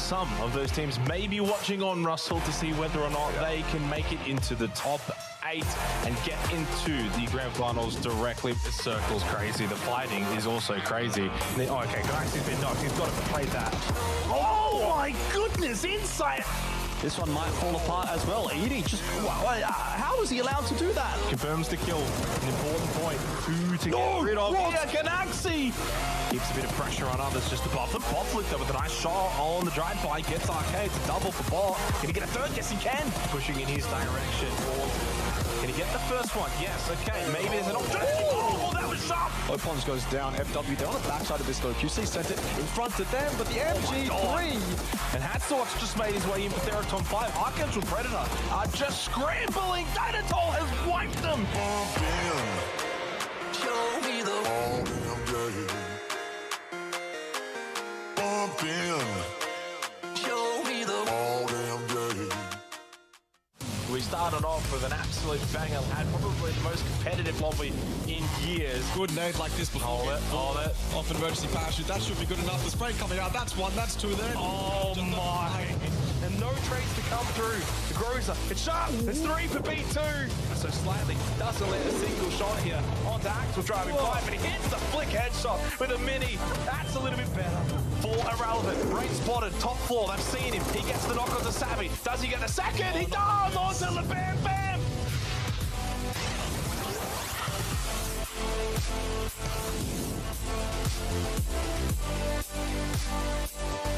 some of those teams may be watching on, Russell, to see whether or not they can make it into the top 8 and get into the grand finals directly. The circle's crazy. The fighting is also crazy. Oh, okay, Galaxy's been knocked. He's got to play that. Oh my goodness, insight! This one might fall apart as well. Edie just, how is he allowed to do that? Confirms the kill. An important point. Who to get rid of? Yeah, Galaxy! Keeps a bit of pressure on others just to buff them. Bot flicked up with a nice shot on the drive-by. Gets Arcade. It's a double for Bot. Can he get a third? Yes, he can. Pushing in his direction. Can he get the first one? Yes, okay. Maybe there's an opportunity. Oh, that was sharp. Opons goes down. FW, they're on the backside of this though. QC sent it in front of them, but the MG3. And Hatzor's just made his way in for Theraton 5. Archangel Predator are just scrambling. Dynatol has wiped them. Show me the show me the We started off with an absolute banger. Had probably the most competitive lobby in years. Good nade like this before. Hold it. Off emergency parachute. That should be good enough. The spray coming out. That's one. That's two there. Oh my. And no trades to come through. The Groza. It's sharp. It's 3 for B2. So slightly doesn't let a single shot here. On to Axel driving by, but he hits the flick headshot with a mini. That's a little bit better. For Irrelevant. Great spotted. Top floor. They've seen him. He gets the knock on the Savvy. Does he get the second? He does. On to the Bam Bam.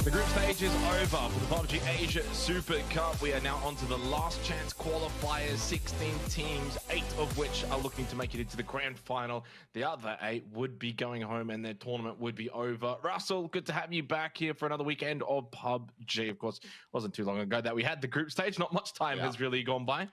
The group stage is over for the PUBG Asia Super Cup. We are now on to the last chance qualifiers. 16 teams, 8 of which are looking to make it into the grand final. The other 8 would be going home and their tournament would be over. Russell, good to have you back here for another weekend of PUBG. Of course, it wasn't too long ago that we had the group stage. Not much time has really gone by.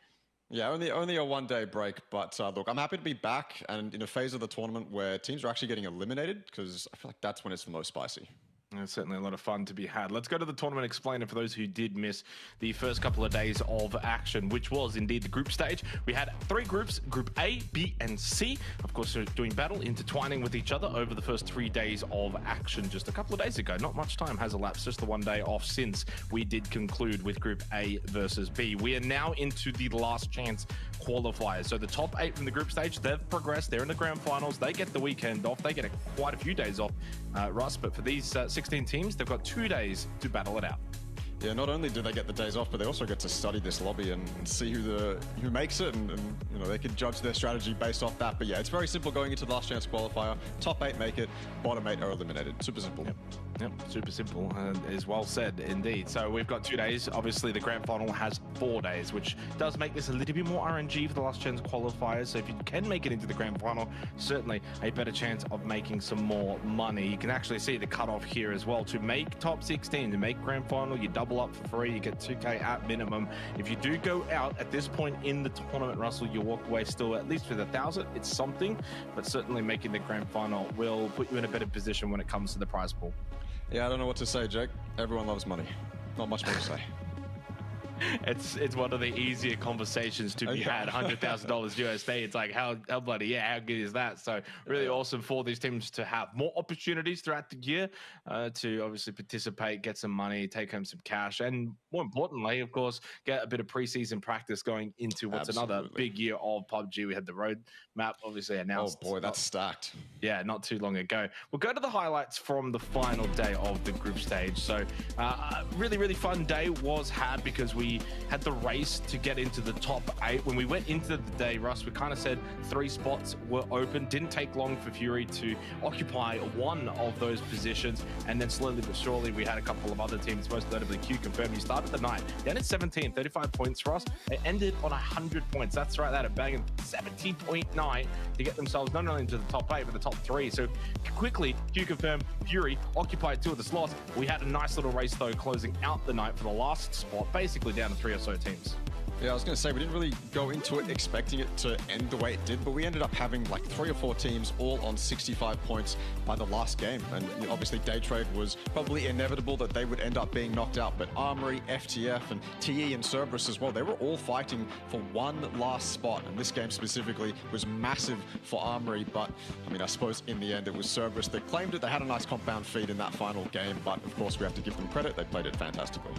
Yeah, only a one-day break, but look, I'm happy to be back and in a phase of the tournament where teams are actually getting eliminated, because I feel like that's when it's the most spicy. It's certainly a lot of fun to be had. Let's go to the tournament explainer for those who did miss the first couple of days of action, which was indeed the group stage. We had 3 groups, Group A, B, and C. Of course, doing battle, intertwining with each other over the first 3 days of action just a couple of days ago. Not much time has elapsed, just the 1 day off since we did conclude with Group A versus B. We are now into the last chance qualifiers. So the top 8 from the group stage, they've progressed. They're in the grand finals. They get the weekend off. They get quite a few days off, Russ. But for these 16 teams, they've got 2 days to battle it out. Yeah, not only do they get the days off, but they also get to study this lobby and see who makes it, and you know, they can judge their strategy based off that. But yeah, it's very simple going into the last chance qualifier. Top 8 make it, bottom 8 are eliminated. Super simple. Yep, super simple, is well said indeed. So we've got 2 days. Obviously, the grand final has 4 days, which does make this a little bit more RNG for the last chance qualifiers. So if you can make it into the grand final, certainly a better chance of making some more money. You can actually see the cutoff here as well. To make top 16, to make grand final, you double up for free. You get 2K at minimum. If you do go out at this point in the tournament, Russell, you walk away still at least with 1,000. It's something, but certainly making the grand final will put you in a better position when it comes to the prize pool. Yeah, I don't know what to say, Jake. Everyone loves money. Not much more to say. It's one of the easier conversations to be had. $100,000 USD. It's like, how bloody, yeah, how good is that? So really awesome for these teams to have more opportunities throughout the year to obviously participate, get some money, take home some cash, and more importantly, of course, get a bit of preseason practice going into what's another big year of PUBG. We had the roadmap obviously announced. Oh boy, that's stacked. Yeah, not too long ago. We'll go to the highlights from the final day of the group stage. So really fun day was had because we had the race to get into the top 8. When we went into the day, Russ, we kind of said 3 spots were open. Didn't take long for Fury to occupy one of those positions, and then slowly but surely we had a couple of other teams, most notably Q Confirmed. You started the night down at 17, 35 points for us. They ended on 100 points. That's right, that a banging 70.9 to get themselves not only into the top 8 but the top 3. So quickly, Q Confirmed, Fury occupied 2 of the slots. We had a nice little race though, closing out the night for the last spot, basically down to 3 or so teams. Yeah, I was going to say, we didn't really go into it expecting it to end the way it did, but we ended up having like 3 or 4 teams all on 65 points by the last game. And obviously Daytrade was probably inevitable that they would end up being knocked out, but Armory, FTF, and TE and Cerberus as well, they were all fighting for one last spot. And this game specifically was massive for Armory, but I mean, I suppose in the end it was Cerberus that claimed it. They had a nice compound feed in that final game, but of course we have to give them credit. They played it fantastically.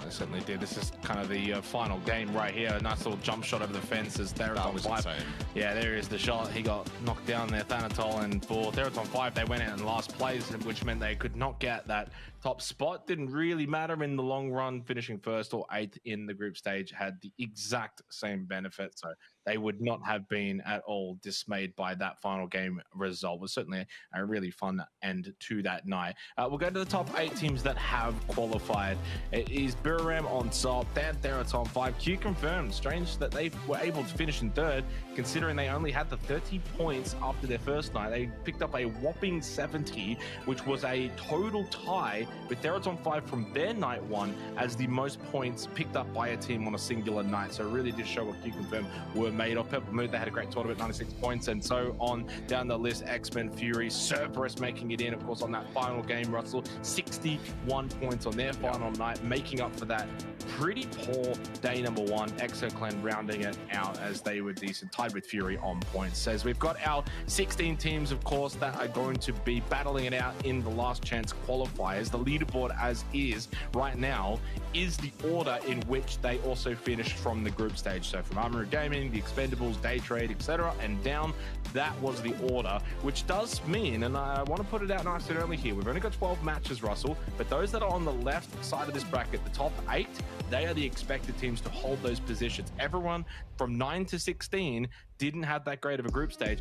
They certainly did. This is kind of the final game right here. A nice little jump shot over the fence as Theraton 5. Insane. Yeah, there is the shot. He got knocked down there, Thanatol, and for Theraton 5, they went out in last place, which meant they could not get that top spot. Didn't really matter in the long run. Finishing 1st or 8th in the group stage had the exact same benefit. So they would not have been at all dismayed by that final game result. It was certainly a really fun end to that night. We'll go to the top 8 teams that have qualified. It is Buriram on top, then Theraton 5. Q confirmed. Strange that they were able to finish in 3rd, considering they only had the 30 points after their first night. They picked up a whopping 70, which was a total tie with Theraton 5 from their night 1 as the most points picked up by a team on a singular night. So it really did show what Q confirmed were made of. Purple Mood, they had a great tournament, 96 points, and so on down the list. X-Men, Fury, Cerberus making it in, of course, on that final game. Russell, 61 points on their final night, making up for that pretty poor day number 1. ExoClan rounding it out as they were decent, tied with Fury on points. Says we've got our 16 teams, of course, that are going to be battling it out in the last chance qualifiers. The leaderboard as is right now is the order in which they also finished from the group stage. So from Armory Gaming, the Expendables, Daytrade, etc., and down, that was the order, which does mean, and I want to put it out nice and early here, we've only got 12 matches, Russell, but those that are on the left side of this bracket, the top 8, they are the expected teams to hold those positions. Everyone from 9 to 16 didn't have that great of a group stage,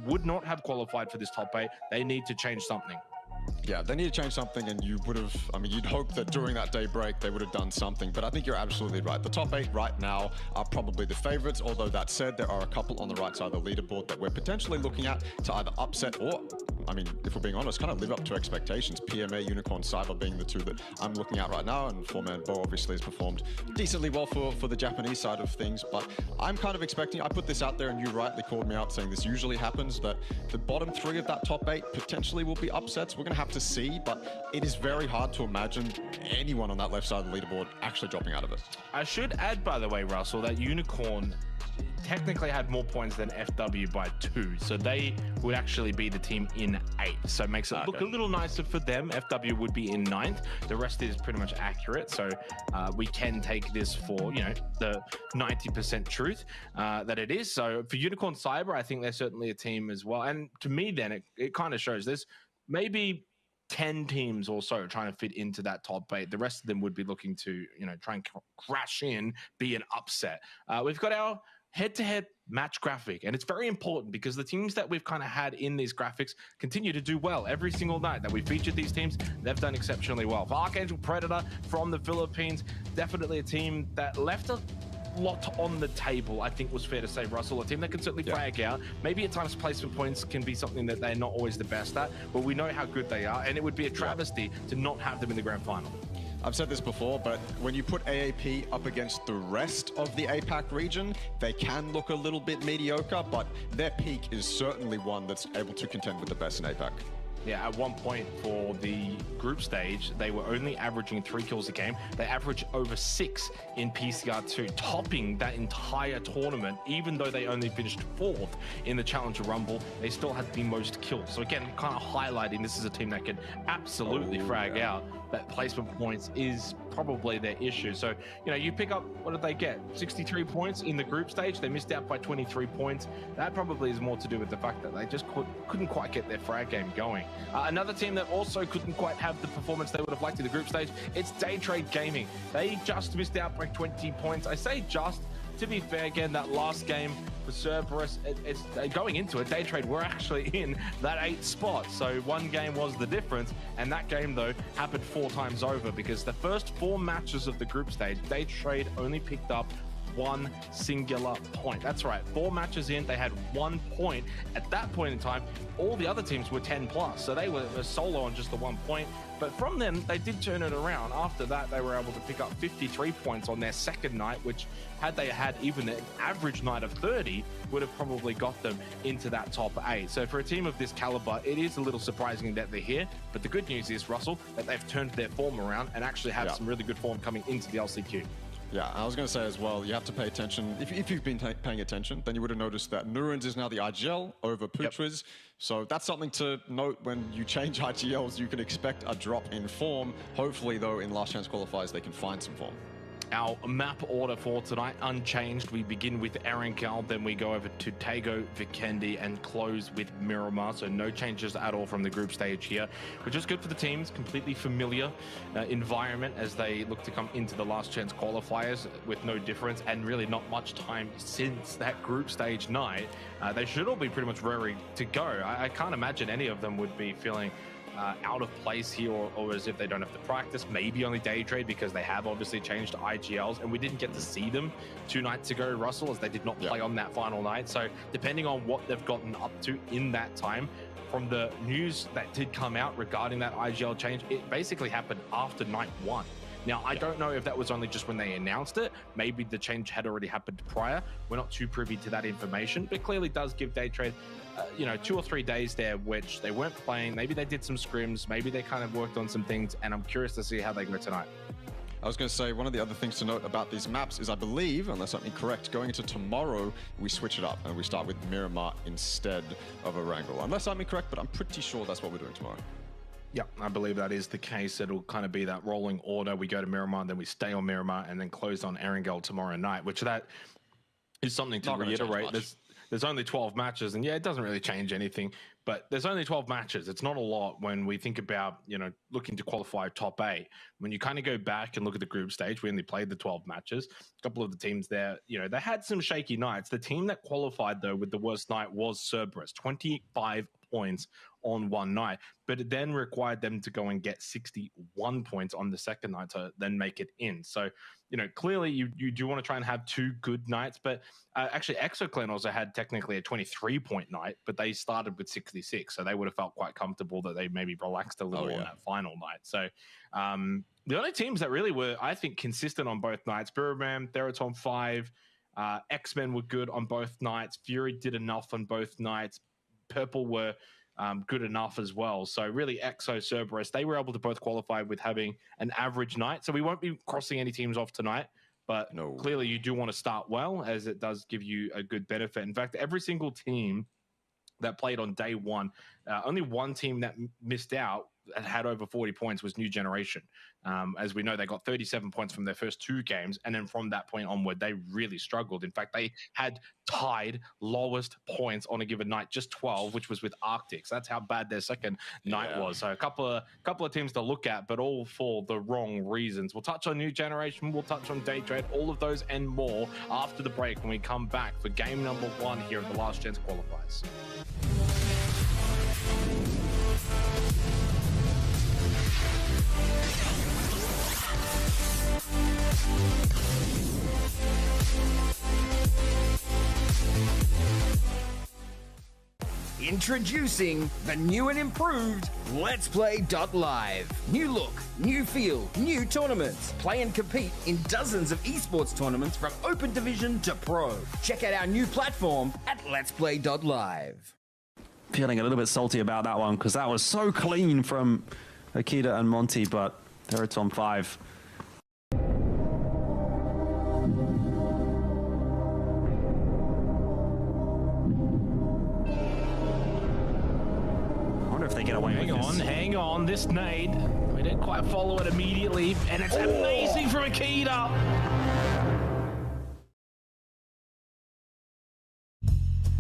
would not have qualified for this top 8. They need to change something. Yeah, they need to change something, and you would have, I mean, you'd hope that during that day break they would have done something, but I think you're absolutely right. The top 8 right now are probably the favorites, although that said, there are a couple on the right side of the leaderboard that we're potentially looking at to either upset or, I mean, if we're being honest, kind of live up to expectations. PMA, Unicorn, Cyber being the 2 that I'm looking at right now, and 4-Man Bo obviously has performed decently well for the Japanese side of things, but I'm kind of expecting, I put this out there and you rightly called me out saying this usually happens, that the bottom 3 of that top 8 potentially will be upsets. We're going to have to see, but it is very hard to imagine anyone on that left side of the leaderboard actually dropping out of it. I should add, by the way, Russell, that Unicorn technically had more points than FW by 2, so they would actually be the team in 8, so it makes it look a little nicer for them. FW would be in 9th. The rest is pretty much accurate, so we can take this for, you know, the 90% truth that it is. So for Unicorn Cyber, I think they're certainly a team as well, and to me then it kind of shows there's maybe 10 teams or so trying to fit into that top 8. The rest of them would be looking to, you know, try and crash in, be an upset. We've got our head-to-head match graphic, and it's very important because the teams that we've kind of had in these graphics continue to do well. Every single night that we featured these teams, they've done exceptionally well. For Archangel Predator from the Philippines, definitely a team that left a lot on the table, I think was fair to say, Russell. A team that can certainly frag out. Maybe at times placement points can be something that they're not always the best at, but we know how good they are, and it would be a travesty to not have them in the grand final. I've said this before, but when you put AAP up against the rest of the APAC region, they can look a little bit mediocre, but their peak is certainly one that's able to contend with the best in APAC. Yeah, at one point for the group stage, they were only averaging 3 kills a game. They averaged over 6 in PCR2, topping that entire tournament. Even though they only finished 4th in the Challenger Rumble, they still had the most kills. So again, kind of highlighting this is a team that can absolutely frag out. That placement points is probably their issue. So, you know, you pick up, what did they get? 63 points in the group stage. They missed out by 23 points. That probably is more to do with the fact that they just couldn't quite get their frag game going. Another team that also couldn't quite have the performance they would have liked in the group stage, it's Daytrade Gaming. They just missed out by 20 points. I say just, to be fair, again, that last game for Cerberus, it's going into it, Daytrade were actually in that 8th spot. So one game was the difference, and that game, though, happened 4 times over because the first 4 matches of the group stage, Daytrade only picked up one singular point. That's right, 4 matches in, they had 1 point. At that point in time, all the other teams were 10 plus, so they were solo on just the 1 point. But from them, they did turn it around. After that, they were able to pick up 53 points on their second night, which had they had even an average night of 30, would have probably got them into that top 8. So for a team of this caliber, it is a little surprising that they're here. But the good news is, Russell, that they've turned their form around and actually have some really good form coming into the LCQ. Yeah, I was going to say as well, you have to pay attention. If you've been paying attention, then you would have noticed that Nurans is now the IGL over Putras. So that's something to note. When you change IGLs, you can expect a drop in form. Hopefully, though, in last chance qualifiers, they can find some form. Our map order for tonight, unchanged. We begin with Erangel, then we go over to Tago, Vikendi, and close with Miramar. So no changes at all from the group stage here, which is good for the teams. Completely familiar environment as they look to come into the last chance qualifiers with no difference, and really not much time since that group stage night. They should all be pretty much ready to go. I can't imagine any of them would be feeling out of place here, or as if they don't have to practice. Maybe only day trade, because they have obviously changed to IGLs, and we didn't get to see them 2 nights ago, Russell, as they did not play on that final night. So depending on what they've gotten up to in that time, from the news that did come out regarding that IGL change, it basically happened after night 1. Now, I don't know if that was only just when they announced it. Maybe the change had already happened prior. We're not too privy to that information, but clearly does give Day Trade, 2 or 3 days there, which they weren't playing. Maybe they did some scrims. Maybe they kind of worked on some things, and I'm curious to see how they go tonight. I was going to say, one of the other things to note about these maps is, I believe, unless I'm incorrect, going into tomorrow, we switch it up and we start with Miramar instead of Erangel. Unless I'm incorrect, but I'm pretty sure that's what we're doing tomorrow. Yeah, I believe that is the case. It'll kind of be that rolling order. We go to Miramar, and then we stay on Miramar, and then close on Erangel tomorrow night, which that is something to reiterate. There's only 12 matches, and yeah, it doesn't really change anything, but there's only 12 matches. It's not a lot when we think about, looking to qualify top 8. When you kind of go back and look at the group stage, we only played the 12 matches. A couple of the teams there, they had some shaky nights. The team that qualified, though, with the worst night was Cerberus, 25 points on one night, but it then required them to go and get 61 points on the second night to then make it in. So, clearly you do want to try and have 2 good nights, but actually ExoClan also had technically a 23-point night, but they started with 66, so they would have felt quite comfortable that they maybe relaxed a little on that final night. So the only teams that really were, I think, consistent on both nights, Burman, Theraton 5, X-Men were good on both nights, Fury did enough on both nights, Purple were good enough as well. So really Exo, Cerberus, they were able to both qualify with having an average night. So we won't be crossing any teams off tonight, but clearly you do want to start well, as it does give you a good benefit. In fact, every single team that played on day 1, only one team that missed out and had over 40 points was New Generation. As we know, they got 37 points from their first 2 games, and then from that point onward, they really struggled. In fact, they had tied lowest points on a given night, just 12, which was with Arctics. That's how bad their second night was. So a couple of teams to look at, but all for the wrong reasons. We'll touch on New Generation, we'll touch on Day Trade, all of those and more after the break when we come back for game number 1 here at the Last Chance Qualifiers. Introducing the new and improved Let's Play.live. New look, new feel, new tournaments. Play and compete in dozens of esports tournaments from Open Division to Pro. Check out our new platform at Let's Play.live. Feeling a little bit salty about that one, because that was so clean from Akita and Monty, but Theraton 5. If they get away with this. Hang on, this nade, we didn't quite follow it immediately, and it's amazing from Akita.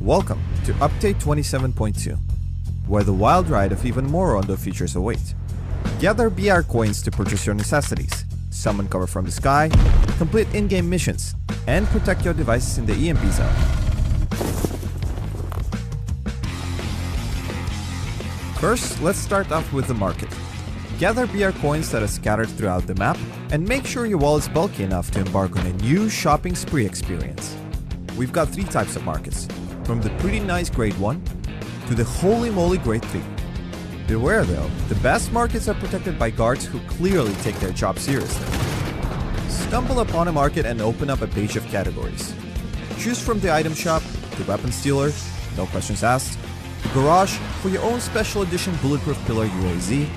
Welcome to Update 27.2, where the wild ride of even more Rondo features await. Gather BR coins to purchase your necessities, summon cover from the sky, complete in-game missions, and protect your devices in the EMP zone. First, let's start off with the market. Gather BR coins that are scattered throughout the map, and make sure your wallet's bulky enough to embark on a new shopping spree experience. We've got 3 types of markets, from the pretty nice grade 1 to the holy moly grade 3. Beware though, the best markets are protected by guards who clearly take their job seriously. Stumble upon a market and open up a page of categories. Choose from the item shop, the weapon stealer, no questions asked, the garage for your own special edition bulletproof pillar UAZ,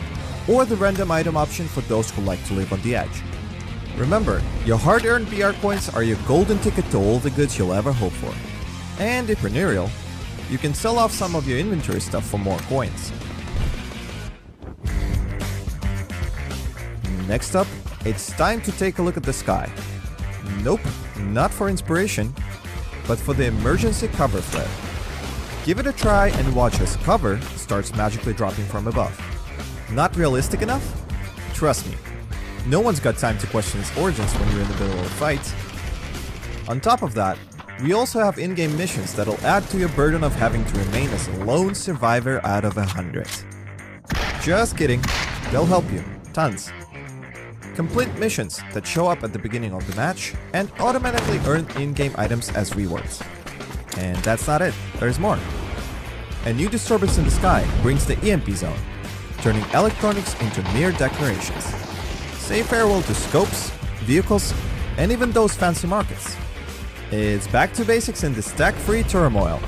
or the random item option for those who like to live on the edge. Remember, your hard-earned BR coins are your golden ticket to all the goods you'll ever hope for. And if entrepreneurial, you can sell off some of your inventory stuff for more coins. Next up, it's time to take a look at the sky. Nope, not for inspiration, but for the emergency cover flare. Give it a try and watch as cover starts magically dropping from above. Not realistic enough? Trust me, no one's got time to question its origins when you're in the middle of a fight. On top of that, we also have in-game missions that'll add to your burden of having to remain as a lone survivor out of 100. Just kidding, they'll help you, tons. Complete missions that show up at the beginning of the match and automatically earn in-game items as rewards. And that's not it, there's more. A new disturbance in the sky brings the EMP zone, turning electronics into mere decorations. Say farewell to scopes, vehicles, and even those fancy markets. It's back to basics in the stack-free turmoil.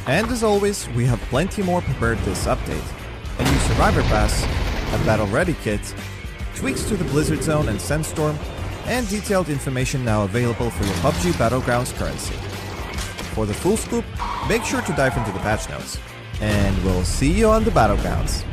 And as always, we have plenty more prepared this update. A new Survivor Pass, a Battle Ready kit, tweaks to the Blizzard Zone and Sandstorm, and detailed information now available for your PUBG Battlegrounds currency. For the full scoop, make sure to dive into the patch notes. And we'll see you on the Battlegrounds.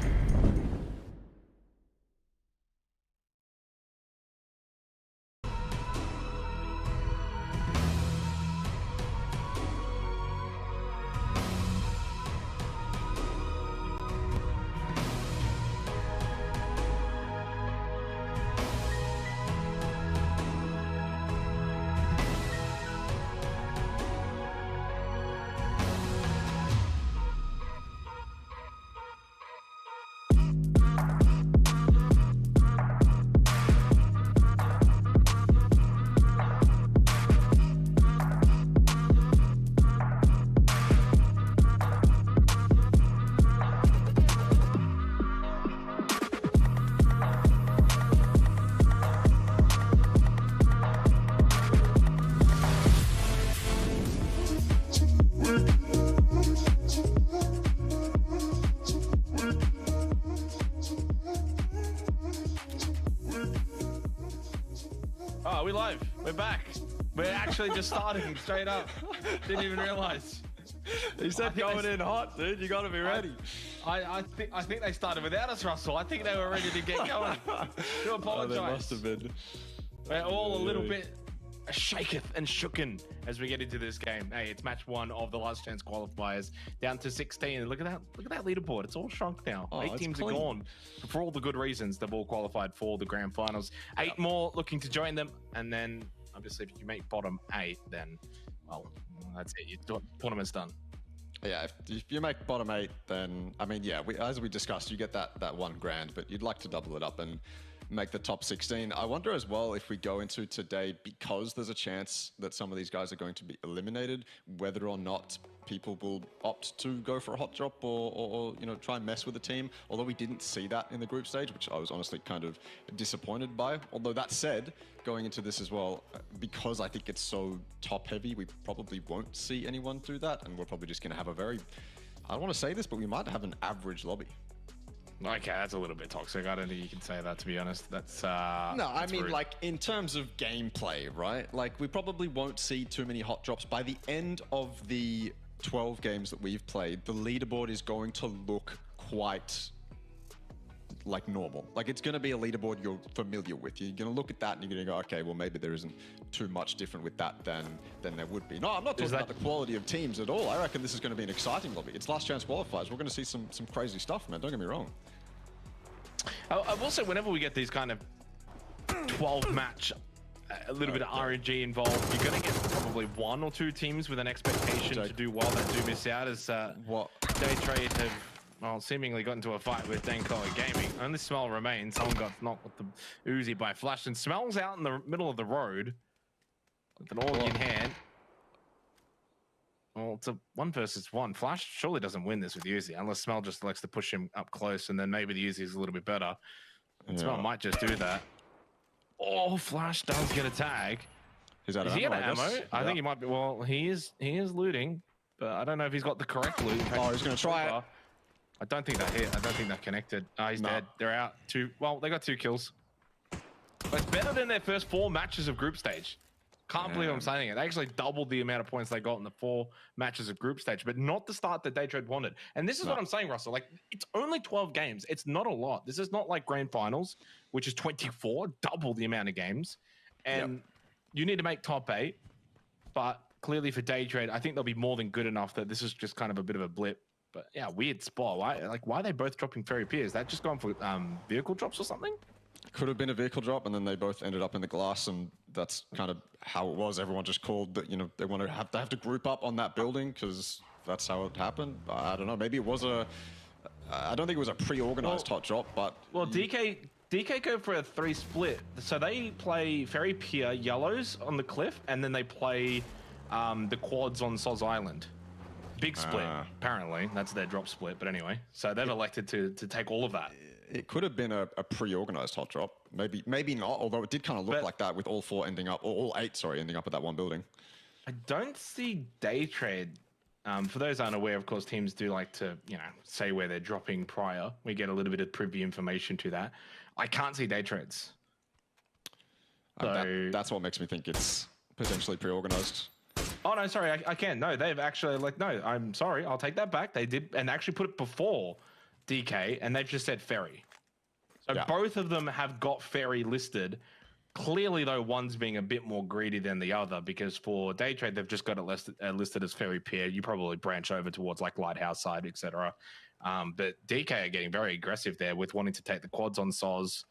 Oh, we're live. We're back. We're actually just starting straight up. Didn't even realize. He said going in hot, dude. You got to be ready. I think they started without us, Russell. I think they were ready to get going. Do apologize. Oh, they must have been. We're all a little bit shaketh and shooken as we get into this game. Hey, it's match 1 of the last chance qualifiers, down to 16. Look at that leaderboard. It's all shrunk now. 8 teams are gone for all the good reasons. They've all qualified for the grand finals. 8 more looking to join them, and then obviously if you make bottom 8, then well, that's it. Your tournament's done. Yeah, if you make bottom 8, then I mean, yeah, as we discussed, you get that $1 grand, but you'd like to double it up and make the top 16. I wonder as well if we go into today, because there's a chance that some of these guys are going to be eliminated, whether or not people will opt to go for a hot drop or you know, try and mess with the team. Although we didn't see that in the group stage, which I was honestly kind of disappointed by. Although that said, going into this as well, because I think it's so top heavy, we probably won't see anyone do that, and we're probably just going to have a very, I don't want to say this, but we might have an average lobby. Okay, that's a little bit toxic. I don't think you can say that, to be honest. That's no, I mean, rude. like in terms of gameplay, right? Like we probably won't see too many hot drops by the end of the 12 games that we've played. The leaderboard is going to look quite like normal. Like it's going to be a leaderboard you're familiar with. You're going to look at that and you're going to go, okay, well maybe there isn't too much different with that than there would be. No, I'm not talking about the quality of teams at all. I reckon this is going to be an exciting lobby. It's last chance qualifiers. We're going to see some crazy stuff, man. Don't get me wrong. I will say, whenever we get these kind of 12 match, a little bit of RNG involved, you're going to get probably 1 or 2 teams with an expectation to do well that do miss out, as what Day Trade have well, seemingly got into a fight with Denkoa Gaming. Only Smell remains. Someone got knocked with the Uzi by Flash, and Smell's out in the middle of the road with an org in hand. Well, it's a 1 versus 1. Flash surely doesn't win this with Uzi, unless Smell just likes to push him up close, and then maybe the Uzi is a little bit better. And Smell might just do that. Oh, Flash does get a tag. He's out of ammo. Is he out of ammo? Yeah. I think he might be. Well, he is looting, but I don't know if he's got the correct loot. Oh, he's going to try it. I don't think that hit. I don't think they're connected. He's dead. They're out. Well, they got 2 kills. But it's better than their first 4 matches of group stage. Can't believe I'm saying it. They actually doubled the amount of points they got in the 4 matches of group stage, but not the start that Daytrade wanted. And this is what I'm saying, Russell. Like, it's only 12 games. It's not a lot. This is not like grand finals, which is 24, double the amount of games. And you need to make top 8. But clearly for Daytrade, I think they'll be more than good enough that this is just kind of a bit of a blip. But yeah, weird spot. Why are they both dropping Ferry Pier? Is that just going for vehicle drops or something? Could have been a vehicle drop, and then they both ended up in the glass, and that's kind of how it was. Everyone just called that, they want to have to group up on that building because that's how it happened. I don't know. Maybe it was I don't think it was a pre-organized hot drop, but DK go for a 3 split. So they play Ferry Pier yellows on the cliff, and then they play the quads on Soz Island. Big split, apparently. That's their drop split. But anyway, so they've elected to take all of that. It could have been a pre-organized hot drop. Maybe not, although it did kind of look like that with all 4 ending up, or all 8, sorry, ending up at that one building. I don't see Daytrade. For those unaware, of course, teams do like to, say where they're dropping prior. We get a little bit of privy information to that. I can't see Daytrades. So... that's what makes me think it's potentially pre-organized. Oh, no, sorry, I can. No, they've actually, no, I'm sorry, I'll take that back. They did, and actually put it before DK, and they've just said Ferry. So both of them have got Ferry listed. Clearly, though, one's being a bit more greedy than the other, because for Daytrade, they've just got it listed as Ferry Pier. You probably branch over towards, Lighthouse side, etc. But DK are getting very aggressive there with wanting to take the quads on Soz,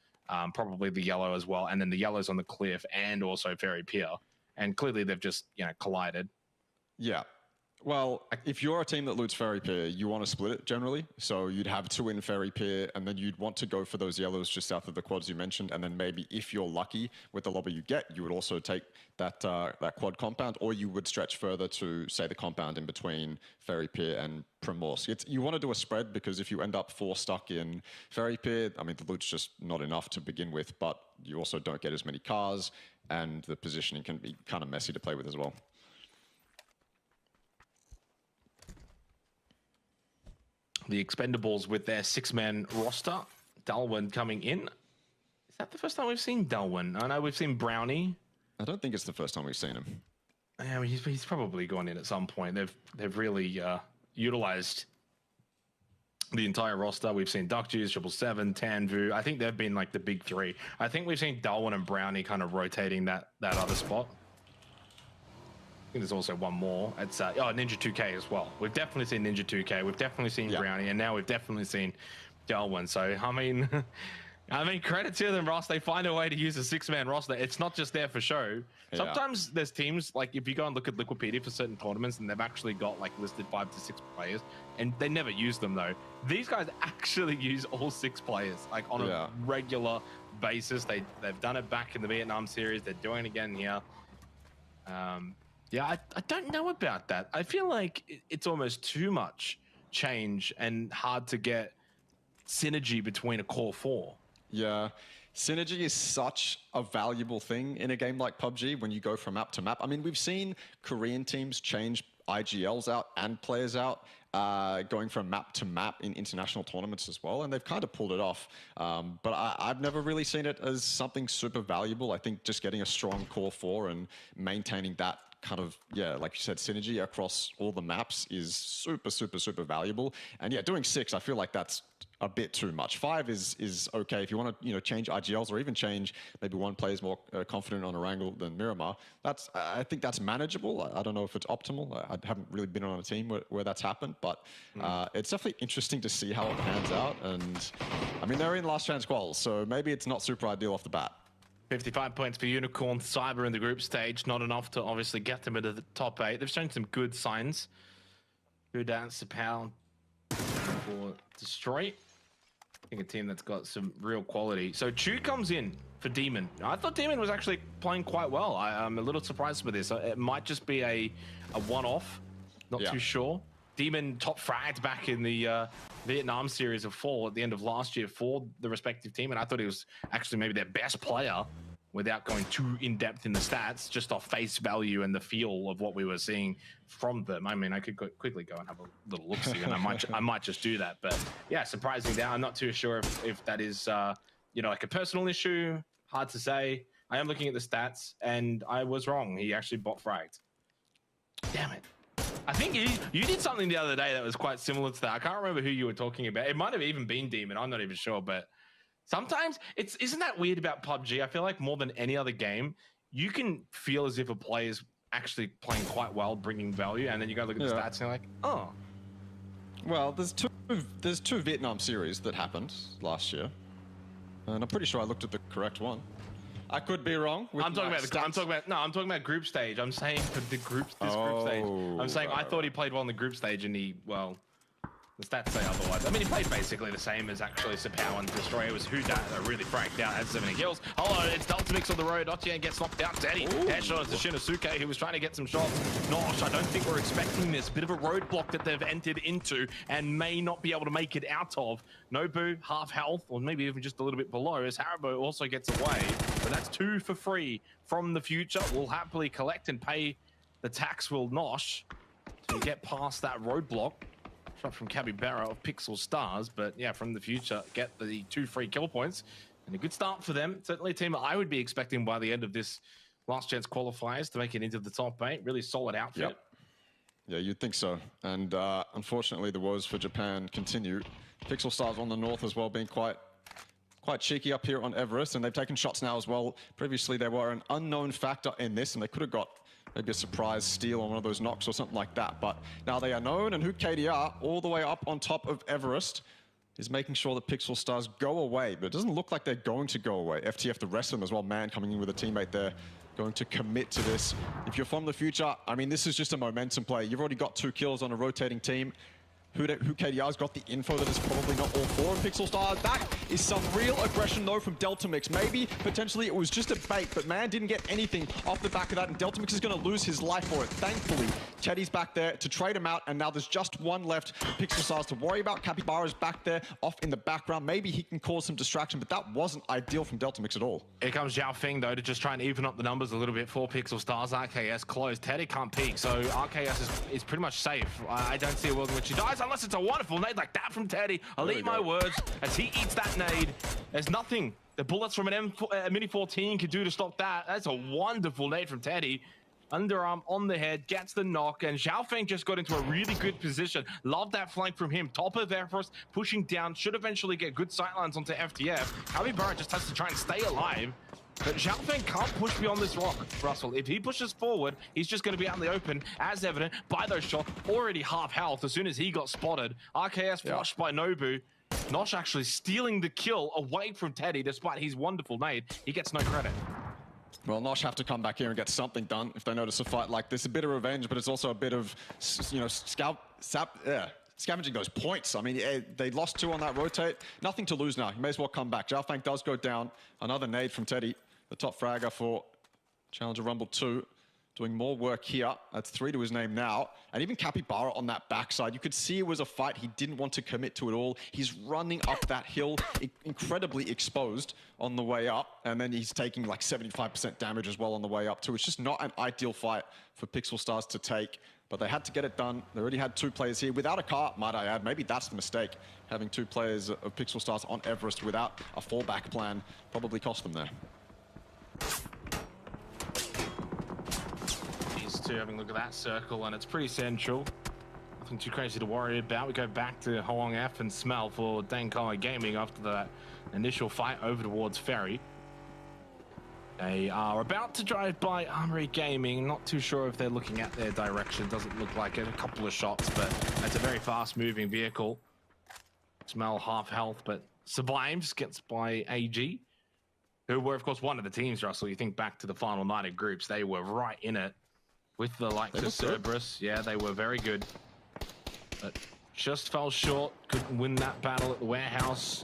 probably the yellow as well, and then the yellows on the cliff, and also Ferry Pier. And clearly they've just, collided. Yeah. Well, if you're a team that loots Ferry Pier, you want to split it generally. So you'd have 2 in Ferry Pier, and then you'd want to go for those yellows just south of the quads you mentioned. And then maybe if you're lucky with the lobby you get, you would also take that quad compound, or you would stretch further to, say, the compound in between Ferry Pier and Primorsk. You want to do a spread, because if you end up 4 stuck in Ferry Pier, I mean, the loot's just not enough to begin with, but you also don't get as many cars, and the positioning can be kind of messy to play with as well. The Expendables with their 6-man roster. Dalwin coming in. Is that the first time we've seen Dalwin? I know we've seen Brownie. I don't think it's the first time we've seen him. Yeah, he's probably gone in at some point. They've really utilized the entire roster. We've seen Duck Juice, 777, Tanvu. I think they've been the big 3. I think we've seen Dalwin and Brownie kind of rotating that other spot. I think there's also one more. It's Ninja 2K as well. We've definitely seen Ninja 2K. We've definitely seen Brownie, and now we've definitely seen Dalwin. So I mean, credit to them, Ross. They find a way to use a 6-man roster. It's not just there for show. Yeah. Sometimes there's teams, if you go and look at Liquipedia for certain tournaments, and they've actually got listed 5 to 6 players, and they never use them though. These guys actually use all 6 players on a regular basis. They've done it back in the Vietnam series. They're doing it again here. I don't know about that. I feel like it's almost too much change and hard to get synergy between a core 4. Yeah. Synergy is such a valuable thing in a game like PUBG when you go from map to map. I mean, we've seen Korean teams change IGLs out and players out, going from map to map in international tournaments as well, and they've kind of pulled it off. But I've never really seen it as something super valuable. I think just getting a strong core 4 and maintaining that kind of, like you said, synergy across all the maps is super, super, super valuable. And doing 6, I feel like that's a bit too much. 5 is okay if you want to change IGLs, or even change maybe one player's more confident on Erangel than Miramar. I think that's manageable. I don't know if it's optimal. I haven't really been on a team where that's happened, but it's definitely interesting to see how it pans out. And I mean, they're in last chance quals, so maybe it's not super ideal off the bat. 55 points for Unicorn. Cyber in the group stage. Not enough to obviously get them into the top 8. They've shown some good signs. Good dance to pound. for Destroy. I think a team that's got some real quality. So Chu comes in for Demon. I thought Demon was actually playing quite well. I'm a little surprised with this. It might just be a one-off. Not too sure. Demon top fragged back in the Vietnam series of 4 at the end of last year for the respective team, and I thought he was actually maybe their best player without going too in-depth in the stats, just off face value and the feel of what we were seeing from them. I mean, I could quickly go and have a little look-see, and I might just do that. But yeah, surprising there. I'm not too sure if that is, you know, like a personal issue. Hard to say. I am looking at the stats, and I was wrong. He actually bot fragged. Damn it. I think you did something the other day that was quite similar to that. I can't remember who you were talking about. It might have even been Demon. I'm not even sure, but sometimes isn't that weird about PUBG? I feel like more than any other game, you can feel as if a player's actually playing quite well, bringing value, and then you go look at the stats and you're like, oh. Well, there's two Vietnam series that happened last year, and I'm pretty sure I looked at the correct one. I could be wrong. I'm talking about group stage. I'm saying for this group stage. I'm saying I thought he played well in the group stage, and the stats say otherwise. I mean, he played basically the same as actually Sapao and Destroyer. It was Who Dat that really fragged out, had 70 kills. Oh, it's Deltamix on the road. Otian gets knocked out. Teddy headshot to Shinosuke, who was trying to get some shots. Nosh, I don't think we're expecting this. Bit of a roadblock that they've entered into and may not be able to make it out of. Nobu, half health, or maybe even just a little bit below, as Haribo also gets away. But that's 2 for free from the future. We'll happily collect and pay the tax, will Nosh, to get past that roadblock. Shot from Capybara of Pixel Stars, but yeah, from the future, get the 2 free kill points. And a good start for them. Certainly a team I would be expecting by the end of this last chance qualifiers to make it into the top 8. Really solid outfit. Yep. Yeah, you'd think so. And unfortunately, the woes for Japan continue. Pixel Stars on the north as well, being quite cheeky up here on Everest, and they've taken shots now as well. Previously, they were an unknown factor in this, and they could have got maybe a surprise steal on one of those knocks or something like that. But now they are known, and Hoop KDR, all the way up on top of Everest, is making sure that Pixel Stars go away. But it doesn't look like they're going to go away. FTF, the rest of them as well. Man coming in with a teammate there, going to commit to this. If you're from the future, I mean, this is just a momentum play. You've already got 2 kills on a rotating team. Who KDR's got the info that is probably not all 4 in Pixel Stars. That is some real aggression, though, from Deltamix. Maybe, potentially, it was just a bait, but man didn't get anything off the back of that, and Deltamix is going to lose his life for it. Thankfully, Chetty's back there to trade him out, and now there's just 1 left for Pixel Stars to worry about. Capybara's back there, off in the background. Maybe he can cause some distraction, but that wasn't ideal from Deltamix at all. Here comes Zhao Feng, though, to just try and even up the numbers a little bit for Pixel Stars. RKS closed. Teddy can't peek, so RKS is pretty much safe. I don't see a world in which he dies, unless it's a wonderful nade like that from Teddy. I'll eat my words as he eats that nade. There's nothing the bullets from a Mini 14 could do to stop that. That's a wonderful nade from Teddy. Underarm on the head, gets the knock, and Zhao Feng just got into a really good position. Love that flank from him. Top of Everest, pushing down, should eventually get good sightlines onto FTF. Capybara just has to try and stay alive. But Zhao Feng can't push beyond this rock, Russell. If he pushes forward, he's just going to be out in the open, as evident by those shots. Already half health as soon as he got spotted. RKS flushed by Nobu. Nosh actually stealing the kill away from Teddy, despite his wonderful nade. He gets no credit. Well, Nosh have to come back here and get something done if they notice a fight like this. A bit of revenge, but it's also a bit of, you know, scavenging those points. I mean, they lost 2 on that rotate. Nothing to lose now. You may as well come back. Zhao Feng does go down. Another nade from Teddy, the top fragger for Challenger Rumble 2. Doing more work here. That's 3 to his name now. And even Capybara on that backside, you could see it was a fight he didn't want to commit to at all. He's running up that hill, incredibly exposed on the way up. And then he's taking like 75% damage as well on the way up too. It's just not an ideal fight for Pixel Stars to take. But they had to get it done. They already had 2 players here without a car, might I add. Maybe that's the mistake. Having 2 players of Pixel Stars on Everest without a fallback plan probably cost them there. Having a look at that circle, and it's pretty central. Nothing too crazy to worry about. We go back to Hoang F and Smell for Dankai Gaming after that initial fight over towards Ferry. They are about to drive by Armory Gaming. Not too sure if they're looking at their direction. Doesn't look like it. A couple of shots, but it's a very fast-moving vehicle. Smell half health, but survives. Gets by AG, who were, of course, one of the teams, Russell. You think back to the final night of groups. They were right in it. With the likes of Cerberus, yeah, they were very good. But just fell short. Couldn't win that battle at the warehouse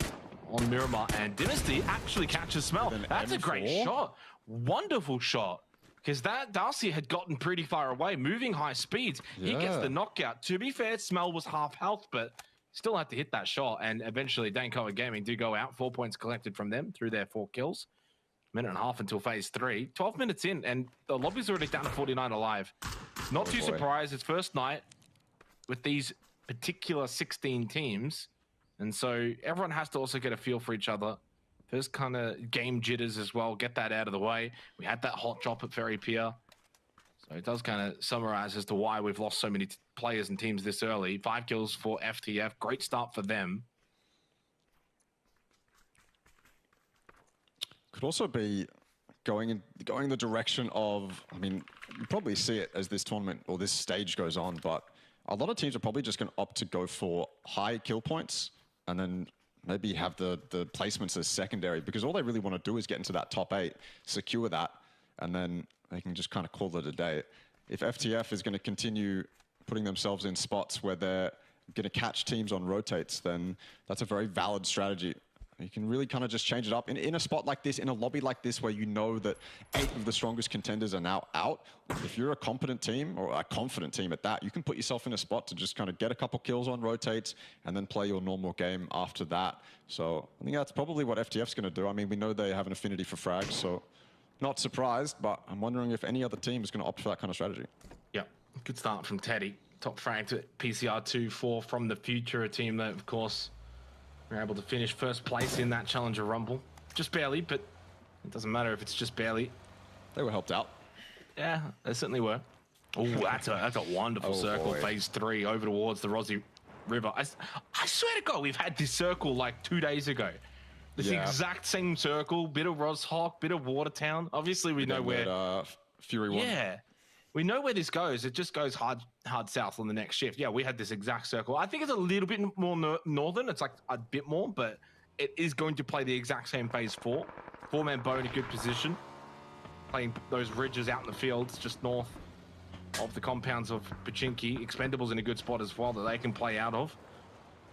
on Miramar. And Dynasty actually catches smell. That's a great shot. Wonderful shot. Because that Darcy had gotten pretty far away, moving high speeds. He gets the knockout. To be fair, Smell was half health, but still had to hit that shot. And eventually, Dankoa Gaming do go out. 4 points collected from them through their 4 kills. Minute and a half until phase 3. 12 minutes in, and the lobby's already down to 49 alive. Not too surprised. It's first night with these particular 16 teams. And so everyone has to also get a feel for each other. First kind of game jitters as well. Get that out of the way. We had that hot drop at Ferry Pier. So it does kind of summarize as to why we've lost so many players and teams this early. 5 kills for FTF. Great start for them. Could also be going the direction of, I mean, you probably see it as this tournament or this stage goes on, but a lot of teams are probably just going to opt to go for high kill points and then maybe have the placements as secondary, because all they really want to do is get into that top 8, secure that, and then they can just kind of call it a day. If FTF is going to continue putting themselves in spots where they're going to catch teams on rotates, then that's a very valid strategy. You can really kind of just change it up. In a spot like this, in a lobby like this, where you know that 8 of the strongest contenders are now out, if you're a competent team, or a confident team at that, you can put yourself in a spot to just kind of get a couple kills on rotates and then play your normal game after that. So I think that's probably what FTF's going to do. I mean, we know they have an affinity for frags, so not surprised, but I'm wondering if any other team is going to opt for that kind of strategy. Yeah, good start from Teddy. Top fragged at PCR 2-4 from the future, a team that, of course, we're able to finish first place in that Challenger Rumble. Just barely, but it doesn't matter if it's just barely. They were helped out. Yeah, they certainly were. Oh, that's a wonderful circle. Boy. Phase 3 over towards the Rossi River. I swear to God, we've had this circle like 2 days ago. This exact same circle, bit of Roshawk, bit of Watertown. Obviously, we know where... Fury 1. Yeah. We know where this goes. It just goes hard south on the next shift. Yeah, we had this exact circle. I think it's a little bit more northern. It's like a bit more, but it is going to play the exact same phase 4. 4-man bow in a good position. Playing those ridges out in the fields just north of the compounds of Pachinki. Expendables in a good spot as well that they can play out of.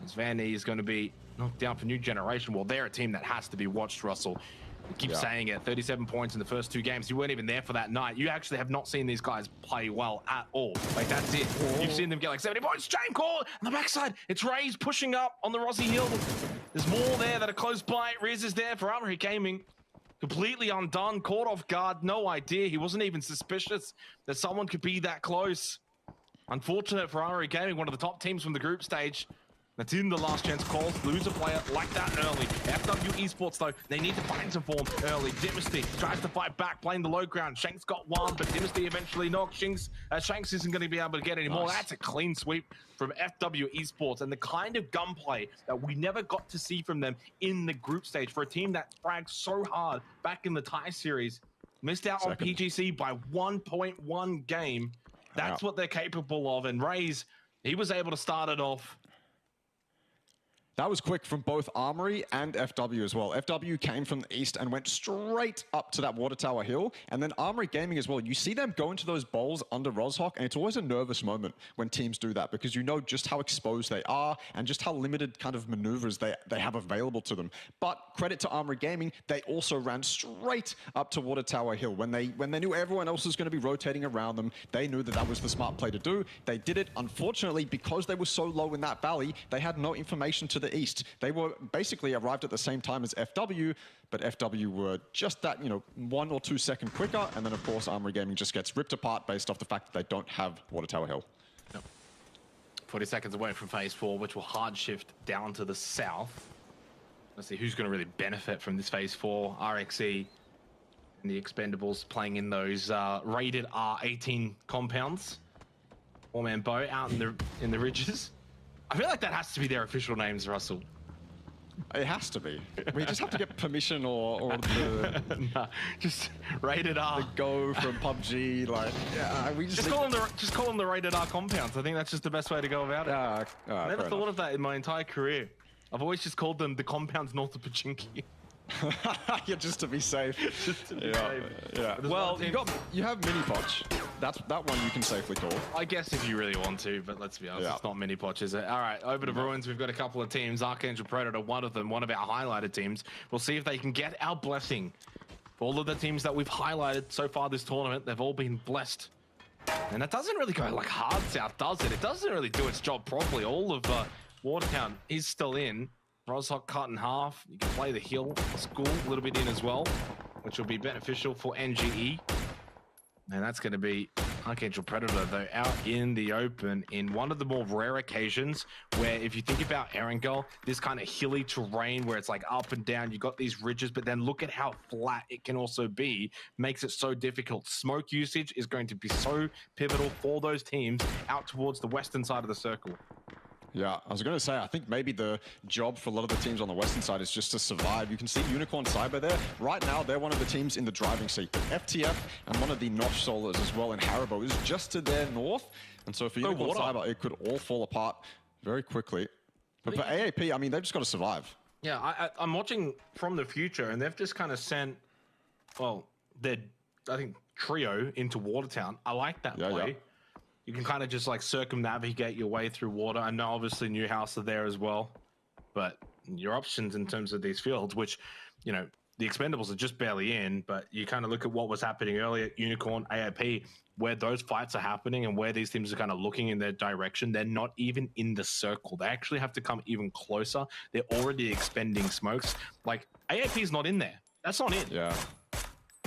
As Van Nee is going to be knocked down for New Generation. Well, they're a team that has to be watched, Russell. We keep saying it, 37 points in the first 2 games. You weren't even there for that night. You actually have not seen these guys play well at all. Like, that's it. You've seen them get like 70 points. Jane Call on the backside. It's Rays pushing up on the Rossi Hill. There's more there that are close by. Riz is there for Armory Gaming. Completely undone, caught off guard. No idea. He wasn't even suspicious that someone could be that close. Unfortunate for Armory Gaming, one of the top teams from the group stage. That's in the last chance calls. Lose a player like that early. FW Esports, though, they need to find some form early. Dynasty tries to fight back, playing the low ground. Shanks got one, but Dynasty eventually knocks. Shanks isn't going to be able to get any more. That's a clean sweep from FW Esports, and the kind of gunplay that we never got to see from them in the group stage for a team that fragged so hard back in the Thai series. Missed out on PGC by 1.1 game. That's what they're capable of, and Rays, he was able to start it off. That was quick from both Armory and FW as well. FW came from the east and went straight up to that Water Tower Hill. And then Armory Gaming as well. You see them go into those bowls under Roshawk, and it's always a nervous moment when teams do that, because you know just how exposed they are and just how limited kind of maneuvers they have available to them. But credit to Armory Gaming, they also ran straight up to Water Tower Hill. When they knew everyone else was going to be rotating around them, they knew that was the smart play to do. They did it. Unfortunately, because they were so low in that valley, they had no information to the east. They were basically arrived at the same time as FW, but FW were just that, 1 or 2 seconds quicker. And then, of course, Armory Gaming just gets ripped apart based off the fact that they don't have Water Tower Hill. 40 seconds away from phase 4, which will hard shift down to the south. Let's see who's going to really benefit from this phase 4. RXE and the Expendables playing in those rated R18 compounds. 4-man bow out in the ridges. I feel like that has to be their official names, Russell. It has to be. We just have to get permission or the... Nah, just rated R. The go from PUBG, we just call them the rated R compounds. I think that's just the best way to go about it. I never thought of that in my entire career. I've always just called them the compounds north of Pachinki. Yeah, just to be safe. Just to be yeah, safe. yeah. There's Well, one team- you have mini potch. That one you can safely call. I guess if you really want to, but let's be honest, Yeah. it's not mini potch, is it? All right, over to Bruins. We've got a couple of teams. Archangel Predator, one of them, one of our highlighted teams. We'll see if they can get our blessing. For all of the teams that we've highlighted so far this tournament, they've all been blessed. And that doesn't really go like hard south, does it? It doesn't really do its job properly. All of Watertown is still in. Roshawk cut in half. You can play the hill, school a little bit in as well, which will be beneficial for NGE. And that's going to be Archangel Predator, though, out in the open in one of the more rare occasions where, if you think about Erangel, this kind of hilly terrain where it's like up and down, you got these ridges, but then look at how flat it can also be, makes it so difficult. Smoke usage is going to be so pivotal for those teams out towards the western side of the circle. Yeah, I was going to say, I think maybe the job for a lot of the teams on the western side is just to survive. You can see Unicorn Cyber there. Right now, they're one of the teams in the driving seat. But FTF and one of the Notch Solars as well in Haribo is just to their north. And so for Unicorn Cyber, it could all fall apart very quickly. But for AAP, I mean, they've just got to survive. Yeah, I'm watching from the future, and they've just kind of sent, well, their, I think, trio into Watertown. I like that play. Yeah. You can kind of just like circumnavigate your way through water. I know obviously Newhouse are there as well, but your options in terms of these fields, which, you know, the Expendables are just barely in, but you kind of look at what was happening earlier at Unicorn, AAP, where those fights are happening and where these teams are kind of looking in their direction. They're not even in the circle. They actually have to come even closer. They're already expending smokes. Like, AAP is not in there. That's not in. Yeah.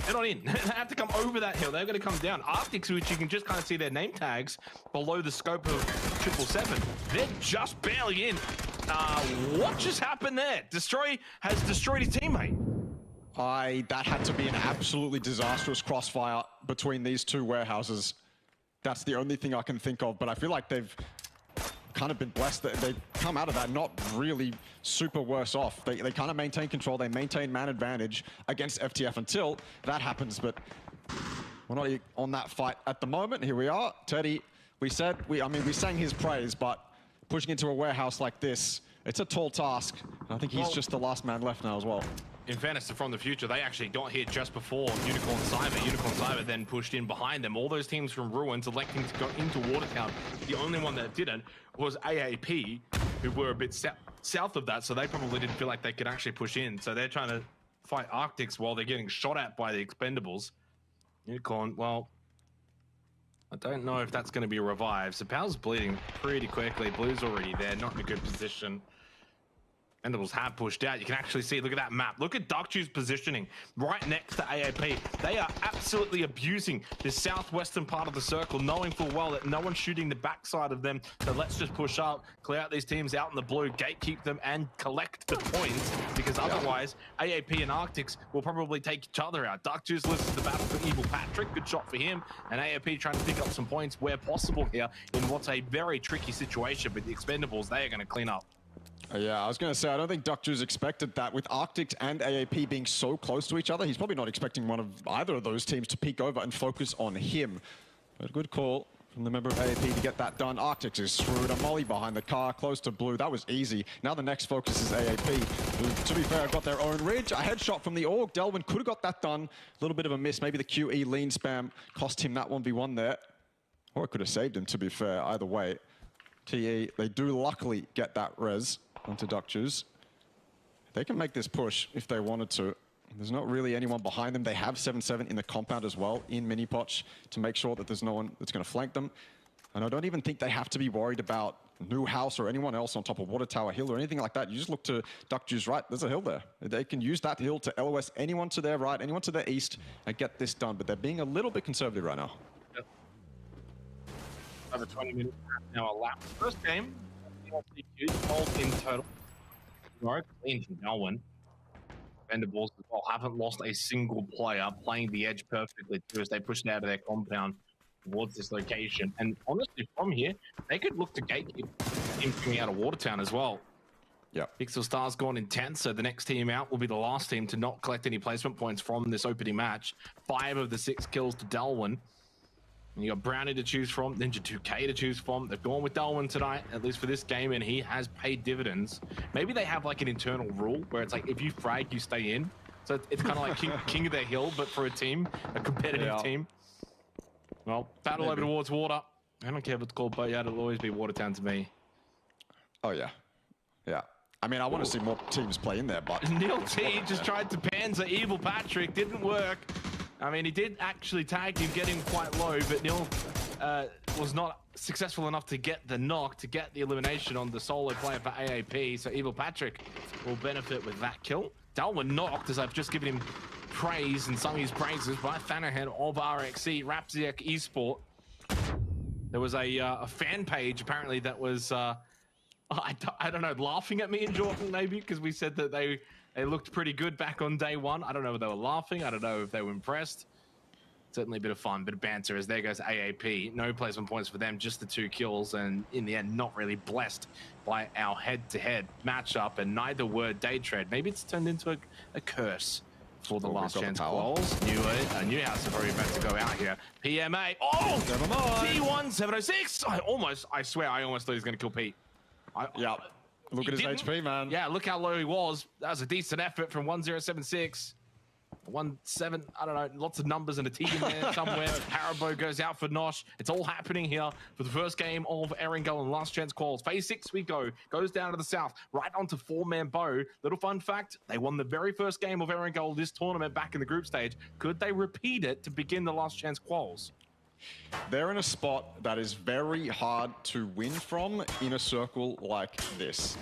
They're not in. They have to come over that hill. They're going to come down. Arctics, which you can just kind of see their name tags below the scope of 777. They're just barely in. What just happened there? Destroy has destroyed his teammate. That had to be an absolutely disastrous crossfire between these two warehouses. That's the only thing I can think of, but I feel like they've kind of been blessed that they come out of that not really super worse off. They kind of maintain control, they maintain man advantage against FTF until that happens, but we're not on that fight at the moment. Here we are. Teddy, we sang his praise, but pushing into a warehouse like this, it's a tall task. I think he's just the last man left now as well. In fairness, from the future, they actually got here just before Unicorn Cyber. Unicorn Cyber then pushed in behind them. All those teams from Ruins electing to go into Watertown. The only one that didn't was AAP, who were a bit south of that, so they probably didn't feel like they could actually push in. So they're trying to fight Arctics while they're getting shot at by the Expendables. Unicorn, well, I don't know if that's going to be revived. So Powell's bleeding pretty quickly. Blue's already there, not in a good position. Expendables have pushed out. You can actually see, look at that map. Look at Darkju's positioning right next to AAP. They are absolutely abusing the southwestern part of the circle, knowing full well that no one's shooting the backside of them. So let's just push up, clear out these teams out in the blue, gatekeep them, and collect the points, because otherwise AAP and Arctics will probably take each other out. Darkju's listed the battle for Evil Patrick. Good shot for him. And AAP trying to pick up some points where possible here in what's a very tricky situation. But the Expendables, they are going to clean up. Yeah, I was going to say, I don't think Duckjuice expected that. With Arctics and AAP being so close to each other, he's probably not expecting one of either of those teams to peek over and focus on him. But a good call from the member of AAP to get that done. Arctics is screwed. A molly behind the car, close to Blue. That was easy. Now the next focus is AAP, who, to be fair, got their own ridge. A headshot from the Org. Delwyn could have got that done. A little bit of a miss. Maybe the QE lean spam cost him that 1v1 there. Or it could have saved him, to be fair, either way. TE, they do luckily get that res onto Duckjuice. They can make this push if they wanted to. There's not really anyone behind them. They have 7-7 in the compound as well in Mini-Potch to make sure that there's no one that's going to flank them. And I don't even think they have to be worried about Newhouse or anyone else on top of Water Tower Hill or anything like that. You just look to Duckjuice right. There's a hill there. They can use that hill to LOS anyone to their right, anyone to their east, and get this done. But they're being a little bit conservative right now. Yep. Over 20 minutes now elapsed. First game. LCQ, 12 in total. Clean from Darwin. Expendables as well haven't lost a single player, playing the edge perfectly too as they push it out of their compound towards this location. And honestly, from here, they could look to gatekeep teams coming out of Watertown as well. Yeah. Pixel Star's gone intense, so the next team out will be the last team to not collect any placement points from this opening match. 5 of the 6 kills to Darwin. And you got Brownie to choose from, Ninja 2K to choose from. They've gone with Darwin tonight, at least for this game, and he has paid dividends. Maybe they have like an internal rule where it's like if you frag, you stay in. So it's kind of like king of their hill, but for a team, a competitive team. Well, battle over towards water. I don't care if it's called Boatyard, it'll always be Watertown to me. Oh, yeah. Yeah. I mean, I want to see more teams play in there, but... Neil T just tried to panzer Evil Patrick, didn't work. I mean, he did actually tag him, get him quite low, but Neil was not successful enough to get the knock, to get the elimination on the solo player for AAP, so Evil Patrick will benefit with that kill. Darwin knocked, as I've just given him praise and sung his praises by Thanahead of RXC, Rapsiak Esport. There was a fan page, apparently, that was, I don't know, laughing at me and Jordan, maybe, because we said that they looked pretty good back on day one. I don't know if they were laughing. I don't know if they were impressed. Certainly a bit of fun, bit of banter, as there goes AAP. No placement points for them, just the 2 kills, and in the end, not really blessed by our head-to-head matchup, and neither were Daytread. Maybe it's turned into a curse for the last chance calls. Knew how very about to go out here. PMA. Oh! Never mind. T1 706. I swear, I almost thought he was going to kill Pete. Yeah. Look at his HP, man. Yeah, look how low he was. That was a decent effort from 1076. 17, I don't know, lots of numbers and a T in there somewhere. Haribo goes out for Nosh. It's all happening here for the first game of Erangel and last chance calls. Phase 6 we go. Goes down to the south, right onto 4-man Bow. Little fun fact, they won the very first game of Erangel this tournament back in the group stage. Could they repeat it to begin the last chance quals? They're in a spot that is very hard to win from in a circle like this.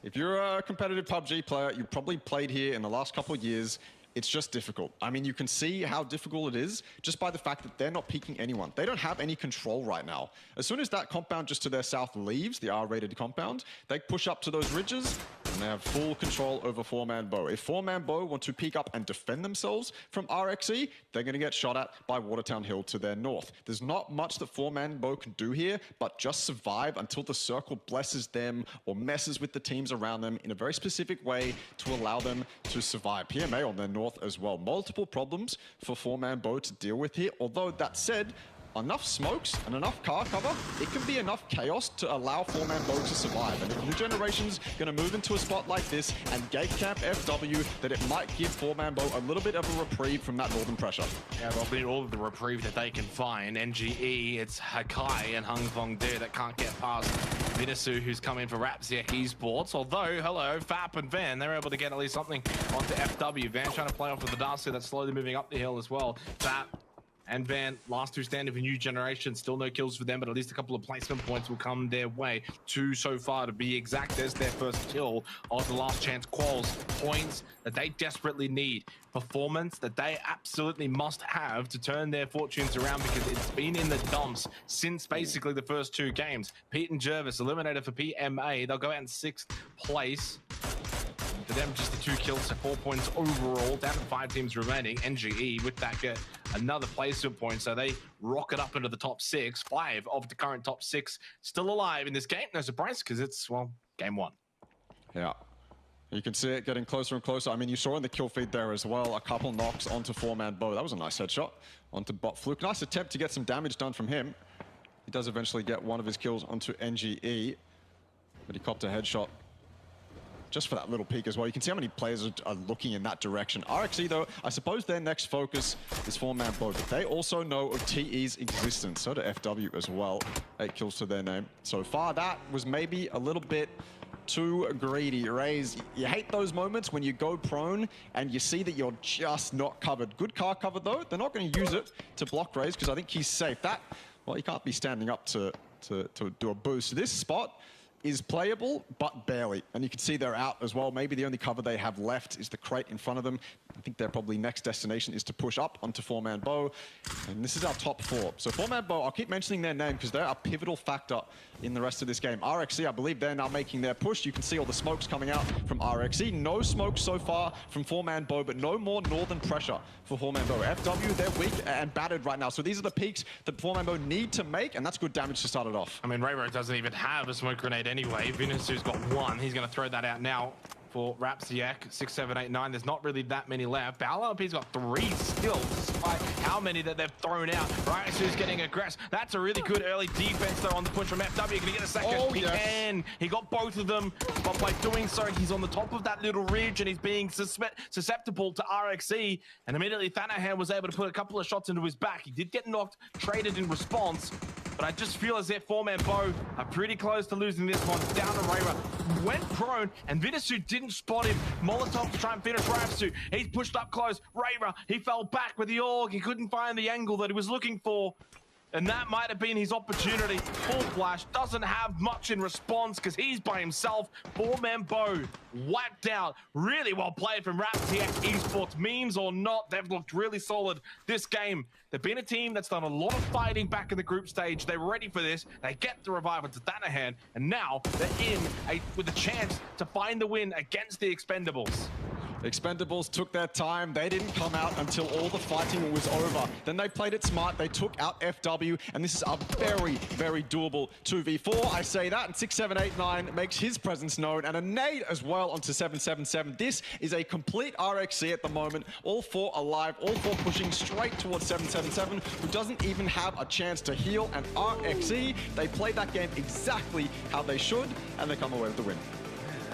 If you're a competitive PUBG player, you probably played here in the last couple of years. It's just difficult. I mean, you can see how difficult it is just by the fact that they're not peeking anyone. They don't have any control right now. As soon as that compound just to their south leaves, the R-rated compound, they push up to those ridges and they have full control over 4-man Bow. If 4-man Bow want to peek up and defend themselves from RXE, they're going to get shot at by Watertown Hill to their north. There's not much that 4-man Bow can do here, but just survive until the circle blesses them or messes with the teams around them in a very specific way to allow them to survive. PMA on their north as well. Multiple problems for 4-man Bow to deal with here. Although that said, enough smokes and enough car cover, it can be enough chaos to allow 4-man Bow to survive. And if New Generation's going to move into a spot like this and gate camp FW, that it might give 4-man Bow a little bit of a reprieve from that northern pressure. Yeah, they'll need all of the reprieve that they can find. NGE, it's Hakai and Hung Fong Do that can't get past Vinasu, who's come in for Rapsiak Esports. Although, hello, Fap and Van, they're able to get at least something onto FW. Van trying to play off with the Darcy that's slowly moving up the hill as well. Fap and Van, last 2 standing for New Generation. Still no kills for them, but at least a couple of placement points will come their way. 2 so far to be exact. There's their first kill of the last chance quals. Points that they desperately need. Performance that they absolutely must have to turn their fortunes around, because it's been in the dumps since basically the first 2 games. Pete and Jervis eliminated for PMA. They'll go out in 6th place. For them, just the 2 kills, so 4 points overall, down to 5 teams remaining. NGE with that get another placement point, so they rocket up into the top 6. 5 of the current top 6 still alive in this game. No surprise, because it's, well, game 1. Yeah. You can see it getting closer and closer. I mean, you saw in the kill feed there as well, a couple knocks onto 4-man Bow. That was a nice headshot onto Bot Fluke. Nice attempt to get some damage done from him. He does eventually get one of his kills onto NGE, but he copped a headshot just for that little peek as well. You can see how many players are looking in that direction. RXE, though, I suppose their next focus is 4-man Bow, but they also know of TE's existence. So do FW as well. 8 kills to their name. So far, that was maybe a little bit too greedy. Raze, you hate those moments when you go prone and you see that you're just not covered. Good car cover, though. They're not going to use it to block Raze because I think he's safe. That, well, he can't be standing up to do a boost. This spot is playable, but barely. And you can see they're out as well. Maybe the only cover they have left is the crate in front of them. I think their probably next destination is to push up onto 4-man Bow. And this is our top 4. So 4-man Bow, I'll keep mentioning their name because they're a pivotal factor in the rest of this game. RXE, I believe they're now making their push. You can see all the smokes coming out from RXE. No smokes so far from 4-man Bow, but no more northern pressure for 4-man Bow. FW, they're weak and battered right now. So these are the peaks that 4-man Bow need to make, and that's good damage to start it off. I mean, Raybro doesn't even have a smoke grenade anyway. Vinicius got 1. He's going to throw that out now for Rapsiak. 6, 7, 8, 9. There's not really that many left. LRP's got 3 still, despite how many that they've thrown out. Right, so he's getting aggressed. That's a really good early defense, though, on the push from FW. Can he get a second? Oh, he yes. can. He got both of them, but by doing so, he's on the top of that little ridge, and he's being susceptible to RXE. And immediately, Thanahan was able to put a couple of shots into his back. He did get knocked, traded in response. But I just feel as if 4-man Bo are pretty close to losing this one. Down to Rayra. Went prone, and Vinisu didn't spot him. Molotov to try and finish Rafsu. He's pushed up close. Rayra, he fell back with the AUG. He couldn't find the angle that he was looking for. And that might have been his opportunity. Full flash, doesn't have much in response because he's by himself. 4-man Bo wiped out. Really well played from Rapsiak Esports. Memes or not, they've looked really solid this game. They've been a team that's done a lot of fighting back in the group stage. They're ready for this. They get the revival to Thanahan, and now they're with a chance to find the win against the Expendables. Expendables took their time. They didn't come out until all the fighting was over. Then they played it smart. They took out FW, and this is a very, very doable 2v4. I say that, and 6, 7, 8, 9 makes his presence known, and a nade as well onto 7, 7, 7. This is a complete RXC at the moment. All 4 alive, all 4 pushing straight towards 7, 7, 7, who doesn't even have a chance to heal. And RXC, they played that game exactly how they should, and they come away with the win.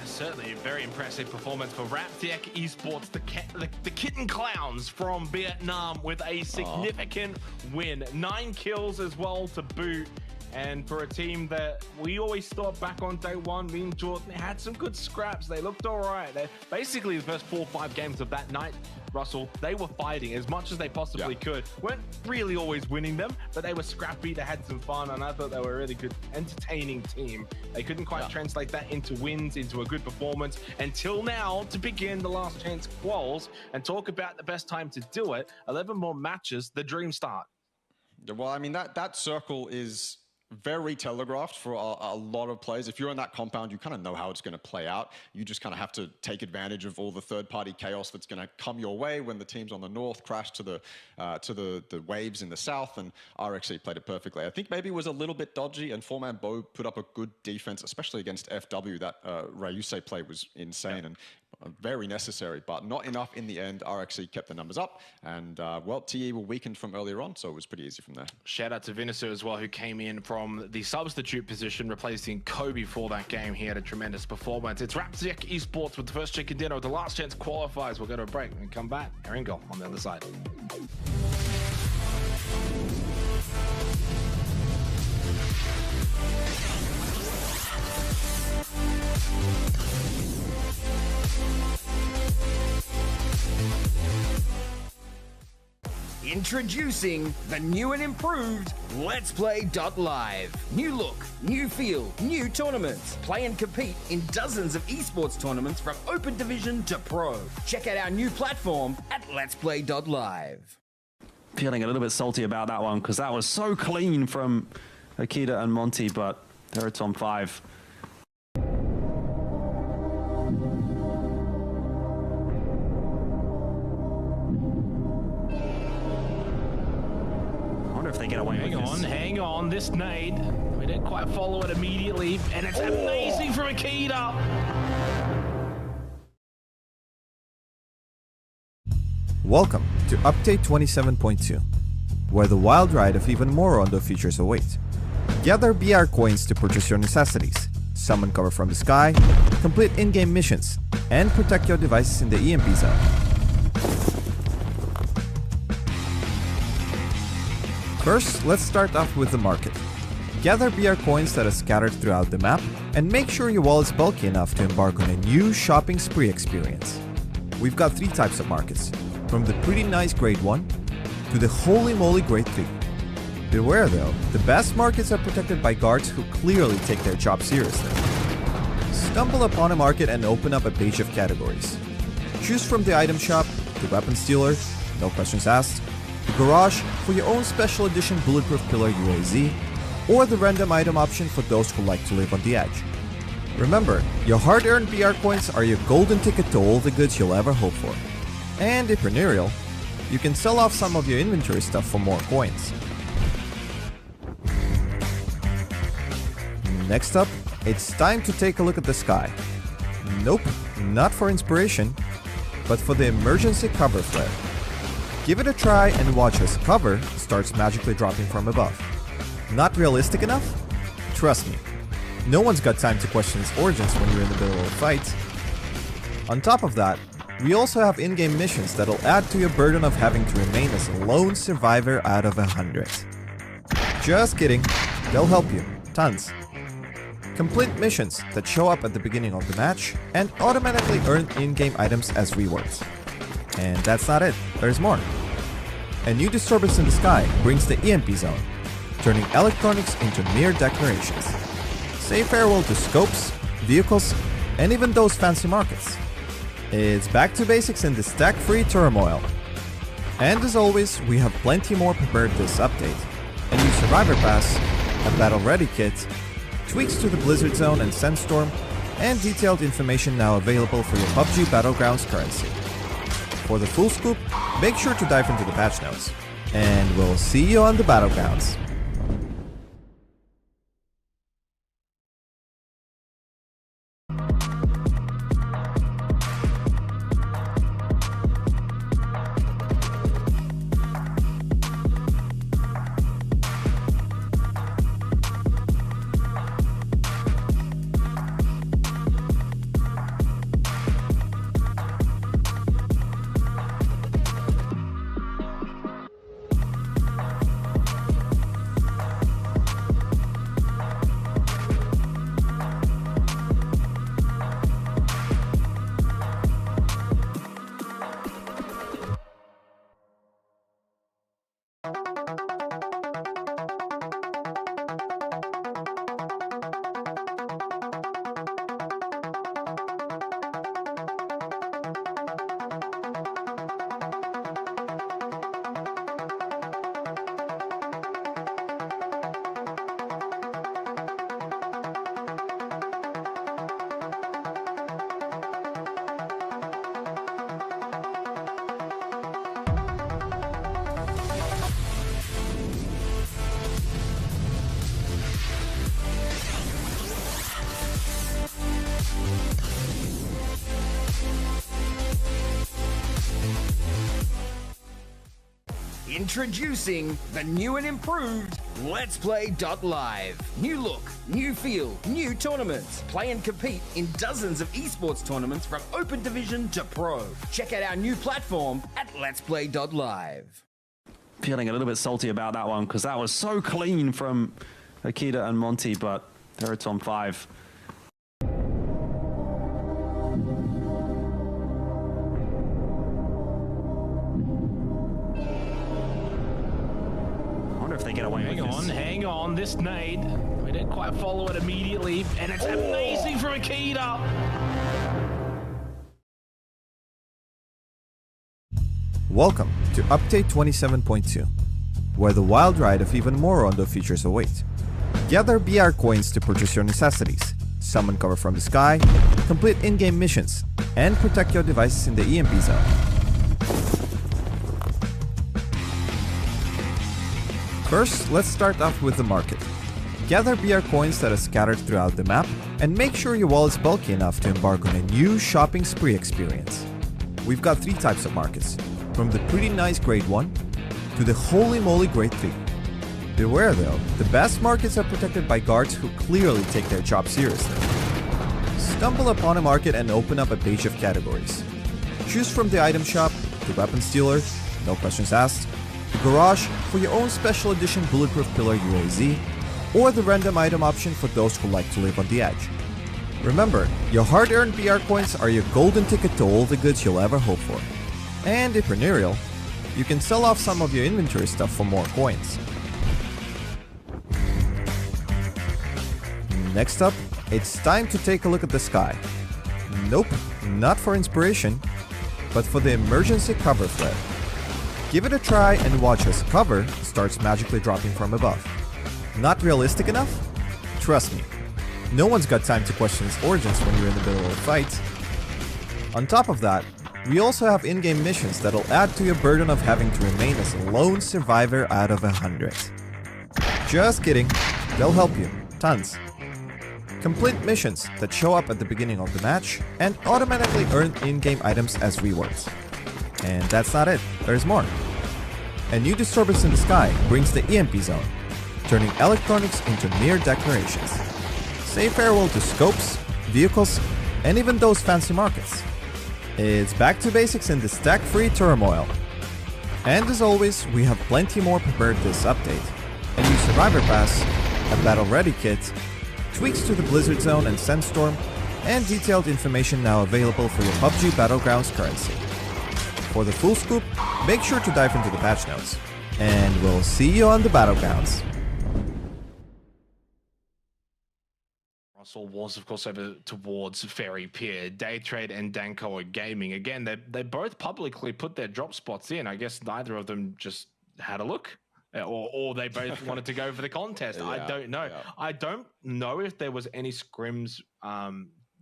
Certainly a very impressive performance for Rapsiak Esports, the Kitten Clowns from Vietnam, with a significant win. 9 kills as well to boot. And for a team that we always thought back on day one, me and Jordan, they had some good scraps. They looked all right. Basically, the first 4 or 5 games of that night, Russell, they were fighting as much as they possibly could. Weren't really always winning them, but they were scrappy. They had some fun, and I thought they were a really good, entertaining team. They couldn't quite translate that into wins, into a good performance, until now to begin the last chance quals and talk about the best time to do it. 11 more matches, the dream start. Well, I mean, that circle is very telegraphed for a lot of players. If you're in that compound, you kind of know how it's going to play out. You just kind of have to take advantage of all the third-party chaos that's going to come your way when the teams on the north crash to the waves in the south, and RXC played it perfectly. I think maybe it was a little bit dodgy, and 4-man Bo put up a good defense, especially against FW. That Ryusei play was insane and very necessary, but not enough in the end. RXC kept the numbers up, and well, TE were weakened from earlier on, so it was pretty easy from there. Shout out to Vinisu as well, who came in from the substitute position, replacing Kobe for that game. He had a tremendous performance. It's Rapsiak Esports with the first chicken dinner with the last chance qualifiers. We'll go to a break and come back. Erringel on the other side. Introducing the new and improved Let's Play Live. New look, new feel, new tournaments. Play and compete in dozens of esports tournaments from Open Division to Pro. Check out our new platform at Let's Play Live. Feeling a little bit salty about that one because that was so clean from Akita and Monty, but there it's on 5. If they get away with this. Hang on, this nade, we didn't quite follow it immediately, and it's amazing from Akita. Welcome to Update 27.2, where the wild ride of even more Rondo features await. Gather BR coins to purchase your necessities, summon cover from the sky, complete in-game missions, and protect your devices in the EMP zone. First, let's start off with the market. Gather BR coins that are scattered throughout the map, and make sure your wallet's bulky enough to embark on a new shopping spree experience. We've got 3 types of markets, from the pretty nice grade 1 to the holy moly grade 3. Beware though, the best markets are protected by guards who clearly take their job seriously. Stumble upon a market and open up a page of categories. Choose from the item shop, the weapon stealer, no questions asked, the garage for your own special edition bulletproof pillar UAZ, or the random item option for those who like to live on the edge. Remember, your hard-earned BR coins are your golden ticket to all the goods you'll ever hope for. And if entrepreneurial, you can sell off some of your inventory stuff for more coins. Next up, it's time to take a look at the sky. Nope, not for inspiration, but for the emergency cover flare. Give it a try and watch as cover starts magically dropping from above. Not realistic enough? Trust me, no one's got time to question its origins when you're in the middle of a fight. On top of that, we also have in-game missions that'll add to your burden of having to remain as a lone survivor out of 100. Just kidding, they'll help you, tons. Complete missions that show up at the beginning of the match and automatically earn in-game items as rewards. And that's not it, there's more. A new disturbance in the sky brings the EMP zone, turning electronics into mere decorations. Say farewell to scopes, vehicles, and even those fancy markets. It's back to basics in the stack-free turmoil. And as always, we have plenty more prepared this update. A new Survivor Pass, a Battle Ready kit, tweaks to the Blizzard Zone and Sandstorm, and detailed information now available for your PUBG Battlegrounds currency. For the full scoop, make sure to dive into the patch notes. And we'll see you on the Battlegrounds. Introducing the new and improved Let's Play Live. New look, new feel, new tournaments. Play and compete in dozens of esports tournaments from Open Division to Pro. Check out our new platform at Let's Play Live. Feeling a little bit salty about that one because that was so clean from Akita and Monty, but there it's on 5. If they get away with this. Hang on, this nade. We didn't quite follow it immediately, and it's amazing from Akita. Welcome to Update 27.2, where the wild ride of even more Rondo features await. Gather BR coins to purchase your necessities, summon cover from the sky, complete in-game missions, and protect your devices in the EMP zone. First, let's start off with the market. Gather BR coins that are scattered throughout the map, and make sure your wallet's bulky enough to embark on a new shopping spree experience. We've got 3 types of markets, from the pretty nice grade 1 to the holy moly grade 3. Beware though, the best markets are protected by guards who clearly take their job seriously. Stumble upon a market and open up a page of categories. Choose from the item shop, the weapons dealer, no questions asked, the garage for your own special edition bulletproof pillar UAZ, or the random item option for those who like to live on the edge. Remember, your hard-earned BR coins are your golden ticket to all the goods you'll ever hope for. And if entrepreneurial, you can sell off some of your inventory stuff for more coins. Next up, it's time to take a look at the sky. Nope, not for inspiration, but for the emergency cover flare. Give it a try and watch as cover starts magically dropping from above. Not realistic enough? Trust me, no one's got time to question its origins when you're in the middle of a fight. On top of that, we also have in-game missions that'll add to your burden of having to remain as a lone survivor out of 100. Just kidding, they'll help you, tons. complete missions that show up at the beginning of the match, and automatically earn in-game items as rewards. And that's not it, there's more. A new disturbance in the sky brings the EMP zone, turning electronics into mere decorations. Say farewell to scopes, vehicles, and even those fancy markets. It's back to basics in the stack-free turmoil. And as always, we have plenty more prepared this update. A new Survivor Pass, a Battle Ready kit, tweaks to the Blizzard Zone and Sandstorm, and detailed information now available for your PUBG Battlegrounds currency. For the full scoop, make sure to dive into the patch notes. And we'll see you on the Battlegrounds. Russell was, of course, over towards Ferry Pier. Daytrade and Danko Gaming. Again, they both publicly put their drop spots in. I guess neither of them just had a look. Or they both wanted to go for the contest. Yeah, I don't know. yeah. I don't know if there was any scrims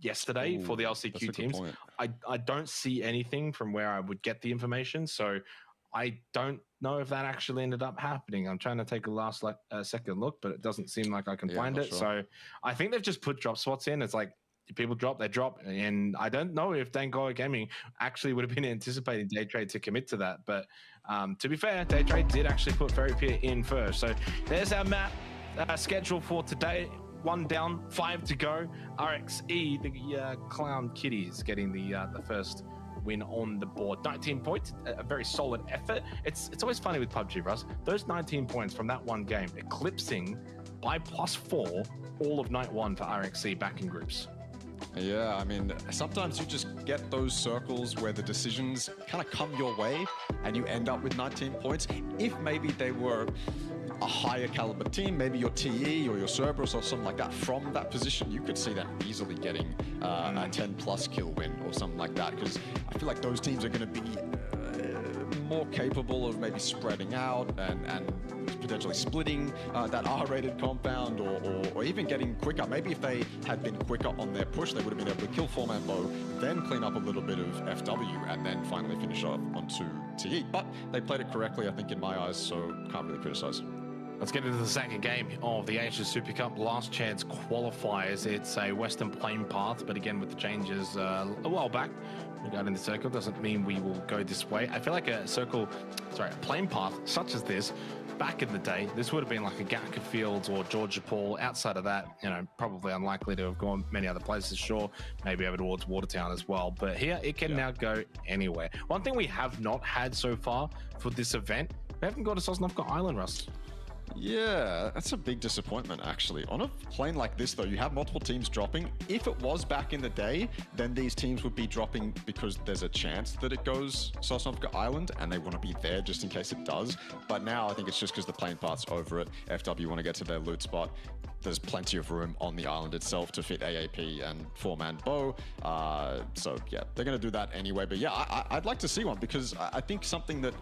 yesterday for the LCQ teams. I don't see anything from where I would get the information. So I don't know if that actually ended up happening. I'm trying to take a second look, but it doesn't seem like I can find it. Sure. So I think they've just put drop spots in. It's like people drop, they drop. And I don't know if Danko Gaming actually would have been anticipating Daytrade to commit to that. But to be fair, Daytrade did actually put Ferry Pier in first. So there's our map schedule for today. 1 down, 5 to go. RXE, the Clown Kitties, getting the first win on the board. 19 points, a very solid effort. It's always funny with PUBG, Russ. Those 19 points from that one game, eclipsing by +4 all of night 1 for RXE back in groups. Yeah, I mean, sometimes you just get those circles where the decisions kind of come your way and you end up with 19 points. If maybe they were a higher caliber team, maybe your TE or your Cerberus or something like that, from that position, you could see them easily getting a 10+ kill win or something like that, because I feel like those teams are going to be more capable of maybe spreading out and potentially splitting that R-rated compound or even getting quicker. Maybe if they had been quicker on their push, they would have been able to kill 4-man low, then clean up a little bit of FW, and then finally finish off onto TE. But they played it correctly, I think, in my eyes, so can't really criticize. Let's get into the second game of the Asia Super Cup Last Chance qualifiers. It's a Western Plain path, but again with the changes a while back regarding the circle doesn't mean we will go this way. I feel like a plain path such as this, back in the day, this would have been like a Gatka Fields or Georgia Paul. Outside of that, probably unlikely to have gone many other places. Sure, maybe over towards Watertown as well. But here, it can now go anywhere. One thing we have not had so far for this event, we haven't got a Sosnovka Island, Russ. Yeah, that's a big disappointment, actually. On a plane like this, though, you have multiple teams dropping. If it was back in the day, then these teams would be dropping because there's a chance that it goes Sosnovka Island, and they want to be there just in case it does. But now I think it's just because the plane path's over it. FW want to get to their loot spot. There's plenty of room on the island itself to fit AAP and 4-man bow. So, yeah, they're going to do that anyway. But, yeah, I'd like to see one, because I think something that...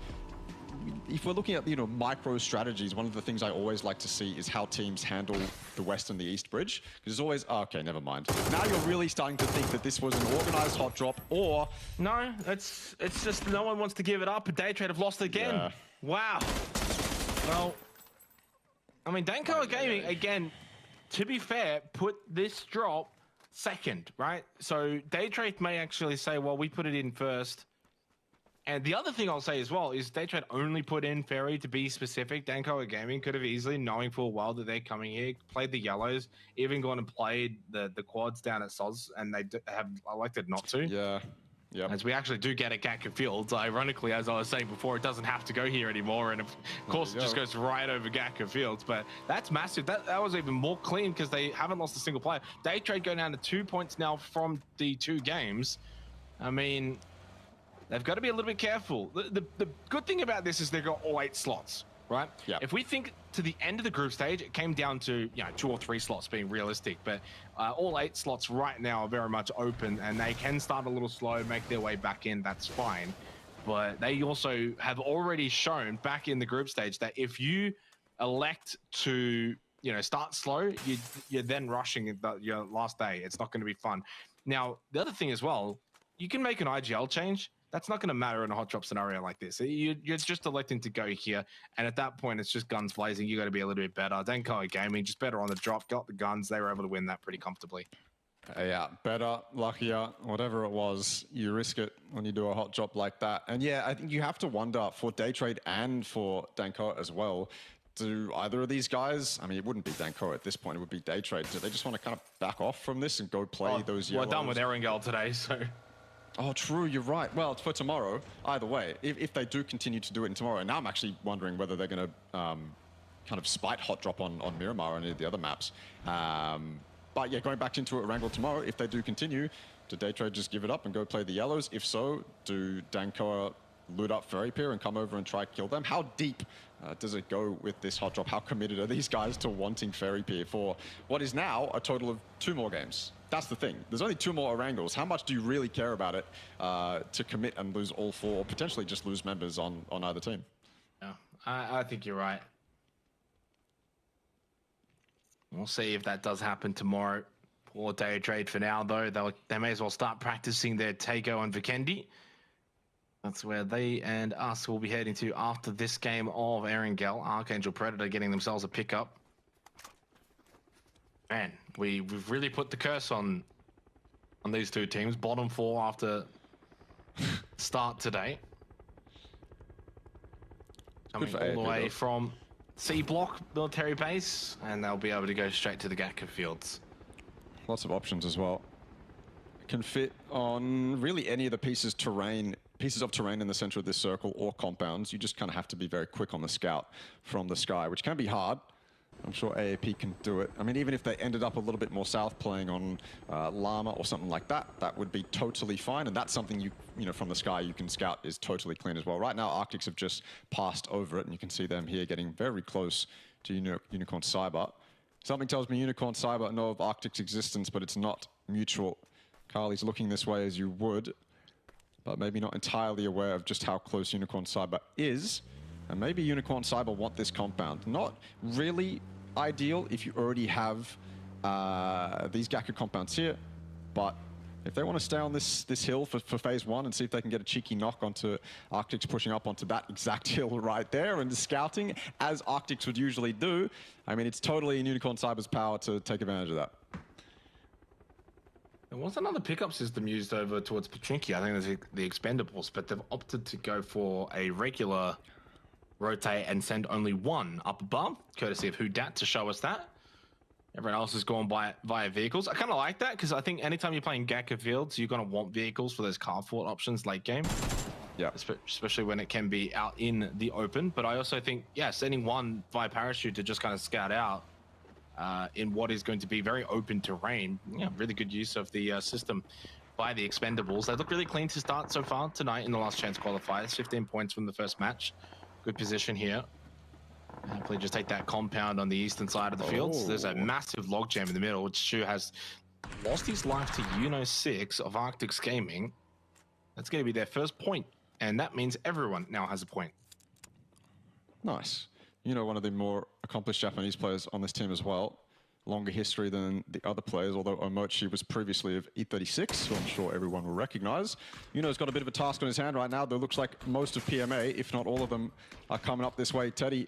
If we're looking at, micro strategies, one of the things I always like to see is how teams handle the West and the East bridge. Because it's always, okay, never mind. Now you're really starting to think that this was an organized hot drop, or... No, it's just no one wants to give it up. Daytrade have lost again. Yeah. Wow. Well, I mean, Danko Gaming, again, to be fair, put this drop second, right? So Daytrade may actually say, well, we put it in first. And the other thing I'll say as well is Daytrade only put in Ferry to be specific. Danko Gaming could have easily, knowing full well that they're coming here, played the yellows, even gone and played the quads down at SOS, and they have elected not to. Yeah. Yep. As we actually do get at Gatka Fields. Ironically, as I was saying before, it doesn't have to go here anymore, and of course it just goes right over Gatka Fields. But that's massive. That was even more clean because they haven't lost a single player. Daytrade go down to 2 points now from the 2 games. I mean... They've got to be a little bit careful. The good thing about this is they've got all 8 slots, right? Yep. If we think to the end of the group stage, it came down to 2 or 3 slots being realistic, but all 8 slots right now are very much open, and they can start a little slow, make their way back in. That's fine, but they also have already shown back in the group stage that if you elect to start slow, you're then rushing your last day. It's not going to be fun. Now the other thing as well, you can make an IGL change That's not going to matter in a hot drop scenario like this. You're just electing to go here, and at that point, it's just guns blazing. You got to be a little bit better. Denko Gaming just better on the drop, got the guns. They were able to win that pretty comfortably. Yeah, better, luckier, whatever it was, you risk it when you do a hot drop like that. And yeah, I think you have to wonder for Day Trade and for Danko as well, do either of these guys, I mean, it wouldn't be Danko at this point, it would be Day Trade. Do they just want to kind of back off from this and go play those yellows? We're done with Erangel today, so... Oh, true, you're right. Well, it's for tomorrow, either way. If they do continue to do it in tomorrow, and now I'm actually wondering whether they're going to kind of spite hot drop on Miramar or any of the other maps. But yeah, going back into Erangel tomorrow, if they do continue, do Day Trade just give it up and go play the yellows? If so, do Dankoa loot up Fairy Pier and come over and try kill them? How deep does it go with this hot drop? How committed are these guys to wanting Fairy Pier for what is now a total of 2 more games? That's the thing. There's only 2 more Erangels. How much do you really care about it to commit and lose all 4, or potentially just lose members on either team? Yeah, I think you're right. We'll see if that does happen tomorrow. Poor Day Trade for now, though. They may as well start practicing their Tego and Vikendi. That's where they and us will be heading to after this game of Erangel. Archangel Predator getting themselves a pickup. Man, we've really put the curse on these 2 teams. Bottom 4 after start today. Coming all the way from C block military base, and they'll be able to go straight to the Gatka fields. Lots of options as well. Can fit on really any of the pieces of terrain in the center of this circle or compounds. You just kind of have to be very quick on the scout from the sky, which can be hard. I'm sure AAP can do it. I mean, even if they ended up a little bit more south playing on Llama or something like that, that would be totally fine. And that's something you know, from the sky you can scout is totally clean as well. Right now, Arctics have just passed over it, and you can see them here getting very close to Unicorn Cyber. Something tells me Unicorn Cyber know of Arctic's existence, but it's not mutual. Carly's looking this way as you would, but maybe not entirely aware of just how close Unicorn Cyber is. And maybe Unicorn Cyber want this compound. Not really ideal if you already have these Gatka compounds here, but if they want to stay on this hill for phase 1 and see if they can get a cheeky knock onto Arctics pushing up onto that exact hill right there and scouting, as Arctics would usually do, I mean, it's totally in Unicorn Cyber's power to take advantage of that. There was another pickup system used over towards Petrinki. I think there's the Expendables, but they've opted to go for a regular rotate and send only 1 up above, courtesy of Whodat to show us that. Everyone else is going via vehicles. I kind of like that, because I think anytime you're playing Gatka fields, you're going to want vehicles for those car fort options late game. Yeah. Especially when it can be out in the open. But I also think, yeah, sending 1 via parachute to just kind of scout out in what is going to be very open terrain. Yeah, really good use of the system by the Expendables. They look really clean to start so far tonight in the last chance qualifiers. 15 points from the first match. Good position here. Hopefully just take that compound on the eastern side of the fields. There's a massive logjam in the middle, which Shu has lost his life to Uno 6 of Arctics Gaming. That's going to be their first point, and that means everyone now has a point. Nice. You know, one of the more accomplished Japanese players on this team as well. Longer history than the other players, although Omochi was previously of E36, who I'm sure everyone will recognize. Yuno's got a bit of a task on his hand right now. There looks like most of PMA, if not all of them, are coming up this way. Teddy,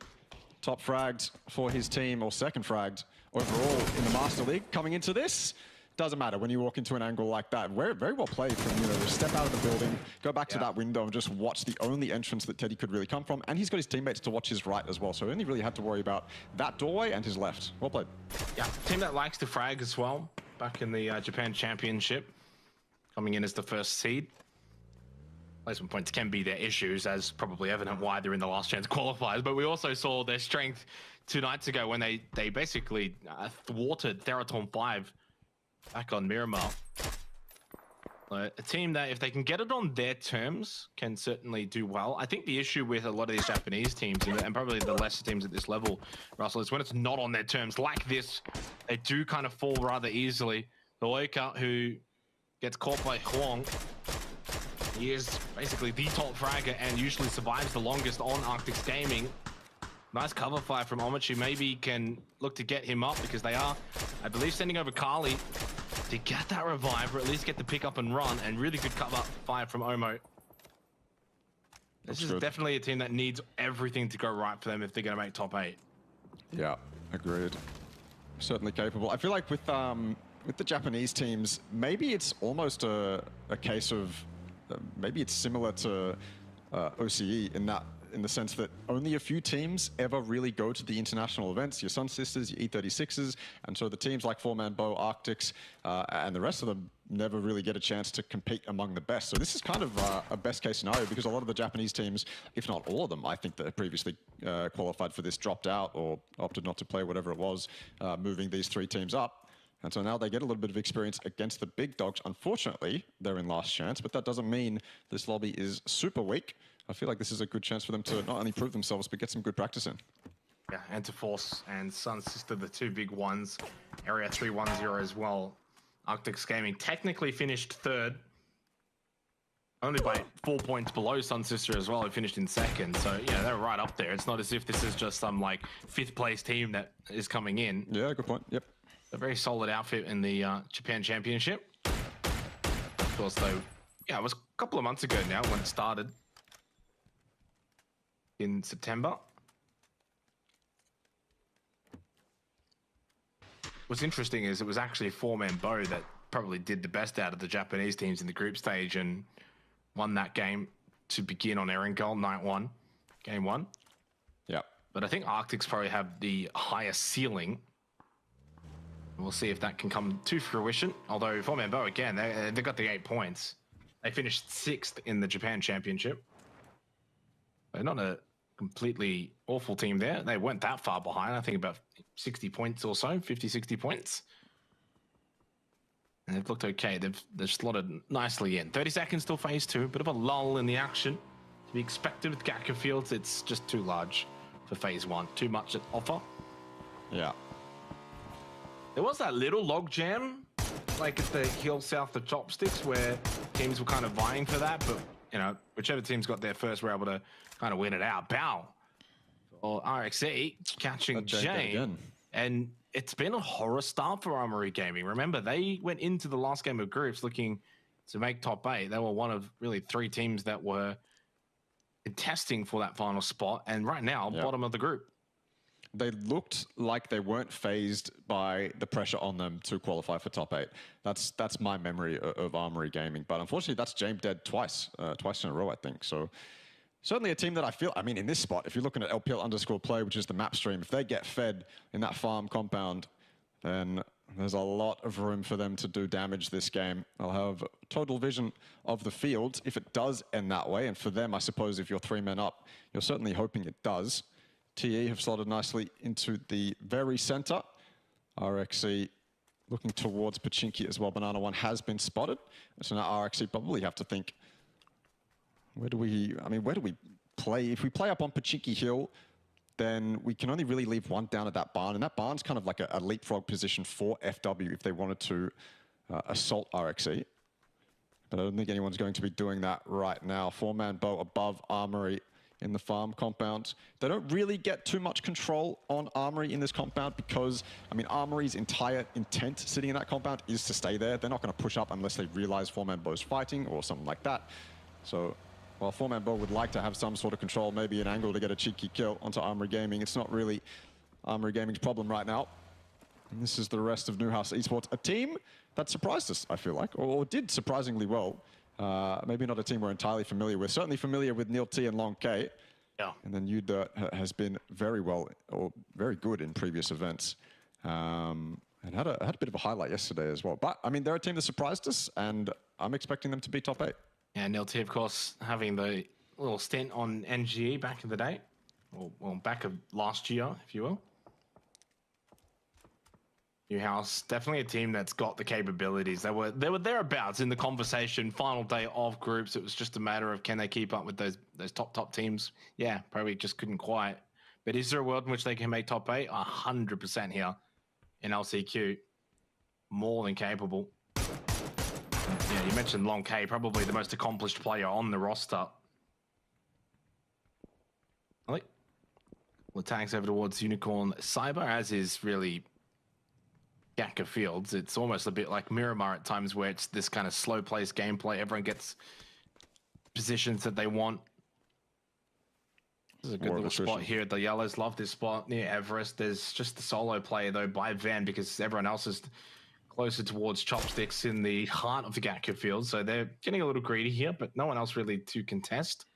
top fragged for his team, or second fragged overall in the Master League. Coming into this, doesn't matter when you walk into an angle like that. Very well played from Yuno. Just step out of the building, go back to that window and just watch the only entrance that Teddy could really come from. And he's got his teammates to watch his right as well. So he only really had to worry about that doorway and his left. Well played. Yeah, team that likes to frag as well. Back in the Japan Championship. Coming in as the first seed. Placement points can be their issues, as probably evident why they're in the last chance qualifiers. But we also saw their strength 2 nights ago when they basically thwarted Theraton 5 back on Miramar. A team that, if they can get it on their terms, can certainly do well. I think the issue with a lot of these Japanese teams, and probably the lesser teams at this level, Russell, is when it's not on their terms like this, they do kind of fall rather easily. The Loika, who gets caught by Huang, he is basically the top fragger and usually survives the longest on Arctics Gaming. Nice cover fire from Omochi. Maybe can look to get him up, because they are, I believe, sending over Carly to get that revive, or at least get the pick up and run. And really good cover fire from Omo. This is definitely a team that needs everything to go right for them if they're going to make top 8. Yeah, agreed. Certainly capable. I feel like with the Japanese teams, maybe it's almost a case of maybe it's similar to OCE in the sense that only a few teams ever really go to the international events. Your Sun Sisters, your E36s, and so the teams like Four Man Bow, Arctics, and the rest of them never really get a chance to compete among the best. So this is kind of a best case scenario because a lot of the Japanese teams, if not all of them, I think that have previously qualified for this dropped out or opted not to play, whatever it was, moving these 3 teams up. And so now they get a little bit of experience against the big dogs. Unfortunately, they're in last chance, but that doesn't mean this lobby is super weak. I feel like this is a good chance for them to not only prove themselves, but get some good practice in. Yeah, Antiforce and Sun Sister, the 2 big ones. Area 310 as well. Arctics Gaming technically finished 3rd. Only by 4 points below Sun Sister as well, who finished in 2nd. So, yeah, they're right up there. It's not as if this is just some, like, 5th place team that is coming in. Yeah, good point. Yep. A very solid outfit in the Japan Championship. Of course, though, yeah, it was a couple of months ago now when it started. In September. What's interesting is it was actually Four Man Bow that probably did the best out of the Japanese teams in the group stage and won that game to begin on Erangel, night 1, game 1. Yeah. But I think Arctics probably have the highest ceiling. We'll see if that can come to fruition. Although Four Man Bow, again, they got the 8 points. They finished 6th in the Japan Championship. They're not a completely awful team there. They weren't that far behind. I think about 60 points or so, 50, 60 points. And they've looked okay. They've slotted nicely in. 30 seconds till phase 2. Bit of a lull in the action. To be expected with Gaka Fields, it's just too large for phase 1. Too much at offer. Yeah. There was that little log jam, like at the hill south of Chopsticks, where teams were kind of vying for that, but you know, whichever teams got there first were able to kind of win it out. Bow or RXE catching Jane. And it's been a horror start for Armory Gaming. Remember, they went into the last game of groups looking to make top 8. They were one of really 3 teams that were contesting for that final spot. And right now, bottom of the group. They looked like they weren't phased by the pressure on them to qualify for top 8. That's my memory of Armory Gaming. But unfortunately, that's James dead twice in a row, I think. So certainly a team that I feel, I mean, in this spot, if you're looking at LPL_play, which is the map stream, if they get fed in that farm compound, then there's a lot of room for them to do damage this game. They'll have total vision of the field if it does end that way. And for them, I suppose if you're 3 men up, you're certainly hoping it does. TE have slotted nicely into the very center. RXE looking towards Pachinki as well. Banana One has been spotted. So now RXE probably have to think, where do we play? If we play up on Pachinki Hill, then we can only really leave one down at that barn. And that barn's kind of like a leapfrog position for FW if they wanted to assault RXE. But I don't think anyone's going to be doing that right now. 4-man bow above Armory in the farm compound. They don't really get too much control on Armory in this compound because, I mean, Armory's entire intent sitting in that compound is to stay there. They're not going to push up unless they realize 4-man bow's fighting or something like that. So while 4-man bow would like to have some sort of control, maybe an angle to get a cheeky kill onto Armory Gaming, it's not really Armory Gaming's problem right now. And this is the rest of Newhouse Esports, a team that surprised us, I feel like, or did surprisingly well. Maybe not a team we're entirely familiar with. Certainly familiar with Neil T and Long K. Yeah. And then Yuda has been very well, or very good in previous events. And had a bit of a highlight yesterday as well. But, I mean, they're a team that surprised us, and I'm expecting them to be top 8. Yeah, Neil T, of course, having the little stint on NGE back in the day. Well, back of last year, if you will. Newhouse, definitely a team that's got the capabilities. They were thereabouts in the conversation. Final day of groups. It was just a matter of can they keep up with those top teams? Yeah, probably just couldn't quite. But is there a world in which they can make top 8? 100% here in LCQ. More than capable. Yeah, you mentioned Long K, probably the most accomplished player on the roster. Well, tags over towards Unicorn Cyber, as is really Gaka Fields. It's almost a bit like Miramar at times where it's this kind of slow-paced gameplay. Everyone gets positions that they want. This is a good More of little a spot cushion. here at the Yellows. Love this spot near Everest. There's just the solo play, though, by Van, because everyone else is closer towards Chopsticks in the heart of the Gatka field. So they're getting a little greedy here, but no one else really to contest.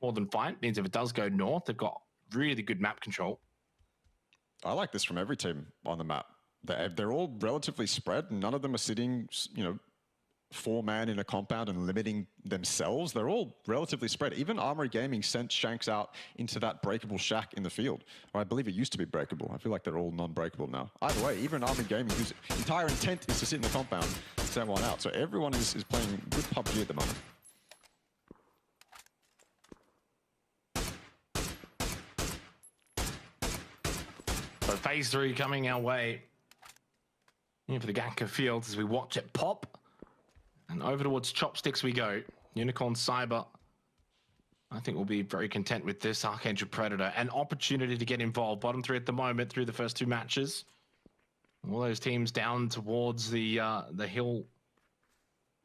More than fine. Means if it does go north, they've got really good map control. I like this from every team on the map. They're all relatively spread. None of them are sitting, 4-man in a compound and limiting themselves. They're all relatively spread. Even Armory Gaming sent Shanks out into that breakable shack in the field. Or I believe it used to be breakable. I feel like they're all non-breakable now. Either way, even Armory Gaming, whose entire intent is to sit in the compound, sent one out. So everyone is playing good PUBG at the moment. So phase 3 coming our way here for the Gatka fields as we watch it pop. And over towards Chopsticks we go. Unicorn Cyber, I think we'll be very content with this. Archangel Predator, an opportunity to get involved. Bottom 3 at the moment through the first 2 matches. All those teams down towards the hill,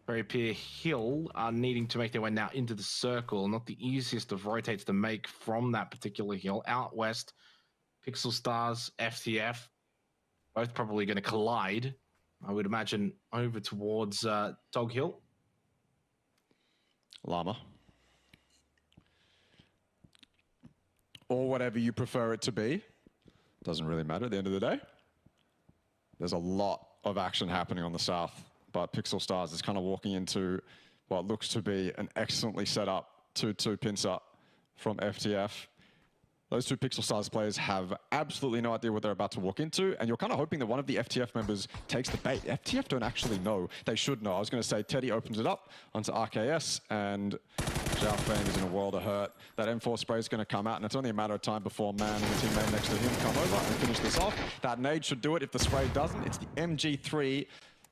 Very Pier Hill, are needing to make their way now into the circle. Not the easiest of rotates to make from that particular hill. Out west, Pixel Stars, FTF, both probably going to collide. I would imagine over towards Dog Hill. Llama. Or whatever you prefer it to be. Doesn't really matter at the end of the day. There's a lot of action happening on the south, but Pixel Stars is kind of walking into what looks to be an excellently set up 2-2 pincer from FTF. Those 2 Pixel Stars players have absolutely no idea what they're about to walk into, and you're kind of hoping that one of the FTF members takes the bait. FTF don't actually know. They should know. I was going to say Teddy opens it up onto RKS, and Zhao Feng is in a world of hurt. That M4 spray is going to come out, and it's only a matter of time before Man and the teammate next to him come over and finish this off. That nade should do it. If the spray doesn't, it's the MG3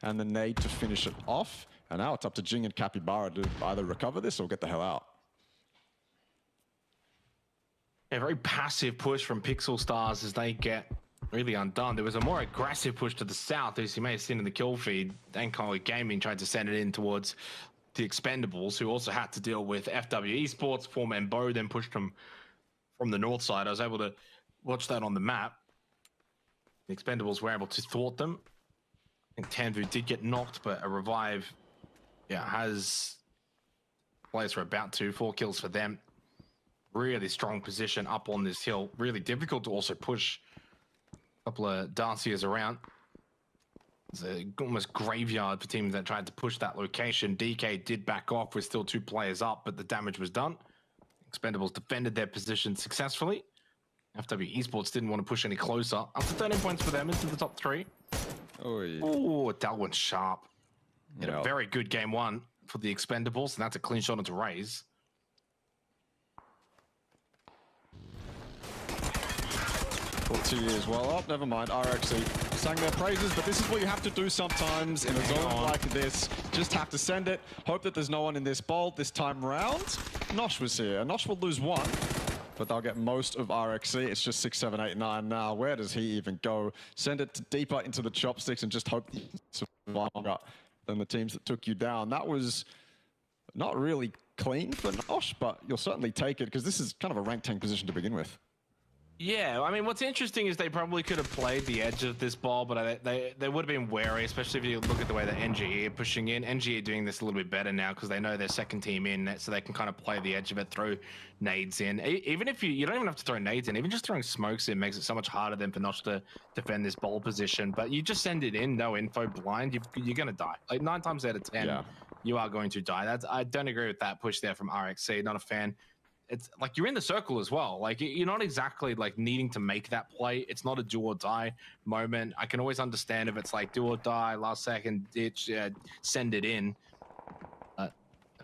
and the nade to finish it off. And now it's up to Jing and Capybara to either recover this or get the hell out. A very passive push from Pixel Stars as they get really undone. There was a more aggressive push to the south, as you may have seen in the kill feed. Dankai Gaming tried to send it in towards the Expendables, who also had to deal with FW Esports. 4-man Bo then pushed them from the north side. I was able to watch that on the map. The Expendables were able to thwart them. I think Tanvu did get knocked, but a revive, has players are about to. 4 kills for them. Really strong position up on this hill. Really difficult to also push a couple of Darciers around. It's a almost graveyard for teams that tried to push that location. DK did back off with still 2 players up, but the damage was done. Expendables defended their position successfully. FW Esports didn't want to push any closer. Up to 13 points for them into the top 3. Oh, that one's sharp. A very good game 1 for the Expendables, and that's a clean shot into Raze. For 2 years. Well, oh, never mind. RXC sang their praises, but this is what you have to do sometimes in a zone like this. Just have to send it. Hope that there's no one in this bowl this time round. Nosh was here. Nosh will lose 1, but they'll get most of RXC. It's just 6, 7, 8, 9 now. Where does he even go? Send it deeper into the Chopsticks and just hope you survive longer than the teams that took you down. That was not really clean for Nosh, but you'll certainly take it because this is kind of a rank tank position to begin with. Yeah, I mean, what's interesting is they probably could have played the edge of this ball, but they would have been wary, especially if you look at the way that NGE are pushing in. NGE are doing this a little bit better now because they know their second team in, so they can kind of play the edge of it, throw nades in. Even if you don't even have to throw nades in, even just throwing smokes in makes it so much harder than for Nosh to defend this ball position. But you just send it in, no info, blind, you're going to die. Like 9 times out of 10, you are going to die. I don't agree with that push there from RXC, not a fan. It's like you're in the circle as well. Like you're not exactly like needing to make that play. It's not a do or die moment. I can always understand if it's like do or die, last second ditch, send it in. A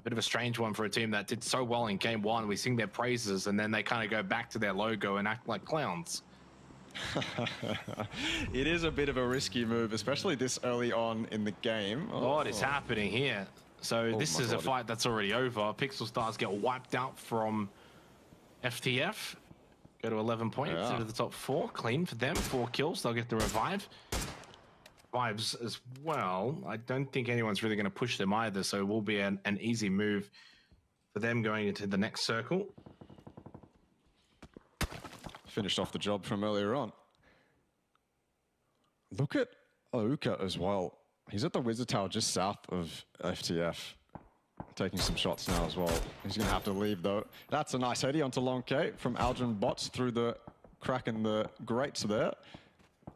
bit of a strange one for a team that did so well in game 1. We sing their praises and then they kind of go back to their logo and act like clowns. It is a bit of a risky move, especially this early on in the game. What is happening here? So this is a fight that's already over. Pixel Stars get wiped out from FTF. Go to 11 points into the top 4. Clean for them. 4 kills. They'll get the revive. Revives as well. I don't think anyone's really going to push them either, so it will be an easy move for them going into the next circle. finished off the job from earlier on. Look at Auka as well. He's at the Wizard Tower just south of FTF. Taking some shots now as well. He's going to have to leave though. That's a nice heady onto Long K from Aldrin Bots through the crack in the grates there.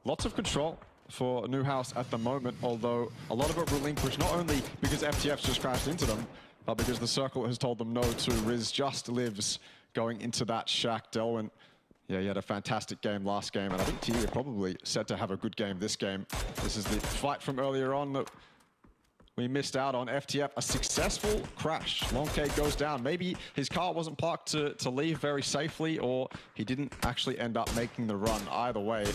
Lots of control for Newhouse at the moment, although a lot of it relinquished, not only because FTF's just crashed into them, but because the circle has told them no to. Riz just lives going into that shack. Delwyn, yeah, he had a fantastic game last game, and I think TE are probably set to have a good game this game. This is the fight from earlier on that we missed out on. FTF, a successful crash. Long K goes down. Maybe his car wasn't parked to leave very safely, or he didn't actually end up making the run. Either way,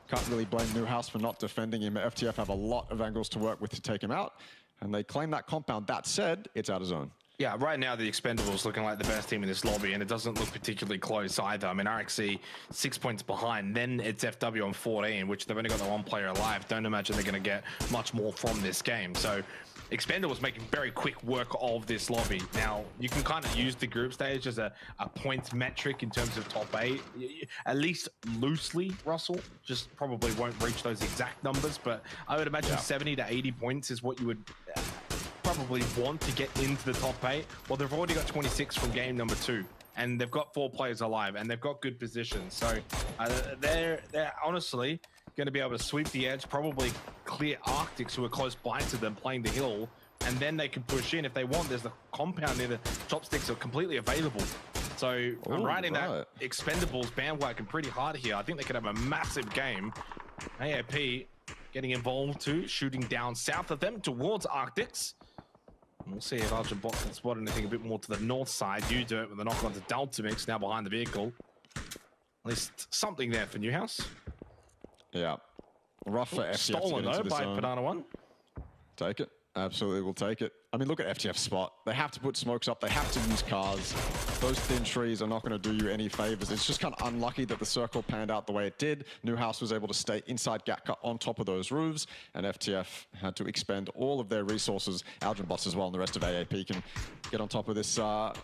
can't really blame Newhouse for not defending him. FTF have a lot of angles to work with to take him out, and they claim that compound. That said, it's out of zone. Yeah, right now the Expendables looking like the best team in this lobby, and it doesn't look particularly close either. I mean, RXC 6 points behind, then it's FW on 14, which they've only got the one player alive. Don't imagine they're going to get much more from this game. So Expendables making very quick work of this lobby. Now, you can kind of use the group stage as a points metric in terms of top 8, at least loosely, Russell. Just probably won't reach those exact numbers, but I would imagine 70 to 80 points is what you would probably want to get into the top 8. Well, they've already got 26 from game number 2, and they've got 4 players alive, and they've got good positions. So they're honestly going to be able to sweep the edge, probably clear Arctics who are close by to them playing the hill, and then they can push in if they want. There's the compound near the chopsticks are completely available. So I'm riding that Expendables bandwagon pretty hard here. I think they could have a massive game. AAP getting involved too, shooting down south of them towards Arctics. We'll see if Argent Bot can spot anything a bit more to the north side. You do it with a knock onto Delta Mix now behind the vehicle. At least something there for Newhouse. Yeah. Rough for FTF. Stolen though by Banana One. Take it. Absolutely, we'll take it. I mean, look at FTF's spot. They have to put smokes up. They have to use cars. Those thin trees are not going to do you any favors. It's just kind of unlucky that the circle panned out the way it did. Newhouse was able to stay inside Gatka on top of those roofs, and FTF had to expend all of their resources. Aldrin Bots as well, and the rest of AAP can get on top of this cylinder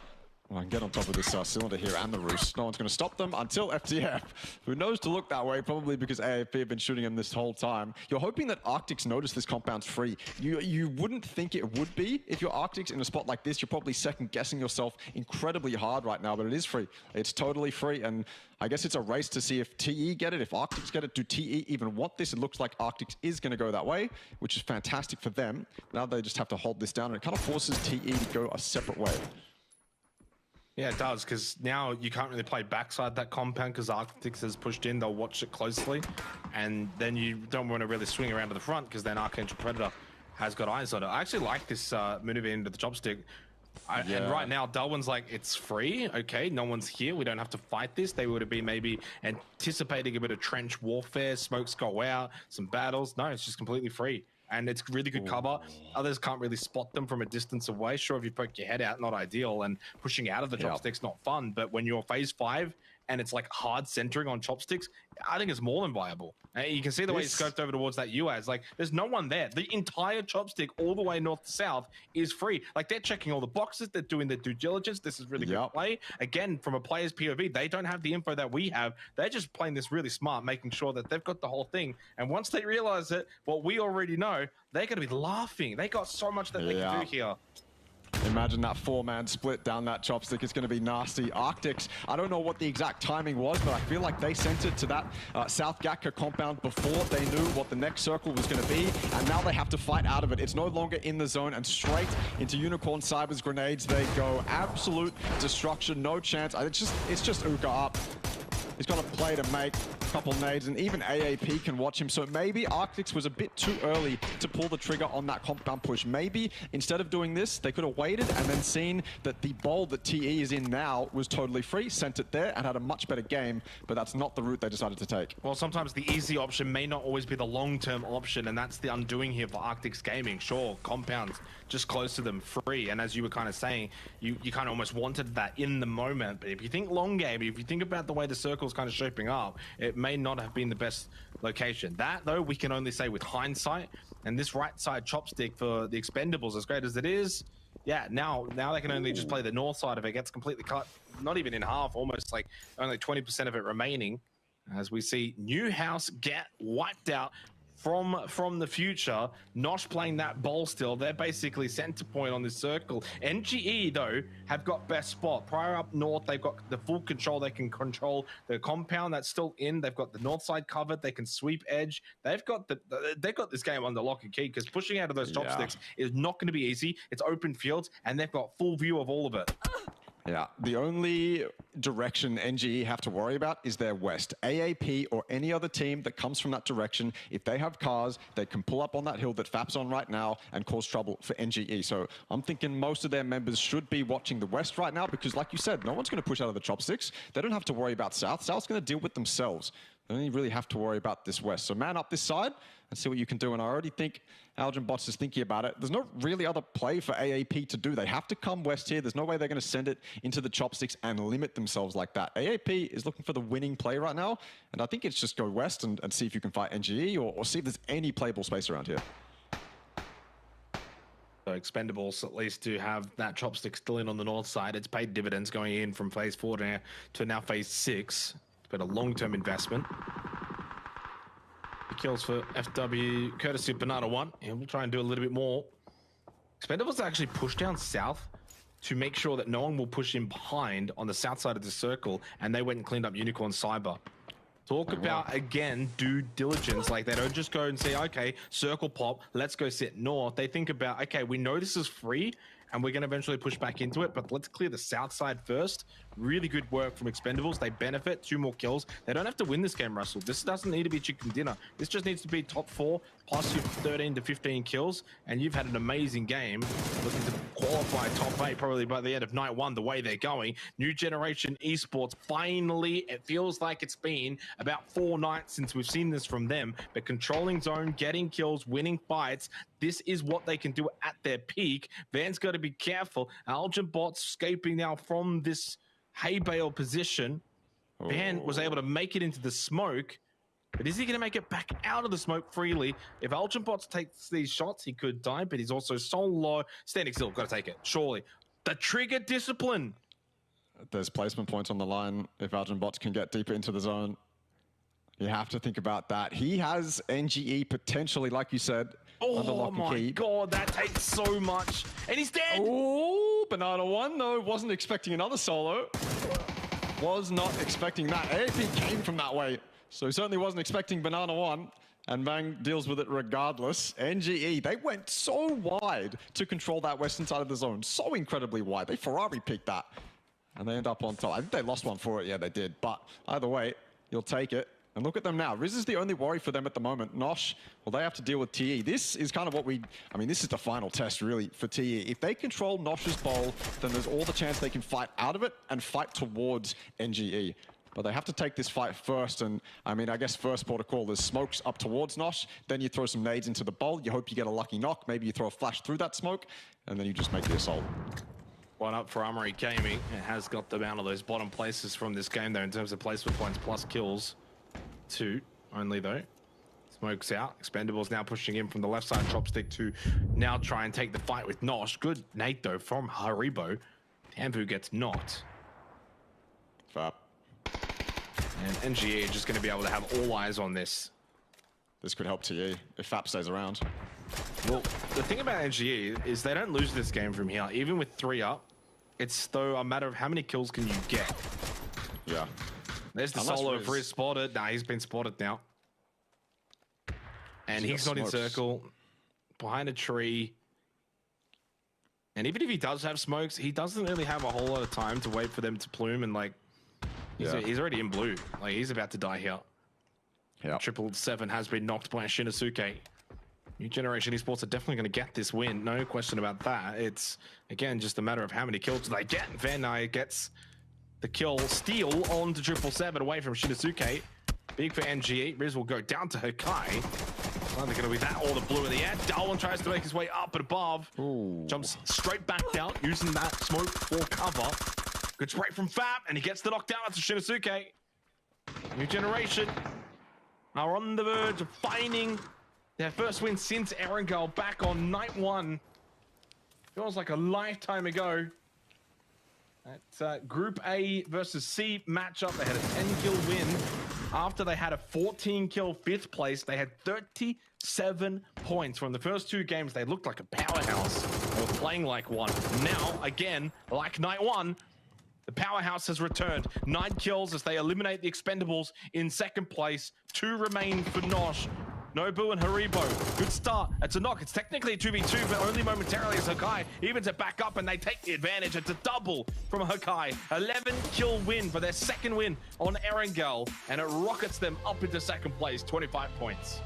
here and the roost. No one's going to stop them until FTF, who knows to look that way, probably because AFP have been shooting him this whole time. You're hoping that Arctics notice this compound's free. You wouldn't think it would be. If you're Arctics in a spot like this, you're probably second-guessing yourself incredibly hard right now, but it is free. It's totally free, and I guess it's a race to see if TE get it, if Arctics get it. Do TE even want this? It looks like Arctics is going to go that way, which is fantastic for them. Now they just have to hold this down, and it kind of forces TE to go a separate way. Yeah, it does, because now you can't really play backside that compound because Arctics has pushed in. They'll watch it closely, and then you don't want to really swing around to the front because then Archangel Predator has got eyes on it. I actually like this move into the chopstick. And right now, Darwin's like, it's free. Okay, no one's here. We don't have to fight this. They would have been maybe anticipating a bit of trench warfare, smokes go out, some battles. No, it's just completely free. And it's really good cover. Others can't really spot them from a distance away. Sure, if you poke your head out, not ideal, and pushing out of the chopsticks, not fun. But when you're phase 5 and it's like hard centering on chopsticks, I think it's more than viable. And you can see the way it's scoped over towards that UAZ. Like, there's no one there. The entire chopstick, all the way north to south, is free. Like, they're checking all the boxes. They're doing their due diligence. This is really good play. Again, from a player's POV, they don't have the info that we have. They're just playing this really smart, making sure that they've got the whole thing. And once they realize it, what we already know, they're going to be laughing. They got so much that they can do here. Imagine that 4-man split down that chopstick. It's going to be nasty. Arctics, I don't know what the exact timing was, but I feel like they sent it to that South Gatka compound before they knew what the next circle was going to be, and now they have to fight out of it. It's no longer in the zone, and straight into Unicorn Cyber's grenades they go. Absolute destruction, no chance. It's just Uka up. He's got a play to make, a couple nades, and even AAP can watch him. So maybe Arctics was a bit too early to pull the trigger on that compound push. Maybe instead of doing this, they could have waited and then seen that the bowl that TE is in now was totally free, sent it there, and had a much better game. But that's not the route they decided to take. Well, sometimes the easy option may not always be the long-term option, and that's the undoing here for Arctics Gaming. Sure, compounds just close to them free, and as you were kind of saying, you kind of almost wanted that in the moment. But if you think long game, if you think about the way the circle's kind of shaping up, it may not have been the best location. That, though, we can only say with hindsight, and this right side chopstick for the Expendables, as great as it is, yeah, now they can only just play the north side of it. It gets completely cut, not even in half, almost like only 20% of it remaining. as we see Newhouse get wiped out from the future. Nosh playing that ball still. They're basically center point on this circle. NGE, though, have got best spot. Prior up north, they've got the full control. They can control the compound that's still in. They've got the north side covered. They can sweep edge. They've got this game under lock and key, because pushing out of those chopsticks is not going to be easy. It's open fields, and they've got full view of all of it. Yeah, the only direction NGE have to worry about is their west. AAP or any other team that comes from that direction, if they have cars, they can pull up on that hill that FAP's on right now and cause trouble for NGE. So I'm thinking most of their members should be watching the west right now, because like you said, no one's going to push out of the chopsticks. They don't have to worry about south. South's going to deal with themselves. They don't really have to worry about this west. So man up this side and see what you can do. And I already think Bots is thinking about it. There's no really other play for AAP to do. They have to come west here. There's no way they're going to send it into the chopsticks and limit themselves like that. AAP is looking for the winning play right now. And I think it's just go west and see if you can fight NGE or see if there's any playable space around here. So Expendables, at least, to have that chopstick still in on the north side. It's paid dividends going in from phase 4 to now phase 6. It's been a long-term investment. The kills for FW, courtesy of Banana 1. And we'll try and do a little bit more. Expendables actually push down south to make sure that no one will push in behind on the south side of the circle. And they went and cleaned up Unicorn Cyber. Talk about, again, due diligence. Like, they don't just go and say, okay, circle pop, let's go sit north. They think about, okay, we know this is free, and we're going to eventually push back into it, but let's clear the south side first. Really good work from Expendables. They benefit. 2 more kills. They don't have to win this game, Russell. This doesn't need to be chicken dinner. This just needs to be top 4, plus your 13 to 15 kills, and you've had an amazing game. Looking to qualify top 8 probably by the end of night 1, the way they're going. New generation esports. Finally, it feels like it's been about 4 nights since we've seen this from them, but controlling zone, getting kills, winning fights. This is what they can do at their peak. Van's got to be careful. Bots escaping now from this hay bale position. Van was able to make it into the smoke, but is he going to make it back out of the smoke freely? If Bots takes these shots, he could die, but he's also so low. Standing still, got to take it, surely. The trigger discipline. There's placement points on the line. If Bots can get deeper into the zone, you have to think about that. He has NGE potentially, like you said, under lock and key. God, that takes so much. And he's dead. Oh, Banana 1, though, wasn't expecting another solo. Was not expecting that. AAP came from that way, so he certainly wasn't expecting Banana 1. And Bang deals with it regardless. NGE, they went so wide to control that western side of the zone. So incredibly wide. They Ferrari picked that. And they end up on top. I think they lost one for it. Yeah, they did. But either way, you'll take it. And look at them now. Riz is the only worry for them at the moment. Nosh, well, they have to deal with TE. This is kind of what this is the final test, really, for TE. If they control Nosh's bowl, then there's all the chance they can fight out of it and fight towards NGE. But they have to take this fight first. And, I guess first protocol is smokes up towards Nosh. Then you throw some nades into the bowl. You hope you get a lucky knock. Maybe you throw a flash through that smoke. And then you just make the assault. One up for Armory Gaming. It has got them out of those bottom places from this game, though, in terms of placement points plus kills. 2 only, though. Smokes out. Expendables now pushing in from the left side chopstick to now try and take the fight with Nosh. Good nade, though, from Haribo. Tambu gets knocked. Fap. And NGE are just going to be able to have all eyes on this. This could help TE if Fap stays around. Well, the thing about NGE is they don't lose this game from here. Even with 3 up, it's though a matter of how many kills can you get. Yeah. There's the solo of Riz spotted. Nah, he's been spotted now. And he's not in circle. Behind a tree. And even if he does have smokes, he doesn't really have a whole lot of time to wait for them to plume. And, like, he's already in blue. Like, he's about to die here. Yeah. 777 has been knocked by Shinosuke. New generation esports are definitely going to get this win. No question about that. It's, again, just a matter of how many kills they get. Van Nye gets the kill, steal on to 777 away from Shinosuke. Big for NGE. Riz will go down to Hakai. It's either going to be that or the blue in the air. Darwin tries to make his way up and above. Ooh. Jumps straight back down, using that smoke for cover. Good spray from Fab, and he gets the knockdown to Shinosuke. New generation are on the verge of finding their first win since Erangel back on night 1. Feels like a lifetime ago. That Group A versus C matchup. They had a 10-kill win after they had a 14 kill 5th place, they had 37 points. From the first 2 games, they looked like a powerhouse. They were playing like one. Now, again, like night 1, the powerhouse has returned. 9 kills as they eliminate the Expendables in 2nd place. 2 remain for Nosh. Nobu and Haribo, good start. It's a knock. It's technically a 2v2, but only momentarily as Hakai evens it back up and they take the advantage. It's a double from Hakai. 11 kill win for their 2nd win on Erangel, and it rockets them up into 2nd place, 25 points.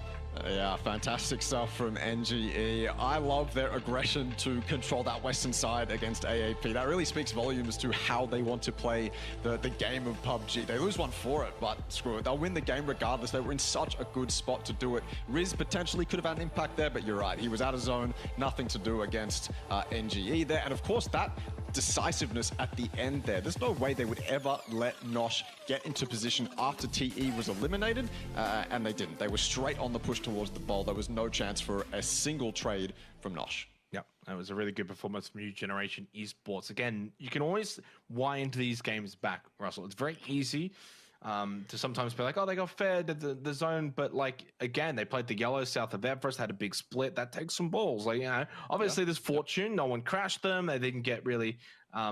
Yeah, fantastic stuff from NGE. I love their aggression to control that western side against AAP. That really speaks volumes to how they want to play the game of PUBG. They lose one for it, but screw it. They'll win the game regardless. They were in such a good spot to do it. Riz potentially could have had an impact there, but you're right. He was out of zone. Nothing to do against NGE there. And of course, that decisiveness at the end there. There's no way they would ever let Nosh get into position after TE was eliminated, and they didn't. They were straight on the push towards the bowl. There was no chance for a single trade from Nosh. Yep, that was a really good performance from New Generation Esports. Again, you can always wind these games back, Russell. It's very easy to sometimes be like, oh, they got fed at the zone, but like, again, they played the yellow south of Everest, had a big split. That takes some balls. Like, you know, obviously there's fortune. No one crashed them. They didn't get really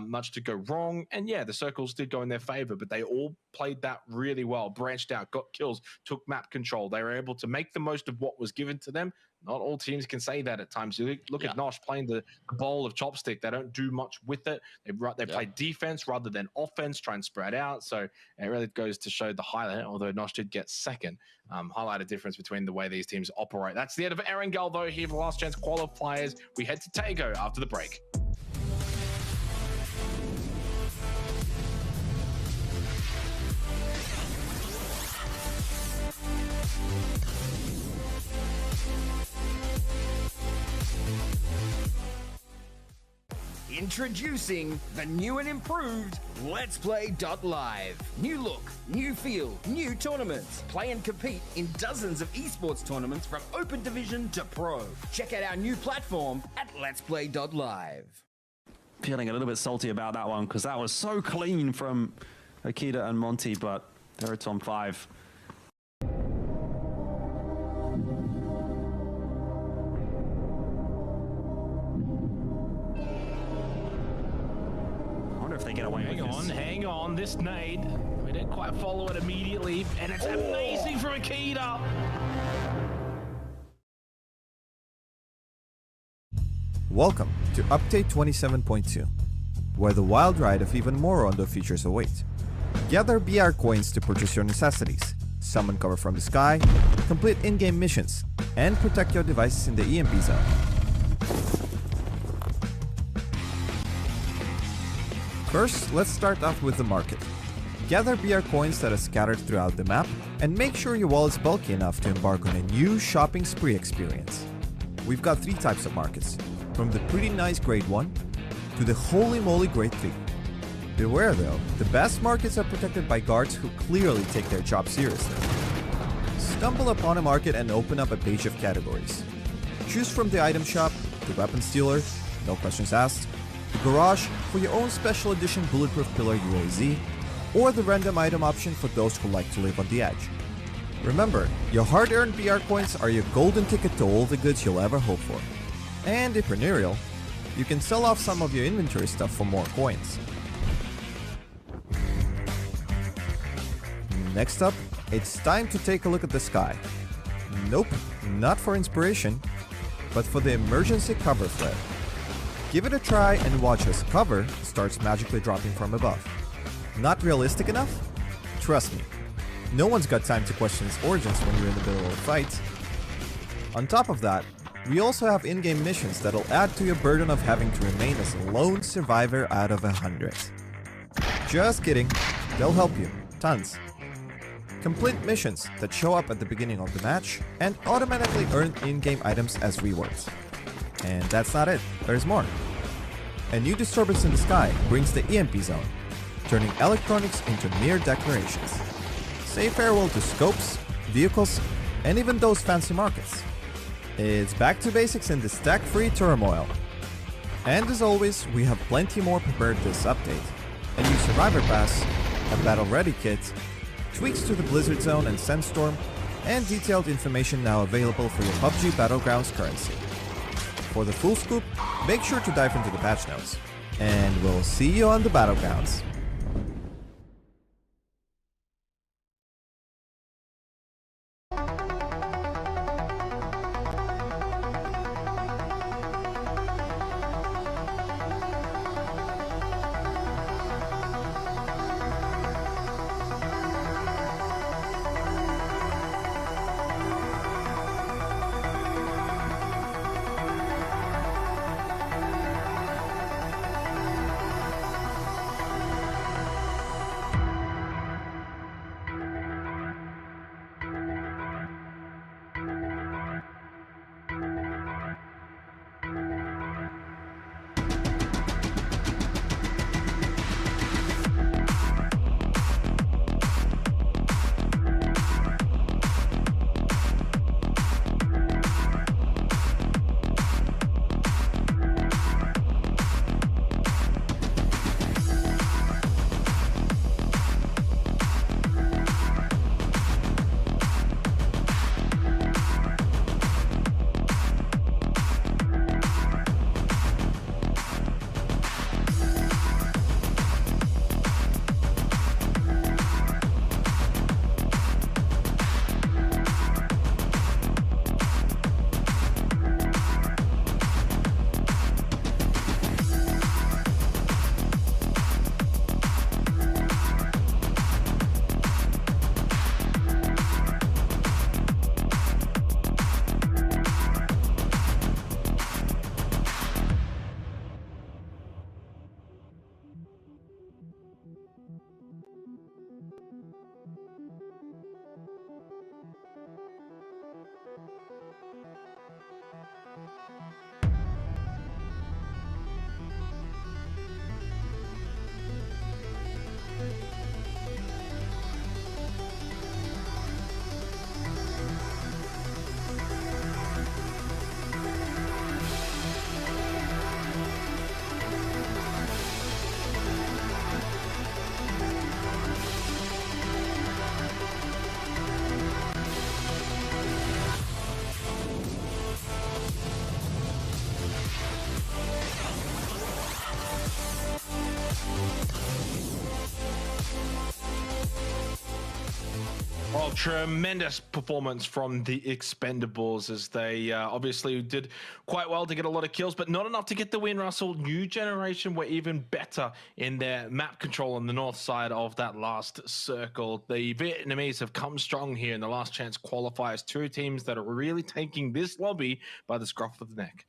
much to go wrong. And yeah, the circles did go in their favor, but they all played that really well, branched out, got kills, took map control. They were able to make the most of what was given to them. Not all teams can say that at times. You look at Nosh playing the bowl of chopstick. They don't do much with it. They play defense rather than offense, try and spread out. So it really goes to show the highlight, although Nosh did get 2nd. Highlight a difference between the way these teams operate. That's the end of Erangel, though, here for Last Chance Qualifiers. We head to Tago after the break. Introducing the new and improved Let's Play Live. New look, new feel, new tournaments. Play and compete in dozens of esports tournaments from Open Division to Pro. Check out our new platform at Let's Play Live. Feeling a little bit salty about that one because that was so clean from Akita and Monty, but they're at on 5. If they get away with this. Hang on, this nade. We didn't quite follow it immediately, and it's amazing from Akita. Welcome to Update 27.2, where the wild ride of even more Rondo features await. Gather BR coins to purchase your necessities, summon cover from the sky, complete in-game missions, and protect your devices in the EMP zone. First, let's start off with the market. Gather BR coins that are scattered throughout the map, and make sure your wallet's bulky enough to embark on a new shopping spree experience. We've got 3 types of markets, from the pretty nice grade 1 to the holy moly grade 3. Beware though, the best markets are protected by guards who clearly take their job seriously. Stumble upon a market and open up a page of categories. Choose from the item shop, the weapons dealer, no questions asked, the garage for your own special edition bulletproof pillar UAZ, or the random item option for those who like to live on the edge. Remember, your hard-earned BR coins are your golden ticket to all the goods you'll ever hope for. And if entrepreneurial, you can sell off some of your inventory stuff for more coins. Next up, it's time to take a look at the sky. Nope, not for inspiration, but for the emergency cover thread. Give it a try and watch as cover starts magically dropping from above. Not realistic enough? Trust me, no one's got time to question its origins when you're in the middle of a fight. On top of that, we also have in-game missions that'll add to your burden of having to remain as a lone survivor out of 100. Just kidding, they'll help you, tons. Complete missions that show up at the beginning of the match and automatically earn in-game items as rewards. And that's not it, there's more. A new disturbance in the sky brings the EMP zone, turning electronics into mere decorations. Say farewell to scopes, vehicles, and even those fancy markets. It's back to basics in the stack-free turmoil. And as always, we have plenty more prepared this update. A new Survivor Pass, a Battle Ready kit, tweaks to the Blizzard Zone and Sandstorm, and detailed information now available for your PUBG Battlegrounds currency. For the full scoop, make sure to dive into the patch notes. And we'll see you on the Battlegrounds. Well, tremendous performance from the Expendables as they obviously did quite well to get a lot of kills, but not enough to get the win, Russell. New Generation were even better in their map control on the north side of that last circle. The Vietnamese have come strong here in the last chance qualifiers. Two teams that are really taking this lobby by the scruff of the neck.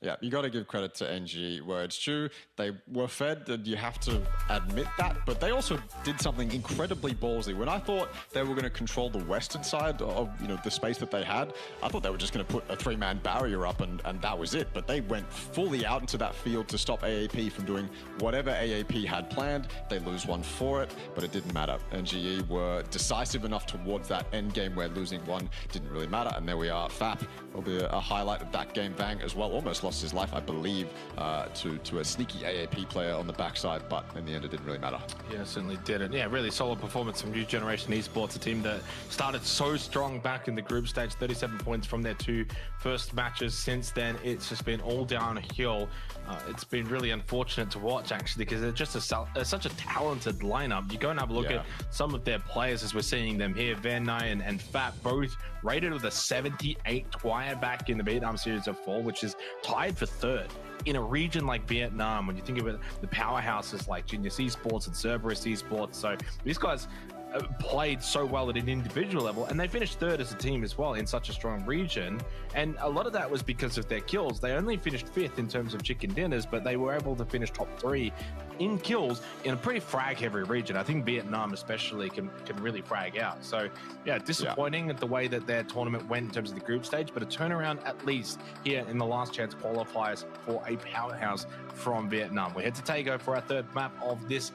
Yeah, you got to give credit to NG where it's due. They were fed, and you have to admit that, but they also did something incredibly ballsy. When I thought they were going to control the western side of the space that they had, I thought they were just going to put a three-man barrier up and that was it. But they went fully out into that field to stop AAP from doing whatever AAP had planned. They lose one for it, but it didn't matter. NGE were decisive enough towards that end game where losing one didn't really matter. And there we are. FAP will be a highlight of that game. Vang as well, almost lost his life, I believe, to a sneaky AAP player on the backside, but in the end it didn't really matter. Yeah, certainly didn't. Yeah, really solid performance from New Generation Esports, a team that started so strong back in the group stage, 37 points from their two first matches. Since then, it's just been all downhill. It's been really unfortunate to watch, actually, because they're just such a talented lineup. You go and have a look at some of their players as we're seeing them here. Van Nye and Fat both rated with a 78 Twire back in the Vietnam Series of 4, which is tied for third in a region like Vietnam. When you think about the powerhouses like Genius Esports and Cerberus Esports, so these guys played so well at an individual level, and they finished third as a team as well in such a strong region. And a lot of that was because of their kills. They only finished fifth in terms of chicken dinners, but they were able to finish top 3 in kills in a pretty frag heavy region. I think Vietnam especially can really frag out. So yeah, disappointing at the way that their tournament went in terms of the group stage, but a turnaround at least here in the last chance qualifiers for a powerhouse from Vietnam. We head to Tago for our third map of this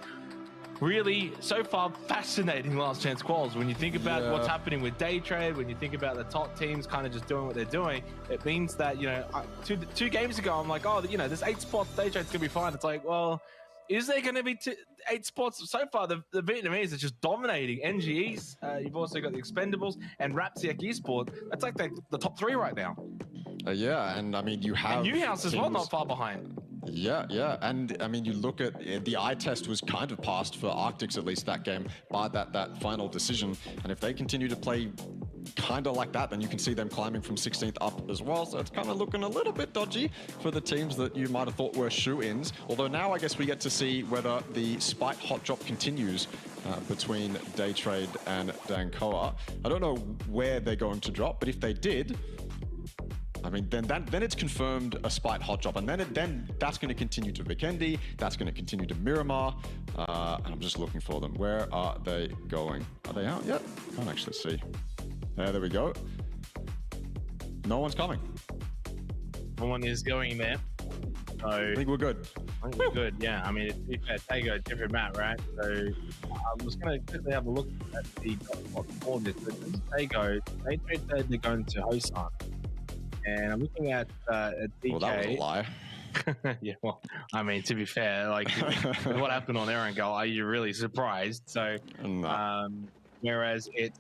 really so far fascinating last chance quals. When you think about what's happening with day trade, when you think about the top teams kind of just doing what they're doing, it means that, you know, two games ago I'm like, oh, you know, there's 8 spots, day trade's gonna be fine. It's like, well, Is there going to be 8 spots? So far, the Vietnamese are just dominating. NGEs, you've also got the Expendables, and Rapsiak Esports. That's like the top 3 right now. Yeah, and I mean, you have... And Newhouse as well, teams- not far behind. Yeah, and I mean, you look at the eye test was kind of passed for Arctics, at least that game, by that final decision. And if they continue to play kind of like that, then you can see them climbing from 16th up as well. So it's kind of looking a little bit dodgy for the teams that you might have thought were shoe-ins. Although now I guess we get to see whether the Spite hot drop continues between Daytrade and Dankoa. I don't know where they're going to drop, but if they did, I mean, then it's confirmed a Spite hot drop, and then that's going to continue to Vikendi, that's going to continue to Miramar, and I'm just looking for them. Where are they going? Are they out yet? Can't actually see. There we go. No one's coming. No one is going there. So I think we're good. I think we're good, yeah. I mean, it's Tago, different map, right? So I'm just going to quickly have a look at the top for this. But this is Tago. They said they're going to Hosan. And I'm looking at DK. Well, that was a lie. Yeah, well, I mean, to be fair, like with what happened on Aaron Goal, are you really surprised? So, No. Whereas it's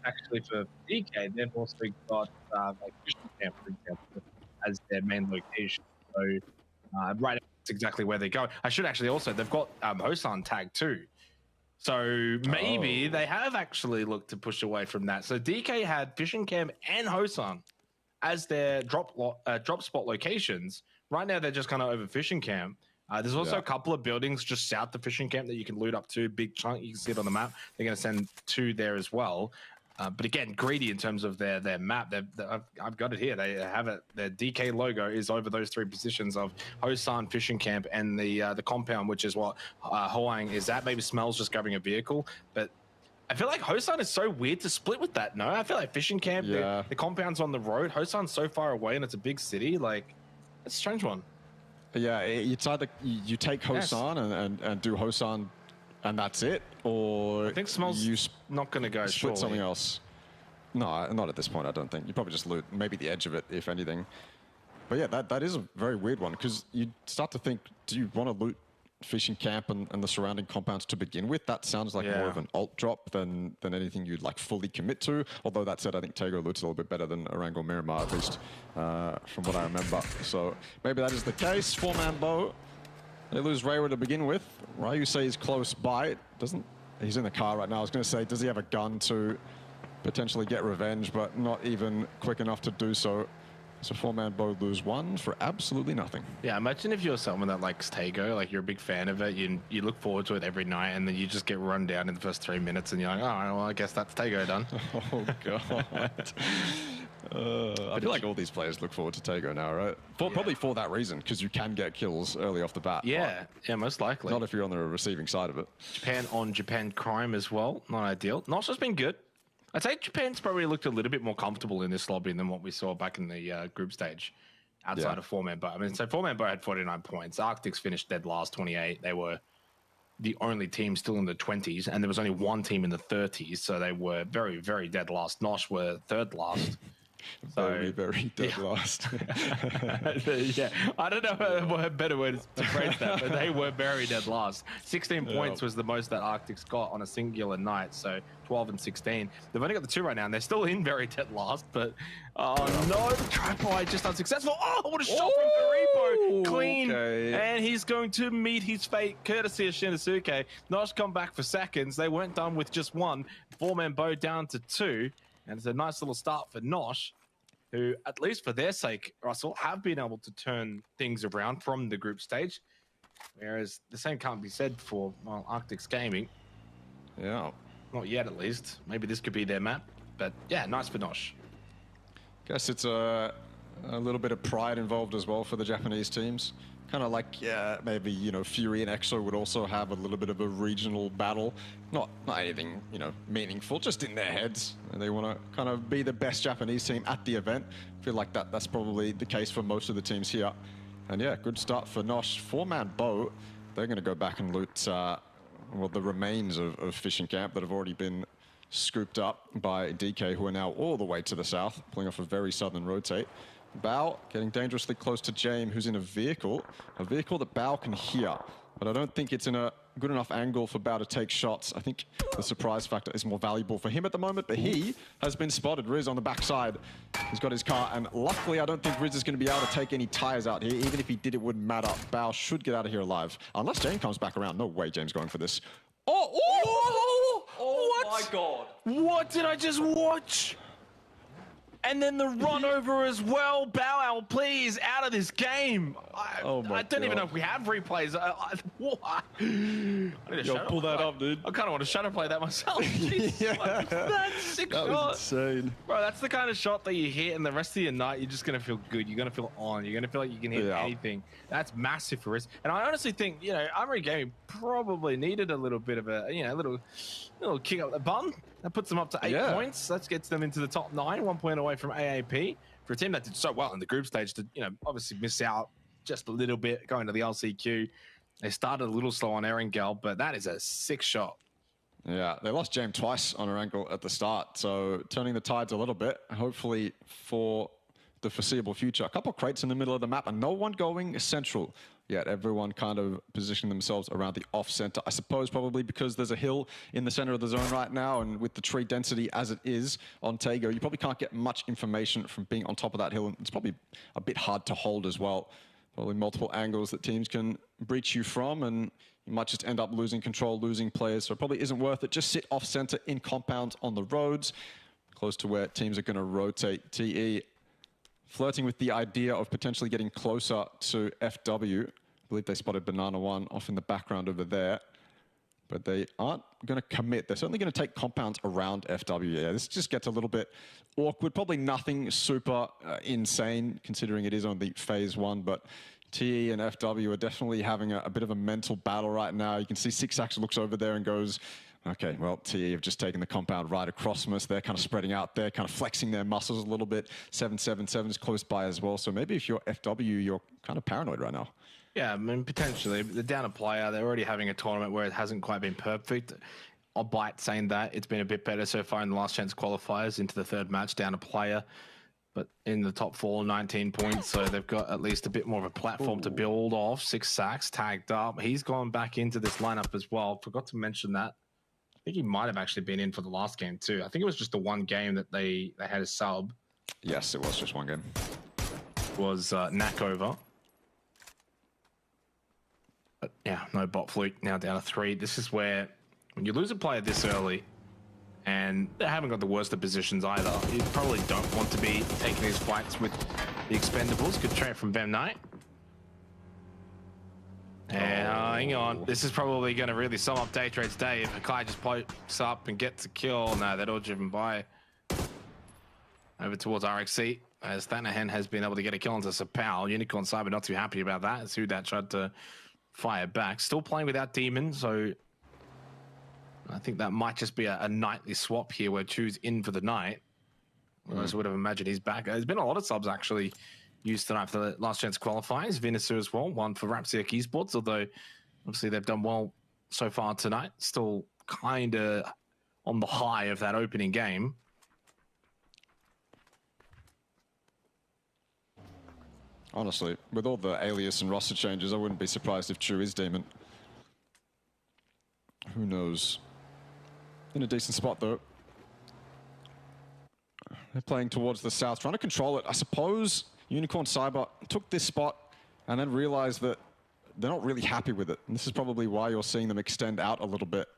actually for DK, they've also got like Fishing Camp, for example, as their main location. So, right, that's exactly where they go. I should actually also, they've got Hosan tag too. So maybe they have actually looked to push away from that. So DK had Fishing Camp and Hosan as their drop spot locations. Right now, they're just kind of over Fishing Camp. There's also a couple of buildings just south of Fishing Camp that you can loot up to. Big chunk, you can see it on the map. They're going to send 2 there as well. But again, greedy in terms of their map. I've got it here. They have it. Their DK logo is over those 3 positions of Hosan, Fishing Camp, and the compound, which is what Hoang is at. Maybe Smells just grabbing a vehicle, but I feel like Hosan is so weird to split with that. No, I feel like Fishing Camp, the compound's on the road. Hosan's so far away, and it's a big city. Like, it's a strange one. Yeah, it's either you take Hosan and do Hosan, and that's it, or I think Smells not going to go split something else. No, not at this point. I don't think. You probably just loot maybe the edge of it, if anything. But yeah, that is a very weird one, because you start to think, do you want to loot Fishing Camp and the surrounding compounds to begin with? That sounds like more of an alt drop than anything you'd like fully commit to. Although that said, I think Tago looks a little bit better than Erangel Miramar, at least from what I remember. So maybe that is the case. 4-man bow. They lose Raywa to begin with. Ryu says close by. He's in the car right now. I was going to say, does he have a gun to potentially get revenge, but not even quick enough to do so. So 4-man bow lose 1 for absolutely nothing. Yeah, imagine if you're someone that likes Tago, like you're a big fan of it, you look forward to it every night, and then you just get run down in the first 3 minutes, and you're like, oh, well, I guess that's Tago done. Oh, God. I feel like all these players look forward to Tago now, right? Probably for that reason, because you can get kills early off the bat. Yeah, most likely. Not if you're on the receiving side of it. Japan on Japan Crime as well. Not ideal. Nosh has been good. I'd say Japan's probably looked a little bit more comfortable in this lobby than what we saw back in the group stage outside of 4-man bow. I mean, so 4-man bow had 49 points. Arctics finished dead last, 28. They were the only team still in the 20s, and there was only one team in the 30s, so they were very, very dead last. Nosh were third last. Very, very dead last. Yeah, I don't know a better way to phrase that, but they were very dead last. 16 points was the most that Arctics got on a singular night, so 12 and 16. They've only got the 2 right now, and they're still in very dead last, but no, the tripod just unsuccessful. Oh, what a shot from Karibo! Clean, and he's going to meet his fate, courtesy of Shinosuke. Nosh come back for seconds. They weren't done with just 1. 4-man bow down to 2. And it's a nice little start for Nosh, who, at least for their sake, Russell, have been able to turn things around from the group stage. Whereas the same can't be said for, well, Arctics Gaming. Yeah. Not yet, at least. Maybe this could be their map. But yeah, nice for Nosh. Guess it's a little bit of pride involved as well for the Japanese teams. Kind of like, maybe, you know, Fury and EXO would also have a little bit of a regional battle. Not anything, you know, meaningful, just in their heads. And they want to kind of be the best Japanese team at the event. I feel like that's probably the case for most of the teams here. And yeah, good start for Nosh. 4-man bow. They're going to go back and loot, well, the remains of Fishing Camp that have already been scooped up by DK, who are now all the way to the south, pulling off a very southern rotate. Bao getting dangerously close to James, who's in a vehicle that Bao can hear. but I don't think it's in a good enough angle for Bao to take shots. I think the surprise factor is more valuable for him at the moment, but he has been spotted. Riz on the backside. He's got his car, and luckily I don't think Riz is going to be able to take any tires out here. Even if he did, it wouldn't matter. Bao should get out of here alive. Unless James comes back around. No way James going for this. Oh What? my god. What did I just watch? And then the run over as well. Bow Wow, please, out of this game. I don't even know if we have replays. What? I need to Yo, pull that up, dude. I kind of want to shutter play that myself. Jeez, Yeah. that's sick That shot. was insane. Bro, that's the kind of shot that you hit, and the rest of your night, you're just going to feel good. You're going to feel on. You're going to feel like you can hit anything. That's massive for risk. And I honestly think, you know, Armory Gaming probably needed a little bit of a, you know, little kick up the bum. That puts them up to 8 points. That gets them into the top 9, 1 point away from AAP. For a team that did so well in the group stage to, you know, obviously miss out just a little bit going to the LCQ. They started a little slow on Erangel, but that is a sick shot. Yeah, they lost James twice on her ankle at the start, so turning the tides a little bit, hopefully for the foreseeable future. A couple of crates in the middle of the map and no one going central yet. Everyone kind of positioning themselves around the off center. I suppose probably because there's a hill in the center of the zone right now, and with the tree density as it is on Tego, you probably can't get much information from being on top of that hill. And it's probably a bit hard to hold as well. Probably multiple angles that teams can breach you from, and you might just end up losing control, losing players. So it probably isn't worth it. Just sit off center in compounds on the roads, close to where teams are going to rotate. TE flirting with the idea of potentially getting closer to FW. I believe they spotted Banana 1 off in the background over there, but they aren't going to commit. They're certainly going to take compounds around FW. Yeah, this just gets a little bit awkward. Probably nothing super insane considering it is on the phase 1, but TE and FW are definitely having a bit of a mental battle right now. You can see Sixax looks over there and goes, okay, well, TE have just taken the compound right across from us. They're kind of spreading out there, kind of flexing their muscles a little bit. 777 is close by as well. So maybe if you're FW, you're kind of paranoid right now. Yeah, I mean, potentially. They're down a player. They're already having a tournament where it hasn't quite been perfect. Albeit saying that, it's been a bit better so far in the last chance qualifiers into the third match, down a player. But in the top 4, 19 points, so they've got at least a bit more of a platform to build off. Sixax tagged up. He's gone back into this lineup as well. Forgot to mention that. I think he might have actually been in for the last game too. I think it was just the one game that they had a sub. Yes, it was just one game. Was Knack over. But yeah, no bot fluke, now down to 3. This is where, when you lose a player this early, and they haven't got the worst of positions either, you probably don't want to be taking these fights with the expendables. Good trade from Bem Knight. And hang on, this is probably going to really sum up Daytrade's day if Hakai just pokes up and gets a kill. No, they're all driven by over towards RXC, as Thanahan has been able to get a kill onto Sapal. Unicorn Cyber not too happy about that, as Hudat tried to fire back. Still playing without Demon, so I think that might just be a nightly swap here where Chu's in for the night. Whereas I would have imagined he's back. There's been a lot of subs actually used tonight for the last chance qualifiers. Vinisu as well, one for Rapsiak Esports, although obviously they've done well so far tonight. Still kind of on the high of that opening game. Honestly, with all the alias and roster changes, I wouldn't be surprised if Chu is Demon. Who knows? In a decent spot, though. They're playing towards the south, trying to control it. I suppose Unicorn Cyber took this spot and then realized that they're not really happy with it. And this is probably why you're seeing them extend out a little bit.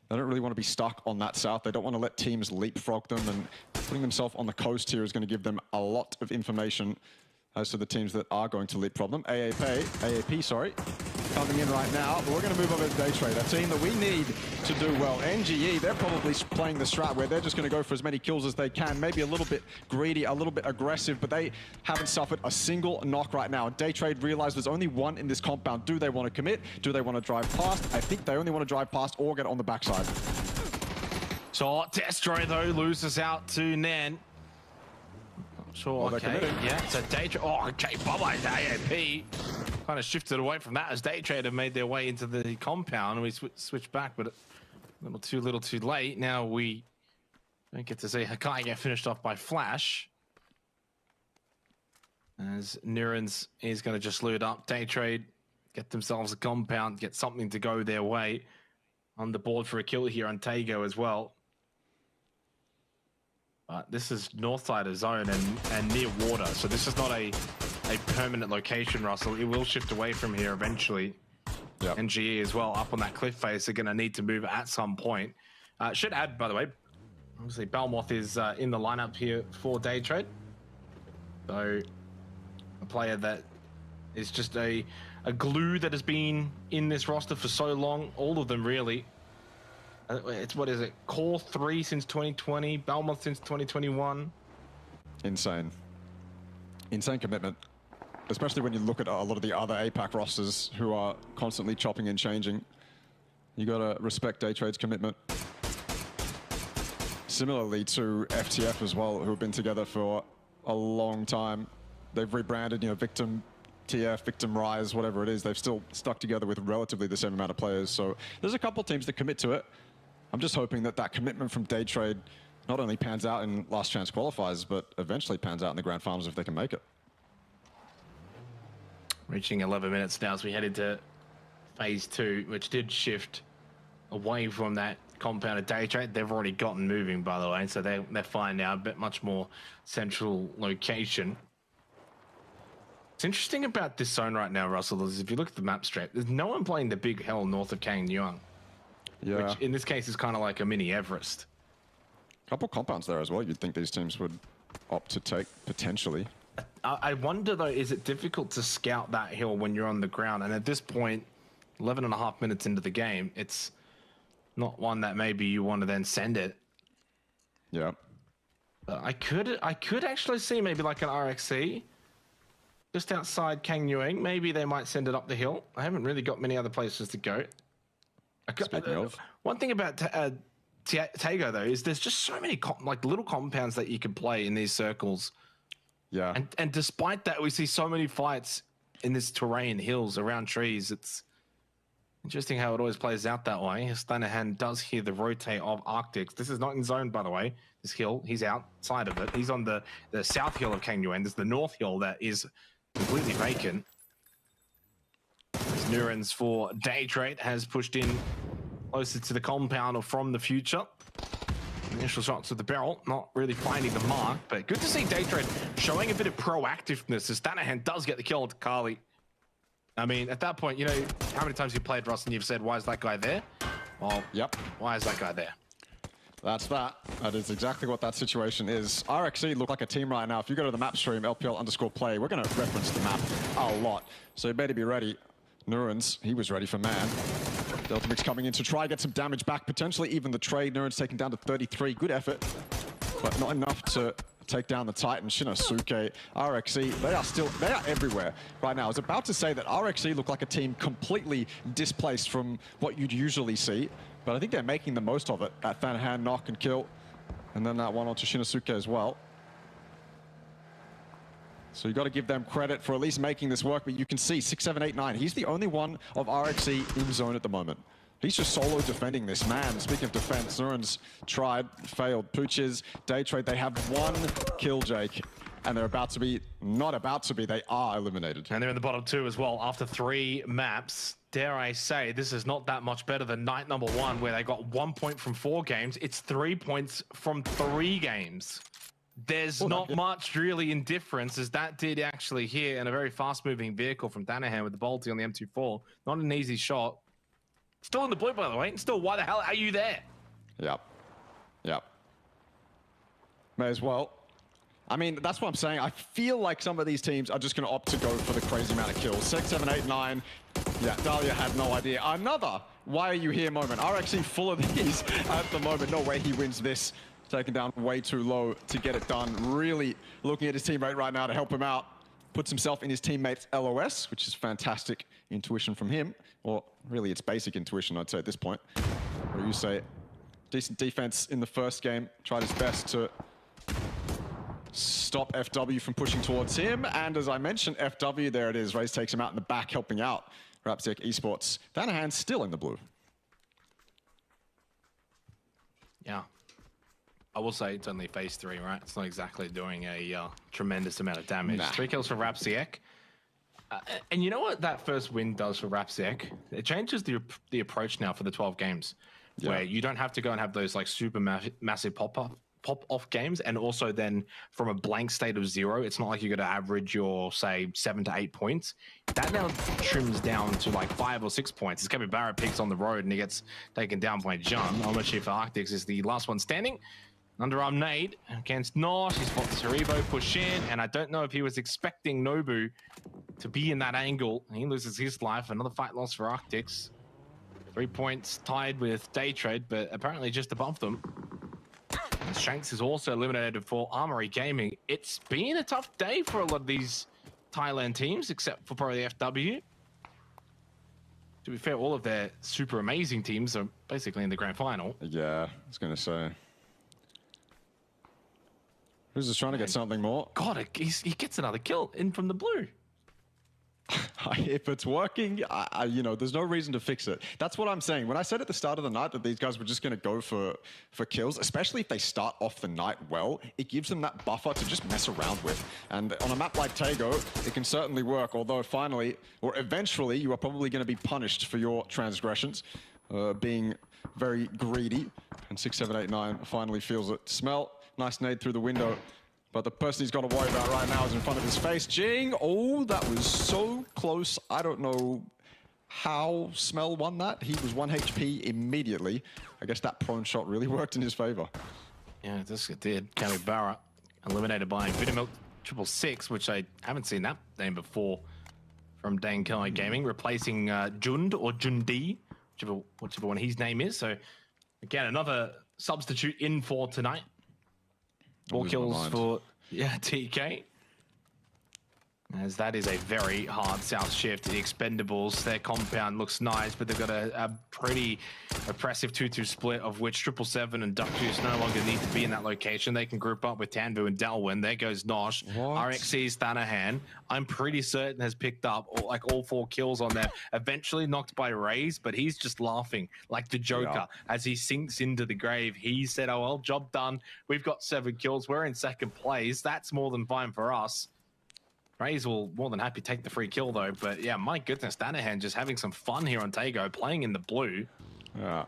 They don't really want to be stuck on that south. They don't want to let teams leapfrog them, and putting themselves on the coast here is going to give them a lot of information as to the teams that are going to leapfrog them. AAP, sorry, coming in right now. But we're going to move over to Daytrade, a team that we need to do well. NGE, they're probably playing the strat where they're just going to go for as many kills as they can. Maybe a little bit greedy, a little bit aggressive, but they haven't suffered a single knock right now. Daytrade realized there's only one in this compound. Do they want to commit? Do they want to drive past? I think they only want to drive past or get on the backside. So Destro though loses out to Nan. Sure, well, okay, yeah, so Daytrade, oh, okay, bye-bye to AAP. Kind of shifted away from that as Daytrade have made their way into the compound, and we switched back, but a little too late. Now we don't get to see Hakai get finished off by Flash. As Nurens is going to just loot up. Daytrade get themselves a compound, get something to go their way. On the board for a kill here on Tago as well. But this is north side of zone and near water, so this is not a permanent location, Russell. It will shift away from here eventually. Yep. NGE as well, up on that cliff face, are going to need to move at some point. Should add, by the way, obviously Balmoth is in the lineup here for Day Trade. So a player that is just a glue that has been in this roster for so long. All of them really. It's, what is it, Core 3 since 2020, Balmoth since 2021. Insane commitment, especially when you look at a lot of the other APAC rosters who are constantly chopping and changing. You gotta respect Day Trade's commitment. Similarly to FTF as well, who have been together for a long time. They've rebranded, you know, Victim TF, Victim Rise, whatever it is. They've still stuck together with relatively the same amount of players. So there's a couple teams that commit to it. I'm just hoping that that commitment from Day Trade not only pans out in last chance qualifiers, but eventually pans out in the grand finals if they can make it. Reaching 11 minutes now as we head into phase 2, which did shift away from that compounded Day Trade. They've already gotten moving, by the way, so they're fine now, a bit much more central location. What's interesting about this zone right now, Russell, is if you look at the map strip, there's no one playing the big hill north of Kang Yuan. Yeah. Which in this case is kind of like a mini Everest. Couple compounds there as well. You'd think these teams would opt to take potentially. I wonder though, is it difficult to scout that hill when you're on the ground? And at this point, 11.5 minutes into the game, it's not one that maybe you want to then send it. Yeah. I could actually see maybe like an RXC just outside Kang Yuan. Maybe they might send it up the hill. I haven't really got many other places to go. One thing about Tago though is there's just so many like little compounds that you can play in these circles. Yeah. And despite that, we see so many fights in this terrain, hills, around trees. It's interesting how it always plays out that way. Stanahan does hear the rotate of Arctics. This is not in zone, by the way. This hill, he's outside of it. He's on the south hill of Kang Yuan. There's the north hill that is completely vacant. Nurans for Day Trade has pushed in closer to the compound or from the future. Initial shots of the barrel, not really finding the mark, but good to see Day Trade showing a bit of proactiveness as Stanahan does get the kill on Kali. I mean, at that point, you know, how many times you played Ross and you've said, why is that guy there? Well, yep. Why is that guy there? That's that. That is exactly what that situation is. RXE look like a team right now. If you go to the map stream, LPL_play, we're going to reference the map a lot. So you better be ready. Nurans, he was ready for man. Delta Mix coming in to try get some damage back, potentially even the trade. Nurans taken down to 33. Good effort, but not enough to take down the Titan. Shinosuke, RXE, they are everywhere right now. I was about to say that RXE look like a team completely displaced from what you'd usually see, but I think they're making the most of it. At Thanahan, knock and kill, and then that one onto Shinosuke as well. So you got to give them credit for at least making this work, but you can see 6, 7, 8, 9. He's the only one of RXE in zone at the moment. He's just solo defending this. Man, speaking of defense, Nurans tried, failed. Pooches, Day Trade, they have one kill, Jake. And they're about to be, not about to be, they are eliminated. And they're in the bottom 2 as well after 3 maps. Dare I say, this is not that much better than night number 1, where they got 1 point from 4 games. It's 3 points from 3 games. There's not much really in difference, as that did actually hit in a very fast-moving vehicle from Danahan with the bolty on the M24. Not an easy shot. Still in the blue, by the way. Still, why the hell are you there? Yep. May as well. I mean, that's what I'm saying. I feel like some of these teams are just going to opt to go for the crazy amount of kills. 6, 7, 8, 9. Yeah, Dahlia had no idea. Another why are you here moment. RXE full of these at the moment. No way he wins this. Taken down way too low to get it done. Really looking at his teammate right now to help him out. Puts himself in his teammate's LOS, which is fantastic intuition from him. Or really, it's basic intuition, I'd say, at this point. What do you say? Decent defense in the first game. Tried his best to stop FW from pushing towards him. And as I mentioned, FW, there it is. Raze takes him out in the back, helping out Rapsiak Esports. Thanahan still in the blue. Yeah. I will say it's only phase 3, right? It's not exactly doing a tremendous amount of damage. 3 kills for Rapsiak. And you know what that first win does for Rapsec? It changes the approach now for the 12 games, where you don't have to go and have those like super massive pop-off games, and also then from a blank state of 0, it's not like you're going to average your, say, 7 to 8 points. That now trims down to like 5 or 6 points. It's Kevin Barrett picks on the road and he gets taken down by Jun. Omachi for Arctics is the last one standing. Underarm nade against Nosh. He's got Cerevo push in, and I don't know if he was expecting Nobu to be in that angle. He loses his life. Another fight loss for Arctics. 3 points tied with Day Trade, but apparently just above them. And Shanks is also eliminated for Armory Gaming. It's been a tough day for a lot of these Thailand teams, except for probably FW. To be fair, all of their super amazing teams are basically in the grand final. Yeah, I was going to say. Who's just trying to get something more? God, he gets another kill in from the blue. If it's working, you know, there's no reason to fix it. That's what I'm saying. When I said at the start of the night that these guys were just going to go for kills, especially if they start off the night well, it gives them that buffer to just mess around with. And on a map like Taego, it can certainly work, although finally, or eventually, you are probably going to be punished for your transgressions, being very greedy. And 6789 finally feels it. Smell. Nice nade through the window. But the person he's got to worry about right now is in front of his face. Jing! Oh, that was so close. I don't know how Smell won that. He was 1 HP immediately. I guess that prone shot really worked in his favor. Yeah, this it did. Kami Barra eliminated by Vitamilk 666, which I haven't seen that name before from Dane Kelly Gaming, replacing Jund or Jundi, whichever one his name is. So, again, another substitute in for tonight. 4 kills for TK. As that is a very hard south shift. The Expendables, their compound looks nice, but they've got a pretty oppressive 2-2 split, of which 777 and Duck Juice no longer need to be in that location. They can group up with Tanvu and Dalwin. There goes Nosh. RXC's Thanahan, I'm pretty certain, has picked up all 4 kills on them. Eventually knocked by Raze, but he's just laughing like the Joker as he sinks into the grave. He said, oh, well, job done. We've got 7 kills. We're in second place. That's more than fine for us. Raze will more than happy take the free kill, though. But yeah, my goodness, Danahan just having some fun here on Taego, playing in the blue. Yeah.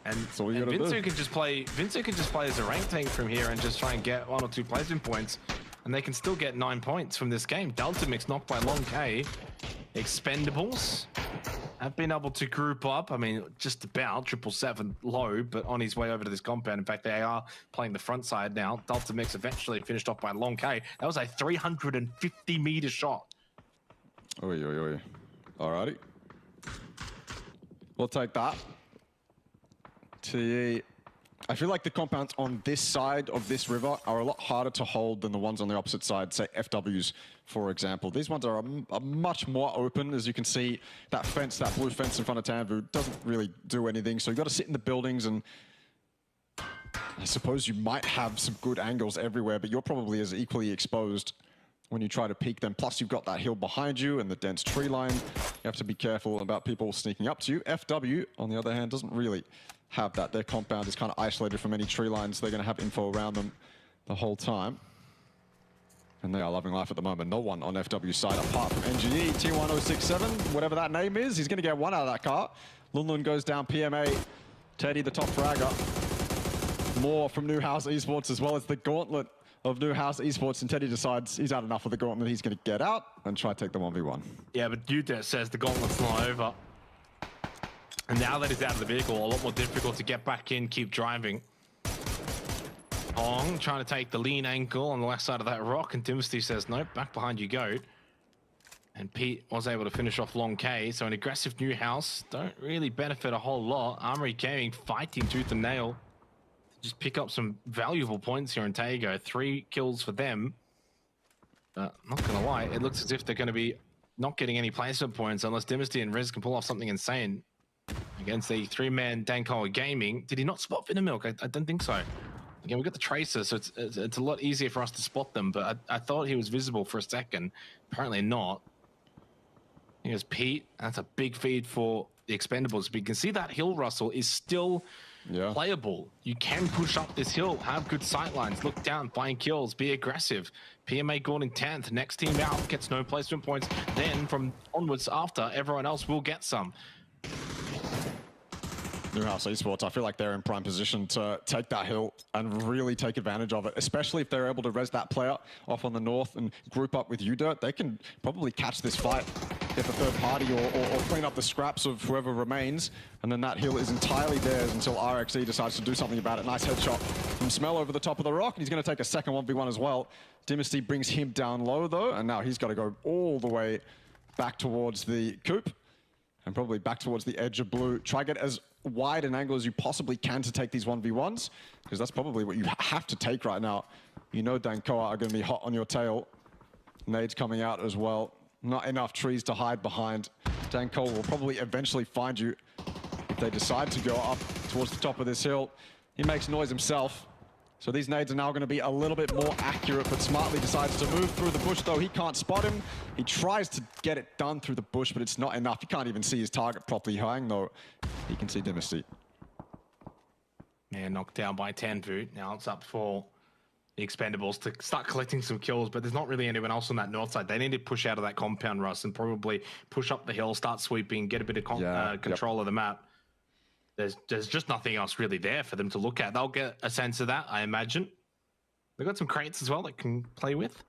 And Vinsu can just play as a rank tank from here and just try and get 1 or 2 placement points, and they can still get 9 points from this game. Delta Mix knocked by Long K. Expendables have been able to group up. I mean, just about 777 low, but on his way over to this compound. In fact, they are playing the front side now. Delta Mix eventually finished off by Long K. That was a 350-meter shot. Oi, oi, oi. Alrighty. We'll take that. I feel like the compounds on this side of this river are a lot harder to hold than the ones on the opposite side, say FWs, for example. These ones are much more open. As you can see, that fence, that blue fence in front of Tanvu doesn't really do anything. So you've got to sit in the buildings, and I suppose you might have some good angles everywhere, but you're probably as equally exposed when you try to peek them. Plus, you've got that hill behind you and the dense tree line. You have to be careful about people sneaking up to you. FW, on the other hand, doesn't really have that. Their compound is kind of isolated from any tree lines. They're going to have info around them the whole time. And they are loving life at the moment. No one on FW's side apart from NGE. T1067, whatever that name is, he's going to get 1 out of that car. Lunlun goes down PMA. Teddy, the top fragger. More from New House Esports, as well as the gauntlet of New House Esports, and Teddy decides he's had enough of the gauntlet. He's going to get out and try to take the 1v1. Yeah, but Yuta says the gauntlet's not over. And now that he's out of the vehicle, a lot more difficult to get back in, keep driving. Hong trying to take the lean ankle on the left side of that rock, and Timothy says, nope, back behind you go. And Pete was able to finish off Long K, so an aggressive New House don't really benefit a whole lot. Armory Gaming fighting tooth and nail. Just pick up some valuable points here in Taego. 3 kills for them. Not gonna lie, it looks as if they're gonna be not getting any placement points unless Dynasty and Riz can pull off something insane against the 3-man Dankoa Gaming. Did he not spot Vitamilk? I don't think so. Again, we've got the tracer, so it's a lot easier for us to spot them, but I thought he was visible for a second. Apparently not. Here's Pete. That's a big feed for the Expendables. But you can see that hill rustle is still playable. You can push up this hill, have good sight lines, look down, find kills, be aggressive. PMA Gordon 10th, next team out gets no placement points. Then from onwards after, everyone else will get some. Newhouse Esports, I feel like they're in prime position to take that hill and really take advantage of it, especially if they're able to res that player off on the north and group up with UDirt. They can probably catch this fight, get the third party or clean up the scraps of whoever remains, and then that hill is entirely theirs until RXE decides to do something about it. Nice headshot from Smell over the top of the rock, and he's going to take a second 1v1 as well. Dynasty brings him down low though, and now he's got to go all the way back towards the coop and probably back towards the edge of blue. Try get as wide an angle as you possibly can to take these 1v1s, because that's probably what you have to take right now. You know Dankoa are going to be hot on your tail. Nades coming out as well. Not enough trees to hide behind. Dankoa will probably eventually find you if they decide to go up towards the top of this hill. He makes noise himself. So these nades are now going to be a little bit more accurate, but smartly decides to move through the bush, though. He can't spot him. He tries to get it done through the bush, but it's not enough. He can't even see his target properly. Hang, though, he can see Dynasty. Yeah, knocked down by Tanvu. Now it's up for the Expendables to start collecting some kills, but there's not really anyone else on that north side. They need to push out of that compound, Russ, and probably push up the hill, start sweeping, get a bit of control of the map. There's just nothing else really there for them to look at. They'll get a sense of that, I imagine. They've got some crates as well that can play with.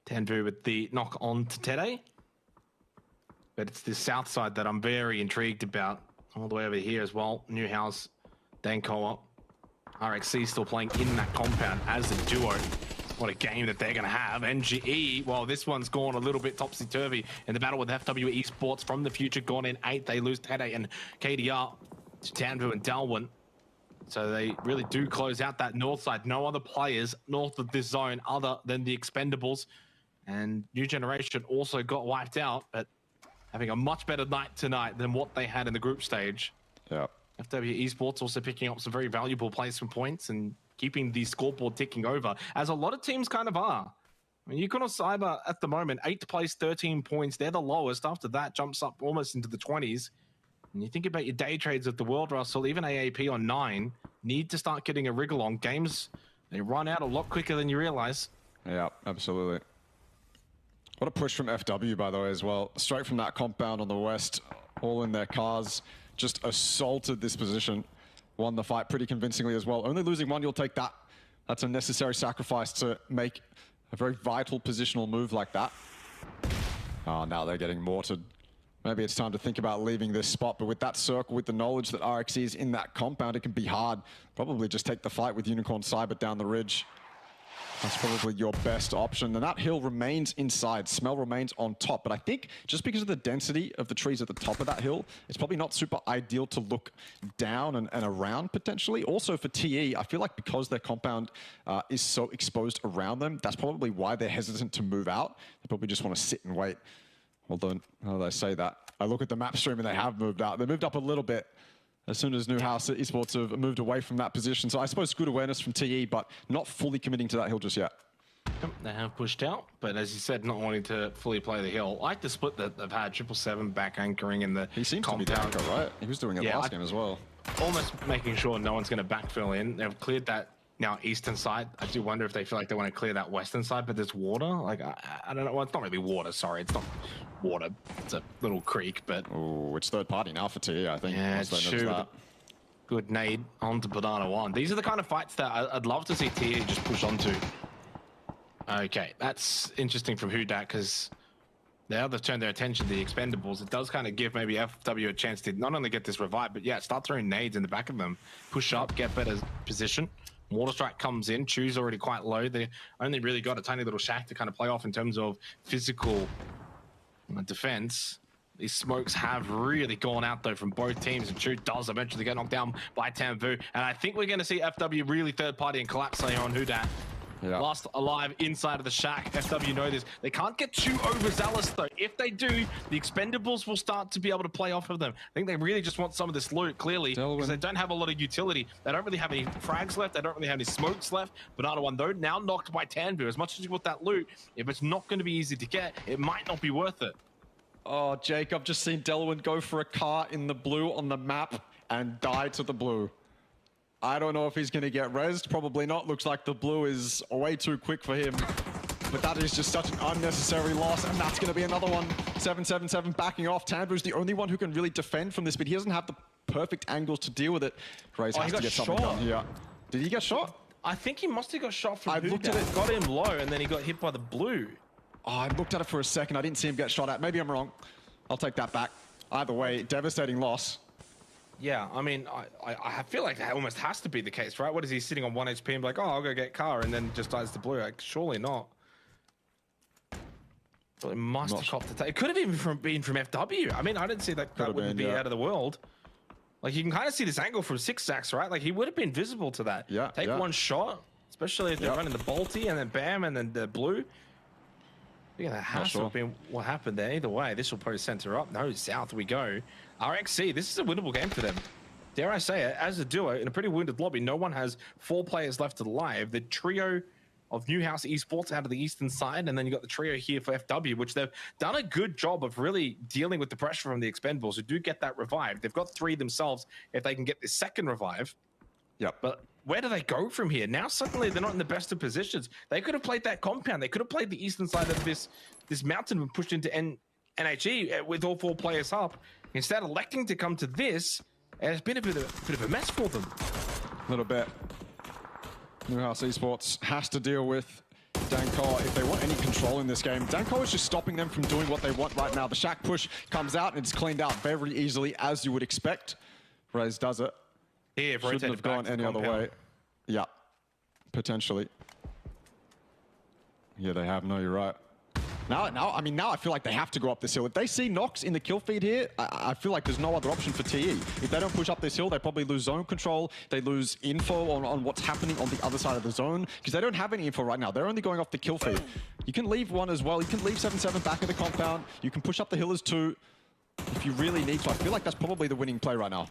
Tanvu with the knock on to Tede. But it's this south side that I'm very intrigued about. All the way over here as well. Newhouse, Dankoa, RXC still playing in that compound as a duo. What a game that they're going to have. NGE, well, this one's gone a little bit topsy-turvy in the battle with FW Esports from the future. Gone in 8th. They lose Tede and KDR to Tanvu and Dalwin. So they really do close out that north side. No other players north of this zone other than the Expendables. And New Generation also got wiped out, but having a much better night tonight than what they had in the group stage. Yeah. FW Esports also picking up some very valuable placement points and keeping the scoreboard ticking over, as a lot of teams kind of are. I mean, Yukon or Cyber at the moment, 8th place, 13 points. They're the lowest. After that, jumps up almost into the 20s. And you think about your day trades of the world, Russell, even AAP on 9, need to start getting a wriggle on. Games, they run out a lot quicker than you realize. Yeah, absolutely. What a push from FW, by the way, as well. Straight from that compound on the west, all in their cars, just assaulted this position. Won the fight pretty convincingly as well. Only losing one, you'll take that. That's a necessary sacrifice to make a very vital positional move like that. Oh, now they're getting mortared. Maybe it's time to think about leaving this spot, but with that circle, with the knowledge that RXE is in that compound, it can be hard. Probably just take the fight with Unicorn Cyber down the ridge. That's probably your best option. And that hill remains inside. Smell remains on top. But I think just because of the density of the trees at the top of that hill, it's probably not super ideal to look down and around potentially. Also for TE, I feel like because their compound is so exposed around them, that's probably why they're hesitant to move out. They probably just want to sit and wait. Although, how do I say that? I look at the map stream and they have moved out. They moved up a little bit as soon as Newhouse Esports have moved away from that position. So I suppose good awareness from TE, but not fully committing to that hill just yet. They have pushed out, but as you said, not wanting to fully play the hill. I like the split that they've had, 777 back anchoring in the He seems compound. to be the anchor, right? He was doing it last game as well. Almost making sure no one's going to backfill in. They've cleared that now eastern side. I do wonder if they feel like they want to clear that western side, but there's water. Like, I don't know. Well, it's not really water, sorry. It's not water. It's a little creek, but... Oh, it's third party now for TE, I think. Yeah, it's true. Good nade onto Banana 1. These are the kind of fights that I'd love to see TE just push onto. Okay, that's interesting from Hudak, because now they've turned their attention to the Expendables. It does kind of give maybe FW a chance to not only get this revive, but yeah, start throwing nades in the back of them. Push up, get better position. Water Strike comes in. Chu's already quite low. They only really got a tiny little shack to kind of play off in terms of physical defense. These smokes have really gone out, though, from both teams, and Chu does eventually get knocked down by Tanvu. And I think we're going to see FW really third party and collapse here on Hudat. Yeah. Last alive inside of the shack. FW know this. They can't get too overzealous, though. If they do, the Expendables will start to be able to play off of them. I think they really just want some of this loot, clearly, because they don't have a lot of utility. They don't really have any frags left. They don't really have any smokes left. Banana 1, though, now knocked by Tanvu. As much as you want that loot, if it's not going to be easy to get, it might not be worth it. Oh, Jake, I've just seen Delwyn go for a car in the blue on the map and die to the blue. I don't know if he's going to get rezzed. Probably not. Looks like the blue is way too quick for him. But that is just such an unnecessary loss, and that's going to be another one. 777 backing off. Tanbu's the only one who can really defend from this, but he doesn't have the perfect angles to deal with it. Raze has to get something done here. Did he get shot? I think he must have got shot from I looked at it. Got him low, and then he got hit by the blue. Oh, I looked at it for a second. I didn't see him get shot at. Maybe I'm wrong. I'll take that back. Either way, devastating loss. Yeah, I mean, I feel like that almost has to be the case, right? What is he sitting on 1 HP and be like, oh, I'll go get car, and then just dies to blue? Like, surely not. Well, it must have copped the. It could have even been from FW. I mean, I didn't see that. That wouldn't be out of the world. Like, you can kind of see this angle from 6-Sax, right? Like, he would have been visible to that. Yeah. Take one shot, especially if they're running the Bolty and then bam and then the blue. Yeah, that has to have been what happened there. Either way, this will probably center up. No, south we go. RXC, this is a winnable game for them. Dare I say it, as a duo in a pretty wounded lobby, no one has 4 players left alive. The trio of Newhouse Esports out of the eastern side, and then you got the trio here for FW, which they've done a good job of really dealing with the pressure from the Expendables, who do get that revived. They've got 3 themselves if they can get this second revive. Yep. But where do they go from here? Now suddenly they're not in the best of positions. They could have played that compound. They could have played the eastern side of this mountain and pushed into NHE with all 4 players up. Instead, electing to come to this, it's been a bit of a mess for them. A little bit. Newhouse Esports has to deal with Danko if they want any control in this game. Danko is just stopping them from doing what they want right now. The Shack push comes out and it's cleaned out very easily, as you would expect. Raze does it. Yeah, shouldn't have gone any other way. Yeah, potentially. Yeah, they have. No, you're right. Now, I feel like they have to go up this hill. If they see Nox in the kill feed here, I feel like there's no other option for TE. If they don't push up this hill, they probably lose zone control. They lose info on what's happening on the other side of the zone, because they don't have any info right now. They're only going off the kill feed. You can leave one as well. You can leave 7-7 back in the compound. You can push up the hill as 2 if you really need to. I feel like that's probably the winning play right now.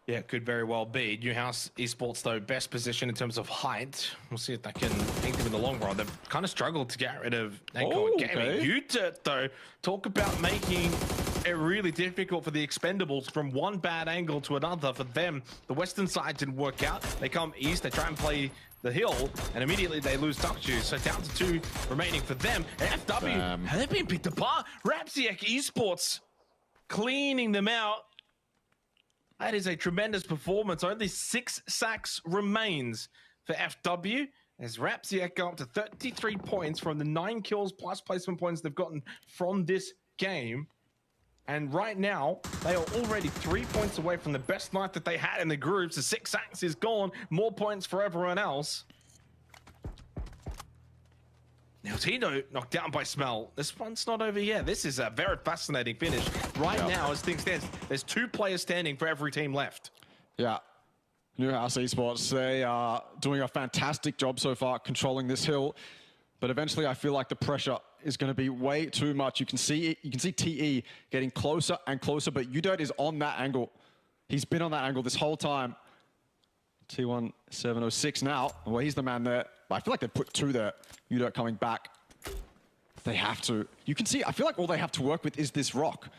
Yeah, could very well be. Newhouse Esports, though, best position in terms of height. We'll see if they can beat them in the long run. They've kind of struggled to get rid of Danko Gaming. U-Dirt, though, talk about making it really difficult for the Expendables from one bad angle to another. For them, the western side didn't work out. They come east, they try and play the hill, and immediately they lose duck juice. So down to 2 remaining for them. And FW, have they been picked apart? Rapsiak Esports cleaning them out. That is a tremendous performance. Only 6 sacks remains for FW as Rapsiak go up to 33 points from the 9 kills plus placement points they've gotten from this game. And right now, they are already 3 points away from the best night that they had in the groups. The 6 sacks is gone. More points for everyone else. Now, Tino knocked down by Smell. This one's not over yet. This is a very fascinating finish. Right now, as things stand, there's 2 players standing for every team left. Yeah. Newhouse Esports, they are doing a fantastic job so far controlling this hill. But eventually, I feel like the pressure is going to be way too much. You can see TE getting closer and closer, but U-Dirt is on that angle. He's been on that angle this whole time. T1706 now. Well, he's the man there. I feel like they put 2 there. U-Dirt coming back. They have to. You can see, I feel like all they have to work with is this rock.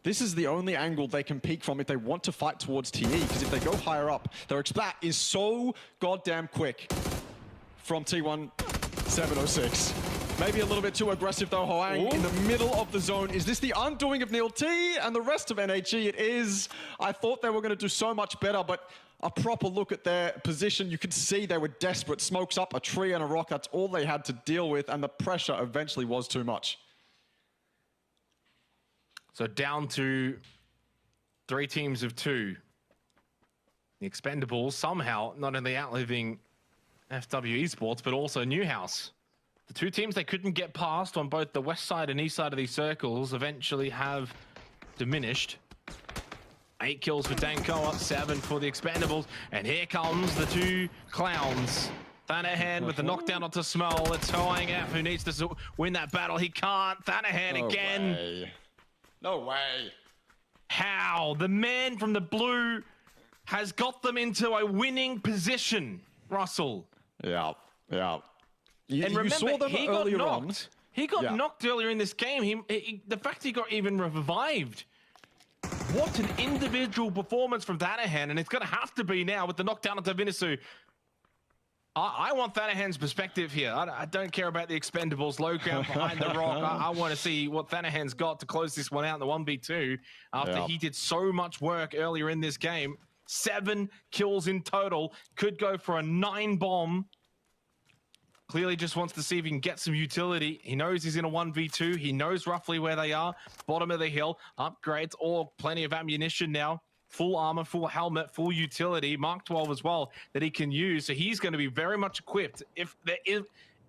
This is the only angle they can peek from if they want to fight towards TE, because if they go higher up, their explat is so goddamn quick from T1706. Maybe a little bit too aggressive though, Hoang in the middle of the zone. Is this the undoing of Neil T and the rest of NHE? It is. I thought they were going to do so much better, but a proper look at their position, you could see they were desperate. Smokes up, a tree and a rock, that's all they had to deal with, and the pressure eventually was too much. So down to 3 teams of 2. The Expendables somehow not only outliving FW Esports, but also Newhouse. The 2 teams they couldn't get past on both the west side and east side of these circles eventually have diminished. 8 kills for Danko, up 7 for the Expendables. And here comes the 2 clowns. Thanahan with the knockdown onto Smell. It's Hoang F who needs to win that battle. He can't. Thanahan again. Way. No way. How? The man from the blue has got them into a winning position, Russell. Yeah, yeah. And remember, you saw them he got knocked. He got knocked earlier in this game. The fact he got even revived What an individual performance from Thanahan, and it's going to have to be now with the knockdown onto Vinisu. I want Thanahan's perspective here. I don't care about the expendables, low ground behind the rock. I want to see what Thanahan's got to close this one out in the 1v2 after he did so much work earlier in this game. 7 kills in total, could go for a 9-bomb. Clearly just wants to see if he can get some utility. He knows he's in a 1v2. He knows roughly where they are. Bottom of the hill, upgrades, or plenty of ammunition now. Full armor, full helmet, full utility, Mark 12 as well that he can use. So he's going to be very much equipped. If there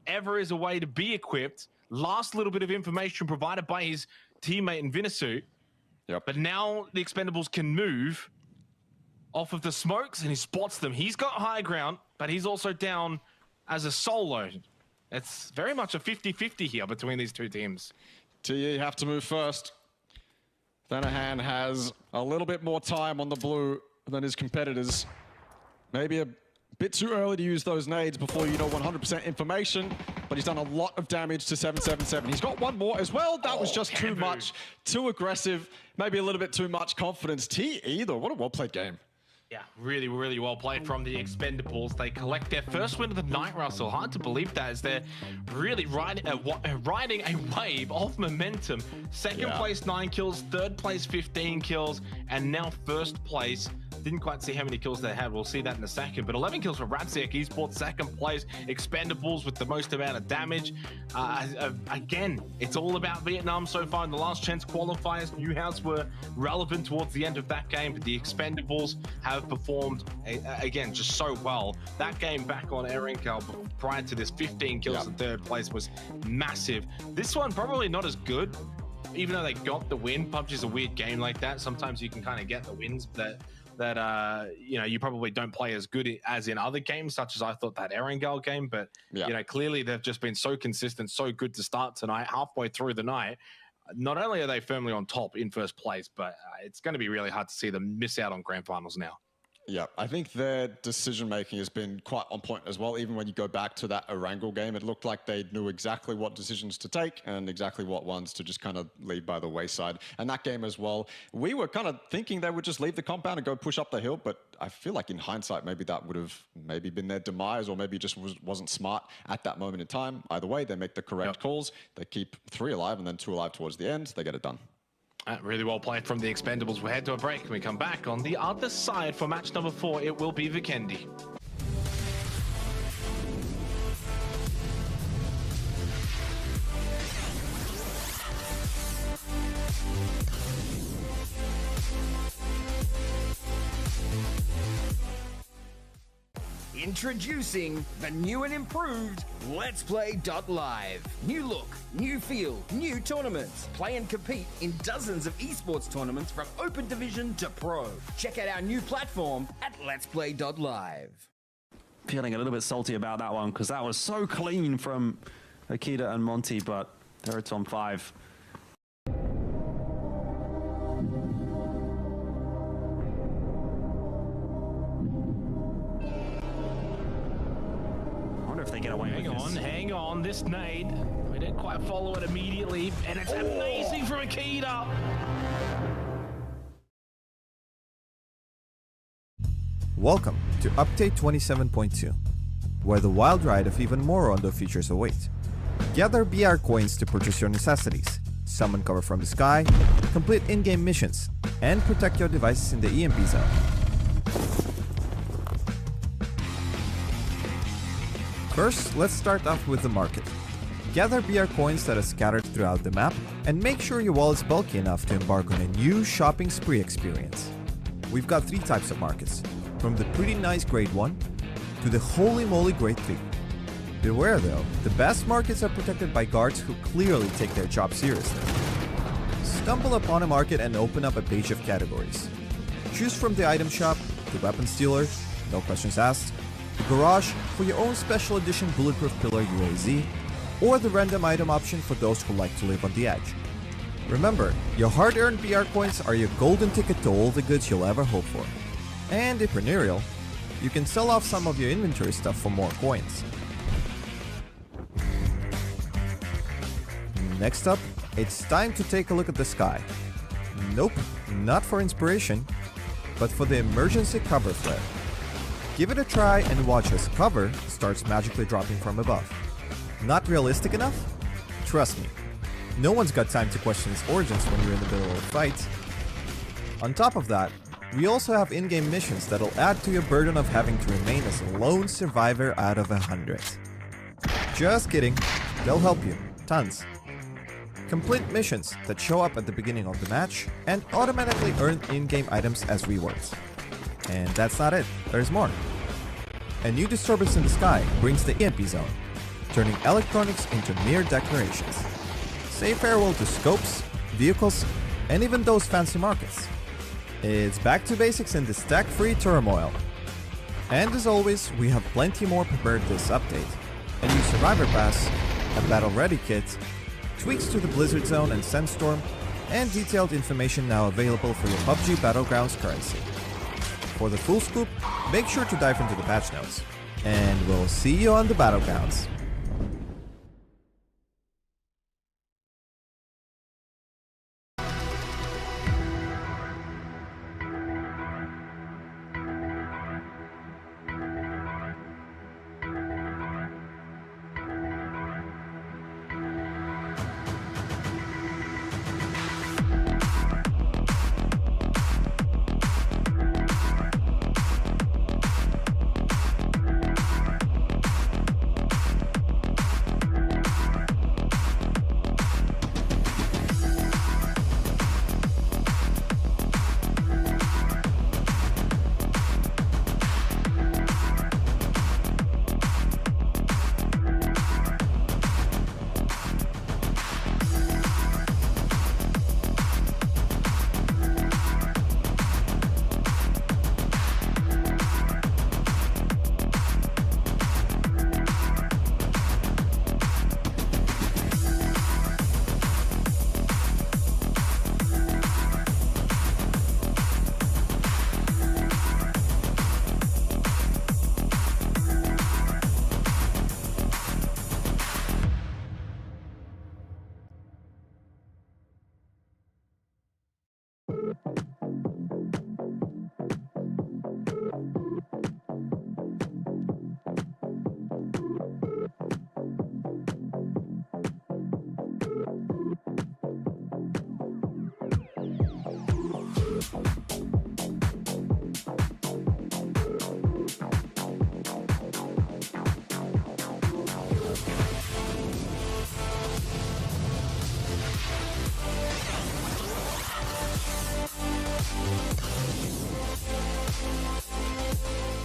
ever is a way to be equipped, last little bit of information provided by his teammate in Vinisu. Yep. But now the expendables can move off of the smokes and he spots them. He's got high ground, but he's also down as a solo. It's very much a 50-50 here between these two teams. TE have to move first. Thanahan has a little bit more time on the blue than his competitors. Maybe a bit too early to use those nades before you know 100% information, but he's done a lot of damage to 777. He's got one more as well. That was just too much, too aggressive, maybe a little bit too much confidence. TE though, what a well-played game. Yeah, really, really well played from the expendables. They collect their first win of the night, Russell. Hard to believe that as they're really riding a wave of momentum. Second place, 9 kills. Third place, 15 kills. And now first place. Didn't quite see how many kills they had. We'll see that in a second. But 11 kills for Ratsiak Esports, second place. Expendables with the most amount of damage. Again, it's all about Vietnam so far in the last chance qualifiers. Newhouse were relevant towards the end of that game, but the Expendables have performed, again, just so well. That game back on Erenkel prior to this, 15 kills in third place was massive. This one probably not as good, even though they got the win. PUBG is a weird game like that. Sometimes you can kind of get the wins that you know, you probably don't play as good as in other games, such as I thought that Erangel game. But you know, clearly they've just been so consistent, so good to start tonight. Halfway through the night, not only are they firmly on top in first place, but it's going to be really hard to see them miss out on grand finals now. Yeah, I think their decision-making has been quite on point as well. Even when you go back to that Erangel game, it looked like they knew exactly what decisions to take and exactly what ones to just kind of leave by the wayside. And that game as well, we were kind of thinking they would just leave the compound and go push up the hill, but I feel like in hindsight, maybe that would have maybe been their demise, or maybe just wasn't smart at that moment in time. Either way, they make the correct calls. They keep 3 alive and then 2 alive towards the end. They get it done. Really well played from the Expendables. We'll head to a break and we come back on the other side for match number 4. It will be Vikendi. Introducing the new and improved Let's Play Live. New look, new feel, new tournaments. Play and compete in dozens of esports tournaments from Open Division to Pro. Check out our new platform at Let's Play Live. Feeling a little bit salty about that one because that was so clean from Akita and Monty, but they're at on 5. They get away Hang on, this nade, we didn't quite follow it immediately, and it's amazing from Akita. Welcome to Update 27.2, where the wild ride of even more Rondo features await. Gather BR coins to purchase your necessities, summon cover from the sky, complete in-game missions, and protect your devices in the EMP zone. First, let's start off with the market. Gather BR coins that are scattered throughout the map, and make sure your wallet's bulky enough to embark on a new shopping spree experience. We've got 3 types of markets, from the pretty nice grade 1 to the holy moly grade 3. Beware though, the best markets are protected by guards who clearly take their job seriously. Stumble upon a market and open up a page of categories. Choose from the item shop, the weapons dealer, no questions asked, the garage for your own special edition bulletproof pillar UAZ, or the random item option for those who like to live on the edge. Remember, your hard-earned BR coins are your golden ticket to all the goods you'll ever hope for. And if entrepreneurial, you can sell off some of your inventory stuff for more coins. Next up, it's time to take a look at the sky. Nope, not for inspiration, but for the emergency cover flare. Give it a try and watch as cover starts magically dropping from above. Not realistic enough? Trust me, no one's got time to question its origins when you're in the middle of a fight. On top of that, we also have in-game missions that'll add to your burden of having to remain as a lone survivor out of 100. Just kidding, they'll help you, tons. Complete missions that show up at the beginning of the match and automatically earn in-game items as rewards. And that's not it, there's more. A new disturbance in the sky brings the EMP zone, turning electronics into mere decorations. Say farewell to scopes, vehicles, and even those fancy markets. It's back to basics in the stack-free turmoil. And as always, we have plenty more prepared this update. A new Survivor Pass, a Battle Ready kit, tweaks to the Blizzard Zone and Sandstorm, and detailed information now available for your PUBG Battlegrounds currency. For the full scoop, make sure to dive into the patch notes. And we'll see you on the Battlegrounds.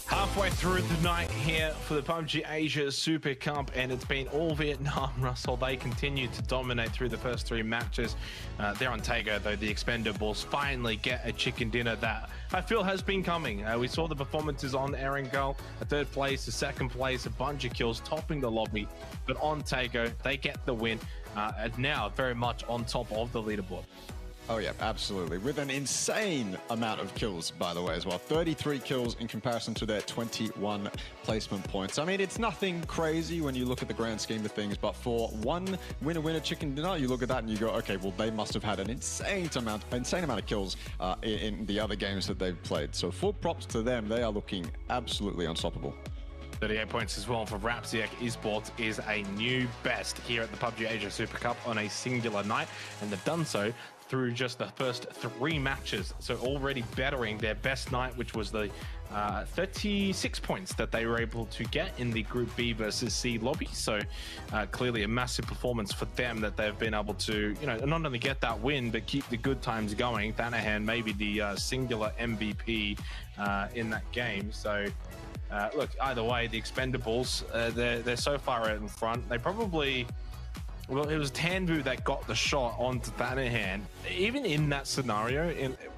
Halfway through the night here for the PUBG Asia Super Cup, and it's been all Vietnam. Russell, they continue to dominate through the first three matches. They're on Tago, though. The Expendables finally get a chicken dinner that I feel has been coming. We saw the performances on Erangel, a third place, a second place, a bunch of kills, topping the lobby. But on Tago, they get the win, and now very much on top of the leaderboard. Oh yeah, absolutely. With an insane amount of kills, by the way, as well. 33 kills in comparison to their 21 placement points. I mean, it's nothing crazy when you look at the grand scheme of things, but for one winner chicken dinner, you look at that and you go, okay, well, they must have had an insane amount of kills in the other games that they've played. So full props to them. They are looking absolutely unstoppable. 38 points as well for Rapsiak. Esports is a new best here at the PUBG Asia Super Cup on a singular night, and they've done so through just the first three matches. So already bettering their best night, which was the 36 points that they were able to get in the Group B versus C lobby. So clearly a massive performance for them that they've been able to, you know, not only get that win, but keep the good times going. Thanahan maybe the singular MVP in that game. So look, either way, the Expendables, they're so far out in front. They probably... Well, it was Tanvu that got the shot onto Thanahan. Even in that scenario,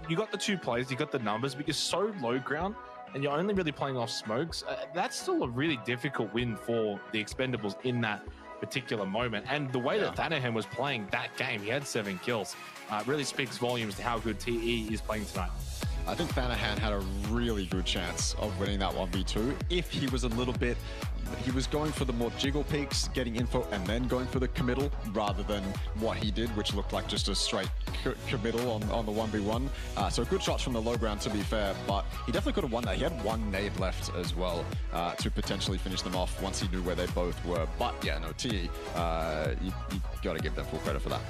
you got the two plays, you got the numbers, but you're so low ground and you're only really playing off smokes. That's still a really difficult win for the Expendables in that particular moment. And the way that Thanahan was playing that game, he had 7 kills. Really speaks volumes to how good TE is playing tonight. I think Thanahan had a really good chance of winning that 1v2 if he was a little bit, he was going for the more jiggle peaks, getting info, and then going for the committal, rather than what he did, which looked like just a straight committal on the 1v1. So good shots from the low ground, to be fair, but he definitely could have won that. He had one nade left as well to potentially finish them off once he knew where they both were. But yeah, no, TE, you got to give them full credit for that.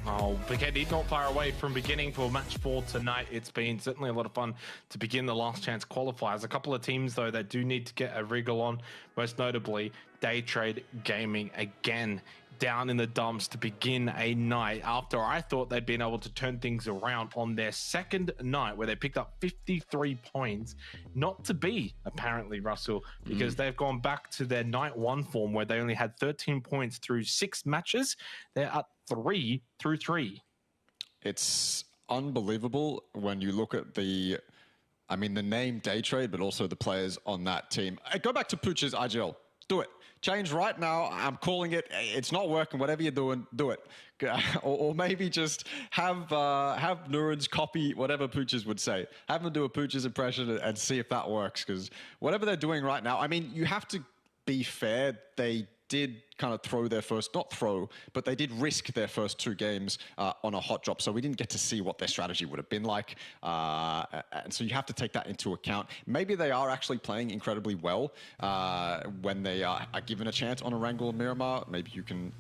Oh, Vikendi not far away from beginning for match 4 tonight. It's been certainly a lot of fun to begin the last chance qualifiers. A couple of teams, though, that do need to get a wriggle on, most notably Day Trade Gaming again down in the dumps to begin a night after I thought they'd been able to turn things around on their second night where they picked up 53 points. Not to be, apparently, Russell, because they've gone back to their night 1 form where they only had 13 points through 6 matches. They're at 3 through 3. It's unbelievable when you look at the name Day Trade, but also the players on that team. Go back to Pooch's IGL. Do it. Change right now. I'm calling it. It's not working. Whatever you're doing, do it. Or maybe just have Nuren's copy whatever Pooches would say. Have them do a Pooches impression and see if that works. Because whatever they're doing right now, I mean, you have to be fair. They did kind of throw their first, not throw, but they did risk their first 2 games on a hot drop. So we didn't get to see what their strategy would have been like. And so you have to take that into account. Maybe they are actually playing incredibly well when they are given a chance on a Wrangle and Miramar. Maybe you can,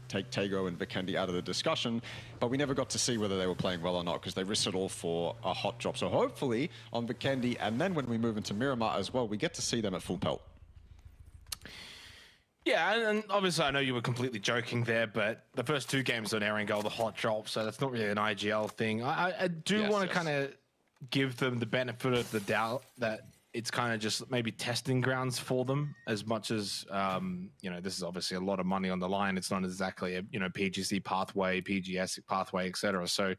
take Tego and Vikendi out of the discussion, but we never got to see whether they were playing well or not because they risked it all for a hot drop. So hopefully on Vikendi, and then when we move into Miramar as well, we get to see them at full pelt. Yeah, and obviously I know you were completely joking there, but the first 2 games on Erangel, the hot drop, so that's not really an IGL thing. I do want to kind of give them the benefit of the doubt that it's kind of just maybe testing grounds for them as much as, this is obviously a lot of money on the line. It's not exactly a, PGC pathway, PGS pathway, etc. So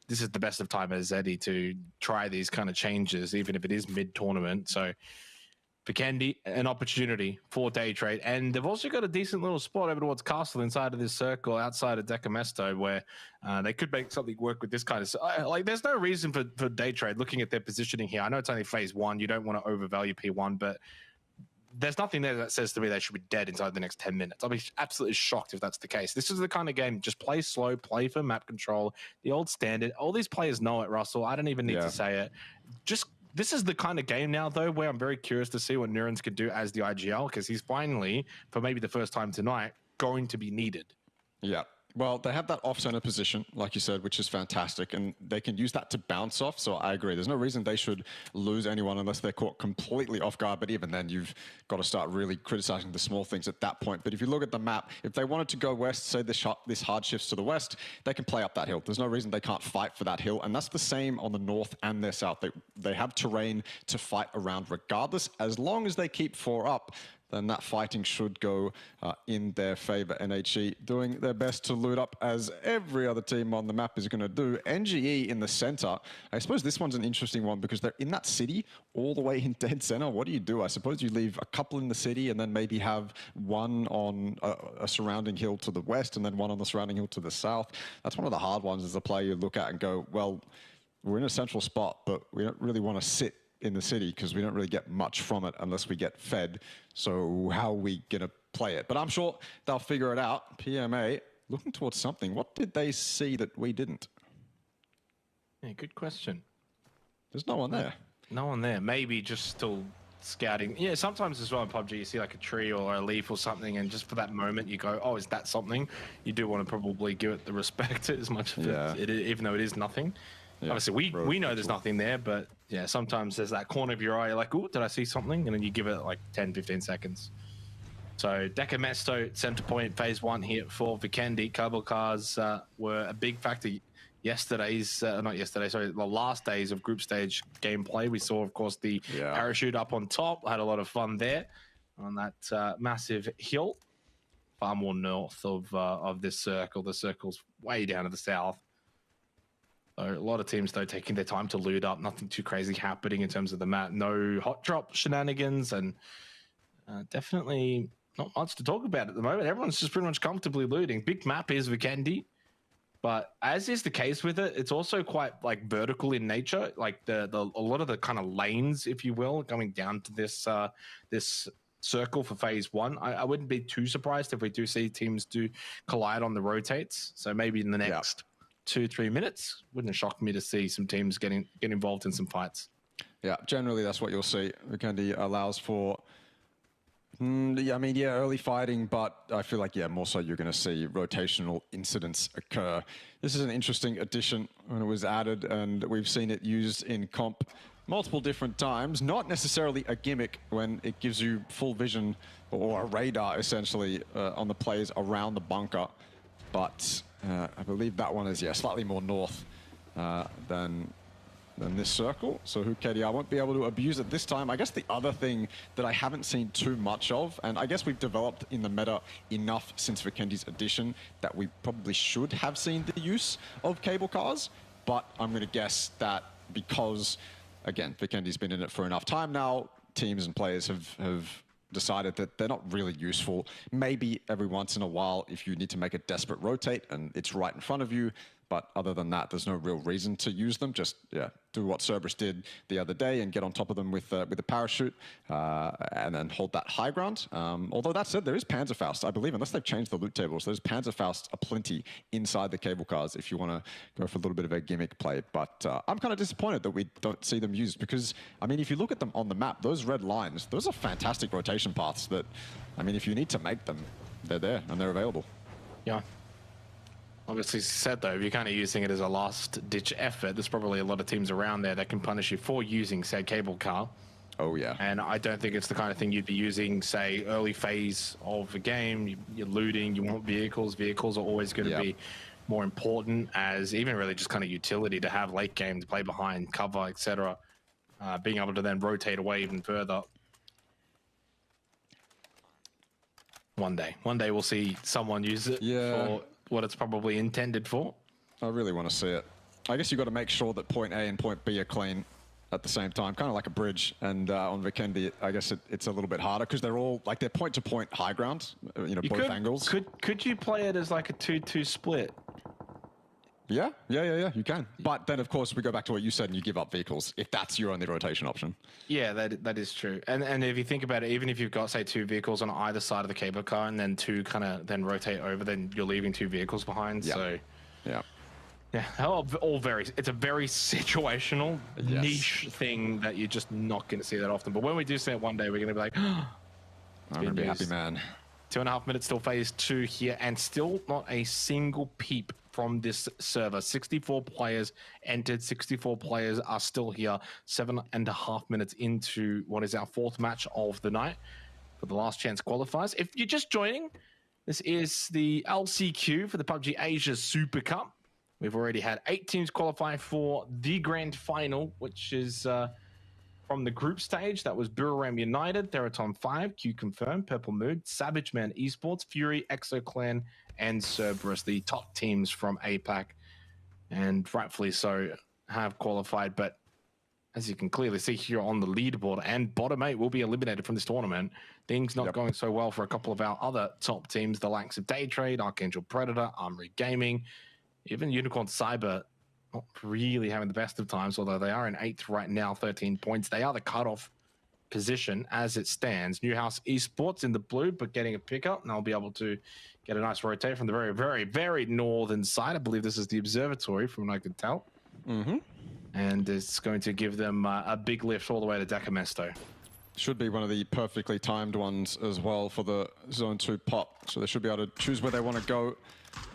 this is the best of time as Zeddy to try these kind of changes, even if it is mid-tournament. So Vikendi, an opportunity for Day Trade. And they've also got a decent little spot over towards Castle inside of this circle outside of Decamesto where they could make something work with this kind of... there's no reason for Day Trade looking at their positioning here. I know it's only phase 1. You don't want to overvalue P1, but there's nothing there that says to me they should be dead inside the next 10 minutes. I'll be absolutely shocked if that's the case. This is the kind of game, just play slow, play for map control, the old standard. All these players know it, Russell. I don't even need to say it. This is the kind of game now, though, where I'm very curious to see what Nurens can do as the IGL, because he's finally, for maybe the first time tonight, going to be needed. Yeah. Well, they have that off-center position, like you said, which is fantastic, and they can use that to bounce off, so I agree. There's no reason they should lose anyone unless they're caught completely off guard, but even then, you've got to start really criticizing the small things at that point. But if you look at the map, if they wanted to go west, say this hard shifts to the west, they can play up that hill. There's no reason they can't fight for that hill, and that's the same on the north and their south. They have terrain to fight around regardless, as long as they keep 4 up. Then that fighting should go in their favor. NHE doing their best to loot up, as every other team on the map is going to do. NGE in the center. I suppose this one's an interesting one because they're in that city all the way in dead center. What do you do? I suppose you leave a couple in the city and then maybe have one on a surrounding hill to the west and then one on the surrounding hill to the south. That's one of the hard ones as a player you look at and go, well, we're in a central spot, but we don't really want to sit in the city because we don't really get much from it unless we get fed. So how are we going to play it? But I'm sure they'll figure it out. PMA looking towards something. What did they see that we didn't? Yeah, good question. There's no one there. No one there. Maybe just still scouting. Yeah, sometimes as well in PUBG you see like a tree or a leaf or something, and just for that moment you go, oh, is that something? You do want to probably give it the respect as much as even though it is nothing. Yeah, obviously, we know there's nothing there, but yeah, sometimes there's that corner of your eye, you're like, oh, did I see something? And then you give it like 10, 15 seconds. So, Decamesto, center point, phase 1 here for Vikendi. Cable cars were a big factor the last days of group stage gameplay. We saw, of course, the parachute up on top. Had a lot of fun there on that massive hill, far more north of this circle. The circle's way down to the south. So a lot of teams, though, taking their time to loot up. Nothing too crazy happening in terms of the map. No hot drop shenanigans, and definitely not much to talk about at the moment. Everyone's just pretty much comfortably looting. Big map is Vikendi, but as is the case with it, it's also quite like vertical in nature. Like a lot of the kind of lanes, if you will, going down to this circle for phase one. I wouldn't be too surprised if we do see teams do collide on the rotates. So maybe in the next 2-3 minutes, wouldn't shock me to see some teams get involved in some fights. Yeah, generally that's what you'll see. Vikendi allows for, early fighting, but I feel like, more so you're going to see rotational incidents occur. This is an interesting addition when it was added, and we've seen it used in comp multiple different times. Not necessarily a gimmick when it gives you full vision or a radar, essentially, on the players around the bunker. But I believe that one is, slightly more north than this circle. So KDR won't be able to abuse it this time. I guess the other thing that I haven't seen too much of, and I guess we've developed in the meta enough since Vikendi's addition that we probably should have seen the use of cable cars, but I'm going to guess that because, again, Vikendi's been in it for enough time now, teams and players have decided that they're not really useful. Maybe every once in a while if you need to make a desperate rotate and it's right in front of you, but other than that, there's no real reason to use them. Just, do what Cerberus did the other day and get on top of them with a parachute and then hold that high ground. Although that said, there is Panzerfaust, I believe, unless they've changed the loot tables. There's Panzerfaust aplenty inside the cable cars if you want to go for a little bit of a gimmick play. But I'm kind of disappointed that we don't see them used because, I mean, if you look at them on the map, those red lines, those are fantastic rotation paths that, I mean, if you need to make them, they're there and they're available. Yeah. Obviously said though, if you're kind of using it as a last ditch effort, there's probably a lot of teams around there that can punish you for using, say, cable car. Oh yeah. And I don't think it's the kind of thing you'd be using, say, early phase of a game. You're looting, you want vehicles. Vehicles are always going to be more important as even really just kind of utility to have late game to play behind, cover, etc. Being able to then rotate away even further. One day we'll see someone use it for what it's probably intended for. I really want to see it. I guess you've got to make sure that point A and point B are clean at the same time, kind of like a bridge. And on Vikendi, I guess it's a little bit harder because they're all like they're point-to-point high ground, both angles. Could you play it as like a 2-2 split? Yeah, you can. But then, of course, we go back to what you said and you give up vehicles if that's your only rotation option. Yeah, that is true. And if you think about it, even if you've got, say, 2 vehicles on either side of the cable car and then 2 kind of then rotate over, then you're leaving 2 vehicles behind. So, yeah, all very. It's a very situational, niche thing that you're just not going to see that often. But when we do see it one day, we're going to be like, oh, I'm going to be happy, man. 2.5 minutes till phase 2 here, and still not a single peep from this server. 64 players entered, 64 players are still here. 7.5 minutes into what is our 4th match of the night for the last chance qualifiers. If you're just joining, this is the LCQ for the PUBG Asia Super Cup. We've already had 8 teams qualify for the grand final, which is from the group stage. That was Buriram United, Theraton 5, Q Confirmed, Purple Mood, Savage Man Esports, Fury, Exo Clan, and Cerberus, the top teams from APAC, and rightfully so have qualified. But as you can clearly see here on the leaderboard, and bottom 8 will be eliminated from this tournament. Things not going so well for a couple of our other top teams, the likes of Daytrade, Archangel Predator, Armory Gaming, even Unicorn Cyber. Not really having the best of times, although they are in 8th right now, 13 points. They are the cutoff position as it stands. Newhouse Esports in the blue, but getting a pickup, and they'll be able to get a nice rotate from the very, very, very northern side. I believe this is the observatory from what I could tell. And it's going to give them a big lift all the way to Decamesto. Should be one of the perfectly timed ones as well for the Zone 2 pop. So they should be able to choose where they want to go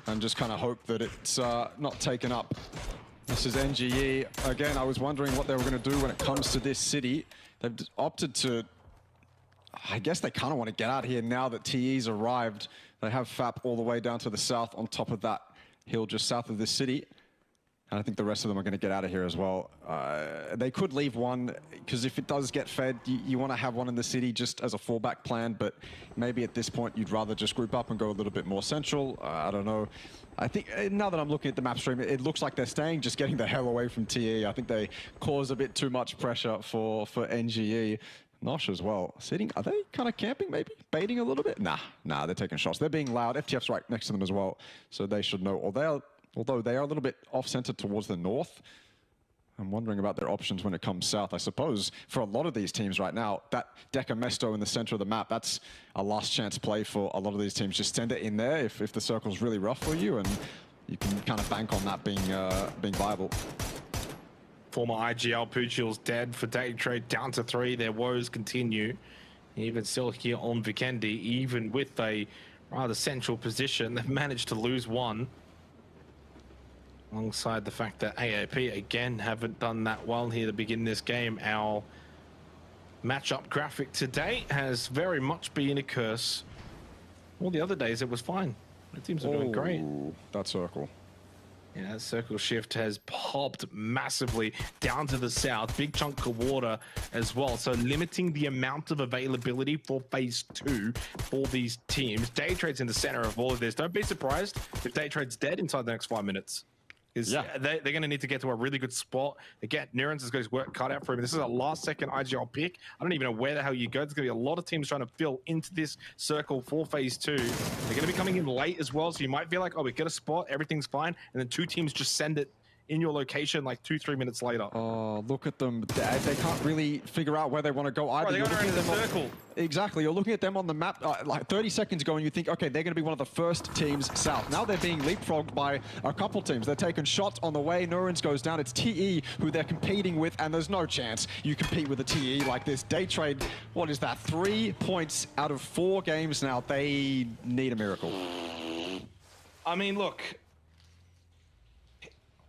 and just kind of hope that it's not taken up. This is NGE. Again, I was wondering what they were going to do when it comes to this city. They've opted to, I guess they kind of want to get out of here now that TE's arrived. They have FAP all the way down to the south on top of that hill just south of this city. And I think the rest of them are going to get out of here as well. They could leave one, because if it does get fed, you want to have one in the city just as a fallback plan, but maybe at this point you'd rather just group up and go a little bit more central. I don't know. I think now that I'm looking at the map stream, it looks like they're staying, just getting the hell away from TE. I think they cause a bit too much pressure for NGE. Nosh as well. Sitting, are they kind of camping maybe? Baiting a little bit? Nah, they're taking shots. They're being loud. FTF's right next to them as well, so they should know. Although they are a little bit off-center towards the north. I'm wondering about their options when it comes south. I suppose for a lot of these teams right now, that Deca Mesto in the center of the map, that's a last chance play for a lot of these teams. Just send it in there if the circle's really rough for you, and you can kind of bank on that being viable. Former IGL Puchil's dead for day trade, down to 3. Their woes continue. Even still here on Vikendi, even with a rather central position, they've managed to lose 1. Alongside the fact that AAP again haven't done that well here to begin this game. Our matchup graphic today has very much been a curse. All the other days it was fine. The teams are doing great. That circle. Yeah, that circle shift has popped massively down to the south. Big chunk of water as well. So limiting the amount of availability for phase 2 for these teams. Day Trade's in the center of all of this. Don't be surprised if Day Trade's dead inside the next 5 minutes. They're going to need to get to a really good spot. Again, Nurens has got his work cut out for him. This is a last-second IGL pick. I don't even know where the hell you go. There's going to be a lot of teams trying to fill into this circle for phase 2. They're going to be coming in late as well, so you might feel like, oh, we get a spot, everything's fine, and then 2 teams just send it in your location like 2-3 minutes later. Oh, look at them. They can't really figure out where they want to go either. They're going around the circle. Exactly. You're looking at them on the map like 30 seconds ago and you think, okay, they're going to be one of the first teams south. Now they're being leapfrogged by a couple teams. They're taking shots on the way. Nurens goes down. It's TE who they're competing with, and there's no chance you compete with a TE like this. Day Trade, what is that? 3 points out of 4 games now. They need a miracle. I mean, look.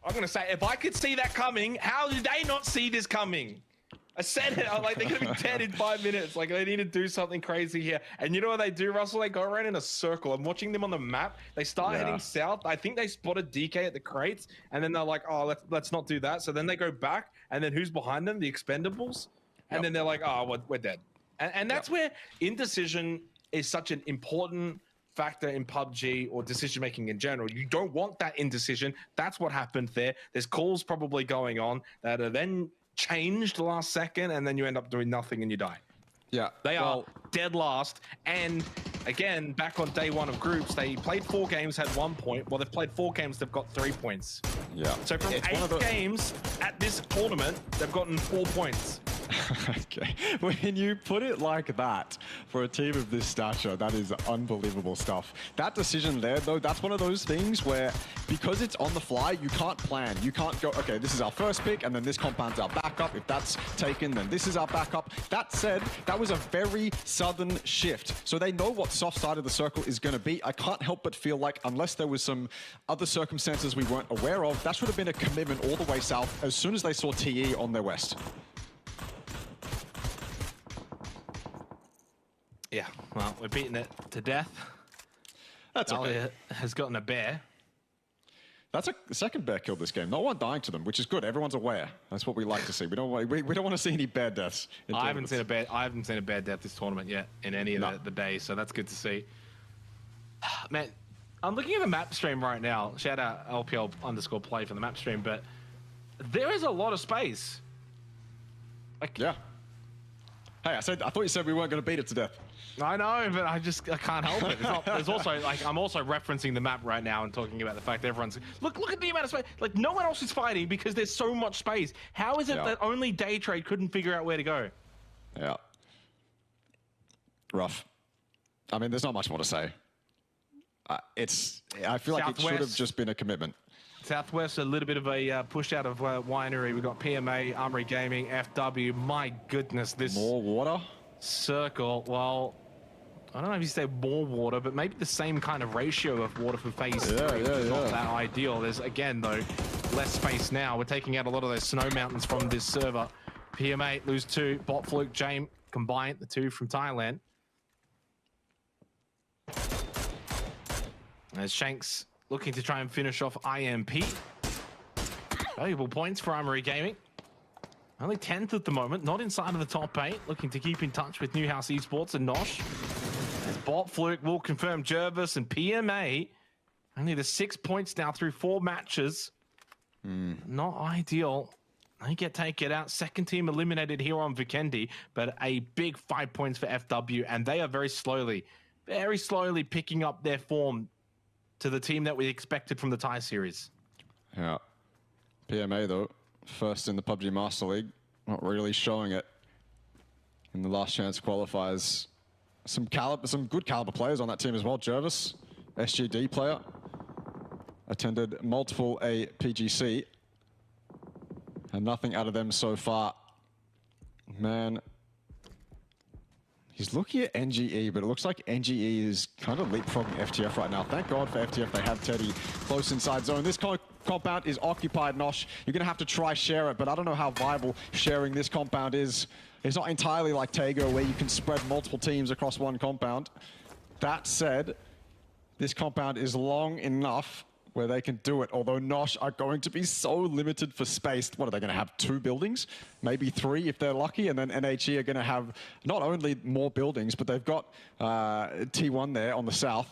I'm going to say, if I could see that coming, how did they not see this coming? I said it. I'm like, they're going to be dead in 5 minutes. Like, they need to do something crazy here. And you know what they do, Russell? They go around in a circle. I'm watching them on the map. They start heading south. I think they spotted DK at the crates. And then they're like, oh, let's not do that. So then they go back. And then who's behind them? The Expendables. And then they're like, oh, we're dead. And that's where indecision is such an important factor in PUBG or decision making in general. You don't want that indecision. That's what happened there. There's calls probably going on that are then changed last second, and then you end up doing nothing and you die. Yeah, they are dead last. And again, back on day 1 of groups, they played 4 games, had 1 point. Well, they've played 4 games, they've got 3 points. Yeah. So from 8 games at this tournament, they've gotten 4 points. Okay, when you put it like that for a team of this stature, that is unbelievable stuff. That decision there, though, that's one of those things where, because it's on the fly, you can't plan. You can't go, okay, this is our first pick, and then this compound's our backup. If that's taken, then this is our backup. That said, that was a very sudden shift. So they know what soft side of the circle is going to be. I can't help but feel like, unless there was some other circumstances we weren't aware of, that should have been a commitment all the way south as soon as they saw TE on their west. Yeah, well, we're beating it to death. That's okay. Has gotten a bear. That's a second bear killed this game. No one dying to them, which is good. Everyone's aware. That's what we like to see. We don't want to see any bear deaths. I haven't seen a bear death this tournament yet in any of the days, so that's good to see. Man, I'm looking at the map stream right now. Shout out LPL_play for the map stream, but there is a lot of space. Like, yeah. Hey, I thought you said we weren't going to beat it to death. I know, but I can't help it. There's also, like, I'm also referencing the map right now and talking about the fact that everyone's look at the amount of space. Like, no one else is fighting because there's so much space. How is it that only Day Trade couldn't figure out where to go? Yeah. Rough. I mean, there's not much more to say. I feel like it should have just been a commitment. Southwest, a little bit of a push out of Winery. We've got PMA, Armory Gaming, FW. My goodness, this more water circle. Well, I don't know if you say more water, but maybe the same kind of ratio of water for phase 3. It's not that ideal. There's, again, though, less space now. We're taking out a lot of those snow mountains from this server. PMA lose 2. Bot Fluke, James combined, the 2 from Thailand. As Shanks looking to try and finish off IMP. Valuable points for Armory Gaming. Only 10th at the moment, not inside of the top 8. Looking to keep in touch with Newhouse Esports and Nosh. As Bot Fluke will confirm Jervis and PMA. Only the 6 points now through 4 matches. Not ideal. They take it out. Second team eliminated here on Vikendi, but a big 5 points for FW, and they are very slowly picking up their form to the team that we expected from the Thai series. Yeah. PMA, though, first in the PUBG Master League. Not really showing it in the last chance qualifiers. Some good caliber players on that team as well. Jervis, SGD player, attended multiple APGC, and nothing out of them so far. Man, he's looking at NGE, but it looks like NGE is kind of leapfrogging FTF right now. Thank God for FTF, they have Teddy close inside zone. This compound is occupied, Nosh. You're going to have to try share it, but I don't know how viable sharing this compound is. It's not entirely like Tago, where you can spread multiple teams across one compound. That said, this compound is long enough where they can do it, although Nosh are going to be so limited for space. What are they going to have, 2 buildings? Maybe 3 if they're lucky, and then NHE are going to have not only more buildings, but they've got T1 there on the south,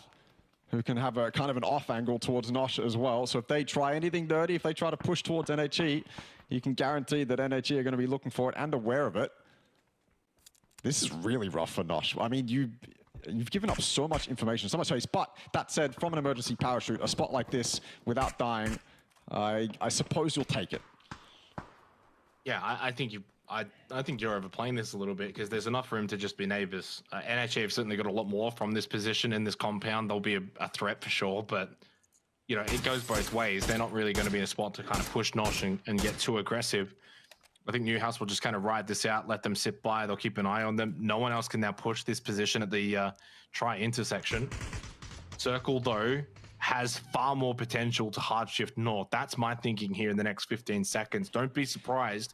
who can have a kind of an off angle towards Nosh as well. So if they try anything dirty, if they try to push towards NHE, you can guarantee that NHE are going to be looking for it and aware of it. This is really rough for Nosh. I mean, you've given up so much information, so much space. But that said, from an emergency parachute, a spot like this without dying, I suppose you'll take it. Yeah, I think you're overplaying this a little bit, because there's enough room to just be neighbors. NHA have certainly got a lot more from this position in this compound. They'll be a threat for sure, but you know, it goes both ways. They're not really going to be in a spot to kind of push Nosh and get too aggressive. I think Newhouse will just kind of ride this out, let them sit by. They'll keep an eye on them. No one else can now push this position at the tri-intersection. Circle, though, has far more potential to hard shift north. That's my thinking here in the next 15 seconds. Don't be surprised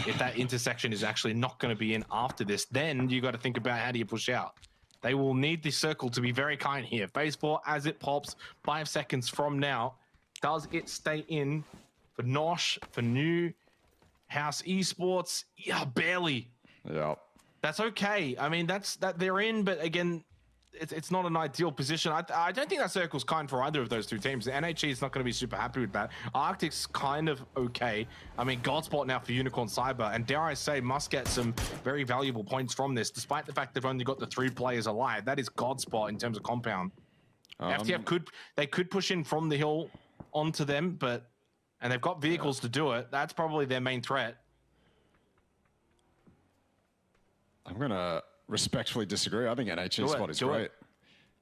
if that intersection is actually not going to be in after this. Then you got to think about, how do you push out? They will need the circle to be very kind here. Phase 4, as it pops 5 seconds from now, does it stay in for Nosh, for New House Esports? Yeah, barely. Yeah, that's okay. I mean, that they're in, but again, it's not an ideal position. I don't think that circle's kind for either of those two teams. The NHE is not going to be super happy with that. Arctic's kind of okay. I mean, Godspot now for Unicorn Cyber, and dare I say, must get some very valuable points from this, despite the fact they've only got the 3 players alive. That is Godspot in terms of compound. FTF could push in from the hill onto them, and they've got vehicles to do it. That's probably their main threat. I'm going to respectfully disagree. I think NHE spot is great.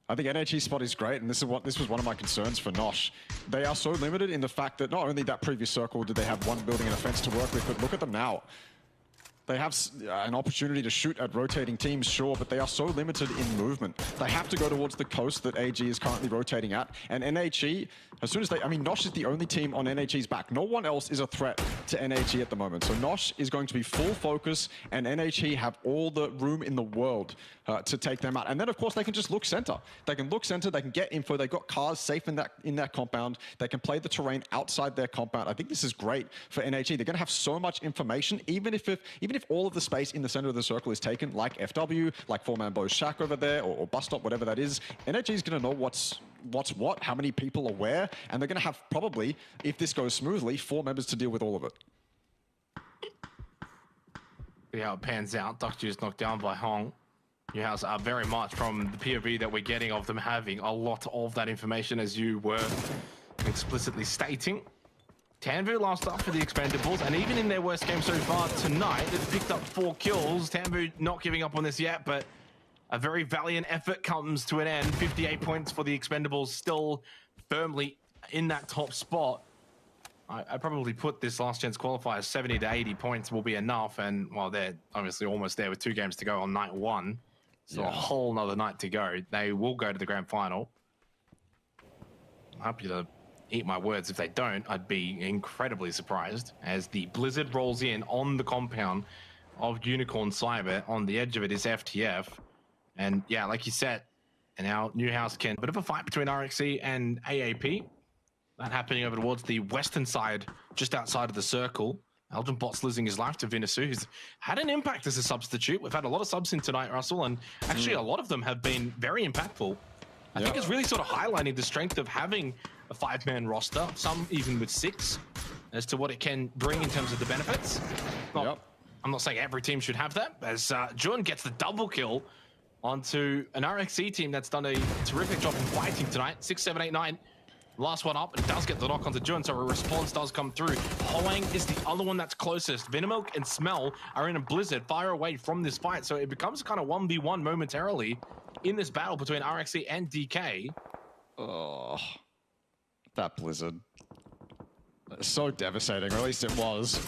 I think NHE spot is great, and this was one of my concerns for Nosh. They are so limited in the fact that not only that previous circle did they have 1 building and a fence to work with, but look at them now. They have an opportunity to shoot at rotating teams, sure, but they are so limited in movement. They have to go towards the coast that AG is currently rotating at. And NHE, as soon as I mean, Nosh is the only team on NHE's back. No one else is a threat to NHE at the moment. So Nosh is going to be full focus, and NHE have all the room in the world to take them out. And then, of course, they can just look center. They can look center, they can get info, they've got cars safe in that compound. They can play the terrain outside their compound. I think this is great for NHE. They're going to have so much information, even if all of the space in the center of the circle is taken, like FW, like 4-man Bo's shack over there, or bus stop, whatever that is. NHE is going to know what's what, how many people are where, and they're going to have probably, if this goes smoothly, 4 members to deal with all of it. See how it pans out. Dr. is knocked down by Hong. Newhouse are very much, from the POV that we're getting of them, having a lot of that information, as you were explicitly stating. Tanvu last up for the Expendables, and even in their worst game so far tonight, they've picked up 4 kills. Tanvu not giving up on this yet, but a very valiant effort comes to an end. 58 points for the Expendables, still firmly in that top spot. I probably put this last chance qualifier 70 to 80 points will be enough, and well, they're obviously almost there with 2 games to go on night 1. So a whole nother night to go. They will go to the grand final. I'm happy to eat my words. If they don't, I'd be incredibly surprised, as the blizzard rolls in on the compound of Unicorn Cyber. On the edge of it is FTF. And yeah, like you said, and now Newhouse can, a bit of a fight between RXC and AAP. That happening over towards the western side, just outside of the circle. Elgin Bot's losing his life to Vinasu, who's had an impact as a substitute. We've had a lot of subs in tonight, Russell, and actually a lot of them have been very impactful. I think it's really sort of highlighting the strength of having a 5-man roster, some even with 6, as to what it can bring in terms of the benefits. I'm not saying every team should have that, as Jun gets the double kill onto an RXC team that's done a terrific job in fighting tonight. 6, 7, 8, 9. Last one up, it does get the knock onto Jun, so a response does come through. Hoang is the other one that's closest. Venomilk and Smell are in a blizzard far away from this fight, so it becomes kind of 1v1 momentarily in this battle between RXC and DK. Oh, that blizzard. So devastating, or at least it was.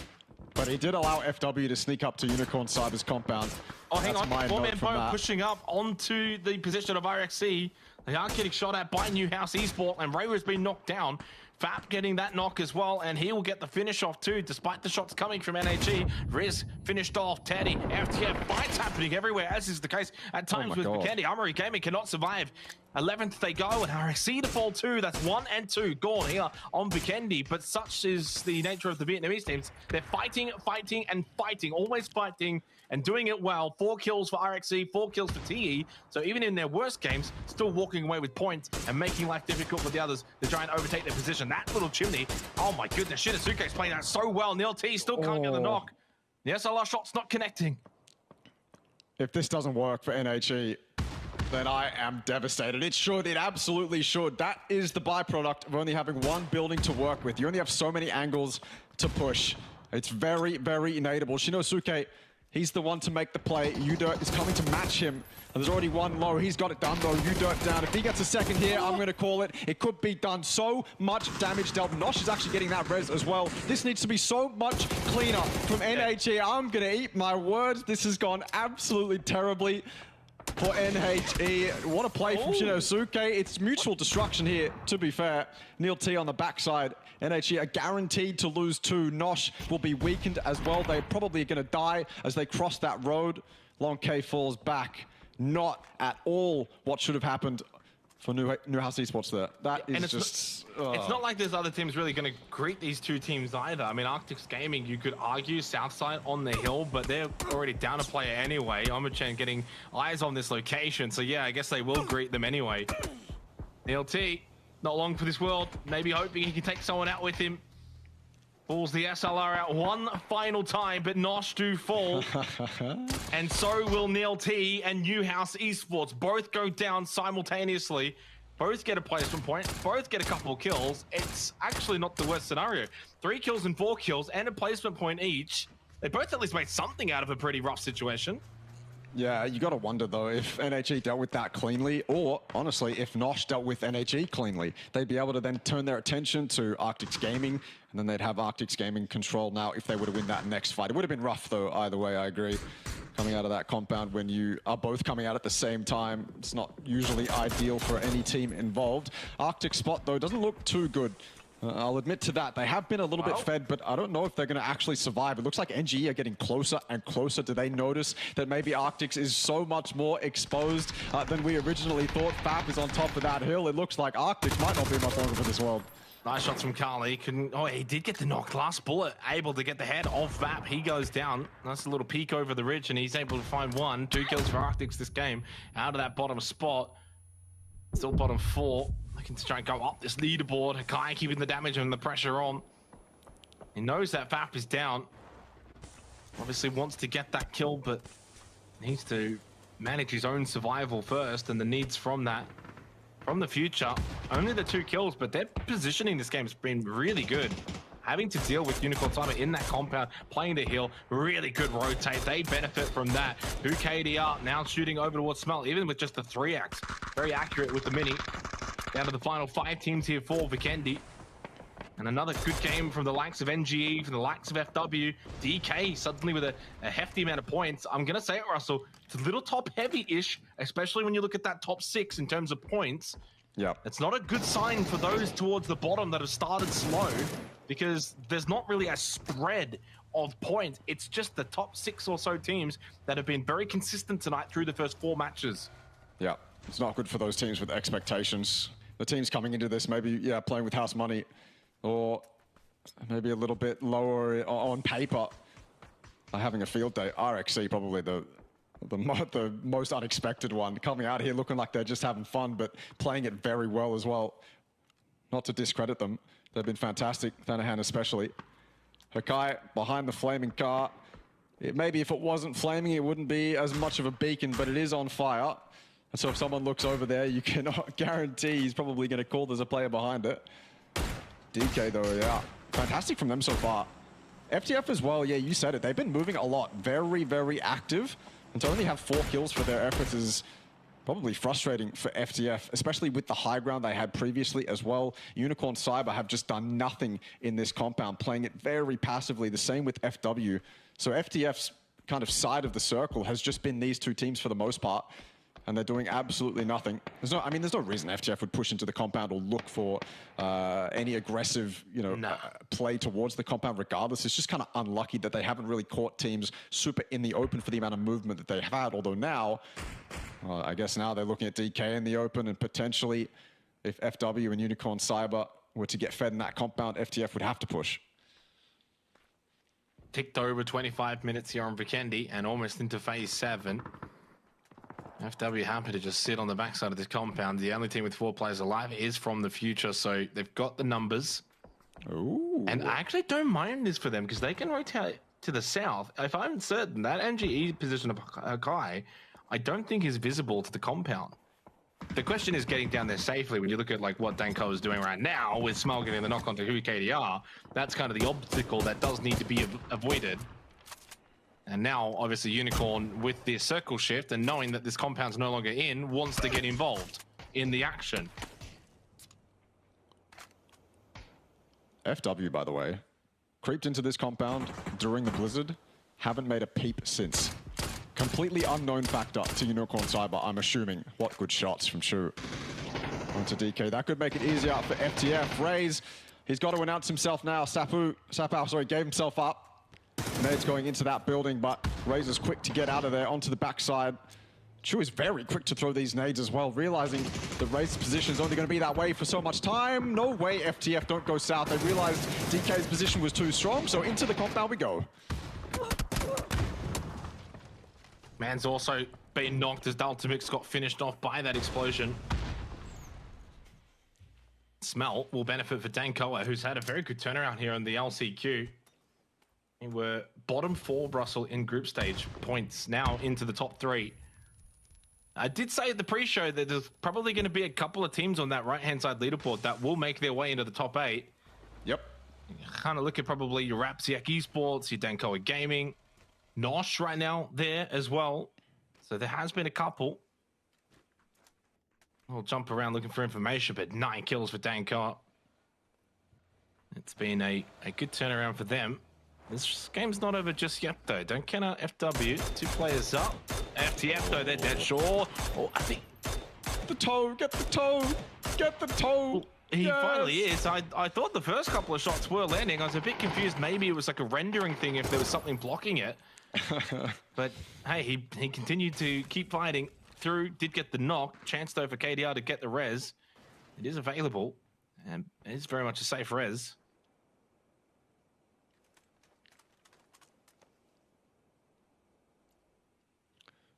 But he did allow FW to sneak up to Unicorn Cyber's compound. Oh, hang That's on. my Four-man note from boat that. pushing up onto the position of RXC. They are getting shot at by Newhouse Esports, and Ray has been knocked down. Fap getting that knock as well, and he will get the finish off too, despite the shots coming from NHE. Riz finished off. Teddy, FTF, fights happening everywhere, as is the case at times with Vikendi. Armory Gaming cannot survive. 11th they go, and RXC to fall 2. That's 1 and 2 gone here on Vikendi, but such is the nature of the Vietnamese teams. They're fighting, fighting, and fighting, always fighting, and doing it well. 4 kills for RXC, 4 kills for TE. So even in their worst games, still walking away with points and making life difficult for the others to try and overtake their position. That little chimney, oh my goodness, Shinosuke's playing that so well. Neil T still can't get the knock. The SLR shot's not connecting. If this doesn't work for NHE, then I am devastated. It should, it absolutely should. That is the byproduct of only having one building to work with. You only have so many angles to push. It's very, very inadeable. Shinosuke, he's the one to make the play. Udirt is coming to match him. And there's already one low. He's got it done though. Udirt down. If he gets a second here, I'm going to call it. It could be done. So much damage dealt. Nosh is actually getting that res as well. This needs to be so much cleaner from NHE. I'm going to eat my words. This has gone absolutely terribly for NHE. What a play from Shinosuke. It's mutual destruction here, to be fair. Neil T on the backside. NHE are guaranteed to lose 2. Nosh will be weakened as well. They're probably going to die as they cross that road. Long K falls back. Not at all what should have happened for Newhouse Esports there. That is and just... it's not like there's other teams really going to greet these two teams either. I mean, Arctics Gaming, you could argue Southside on the hill, but they're already down a player anyway. Omachan getting eyes on this location, so yeah, I guess they will greet them anyway. Neil T, not long for this world. Maybe hoping he can take someone out with him. Pulls the SLR out one final time, but Nosh do fall. And so will Neil T and Newhouse Esports. Both go down simultaneously. Both get a placement point. Both get a couple of kills. It's actually not the worst scenario. 3 kills and 4 kills and a placement point each. They both at least made something out of a pretty rough situation. Yeah, you got to wonder, though, if NHE dealt with that cleanly, or, honestly, if Nosh dealt with NHE cleanly. They'd be able to then turn their attention to Arctics Gaming, and then they'd have Arctics Gaming control now if they were to win that next fight. It would have been rough, though, either way, I agree. Coming out of that compound when you are both coming out at the same time, it's not usually ideal for any team involved. Arctic spot, though, doesn't look too good. I'll admit to that. They have been a little bit fed, but I don't know if they're going to actually survive. It looks like NGE are getting closer and closer. Do they notice that maybe Arctics is so much more exposed than we originally thought? Fap is on top of that hill. It looks like Arctics might not be much longer for this world. Nice shots from Carly. Couldn't. Oh, he did get the knock. Last bullet, able to get the head of Vap. He goes down. That's a little peek over the ridge, and he's able to find 1. 2 kills for Arctics this game. Out of that bottom spot. Still bottom 4. Looking to try and go up this leaderboard. Hakai keeping the damage and the pressure on. He knows that Vap is down. Obviously wants to get that kill, but needs to manage his own survival first, and the needs from that. From the future, only the 2 kills, but their positioning this game has been really good. Having to deal with Unicorn Cyber in that compound, playing the hill, really good rotate. They benefit from that. 2 KDR now shooting over towards Smell, even with just the 3x. Very accurate with the mini. Down to the final 5 teams here for Vikendi. And another good game from the likes of NGE, from the likes of FW. DK suddenly with a hefty amount of points. I'm going to say it, Russell, it's a little top heavy-ish, especially when you look at that top 6 in terms of points. Yeah. It's not a good sign for those towards the bottom that have started slow, because there's not really a spread of points. It's just the top 6 or so teams that have been very consistent tonight through the first 4 matches. Yeah, it's not good for those teams with expectations. The teams coming into this maybe, yeah, playing with house money, or maybe a little bit lower on paper, are having a field day. RXC probably the most unexpected one, coming out here looking like they're just having fun, but playing it very well as well. Not to discredit them, they've been fantastic, Thanahan especially. Hakai behind the flaming car. Maybe if it wasn't flaming, it wouldn't be as much of a beacon, but it is on fire. And so if someone looks over there, you cannot guarantee he's probably going to call there's a player behind it. DK though, yeah. Fantastic from them so far. FTF as well, yeah, you said it. They've been moving a lot. Very, very active. And to only have 4 kills for their efforts is probably frustrating for FTF, especially with the high ground they had previously as well. Unicorn Cyber have just done nothing in this compound, playing it very passively. The same with FW. So FTF's kind of side of the circle has just been these 2 teams for the most part. And they're doing absolutely nothing. There's no reason FTF would push into the compound or look for any aggressive, play towards the compound regardless. It's just kind of unlucky that they haven't really caught teams super in the open for the amount of movement that they have had. Although now, I guess now they're looking at DK in the open, and potentially if FW and Unicorn Cyber were to get fed in that compound, FTF would have to push. Ticked over 25 minutes here on Vikendi and almost into phase 7. FW happy to just sit on the backside of this compound. The only team with 4 players alive is from the future, so they've got the numbers. Ooh. And I actually don't mind this for them because they can rotate to the south. If I'm certain that MGE position of Hakai, I don't think is visible to the compound. The question is getting down there safely. When you look at like what Danko is doing right now with Smell getting the knock onto KDR, that's kind of the obstacle that does need to be avoided. And now, obviously, Unicorn, with the circle shift and knowing that this compound's no longer in, wants to get involved in the action. FW, by the way, creeped into this compound during the blizzard, haven't made a peep since. Completely unknown factor to Unicorn Cyber, I'm assuming. What good shots from Shu. Onto DK. That could make it easier for FTF. Raze, he's got to announce himself now. Sapao, gave himself up. Nades going into that building, but Razor's quick to get out of there onto the backside. Chu is very quick to throw these nades as well, realizing the Razor's position is only going to be that way for so much time. No way FTF don't go south. They realized DK's position was too strong, so into the compound we go. Man's also been knocked as Daltomix got finished off by that explosion. Smell will benefit for Dankoa, who's had a very good turnaround here on the LCQ. They were bottom 4, Russell, in group stage points, now into the top 3. I did say at the pre-show that there's probably going to be a couple of teams on that right-hand side leaderboard that will make their way into the top 8. Yep. Kind of look at probably your Rapsiak Esports, your Dankoa Gaming, Nosh right now there as well. So there has been a couple. We'll jump around looking for information, but 9 kills for Dankoa. It's been a good turnaround for them. This game's not over just yet, though. Don't count out FW. 2 players up. FTF, though, they're dead sure. Oh, I think... The toe! Get the toe! Get the toe! Well, he finally is. I thought the first couple of shots were landing. I was a bit confused. Maybe it was like a rendering thing if there was something blocking it. But, hey, he continued to keep fighting through. Did get the knock. Chance, though, for KDR to get the res. It is available. And it is very much a safe res.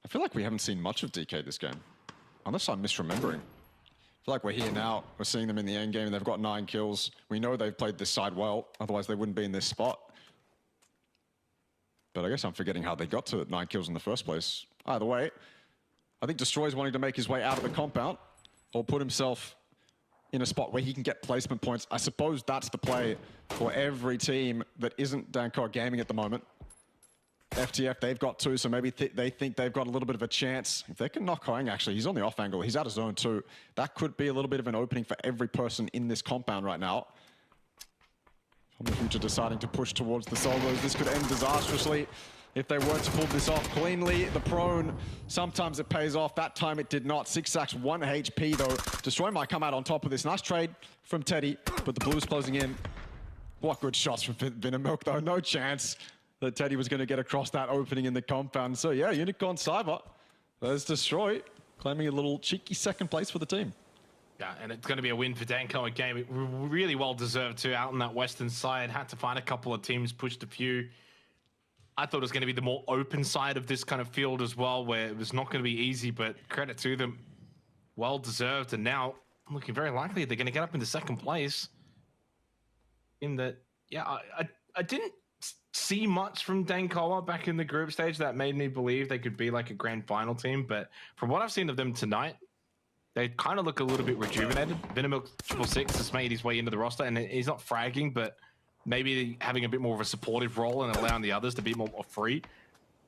I feel like we haven't seen much of DK this game, unless I'm misremembering. I feel like we're here now, we're seeing them in the end game, and they've got 9 kills. We know they've played this side well, otherwise they wouldn't be in this spot. But I guess I'm forgetting how they got to 9 kills in the first place. Either way, I think Destroy's wanting to make his way out of the compound, or put himself in a spot where he can get placement points. I suppose that's the play for every team that isn't Dankoa Gaming at the moment. FTF, they've got 2, so maybe they think they've got a little bit of a chance. If they can knock Hoang, actually, he's on the off angle. He's out of zone 2. That could be a little bit of an opening for every person in this compound right now. From the future deciding to push towards the solos. This could end disastrously if they were to pull this off cleanly. The prone, sometimes it pays off. That time it did not. 6 sacks, 1 HP though. Destroy might come out on top of this. Nice trade from Teddy, but the Blues closing in. What good shots from Vinamilk though. No chance that Teddy was going to get across that opening in the compound. So yeah, Unicorn Cyber, there's Destroy, claiming a little cheeky second place for the team. Yeah, and it's going to be a win for Dankoa Gaming. Really well deserved too, out on that western side. Had to find a couple of teams, pushed a few. I thought it was going to be the more open side of this kind of field as well, where it was not going to be easy, but credit to them. Well deserved, and now looking very likely they're going to get up into second place. In that, yeah, I didn't see much from Dankoa back in the group stage that made me believe they could be like a grand final team. But from what I've seen of them tonight, they kind of look a little bit rejuvenated. Venomilk 666 has made his way into the roster, and he's not fragging, but maybe having a bit more of a supportive role and allowing the others to be more free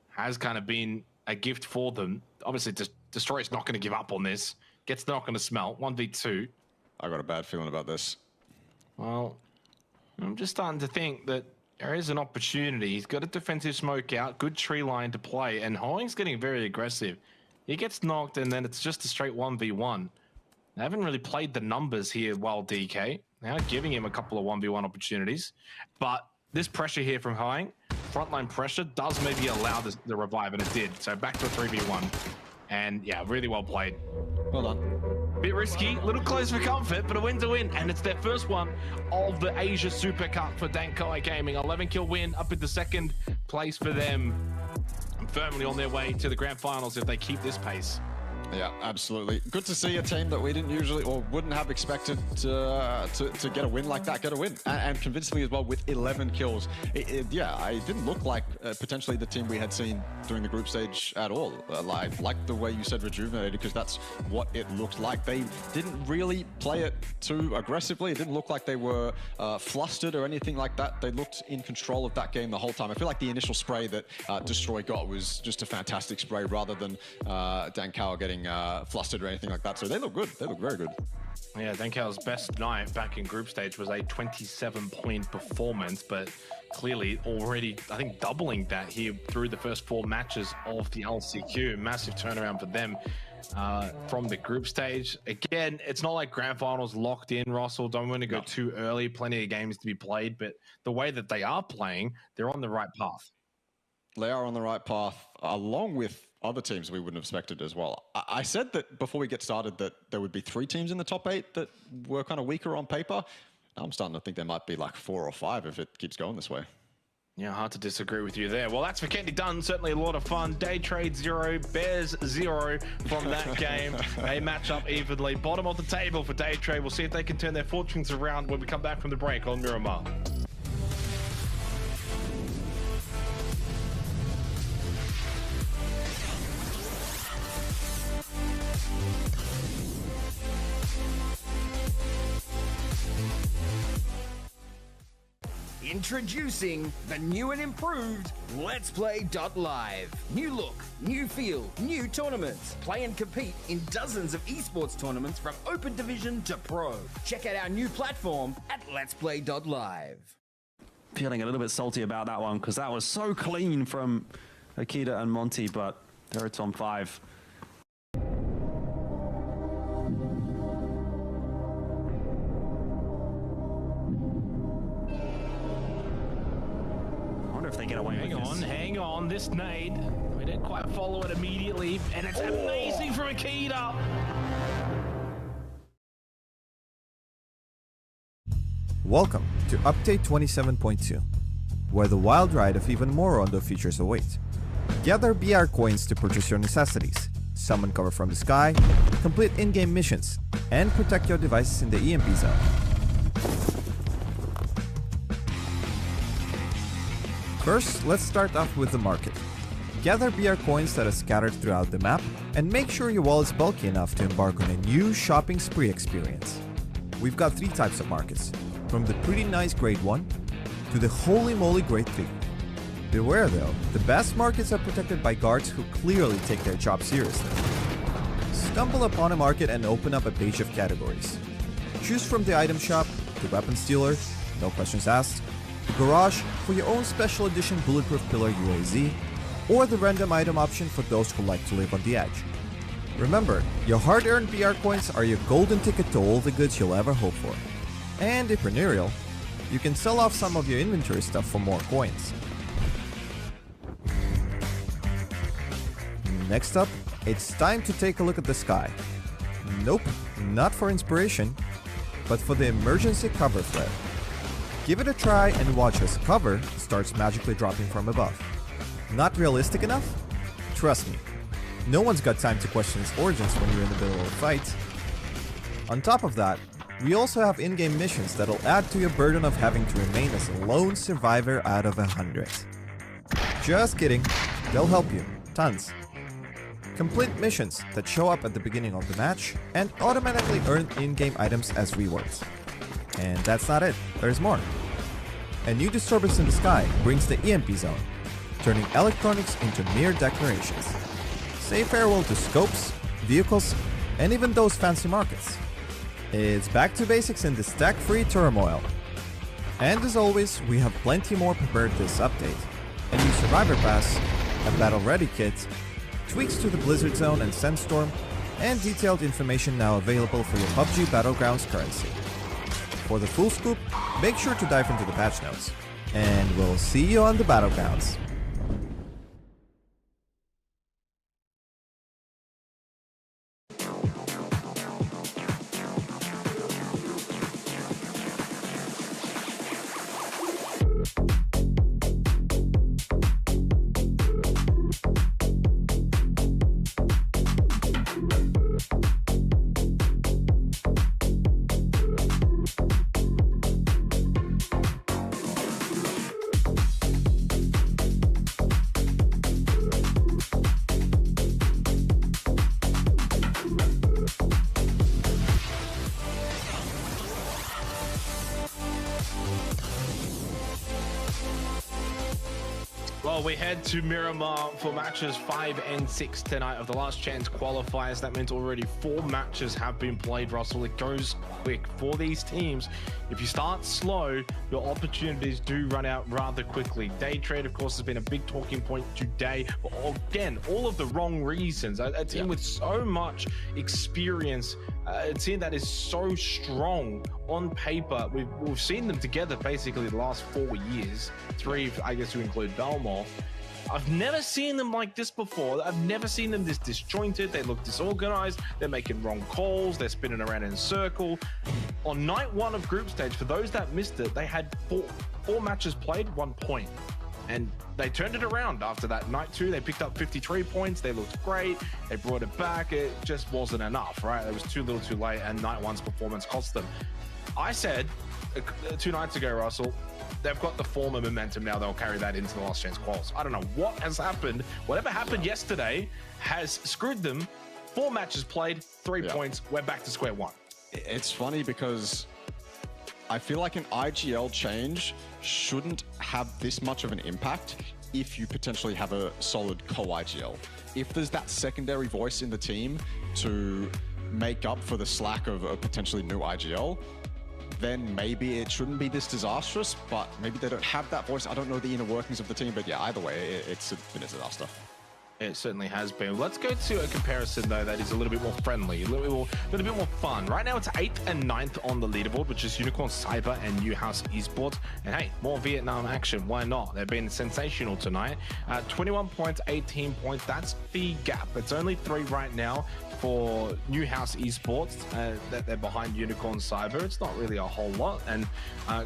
has kind of been a gift for them. Obviously, Destroyer's not going to give up on this. Gets not going to smell. 1v2. I got a bad feeling about this. Well, I'm just starting to think that there is an opportunity. He's got a defensive smoke out, good tree line to play, and Hoing's getting very aggressive. He gets knocked, and then it's just a straight 1v1. They haven't really played the numbers here while DK. Now giving him a couple of 1v1 opportunities. But this pressure here from Hoing, frontline pressure, does maybe allow the revive, and it did. So back to a 3v1. And yeah, really well played. Well done. Bit risky, little close for comfort, but a win to win. And it's their first one of the Asia Super Cup for Dankoa Gaming. 11 kill win, up into second place for them. Firmly on their way to the grand finals if they keep this pace. Yeah, absolutely. Good to see a team that we didn't usually or wouldn't have expected to get a win like that, get a win. And convincingly as well with 11 kills. Yeah, it didn't look like potentially the team we had seen during the group stage at all. Like the way you said rejuvenated, because that's what it looked like. They didn't really play it too aggressively. It didn't look like they were flustered or anything like that. They looked in control of that game the whole time. I feel like the initial spray that Destroy got was just a fantastic spray rather than Dankoa getting flustered or anything like that. So they look good. They look very good. Yeah, Dankoa's best night back in group stage was a 27-point performance, but clearly already, I think, doubling that here through the first 4 matches of the LCQ. Massive turnaround for them from the group stage. Again, it's not like grand finals locked in, Russell. Don't want to go too early. Plenty of games to be played, but the way that they are playing, they're on the right path. They are on the right path, along with other teams we wouldn't have expected as well. I said that before we get started that there would be 3 teams in the top 8 that were kind of weaker on paper. Now I'm starting to think there might be like 4 or 5 if it keeps going this way. Yeah, hard to disagree with you there. Well, that's for Kenny Dunn. Certainly a lot of fun. Day Trade 0, Bears 0 from that game. They match up evenly. Bottom of the table for Day Trade. We'll see if they can turn their fortunes around when we come back from the break on Miramar. Introducing the new and improved Let's Play Live. New look, new feel, new tournaments. Play and compete in dozens of esports tournaments from Open Division to Pro. Check out our new platform at Let's Play Live. Feeling a little bit salty about that one because that was so clean from Akita and Monty, but they're at on 5. They get away Hang on, this nade, we didn't quite follow it immediately, and it's amazing from Akita. Welcome to Update 27.2, where the wild ride of even more Rondo features await. Gather BR coins to purchase your necessities, summon cover from the sky, complete in-game missions, and protect your devices in the EMP zone. First, let's start off with the market. Gather BR coins that are scattered throughout the map, and make sure your wallet's bulky enough to embark on a new shopping spree experience. We've got 3 types of markets, from the pretty nice grade 1 to the holy moly grade 3. Beware though, the best markets are protected by guards who clearly take their job seriously. Stumble upon a market and open up a page of categories. Choose from the item shop, the weapon stealer, no questions asked, the garage for your own special edition bulletproof pillar UAZ, or the random item option for those who like to live on the edge. Remember, your hard-earned BR coins are your golden ticket to all the goods you'll ever hope for. And if entrepreneurial, you can sell off some of your inventory stuff for more coins. Next up, it's time to take a look at the sky. Nope, not for inspiration, but for the emergency cover thread. Give it a try and watch as cover starts magically dropping from above. Not realistic enough? Trust me, no one's got time to question its origins when you're in the middle of a fight. On top of that, We also have in-game missions that'll add to your burden of having to remain as a lone survivor out of 100. Just kidding, they'll help you, tons. Complete missions that show up at the beginning of the match and automatically earn in-game items as rewards. And that's not it, there's more. A new disturbance in the sky brings the EMP zone, turning electronics into mere decorations. Say farewell to scopes, vehicles, and even those fancy markets. It's back to basics in the stack-free turmoil. And as always, we have plenty more prepared this update. A new Survivor Pass, a battle-ready kit, tweaks to the Blizzard Zone and Sandstorm, and detailed information now available for your PUBG Battlegrounds currency. For the full scoop, make sure to dive into the patch notes. And we'll see you on the Battlegrounds. Well, we head to Miramar for matches 5 and 6 tonight of the last chance qualifiers. That means already 4 matches have been played, Russell. It goes quick for these teams. If you start slow, your opportunities do run out rather quickly. Day trade, of course, has been a big talking point today. But again, all of the wrong reasons. A team with so much experience, a team that is so strong on paper. We've seen them together basically the last 4 years. 3, I guess, to include Belmont. I've never seen them like this before. I've never seen them this disjointed. They look disorganized. They're making wrong calls. They're spinning around in a circle. On night 1 of group stage, for those that missed it, they had four matches played, 1 point. And they turned it around after that. Night 2, they picked up 53 points. They looked great. They brought it back. It just wasn't enough, right? It was too little too late, and night 1's performance cost them. I said 2 nights ago, Russell, they've got the form and momentum now. They'll carry that into the last chance quals. I don't know what has happened. Whatever happened yesterday has screwed them. 4 matches played, 3 points. We're back to square one. It's funny because I feel like an IGL change shouldn't have this much of an impact if you potentially have a solid co-IGL. If there's that secondary voice in the team to make up for the slack of a potentially new IGL, then maybe it shouldn't be this disastrous, but maybe they don't have that voice. I don't know the inner workings of the team, but yeah, either way, it's been a disaster. It certainly has been. Let's go to a comparison, though, that is a little bit more friendly, a little bit more fun. Right now, it's 8th and 9th on the leaderboard, which is Unicorn Cyber and Newhouse Esports. And hey, more Vietnam action. Why not? They've been sensational tonight. 21 points, 18 points. That's the gap. It's only 3 right now for Newhouse Esports that they're behind Unicorn Cyber. It's not really a whole lot. And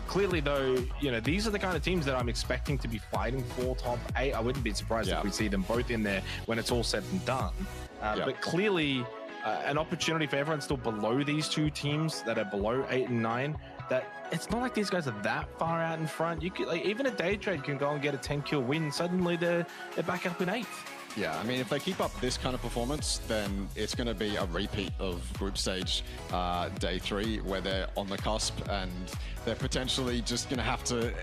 clearly, though, you know, these are the kind of teams that I'm expecting to be fighting for top 8. I wouldn't be surprised if we see them both in there when it's all said and done. But clearly, an opportunity for everyone still below these 2 teams that are below 8 and 9. That it's not like these guys are that far out in front. You could, like, even a day trade can go and get a 10-kill win. Suddenly, they're back up in 8th. Yeah, I mean, if they keep up this kind of performance, then it's going to be a repeat of group stage day 3, where they're on the cusp and they're potentially just going to have to...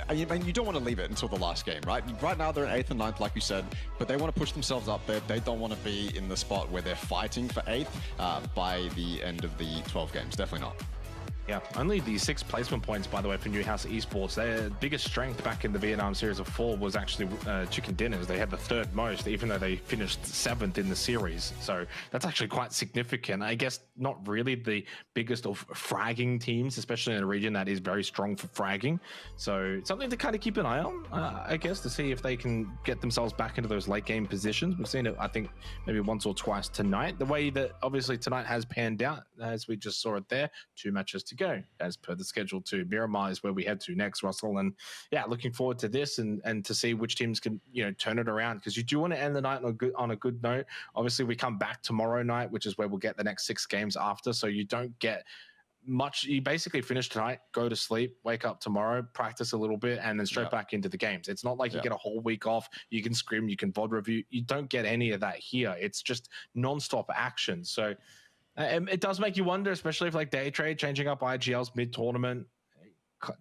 I mean, you don't want to leave it until the last game, right? Right now, they're in 8th and 9th, like you said, but they want to push themselves up there. They don't want to be in the spot where they're fighting for 8th by the end of the 12 games. Definitely not. Yeah, only the 6 placement points, by the way, for Newhouse Esports. Their biggest strength back in the Vietnam series of 4 was actually chicken dinners. They had the 3rd most, even though they finished 7th in the series. So that's actually quite significant. I guess not really the biggest of fragging teams, especially in a region that is very strong for fragging. So something to kind of keep an eye on, I guess, to see if they can get themselves back into those late game positions. We've seen it, I think, maybe once or twice tonight. The way that obviously tonight has panned out, as we just saw it there, 2 matches to go as per the schedule too. Miramar is where we head to next, Russell, and yeah, looking forward to this and to see which teams can, you know, turn it around, because you do want to end the night on a good note. Obviously, we come back tomorrow night, which is where we'll get the next 6 games after, so you don't get you basically finish tonight, go to sleep, wake up tomorrow, practice a little bit, and then straight back into the games. It's not like you get a whole week off, you can scrim, you can VOD review. You don't get any of that here. It's just non-stop action. So it does make you wonder, especially if like day trade, changing up IGLs mid-tournament,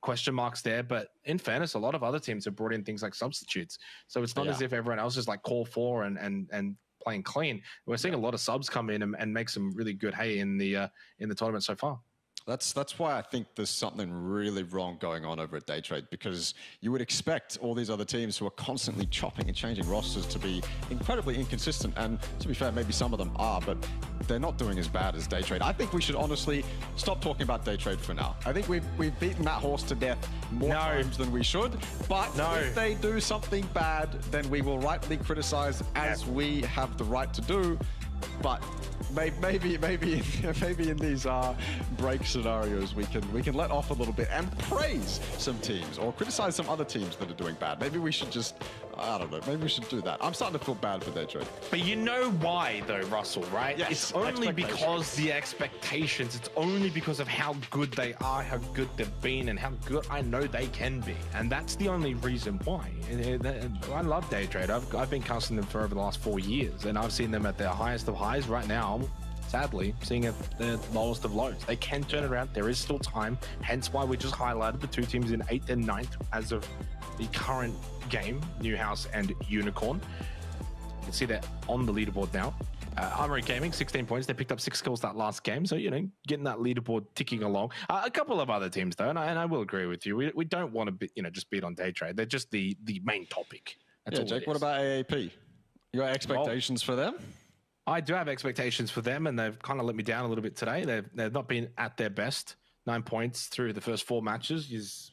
question marks there. But in fairness, a lot of other teams have brought in things like substitutes. So it's not as if everyone else is like call for and playing clean. We're seeing a lot of subs come in and make some really good hay in the tournament so far. That's why I think there's something really wrong going on over at Day Trade, because you would expect all these other teams who are constantly chopping and changing rosters to be incredibly inconsistent. And to be fair, maybe some of them are, but they're not doing as bad as Day Trade. I think we should honestly stop talking about Day Trade for now. I think we've beaten that horse to death more times than we should. But if they do something bad, then we will rightly criticize, as we have the right to do. But maybe in these break scenarios we can let off a little bit and praise some teams or criticize some other teams that are doing bad. Maybe we should just, I don't know, maybe we should do that. I'm starting to feel bad for Day Trade. But you know why though, Russell, right? Yes, it's only because the expectations, it's only because of how good they are, how good they've been, and how good I know they can be. And that's the only reason why. I love Day Trade. I've been casting them for over the last 4 years, and I've seen them at their highest of highs. Right now, sadly, seeing at the lowest of lows. They can turn it around. There is still time. Hence why we just highlighted the two teams in 8th and 9th as of the current game, Newhouse and Unicorn. You can see they're on the leaderboard now. Armory Gaming, 16 points. They picked up 6 kills that last game. So, getting that leaderboard ticking along. A couple of other teams, though, and I will agree with you. We don't want to, just beat on Day Trade. They're just the main topic. That's all Jake, what about AAP? You got expectations for them? I do have expectations for them, and they've kind of let me down a little bit today. They've not been at their best. 9 points through the first 4 matches is,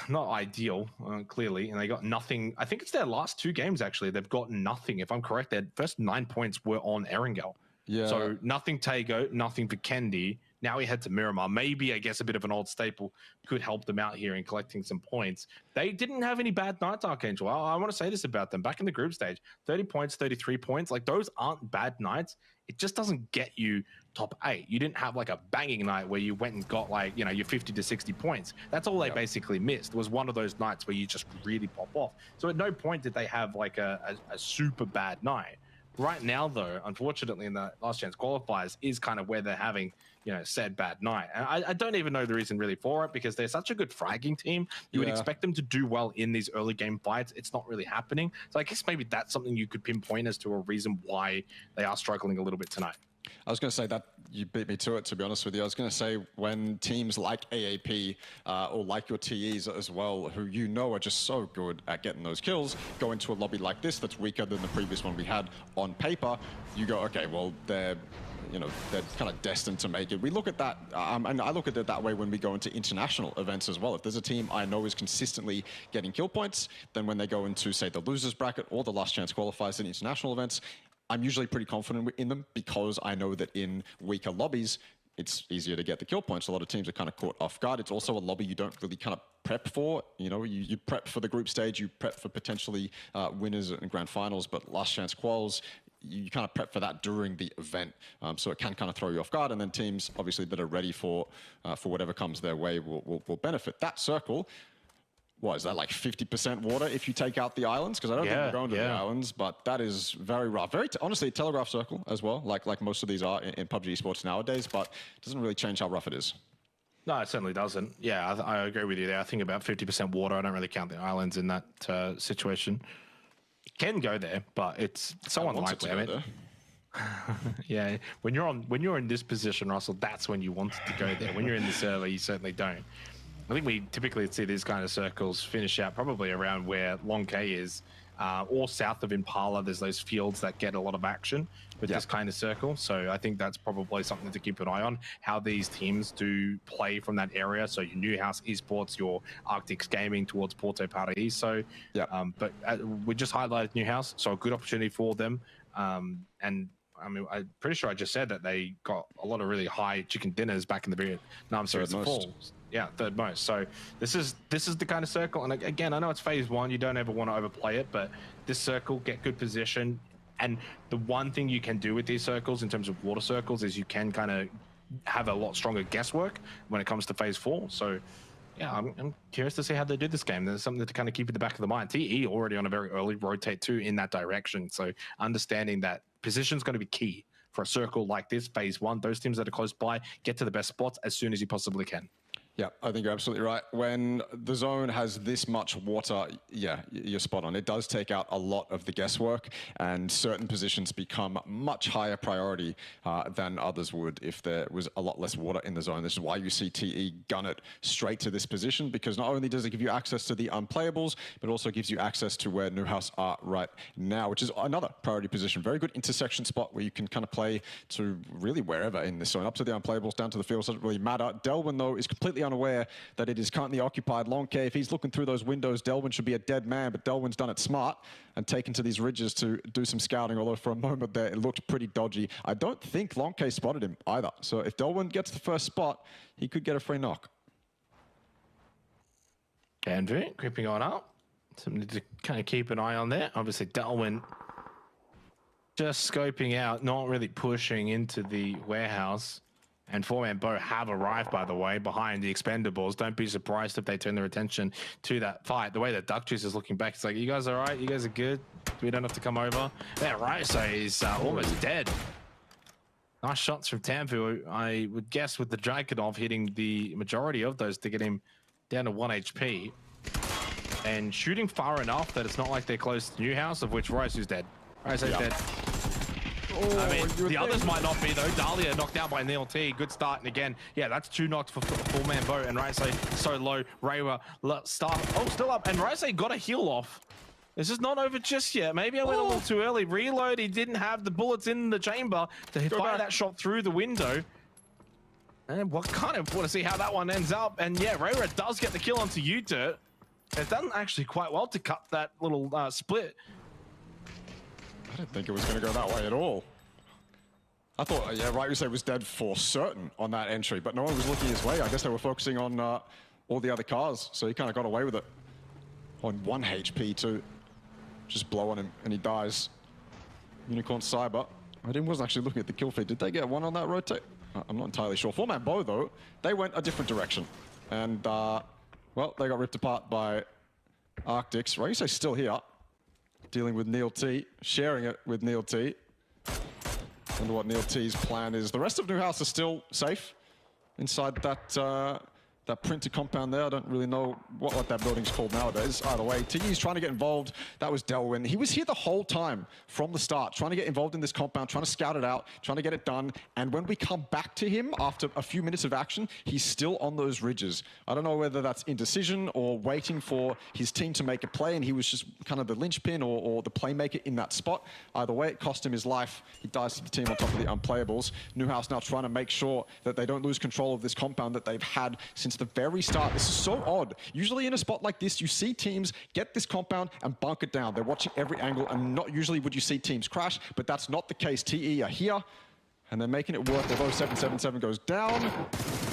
not ideal, clearly. And they got nothing. I think it's their last 2 games, actually. They've gotten nothing. If I'm correct, their first 9 points were on Erangel. Yeah. So nothing Tago, nothing for Kendi. Now he head to Miramar. Maybe, I guess, a bit of an old staple could help them out here in collecting some points. They didn't have any bad nights, Archangel. I want to say this about them. Back in the group stage, 30 points, 33 points. Like, those aren't bad nights. It just doesn't get you top 8. You didn't have, like, a banging night where you went and got, like, your 50 to 60 points. That's all they basically missed. It was one of those nights where you just really pop off. So at no point did they have, like, a super bad night. Right now, though, unfortunately, in the last chance qualifiers is kind of where they're having, said bad night. And I don't even know the reason really for it, because they're such a good fragging team. You would expect them to do well in these early game fights. It's not really happening. So I guess maybe that's something you could pinpoint as to a reason why they are struggling a little bit tonight. I was going to say that you beat me to it, to be honest with you. I was going to say when teams like AAP or like your TEs as well, who are just so good at getting those kills, go into a lobby like this that's weaker than the previous one we had on paper, you go, okay, well, they're kind of destined to make it. We look at that, and I look at it that way when we go into international events as well. If there's a team I know is consistently getting kill points, then when they go into, say, the losers bracket or the last chance qualifiers in international events, I'm usually pretty confident in them, because I know that in weaker lobbies, it's easier to get the kill points. A lot of teams are kind of caught off guard. It's also a lobby you don't really kind of prep for. You prep for the group stage, you prep for potentially winners and grand finals, but last chance quals, you kind of prep for that during the event. So it can kind of throw you off guard, and then teams, obviously, that are ready for whatever comes their way will benefit. That circle, what is that, like 50% water if you take out the islands? Because I don't think we're going to the islands, but that is very rough. Honestly, a telegraph circle as well, like most of these are in PUBG Esports nowadays, but it doesn't really change how rough it is. No, it certainly doesn't. Yeah, I agree with you there. I think about 50% water. I don't really count the islands in that situation. It can go there, but it's so unlikely. Yeah, when you're in this position, Russell, that's when you want it to go there. When you're in the server, you certainly don't. I think we typically see these kind of circles finish out probably around where Long K is, or south of Impala. There's those fields that get a lot of action with this kind of circle. So I think that's probably something to keep an eye on, how these teams do play from that area. So your Newhouse Esports, your Arctics Gaming towards Porto Paraíso. So, but we just highlighted Newhouse, so a good opportunity for them. And I mean, I'm pretty sure I just said that they got a lot of really high chicken dinners back in the Vietnam Series of Falls. Yeah, third most. So this is the kind of circle. And again, I know it's phase 1. You don't ever want to overplay it, but this circle, get good position. And the one thing you can do with these circles in terms of water circles is you can kind of have a lot stronger guesswork when it comes to phase 4. So yeah, I'm curious to see how they do this game. There's something to kind of keep in the back of the mind. TE already on a very early rotate too in that direction. So understanding that position is going to be key for a circle like this, phase 1. Those teams that are close by get to the best spots as soon as you possibly can. Yeah, I think you're absolutely right. When the zone has this much water, yeah, you're spot on. It does take out a lot of the guesswork, and certain positions become much higher priority than others would if there was a lot less water in the zone. This is why you see TE gun it straight to this position, because not only does it give you access to the unplayables, but also gives you access to where Newhouse are right now, which is another priority position. Very good intersection spot where you can kind of play to really wherever in this zone, up to the unplayables, down to the field, so it doesn't really matter. Delwyn, though, is completely unaware that it is currently occupied. Long K, if he's looking through those windows, Delwyn should be a dead man, but Delwyn's done it smart and taken to these ridges to do some scouting, although for a moment there, it looked pretty dodgy. I don't think Long K spotted him either. So if Delwyn gets the first spot, he could get a free knock. Andrew creeping on up. Something to kind of keep an eye on there. Obviously, Delwyn just scoping out, not really pushing into the warehouse. And 4-man Bo have arrived, by the way, behind the Expendables. Don't be surprised if they turn their attention to that fight. The way that Duck Juice is looking back, it's like, you guys all right? You guys are good? We don't have to come over? Yeah, right. So he's almost dead. Nice shots from Tamfu. I would guess with the Dragunov hitting the majority of those to get him down to 1 HP. And shooting far enough that it's not like they're close to Newhouse, of which Rice is dead. Rice is dead. Oh, I mean, the others might not be, though. Dahlia knocked out by Neil T. Good start. And again, yeah, that's 2 knocks for 4-man Bo. And Rice so low. Raywa start. Oh, still up. And Rice got a heal off. This is not over just yet. Maybe I went a little too early. Reload. He didn't have the bullets in the chamber to fire that shot through the window. And what kind of want to see how that one ends up. And yeah, Raywa does get the kill onto U-Dirt. It's done actually quite well to cut that little split. I didn't think it was going to go that way at all. I thought, yeah, right, you say was dead for certain on that entry, but no one was looking his way. I guess they were focusing on all the other cars, so he kind of got away with it. On 1 HP too. Just blow on him, and he dies. Unicorn Cyber. I wasn't actually looking at the kill feed. Did they get one on that rotate? I'm not entirely sure. 4-man Bo, though, they went a different direction. And, well, they got ripped apart by Arctics. Ryusei's still here. Dealing with Neil T, sharing it with Neil T. Wonder what Neil T's plan is. The rest of Newhouse are still safe inside that that printer compound there. I don't really know what that building's called nowadays. Either way, Tiggy's trying to get involved. That was Delwyn. He was here the whole time from the start, trying to get involved in this compound, trying to scout it out, trying to get it done. And when we come back to him after a few minutes of action, he's still on those ridges. I don't know whether that's indecision or waiting for his team to make a play, and he was just kind of the linchpin or the playmaker in that spot. Either way, it cost him his life. He dies to the team on top of the unplayables. Newhouse now trying to make sure that they don't lose control of this compound that they've had since the very start. This is so odd. Usually in a spot like this, you see teams get this compound and bunk it down. They're watching every angle, and not usually would you see teams crash, but that's not the case. TE are here, and they're making it work. Although 777 goes down.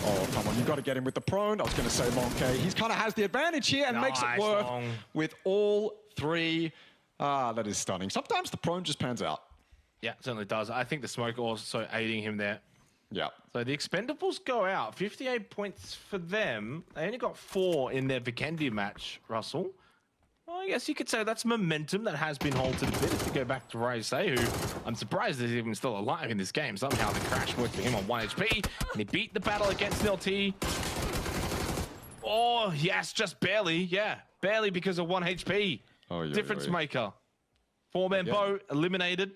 Oh, come on, you got to get him with the prone. I was going to say Long K. He's kind of has the advantage here and makes it work with all 3. That is stunning. Sometimes the prone just pans out. Yeah, it certainly does. I think the smoke also aiding him there. Yeah. So the Expendables go out. 58 points for them. They only got 4 in their Vikendi match, Russell. Well, I guess you could say that's momentum that has been halted a bit. If you go back to Ryusei, who I'm surprised is even still alive in this game. Somehow the crash worked for him on 1 HP, and he beat the battle against Neil T. Oh, yes, just barely. Yeah, barely because of 1 HP. Oh, yeah, Difference maker. 4-man Bo eliminated.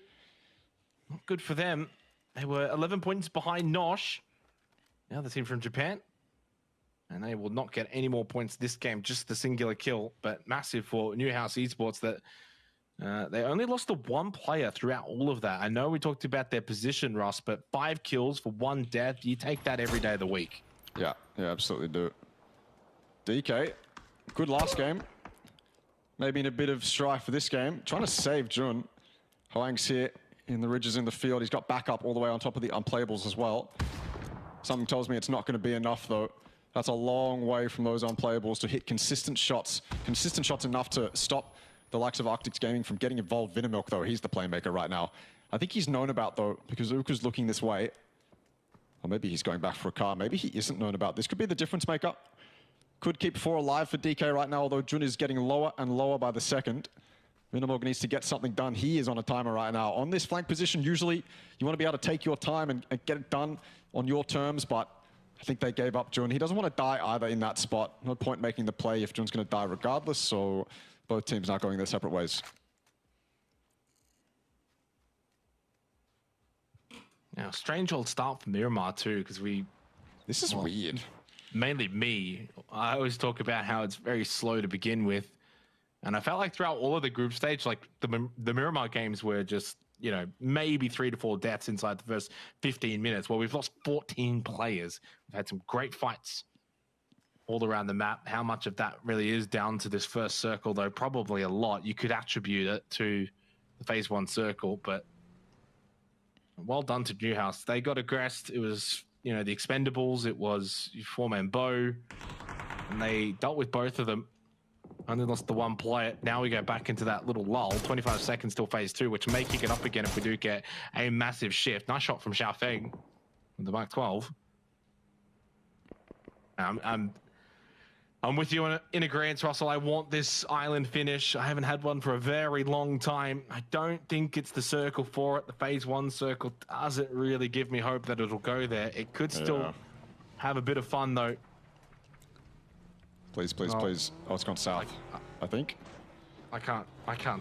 Not good for them. They were 11 points behind Nosh, now the team from Japan. And they will not get any more points this game, just the singular kill. But massive for Newhouse Esports that they only lost to 1 player throughout all of that. I know we talked about their position, Russ, but 5 kills for 1 death. You take that every day of the week. Yeah, absolutely do. DK, good last game. Maybe in a bit of strife for this game. Trying to save Jun. Hoang's here in the ridges in the field. He's got backup all the way on top of the unplayables as well. Something tells me it's not going to be enough, though. That's a long way from those unplayables to hit consistent shots. Consistent shots enough to stop the likes of Arctics Gaming from getting involved. Vinamilk, though, he's the playmaker right now. I think he's known about, though, because Uka's looking this way. Or maybe he's going back for a car. Maybe he isn't known about this. Could be the difference maker. Could keep 4 alive for DK right now, although Jun is getting lower and lower by the second. Minimog needs to get something done. He is on a timer right now. On this flank position, usually you want to be able to take your time and get it done on your terms, but I think they gave up Jun. He doesn't want to die either in that spot. No point making the play if Jun's going to die regardless, so both teams now going their separate ways. Now, strange old start for Miramar too, because This is weird. Mainly me. I always talk about how it's very slow to begin with. And I felt like throughout all of the group stage, like the Miramar games were just, you know, maybe 3 to 4 deaths inside the first 15 minutes. Well, we've lost 14 players. We've had some great fights all around the map. How much of that really is down to this first circle, though? Probably a lot. You could attribute it to the phase 1 circle, but well done to Newhouse. They got aggressed. It was, you know, the Expendables. It was 4-man bow. And they dealt with both of them. Only lost the 1 player. Now we go back into that little lull. 25 seconds till phase 2, which may kick it up again if we do get a massive shift. Nice shot from Xiaofeng with the Mark 12. I'm with you in agreement, Russell. I want this island finish. I haven't had one for a very long time. I don't think it's the circle for it. The phase 1 circle doesn't really give me hope that it'll go there. It could still have a bit of fun, though. Please, please, please. Oh, it's gone south, I think. I can't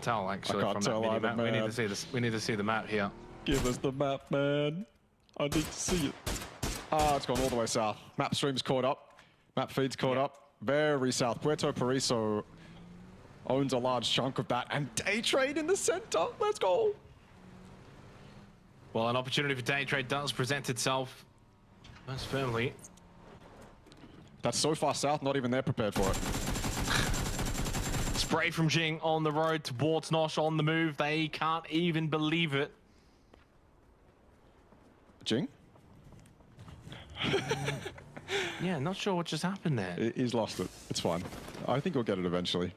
tell, actually, I can't from tell that either, mini-map. We man. need to see this. We need to see the map here. Give us the map, man. I need to see it. Ah, it's gone all the way south. Map stream's caught up. Map feed's caught up. Very south. Puerto Paraiso owns a large chunk of that. And Day Trade in the center. Let's go. Well, an opportunity for Day Trade does present itself most firmly. That's so far south, not even they're prepared for it. Spray from Jing on the road towards Nosh on the move. They can't even believe it. Jing? Yeah, not sure what just happened there. He's lost it. It's fine. I think he'll get it eventually.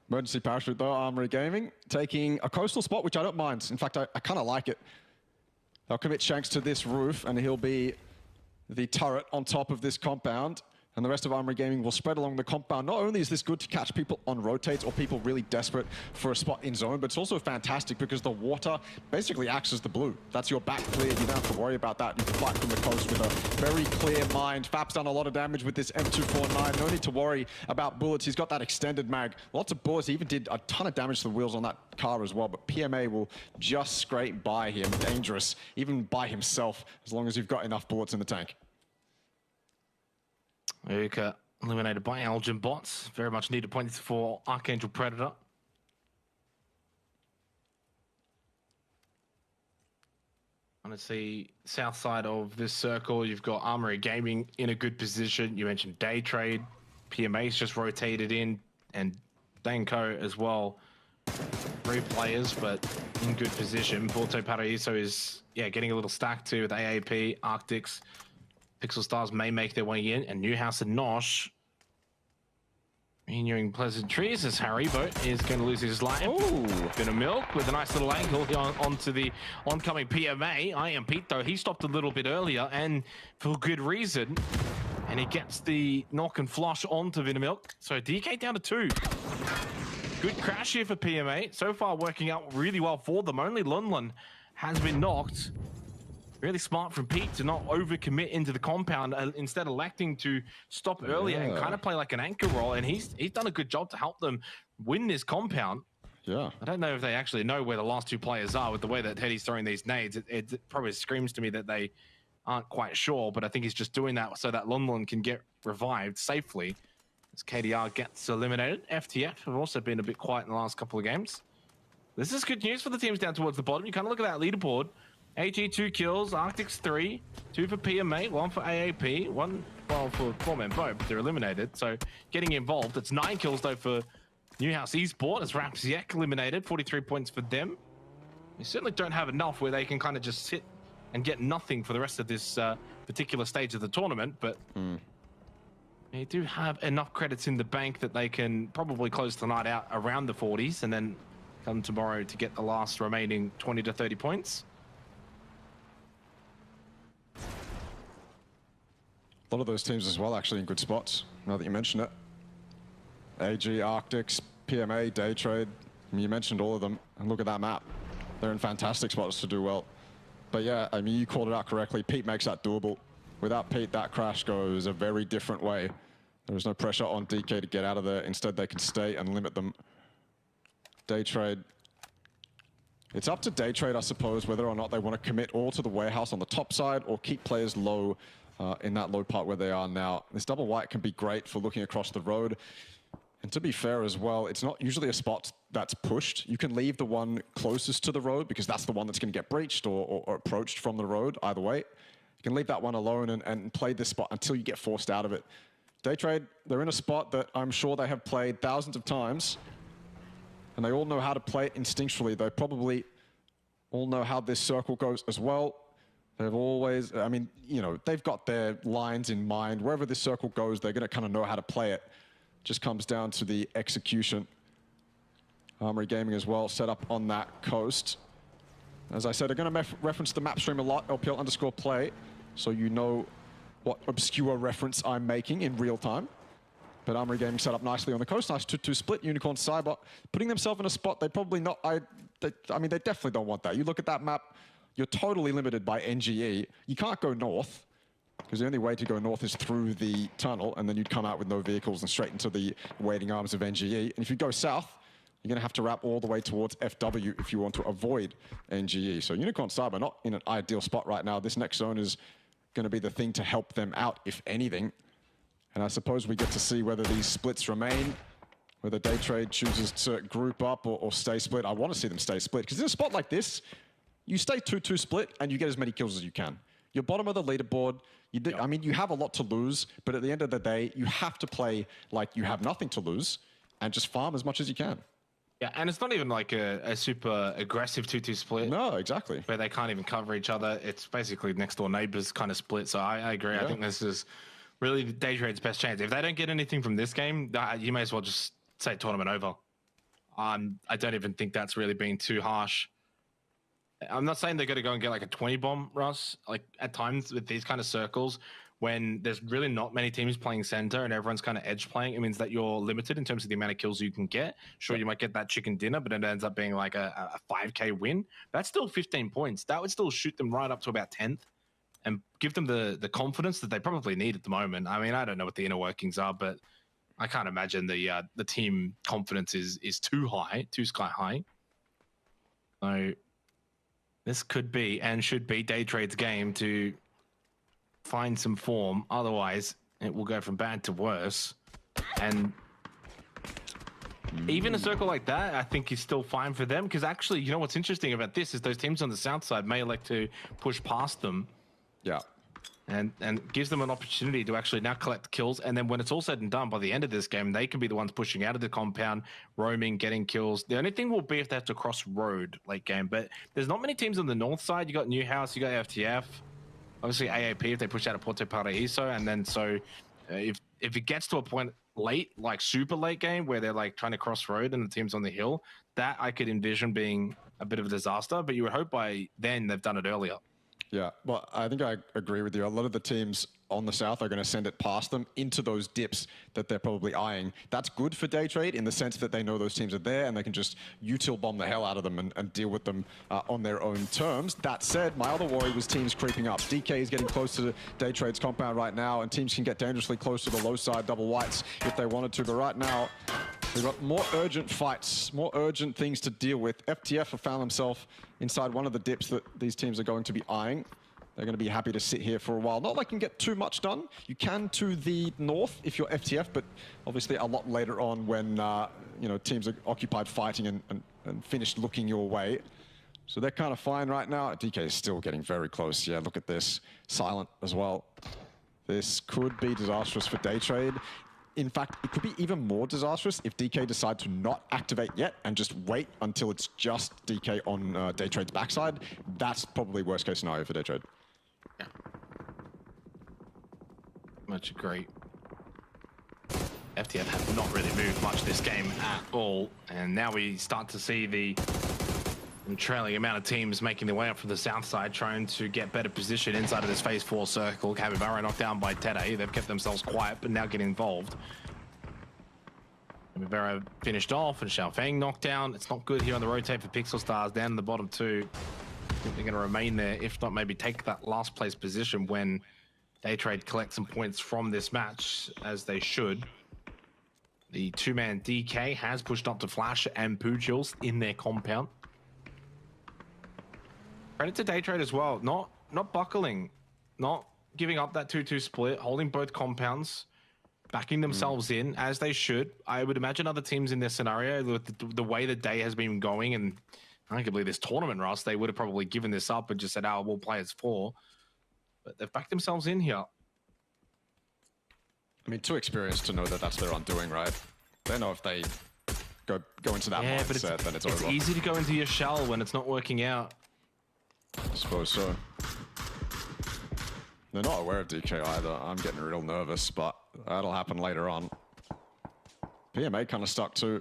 Emergency parachute though, Armory Gaming. Taking a coastal spot, which I don't mind. In fact, I kind of like it. They'll commit Shanks to this roof, and he'll be the turret on top of this compound, and the rest of Armory Gaming will spread along the compound. Not only is this good to catch people on rotates or people really desperate for a spot in zone, but it's also fantastic because the water basically acts as the blue. That's your back clear. You don't have to worry about that. You can fight from the coast with a very clear mind. Fap's done a lot of damage with this M249. No need to worry about bullets. He's got that extended mag. Lots of bullets. He even did a ton of damage to the wheels on that car as well, but PMA will just scrape by him. Dangerous, even by himself, as long as you've got enough bullets in the tank. Uka eliminated by Elgin bots. Very much needed points for Archangel Predator. I want to see south side of this circle. You've got Armory Gaming in a good position. You mentioned Day Trade. PMA's just rotated in, and Danko as well. 3 players, but in good position. Porto Paraíso is, getting a little stack too with AAP, Arctics. Pixel Stars may make their way in, and Newhouse and Nosh renewing pleasantries as Haribo is going to lose his life. Oh, bit of milk with a nice little angle here onto the oncoming PMA. I am Pete, though. He stopped a little bit earlier, and for good reason. And he gets the knock and flush onto Vinamilk. So DK down to 2. Good crash here for PMA. So far working out really well for them. Only Lunlun has been knocked. Really smart from Pete to not overcommit into the compound, instead electing to stop earlier and kind of play like an anchor role. And he's done a good job to help them win this compound. Yeah. I don't know if they actually know where the last 2 players are with the way that Teddy's throwing these nades. It probably screams to me that they aren't quite sure, but I think he's just doing that so that Lunlun can get revived safely as KDR gets eliminated. FTF have also been a bit quiet in the last couple of games. This is good news for the teams down towards the bottom. You kind of look at that leaderboard. AG 2 kills, Arctics 3, 2 for PMA, 1 for AAP, 1 for 4-man bow, but they're eliminated. So getting involved. It's 9 kills though for Newhouse Esports as Rapsiak eliminated, 43 points for them. They certainly don't have enough where they can kind of just sit and get nothing for the rest of this particular stage of the tournament, but they do have enough credits in the bank that they can probably close the night out around the 40s and then come tomorrow to get the last remaining 20 to 30 points. A lot of those teams as well actually in good spots, now that you mention it. AG, Arctics, PMA, Daytrade. I mean, you mentioned all of them, and look at that map. They're in fantastic spots to do well. But yeah, I mean, you called it out correctly. Pete makes that doable. Without Pete, that crash goes a very different way. There's no pressure on DK to get out of there. Instead, they can stay and limit them. Daytrade. It's up to Daytrade, I suppose, whether or not they want to commit all to the warehouse on the top side or keep players low in that low part where they are now. This double white can be great for looking across the road. And to be fair as well, it's not usually a spot that's pushed. You can leave the one closest to the road because that's the one that's going to get breached or approached from the road, either way. You can leave that one alone and play this spot until you get forced out of it. Daytrade, they're in a spot that I'm sure they have played thousands of times. And they all know how to play it instinctually. They probably all know how this circle goes as well. They've always, I mean, you know, they've got their lines in mind. Wherever this circle goes, they're going to kind of know how to play it. Just comes down to the execution. Armory Gaming as well, set up on that coast. As I said, I'm going to reference the map stream a lot, LPL_play, so you know what obscure reference I'm making in real time. But Armory Gaming set up nicely on the coast. Nice 2-2 split. Unicorn Cyber putting themselves in a spot they probably not. I mean, they definitely don't want that. You look at that map, you're totally limited by NGE. You can't go north because the only way to go north is through the tunnel, and then you'd come out with no vehicles and straight into the waiting arms of NGE. And if you go south, you're going to have to wrap all the way towards FW if you want to avoid NGE. So Unicorn Cyber not in an ideal spot right now. This next zone is going to be the thing to help them out, if anything. And I suppose we get to see whether these splits remain, whether Daytrade chooses to group up or stay split. I want to see them stay split, because in a spot like this, you stay 2-2 split and you get as many kills as you can. You're bottom of the leaderboard. I mean, you have a lot to lose, but at the end of the day, you have to play like you have nothing to lose and just farm as much as you can. Yeah, and it's not even like a super aggressive 2-2 split. No, exactly. Where they can't even cover each other. It's basically next door neighbors kind of split. So I agree. Yeah. I think this is really Daytrade's best chance. If they don't get anything from this game, you may as well just say tournament over. I don't even think that's really being too harsh. I'm not saying they're going to go and get like a 20 bomb, Russ. Like at times with these kind of circles, when there's really not many teams playing center and everyone's kind of edge playing, it means that you're limited in terms of the amount of kills you can get. Sure, you might get that chicken dinner, but it ends up being like a 5K win. That's still 15 points. That would still shoot them right up to about 10th and give them the confidence that they probably need at the moment. I mean, I don't know what the inner workings are, but I can't imagine the team confidence is too high, too sky high. So this could be and should be Daytrade's game to find some form. Otherwise, it will go from bad to worse. And even a circle like that, I think is still fine for them. Because actually, you know what's interesting about this is those teams on the south side may elect to push past them. Yeah. And gives them an opportunity to actually now collect kills. And then when it's all said and done, by the end of this game, they can be the ones pushing out of the compound, roaming, getting kills. The only thing will be if they have to cross road late game. But there's not many teams on the north side. You got Newhouse, you got FTF. Obviously AAP if they push out of Porto Paraíso. And then so if it gets to a point late, like super late game, where they're like trying to cross road and the team's on the hill, that I could envision being a bit of a disaster. But you would hope by then they've done it earlier. Yeah, well, I think I agree with you. A lot of the teams on the south are going to send it past them into those dips that they're probably eyeing. That's good for Daytrade in the sense that they know those teams are there and they can just util bomb the hell out of them and deal with them on their own terms. That said, my other worry was teams creeping up. DK is getting close to Daytrade's compound right now, and teams can get dangerously close to the low side double whites if they wanted to. But right now, we've got more urgent fights, more urgent things to deal with. FTF have found themselves inside one of the dips that these teams are going to be eyeing. They're going to be happy to sit here for a while. Not like you can get too much done. You can to the north if you're FTF, but obviously a lot later on when you know, teams are occupied fighting and finished looking your way. So they're kind of fine right now. DK is still getting very close. Yeah, look at this. Silent as well. This could be disastrous for Daytrade. In fact, it could be even more disastrous if DK decide to not activate yet and just wait until it's just DK on Daytrade's backside. That's probably worst case scenario for Daytrade. Yeah. Much agree. FTF have not really moved much this game at all, and now we start to see the And trailing amount of teams making their way up from the south side, trying to get better position inside of this phase 4 circle. Capybara knocked down by Tede. They've kept themselves quiet, but now getting involved. Capybara finished off, and Xiaofeng knocked down. It's not good here on the rotate for Pixel Stars down in the bottom 2. I think they're going to remain there, if not maybe take that last place position when Daytrade collect some points from this match, as they should. The 2-man DK has pushed up to Flash and Poochils in their compound. Credit to Daytrade as well, not buckling, not giving up that 2-2 split, holding both compounds, backing themselves in as they should. I would imagine other teams in this scenario, with the way the day has been going, and arguably this tournament, Russ, they would have probably given this up and just said, "Oh, we'll play as 4." But they've backed themselves in here. I mean, too experienced to know that that's their undoing, right? They know if they go into that mindset, then it's over. It's easy to go into your shell when it's not working out. I suppose so. They're not aware of DK either. I'm getting real nervous, but that'll happen later on. PMA kind of stuck too.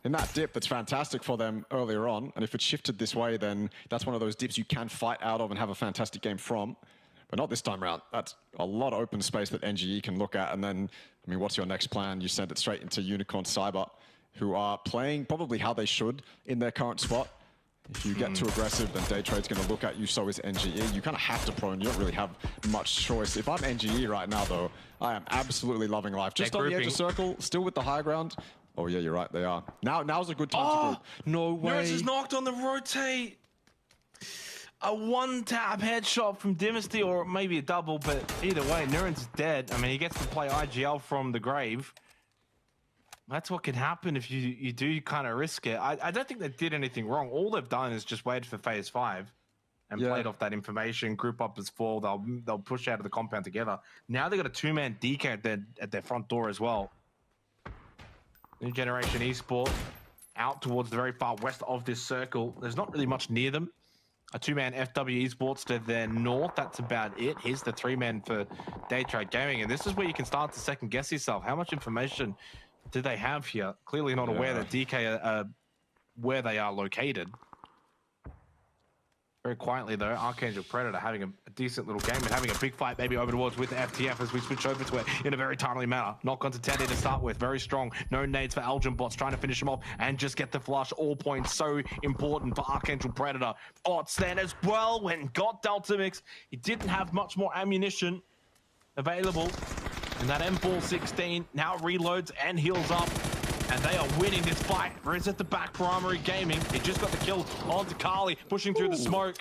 In that dip, that's fantastic for them earlier on. And if it shifted this way, then that's one of those dips you can fight out of and have a fantastic game from. But not this time around. That's a lot of open space that NGE can look at. And then, I mean, what's your next plan? You send it straight into Unicorn Cyber, who are playing probably how they should in their current spot. If you get too aggressive, then Daytrade's going to look at you, so is NGE. You kind of have to prone. You don't really have much choice. If I'm NGE right now, though, I am absolutely loving life. Just on the edge of circle, still with the high ground. Oh, yeah, you're right. They are. Now's a good time to group. No way. Nurse is knocked on the rotate. A one-tap headshot from Dynasty, or maybe a double, but either way, Nuren's dead. I mean, he gets to play IGL from the grave. That's what can happen if you do kind of risk it. I don't think they did anything wrong. All they've done is just waited for phase 5 and played off that information. Group up as 4. They'll push out of the compound together. Now they've got a 2-man DK at their front door as well. New Generation Esports out towards the very far west of this circle. There's not really much near them. A 2-man FW Esports to their north. That's about it. Here's the 3-man for Daytrade Gaming. And this is where you can start to second guess yourself. How much information do they have here? Clearly not aware that DK are where they are located. Very quietly, though, Archangel Predator having a decent little game and having a big fight maybe over towards with the FTF as we switch over to it in a very timely manner. Knock onto Teddy to start with. Very strong. No nades for Elgin Bots, trying to finish him off and just get the flush. All points so important for Archangel Predator. Bots then as well when got Delta Mix. He didn't have much more ammunition available. And that M416 now reloads and heals up. And they are winning this fight. Riz at the back for Armory Gaming. He just got the kill onto Carly, pushing through the smoke.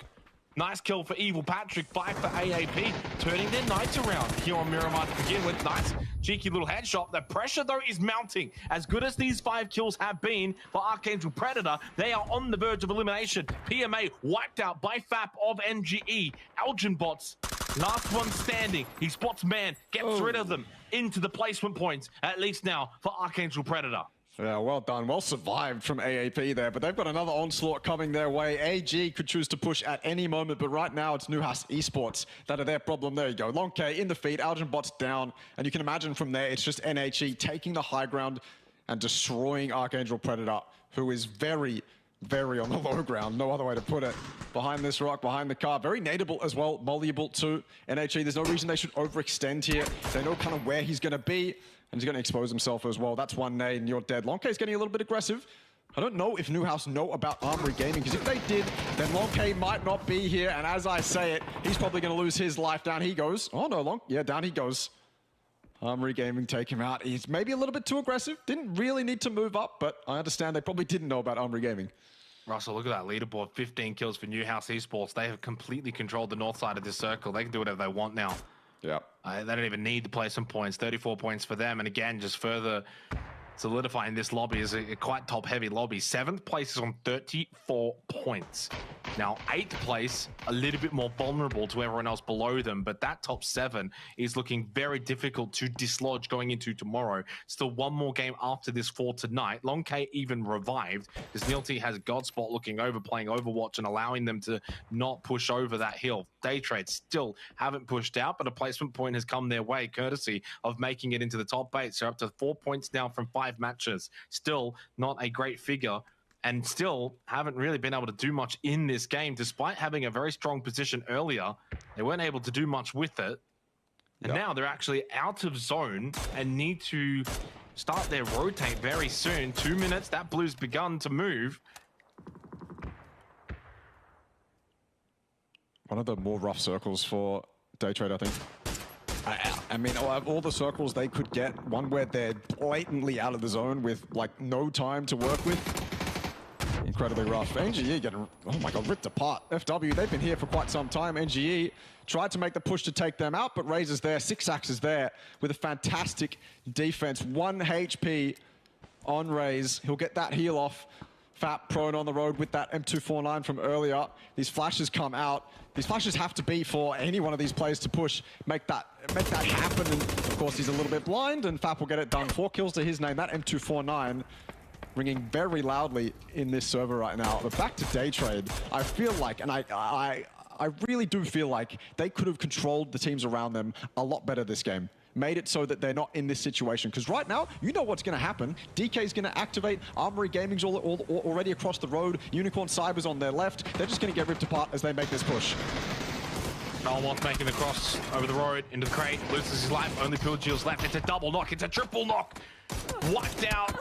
Nice kill for Evil Patrick. 5 for AAP, turning their nights around here on Miramar to begin with. Nice, cheeky little headshot. The pressure, though, is mounting. As good as these 5 kills have been for Archangel Predator, they are on the verge of elimination. PMA wiped out by FAP of NGE. Elgin Bots, last one standing. He spots man, gets rid of them into the placement points, at least now for Archangel Predator. Yeah, well done. Well survived from AAP there, but they've got another onslaught coming their way. AG could choose to push at any moment, but right now it's Newhouse Esports that are their problem. There you go. Long K in the feed, Elgin Bots down, and you can imagine from there it's just NHE taking the high ground and destroying Archangel Predator, who is very, very on the low ground. No other way to put it. Behind this rock, behind the car. Very nadeable as well, malleable too. NHE, there's no reason they should overextend here. They know kind of where he's going to be. And he's going to expose himself as well. That's one nade and you're dead. Long K is getting a little bit aggressive. I don't know if Newhouse know about Armory Gaming, because if they did, then Long K might not be here. And as I say it, he's probably going to lose his life. Down he goes. Oh no, down he goes. Armory Gaming take him out. He's maybe a little bit too aggressive. Didn't really need to move up, but I understand they probably didn't know about Armory Gaming. Russell, look at that leaderboard. 15 kills for Newhouse Esports. They have completely controlled the north side of this circle. They can do whatever they want now. Yeah. They don't even need to play some points. 34 points for them. And again, just further solidifying this lobby is a quite top-heavy lobby. 7th place is on 34 points. Now, 8th place, a little bit more vulnerable to everyone else below them, but that top 7 is looking very difficult to dislodge going into tomorrow. Still one more game after this for tonight. Long K even revived, because Neil T has Godspot looking over, playing Overwatch and allowing them to not push over that hill. Daytrade still haven't pushed out, but a placement point has come their way, courtesy of making it into the top 8. So up to 4 points now from 5 matches. Still not a great figure and still haven't really been able to do much in this game. Despite having a very strong position earlier, they weren't able to do much with it. And now they're actually out of zone and need to start their rotate very soon. 2 minutes, that blue's begun to move. One of the more rough circles for Daytrade, I think. I mean, all the circles they could get, one where they're blatantly out of the zone with like no time to work with. Incredibly rough. NGE getting, oh my god, ripped apart. FW, they've been here for quite some time. NGE tried to make the push to take them out, but Razor's there, Sixax is there with a fantastic defense. 1 HP on Raze. He'll get that heal off. Fap prone on the road with that M249 from earlier. These flashes come out. These flashes have to be for any one of these players to push, make that happen. And of course, he's a little bit blind, and Fap will get it done. 4 kills to his name. That M249 ringing very loudly in this server right now. But back to Daytrade, I feel like, and I really do feel like they could have controlled the teams around them a lot better this game. Made it so that they're not in this situation. Because right now, you know what's going to happen. DK's going to activate. Armory Gaming's already across the road. Unicorn Cyber's on their left. They're just going to get ripped apart as they make this push. Noelmoth making the cross over the road into the crate. Loses his life. Only Pilgil's left. It's a double knock. It's a triple knock. Wiped out.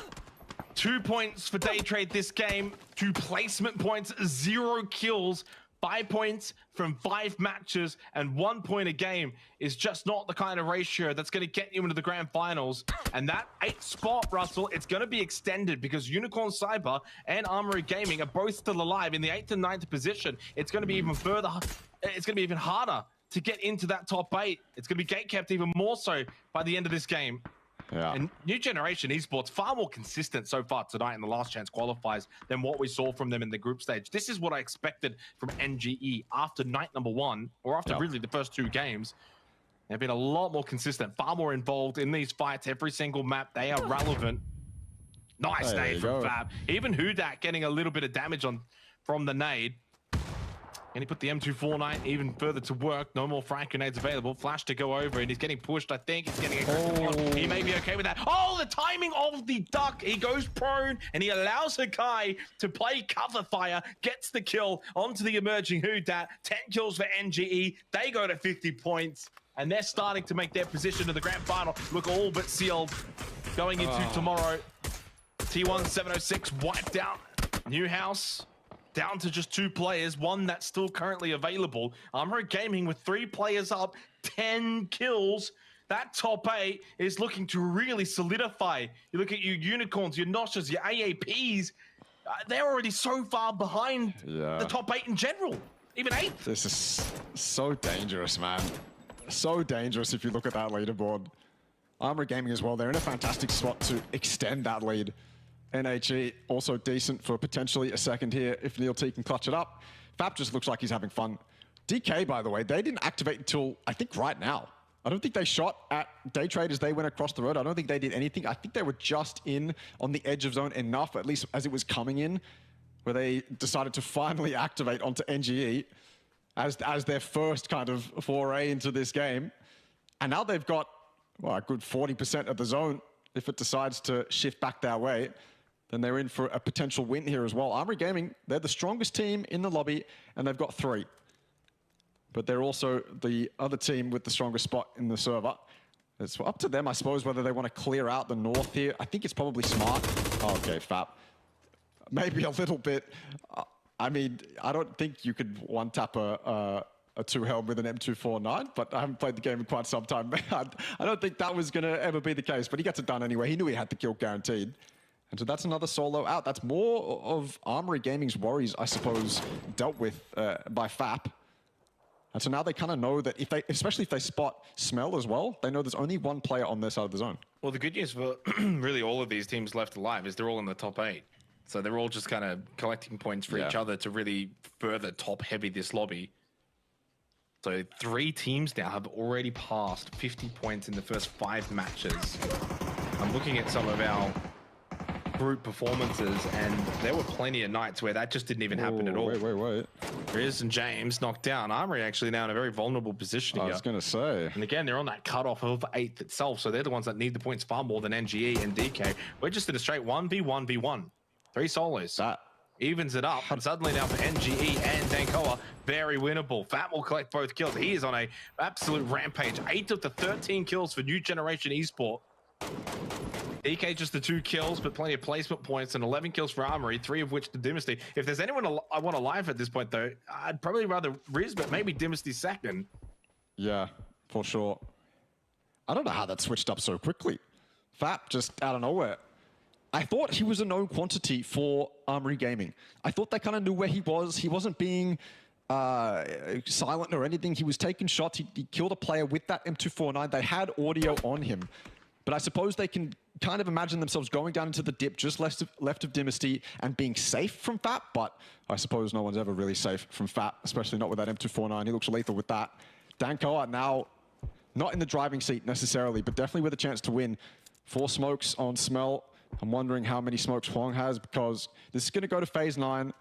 2 points for Daytrade this game. 2 placement points. 0 kills. 5 points from 5 matches, and 1 point a game is just not the kind of ratio that's going to get you into the grand finals. And that 8th spot, Russell, it's going to be extended because Unicorn Cyber and Armory Gaming are both still alive in the 8th and 9th position. It's going to be even further. It's going to be even harder to get into that top 8. It's going to be gatekept even more so by the end of this game. Yeah. And New Generation Esports, far more consistent so far tonight in the last chance qualifiers than what we saw from them in the group stage. This is what I expected from NGE after night number 1, or after really the first 2 games. They've been a lot more consistent, far more involved in these fights. Every single map, they are relevant. Nice nade from Fab. Even Hudak getting a little bit of damage from the nade. And he put the M249 even further to work. No more frag grenades available. Flash to go over, and he's getting pushed, I think. He's getting a He may be okay with that. Oh, the timing of the duck. He goes prone, and he allows Hakai to play cover fire. Gets the kill onto the emerging Hudat. 10 kills for NGE. They go to 50 points, and they're starting to make their position to the grand final look all but sealed. Going into tomorrow. T1 706 wiped out. Newhouse down to just 2 players, 1 that's still currently available. Armory Gaming with 3 players up, 10 kills. That top 8 is looking to really solidify. You look at your Unicorns, your Noshas, your AAPs. They're already so far behind the top 8 in general, even 8th. This is so dangerous, man. So dangerous if you look at that leaderboard. Armory Gaming as well, they're in a fantastic spot to extend that lead. NHE also decent for potentially a second here if Neil T can clutch it up. Fap just looks like he's having fun. DK, by the way, they didn't activate until, I think, right now. I don't think they shot at Daytrade as they went across the road. I don't think they did anything. I think they were just in on the edge of zone enough, at least as it was coming in, where they decided to finally activate onto NGE as their first kind of foray into this game. And now they've got, well, a good 40% of the zone. If it decides to shift back that way, then they're in for a potential win here as well. Armory Gaming, they're the strongest team in the lobby, and they've got 3. But they're also the other team with the strongest spot in the server. It's up to them, I suppose, whether they want to clear out the north here. I think it's probably smart. Oh, okay, Fap. Maybe a little bit. I mean, I don't think you could one-tap a 2-helm with an M249, but I haven't played the game in quite some time. I don't think that was going to ever be the case, but he gets it done anyway. He knew he had the kill guaranteed. And so that's another solo out. That's more of Armory Gaming's worries, I suppose, dealt with by Fap. And so now they kind of know that if they, especially if they spot Smell as well, they know there's only 1 player on their side of the zone. Well, the good news for really all of these teams left alive is they're all in the top 8. So they're all just kind of collecting points for each other to really further top-heavy this lobby. So 3 teams now have already passed 50 points in the first 5 matches. I'm looking at some of our group performances, and there were plenty of nights where that just didn't even happen at all. Wait. Riz and James knocked down. Armory actually now in a very vulnerable position here. I was going to say. And again, they're on that cutoff of 8th itself, so they're the ones that need the points far more than NGE and DK. We're just in a straight 1v1v1. 3 solos. evens it up, and suddenly now for NGE and Dankoa, very winnable. Fat will collect both kills. He is on a absolute rampage. 8 of the 13 kills for New Generation Esport. DK just the 2 kills, but plenty of placement points, and 11 kills for Armory, 3 of which to Dynasty. If there's anyone I want alive at this point, though, I'd probably rather Riz, but maybe Dynasty second. Yeah, for sure. I don't know how that switched up so quickly. Fap just out of nowhere. I thought he was a known quantity for Armory Gaming. I thought they kind of knew where he was. He wasn't being silent or anything. He was taking shots. He killed a player with that M249. They had audio on him. But I suppose they can kind of imagine themselves going down into the dip just left of Dynasty and being safe from Fap. But I suppose no one's ever really safe from Fap, especially not with that M249. He looks lethal with that. Dankoa now not in the driving seat necessarily, but definitely with a chance to win. 4 smokes on Smell. I'm wondering how many smokes Huang has, because this is going to go to phase 9.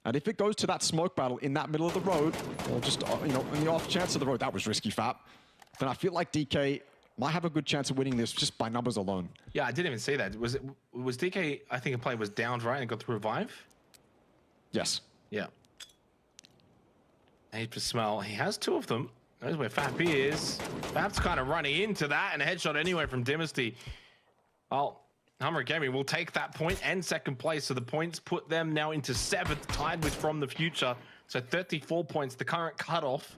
And if it goes to that smoke battle in that middle of the road, or just, you know, in the off chance of the road, that was risky, Fap, then I feel like DK might have a good chance of winning this just by numbers alone. Yeah, I didn't even see that. Was DK, I think a player was downed, right, and got the revive? Yes. Yeah. 8 for Smell. He has 2 of them. That's where Fap is. Fap's kind of running into that, and a headshot anyway from Dynasty. Well, Hummer Gaming will take that point and second place, so the points put them now into 7th, tied with From the Future. So 34 points, the current cutoff.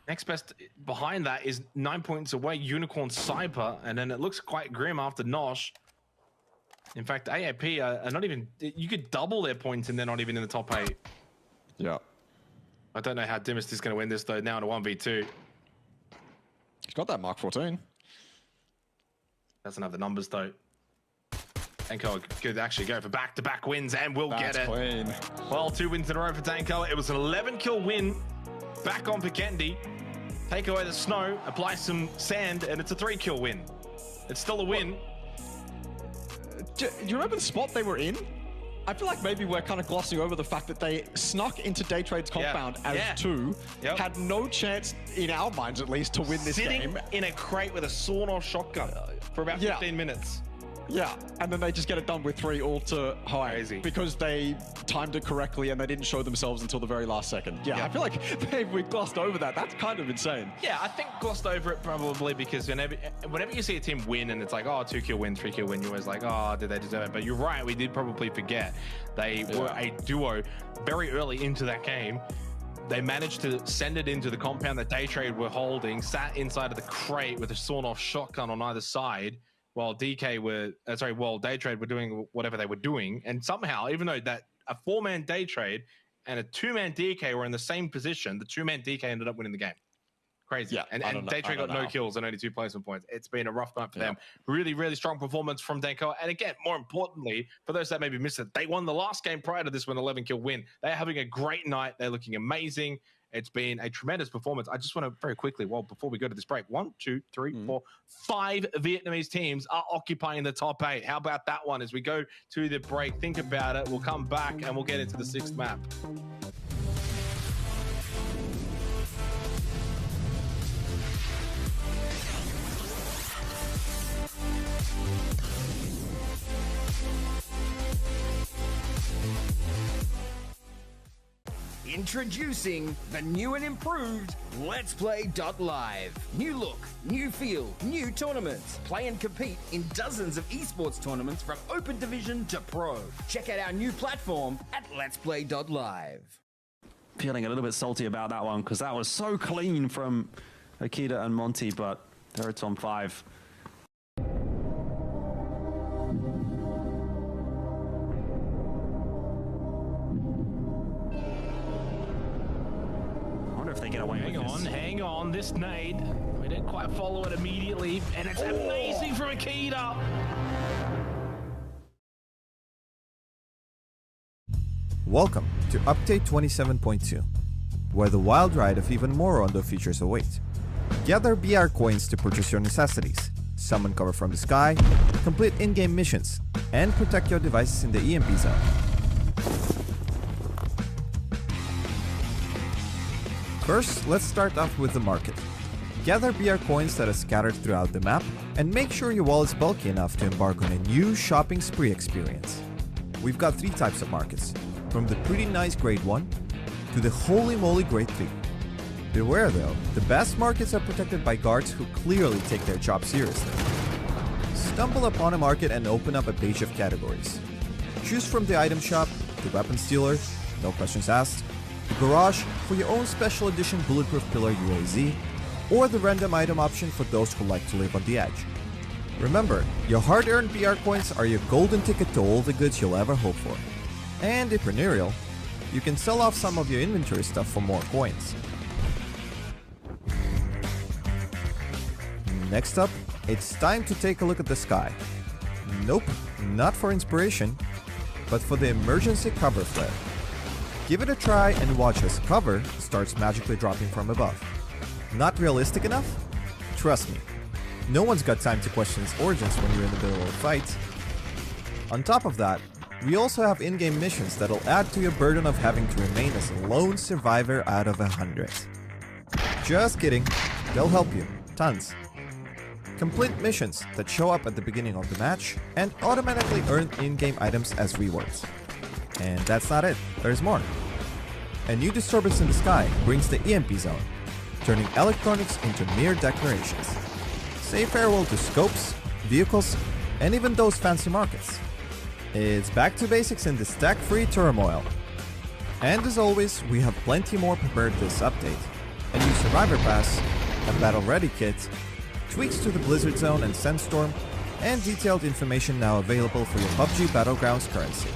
Next best behind that is 9 points away, Unicorn Cyber, and then it looks quite grim after Nosh. In fact, AAP are not even, you could double their points and they're not even in the top 8. Yeah. I don't know how Dynasty's going to win this, though, now in a 1v2. He's got that Mark 14. Doesn't have the numbers, though. Danko could actually go for back-to-back wins and will get it. Clean. Well, 2 wins in a row for Danko. It was an 11-kill win. Back on for Kendi. Take away the snow, apply some sand, and it's a 3-kill win. It's still a win. Do you remember the spot they were in? I feel like maybe we're kind of glossing over the fact that they snuck into Day Trade's compound as 2, had no chance, in our minds at least, to win this game. Sitting in a crate with a sawn-off shotgun for about 15 minutes. Yeah, and then they just get it done with 3 all to high. Crazy. Because they timed it correctly and they didn't show themselves until the very last second. Yeah, I feel like maybe we glossed over that. That's kind of insane. Yeah, I think glossed over it probably because whenever you see a team win and it's like, oh, 2-kill win, 3-kill win, you're always like, oh, did they deserve it? But you're right, we did probably forget. They were a duo very early into that game. They managed to send it into the compound that Day Trade were holding, sat inside of the crate with a sawn-off shotgun on either side, while Day Trade were doing whatever they were doing. And somehow, even though that a 4-man Day Trade and a 2-man DK were in the same position, the 2-man DK ended up winning the game. Crazy. Yeah, and Day Trade got no kills and only 2 placement points. It's been a rough night for them. Really, really strong performance from Danko. And again, more importantly, for those that maybe missed it, they won the last game prior to this one, 11-kill win. They're having a great night. They're looking amazing. It's been a tremendous performance. I just want to very quickly, before we go to this break, 1, 2, 3, 4, 5 Vietnamese teams are occupying the top 8. How about that one? As we go to the break, think about it. We'll come back and we'll get into the 6th map. Introducing the new and improved Let's Play Live. New look, new feel, new tournaments. Play and compete in dozens of esports tournaments from Open Division to Pro. Check out our new platform at Let's Play Live. Feeling a little bit salty about that one because that was so clean from Akita and Monty, but there it's on 5. If they get away with this. Hang on, this nade. We didn't quite follow it immediately, and it's amazing from Akita. Welcome to Update 27.2, where the wild ride of even more Rondo features await. Gather BR coins to purchase your necessities, summon cover from the sky, complete in-game missions, and protect your devices in the EMP zone. First, let's start off with the market. Gather BR coins that are scattered throughout the map, and make sure your wallet is bulky enough to embark on a new shopping spree experience. we've got 3 types of markets, from the pretty nice grade 1 to the holy moly grade 3. Beware though, the best markets are protected by guards who clearly take their job seriously. Stumble upon a market and open up a page of categories. Choose from the item shop, the weapon stealer, no questions asked, the garage for your own special edition bulletproof pillar UAZ, or the random item option for those who like to live on the edge. Remember, your hard-earned BR coins are your golden ticket to all the goods you'll ever hope for. And if entrepreneurial, you can sell off some of your inventory stuff for more coins. Next up, it's time to take a look at the sky. Nope, not for inspiration, but for the emergency cover flare. Give it a try and watch as cover starts magically dropping from above. Not realistic enough? Trust me, no one's got time to question its origins when you're in the middle of a fight. On top of that, we also have in-game missions that'll add to your burden of having to remain as a lone survivor out of 100. Just kidding, they'll help you, tons. Complete missions that show up at the beginning of the match and automatically earn in-game items as rewards. And that's not it, there's more. A new disturbance in the sky brings the EMP zone, turning electronics into mere decorations. Say farewell to scopes, vehicles, and even those fancy markets. It's back to basics in the stack-free turmoil. And as always, we have plenty more prepared this update. A new Survivor Pass, a Battle Ready kit, tweaks to the Blizzard Zone and Sandstorm, and detailed information now available for your PUBG Battlegrounds currency.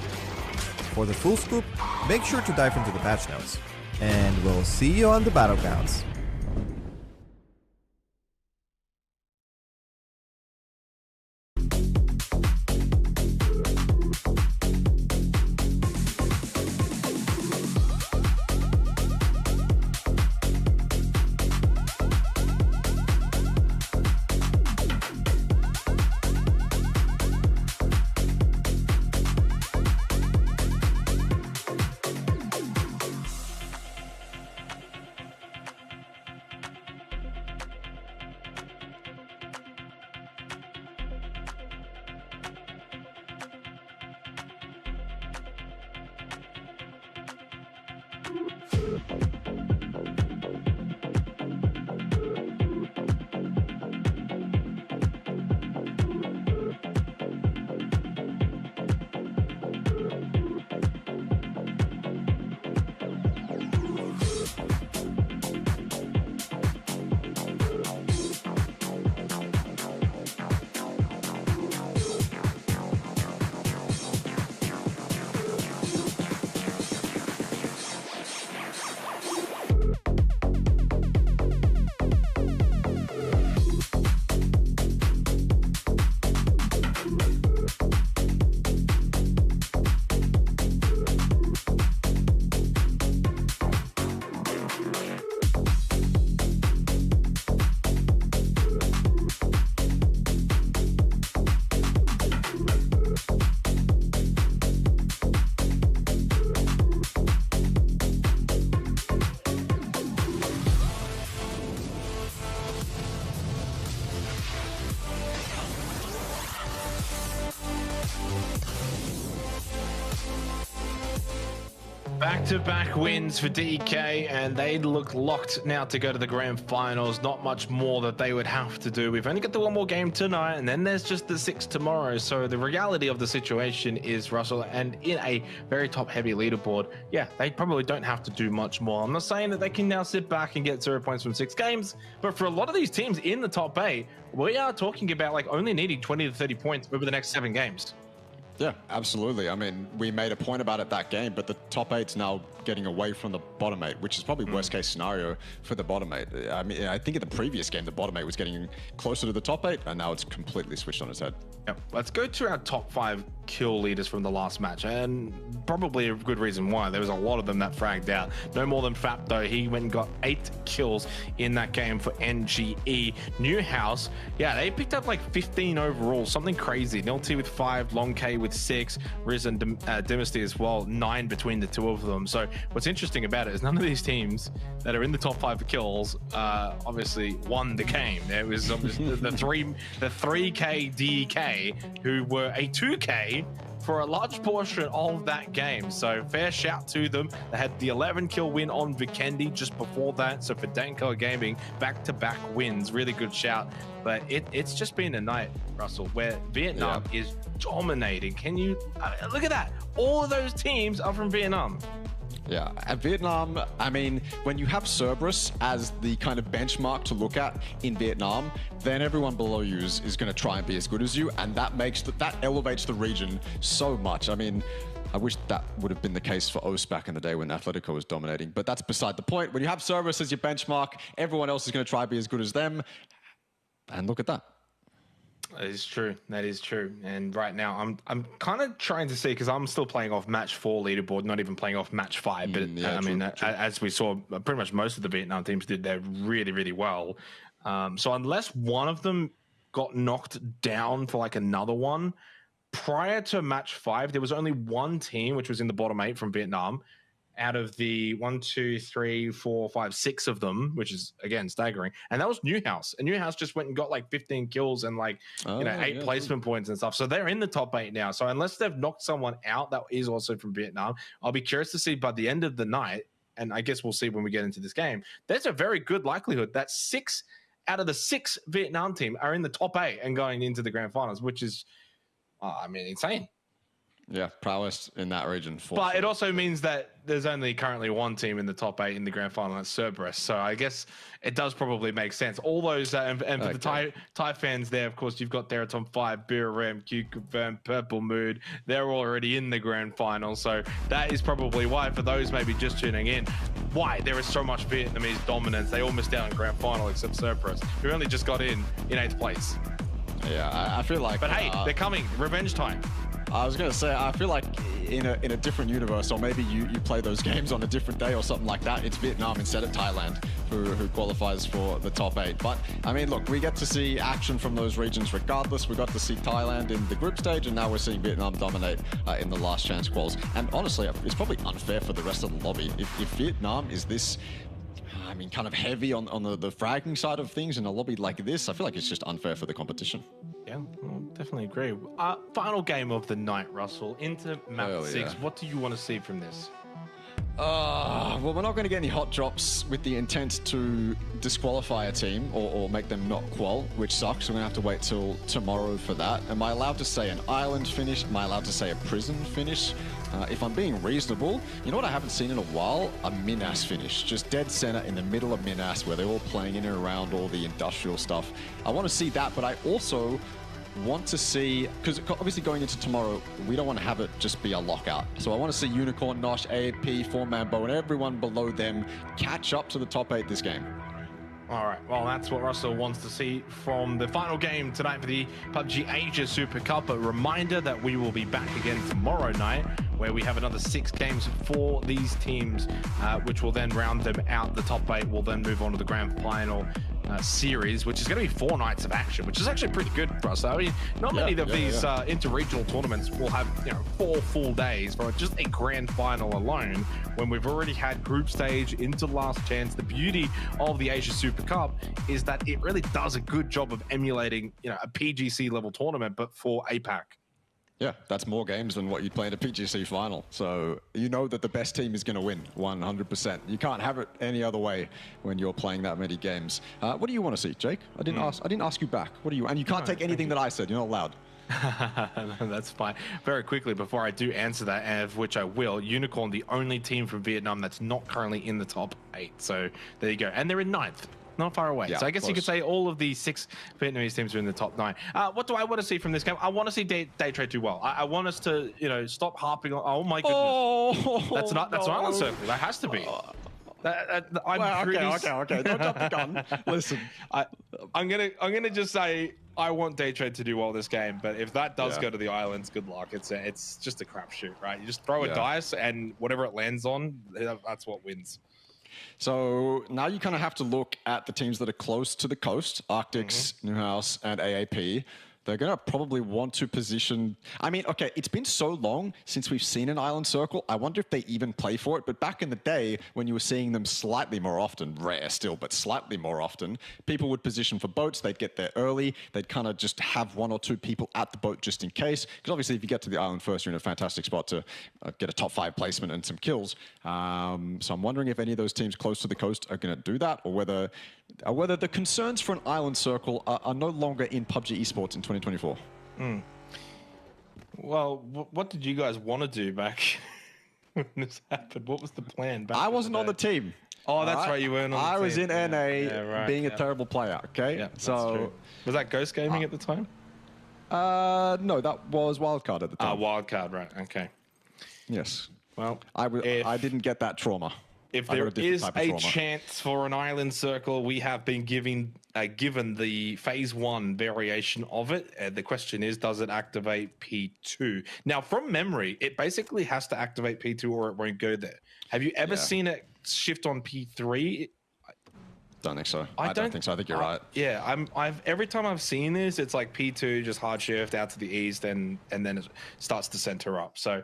For the full scoop, make sure to dive into the patch notes. And we'll see you on the Battlegrounds. Back-to-back wins for DK, and they look locked now to go to the grand finals. Not much more that they would have to do. We've only got the one more game tonight, and then there's just the 6 tomorrow. So the reality of the situation is, Russell, and in a very top-heavy leaderboard, yeah, they probably don't have to do much more. I'm not saying that they can now sit back and get 0 points from 6 games, but for a lot of these teams in the top 8, we are talking about like only needing 20 to 30 points over the next 7 games. Yeah, absolutely. I mean, we made a point about it that game, but the top 8's now getting away from the bottom 8, which is probably worst case scenario for the bottom 8. I mean, I think in the previous game, the bottom 8 was getting closer to the top 8, and now it's completely switched on its head. Yep. Let's go to our top 5 kill leaders from the last match, and probably a good reason why. There was a lot of them that fragged out. No more than Fap though. He went and got 8 kills in that game for NGE. Newhouse, yeah, they picked up like 15 overall, something crazy. Nilty with 5, Long K with 6, Riz and Dynasty as well, 9 between the two of them. So what's interesting about it is none of these teams that are in the top 5 for kills obviously won the game. There was obviously the 3K DK, who were a 2K for a large portion of that game. So fair shout to them. They had the 11 kill win on Vikendi just before that. So for Danko Gaming, back-to-back wins, really good shout. But it's just been a night, Russell, where Vietnam is dominating. Can you look at that? All of those teams are from Vietnam. Yeah, and Vietnam, I mean, when you have Cerberus as the kind of benchmark to look at in Vietnam, then everyone below you is going to try and be as good as you, and that makes that elevates the region so much. I mean, I wish that would have been the case for OS back in the day when Atletico was dominating, but that's beside the point. When you have Cerberus as your benchmark, everyone else is going to try and be as good as them, and look at that. That is true. That is true. And right now, I'm kind of trying to see, because I'm still playing off match 4 leaderboard, not even playing off match 5. But I mean, as we saw, pretty much most of the Vietnam teams did there really, really well. So unless one of them got knocked down for like another one, prior to match 5, there was only one team which was in the bottom 8 from Vietnam. Out of the 1, 2, 3, 4, 5, 6 of them, which is again staggering, and that was Newhouse. And Newhouse just went and got like 15 kills and like 8 placement points and stuff. So they're in the top 8 now. So unless they've knocked someone out that is also from Vietnam, I'll be curious to see by the end of the night. And I guess we'll see when we get into this game. There's a very good likelihood that 6 out of the 6 Vietnam team are in the top 8 and going into the grand finals, which is, I mean, insane. Yeah, prowess in that region. But sure. It also means that there's only currently one team in the top 8 in the grand final, that's Cerberus. So I guess it does probably make sense. All those, and for the Thai fans there, of course, you've got Deraton 5, Biram, Q Confirmed, Purple Mood. They're already in the grand final. So that is probably why, for those maybe just tuning in, why there is so much Vietnamese dominance. They all missed out in grand final except Cerberus, who only just got in 8th place. Yeah, I feel like... But hey, they're coming. Revenge time. I was going to say, I feel like in a different universe, or maybe you play those games on a different day or something like that, it's Vietnam instead of Thailand who qualifies for the top 8. But, I mean, look, we get to see action from those regions regardless. We got to see Thailand in the group stage, and now we're seeing Vietnam dominate in the last chance quals. And honestly, it's probably unfair for the rest of the lobby. If Vietnam is this... I mean, kind of heavy on the fragging side of things in a lobby like this, I feel like it's just unfair for the competition. Yeah, I'll definitely agree. Final game of the night, Russell, into map 6. Yeah. What do you want to see from this? Well, we're not going to get any hot drops with the intent to disqualify a team or make them not qual, which sucks. We're going to have to wait till tomorrow for that. Am I allowed to say an island finish? Am I allowed to say a prison finish? If I'm being reasonable, you know what I haven't seen in a while? A Minas finish. Just dead center in the middle of Minas where they're all playing in and around all the industrial stuff. I want to see that, but I also want to see, because obviously going into tomorrow, we don't want to have it just be a lockout. So I want to see Unicorn, Nosh, AAP, 4-Man-Bo, and everyone below them catch up to the top 8 this game. All right, well, that's what Russell wants to see from the final game tonight for the PUBG Asia Super Cup. A reminder that we will be back again tomorrow night, where we have another 6 games for these teams, which will then round them out. The top 8 will then move on to the grand final series, which is going to be 4 nights of action, which is actually pretty good for us. I mean, not many of these inter-regional tournaments will have 4 full days for just a grand final alone, when we've already had group stage into last chance. The beauty of the Asia Super Cup is that it really does a good job of emulating a PGC level tournament, but for APAC. Yeah, that's more games than what you'd play in a PGC final. So you know that the best team is going to win 100%. You can't have it any other way when you're playing that many games. What do you want to see, Jake? I didn't ask you back. What do you? And you can't take anything that I said. You're not allowed. That's fine. Very quickly, before I do answer that, and of which I will, Unicorn, the only team from Vietnam that's not currently in the top 8. So there you go. And they're in 9th. Not far away. Yeah, so I guess you could say all of the 6 Vietnamese teams are in the top 9. What do I want to see from this game? I want to see Day Trade do well. I want us to, stop harping on. Oh my goodness, that's not Island Circle. That has to be. Okay. Don't jump the gun. Listen, I'm gonna just say I want Day Trade to do well this game. But if that does go to the islands, good luck. It's just a crapshoot, right? You just throw a dice, and whatever it lands on, that's what wins. So now you kind of have to look at the teams that are close to the coast, Arctics, Newhouse, and AAP. They're going to probably want to position... I mean, okay, it's been so long since we've seen an island circle. I wonder if they even play for it. But back in the day, when you were seeing them slightly more often, rare still, but slightly more often, people would position for boats. They'd get there early. They'd kind of just have 1 or 2 people at the boat just in case. Because obviously, if you get to the island first, you're in a fantastic spot to get a top 5 placement and some kills. So I'm wondering if any of those teams close to the coast are going to do that, or whether the concerns for an island circle are no longer in PUBG Esports in 2024. Well, what did you guys want to do back when this happened? What was the plan? I wasn't on the team. Oh, that's right. You weren't on the team. I was in NA being a terrible player, okay? Yeah, so true. Was that Ghost Gaming at the time? No, that was Wildcard at the time. Wildcard, right. Okay. Yes. Well, I didn't get that trauma. If there is a chance for an island circle, we have been given the phase 1 variation of it. The question is, does it activate P2? Now, from memory, it basically has to activate P2 or it won't go there. Have you ever seen it shift on P3? Don't think so. I don't think so. I think you're right. Yeah, every time I've seen this, it's like P2, just hard shift out to the east, and then it starts to center up. So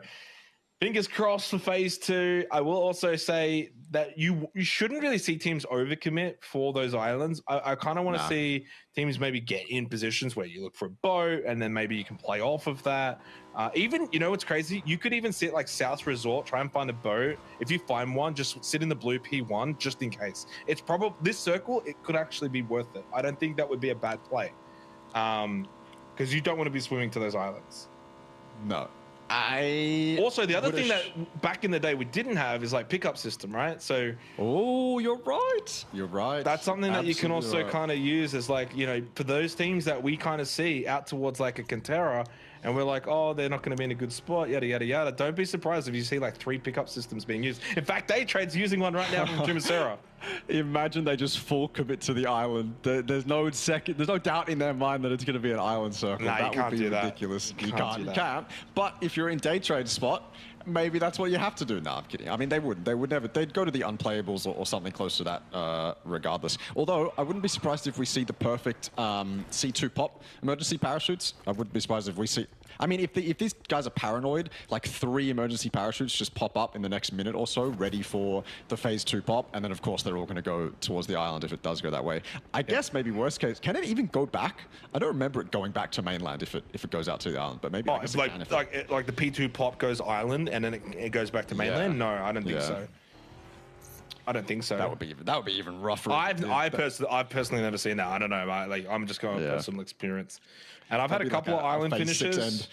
fingers crossed for phase 2. I will also say that you shouldn't really see teams overcommit for those islands. I kind of want to see teams maybe get in positions where you look for a boat, and then maybe you can play off of that. Even, you know what's crazy? You could even sit like South Resort, try and find a boat. If you find one, just sit in the blue P1 just in case. It's probably this circle, it could actually be worth it. I don't think that would be a bad play. Because you don't want to be swimming to those islands. No. Also, the other thing that back in the day we didn't have is like pickup system, right? So, you're right. You're right. That's something that you can also right. kind of use as like, you know, for those teams that we kind of see out towards like a Cantera, and we're like, oh, they're not going to be in a good spot, yada, yada, yada. Don't be surprised if you see like 3 pickup systems being used. In fact, Daytrade's using one right now from Jumisera. Imagine they just full commit to the island. There's no doubt in their mind that it's going to be an island circle. Nah, that you can't would be do ridiculous. that. You can't. But if you're in Daytrade's spot, maybe that's what you have to do. No, I'm kidding. I mean, they wouldn't. They would never. They'd go to the unplayables or something close to that, regardless. Although I wouldn't be surprised if we see the perfect C2 pop emergency parachutes. I wouldn't be surprised if we see. I mean, if these guys are paranoid, like 3 emergency parachutes just pop up in the next minute or so, ready for the phase 2 pop, and then of course they're all going to go towards the island if it does go that way. I guess maybe worst case, can it even go back? I don't remember it going back to mainland if it goes out to the island, but maybe it's like the P2 pop goes island and then it goes back to mainland. No, I don't think so. I don't think so. That would be even rougher. I've personally never seen that. I don't know. I'm just going with personal experience. And I've had a couple of island finishes.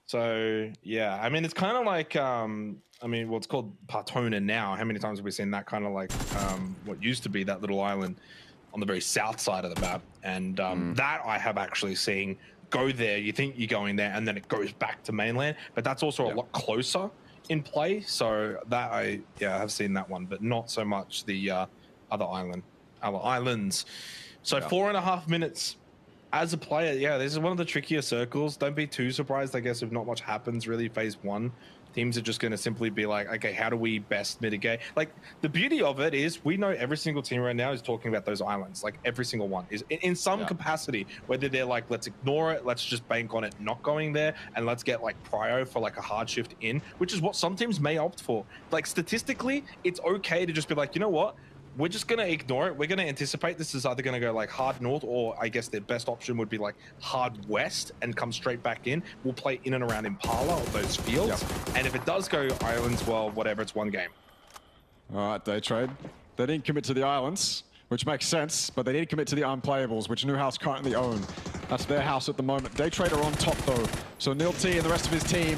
So, yeah. I mean, it's kind of like, it's called Partona now. How many times have we seen that kind of like what used to be that little island on the very south side of the map? And that I have actually seen go there. You think you're going there, and then it goes back to mainland. But that's also a lot closer in play. So that I have seen that one, but not so much the other islands. So 4.5 minutes. As a player, this is one of the trickier circles. Don't be too surprised, I guess, if not much happens really phase 1. Teams are just going to simply be like, okay, how do we best mitigate? Like, the beauty of it is we know every single team right now is talking about those islands. Like, every single one is in some capacity, whether they're like, let's ignore it, let's just bank on it not going there, and let's get like prio for like a hard shift in, which is what some teams may opt for. Like, statistically, it's okay to just be like, you know what? We're just going to ignore it. We're going to anticipate this is either going to go like hard north, or I guess their best option would be like hard west and come straight back in. We'll play in and around Impala or those fields. And if it does go islands, well, whatever, it's one game. All right, Daytrade. They didn't commit to the islands, which makes sense, but they did commit to the unplayables, which Newhouse currently own. That's their house at the moment. Daytrade are on top, though. So Nil T and the rest of his team,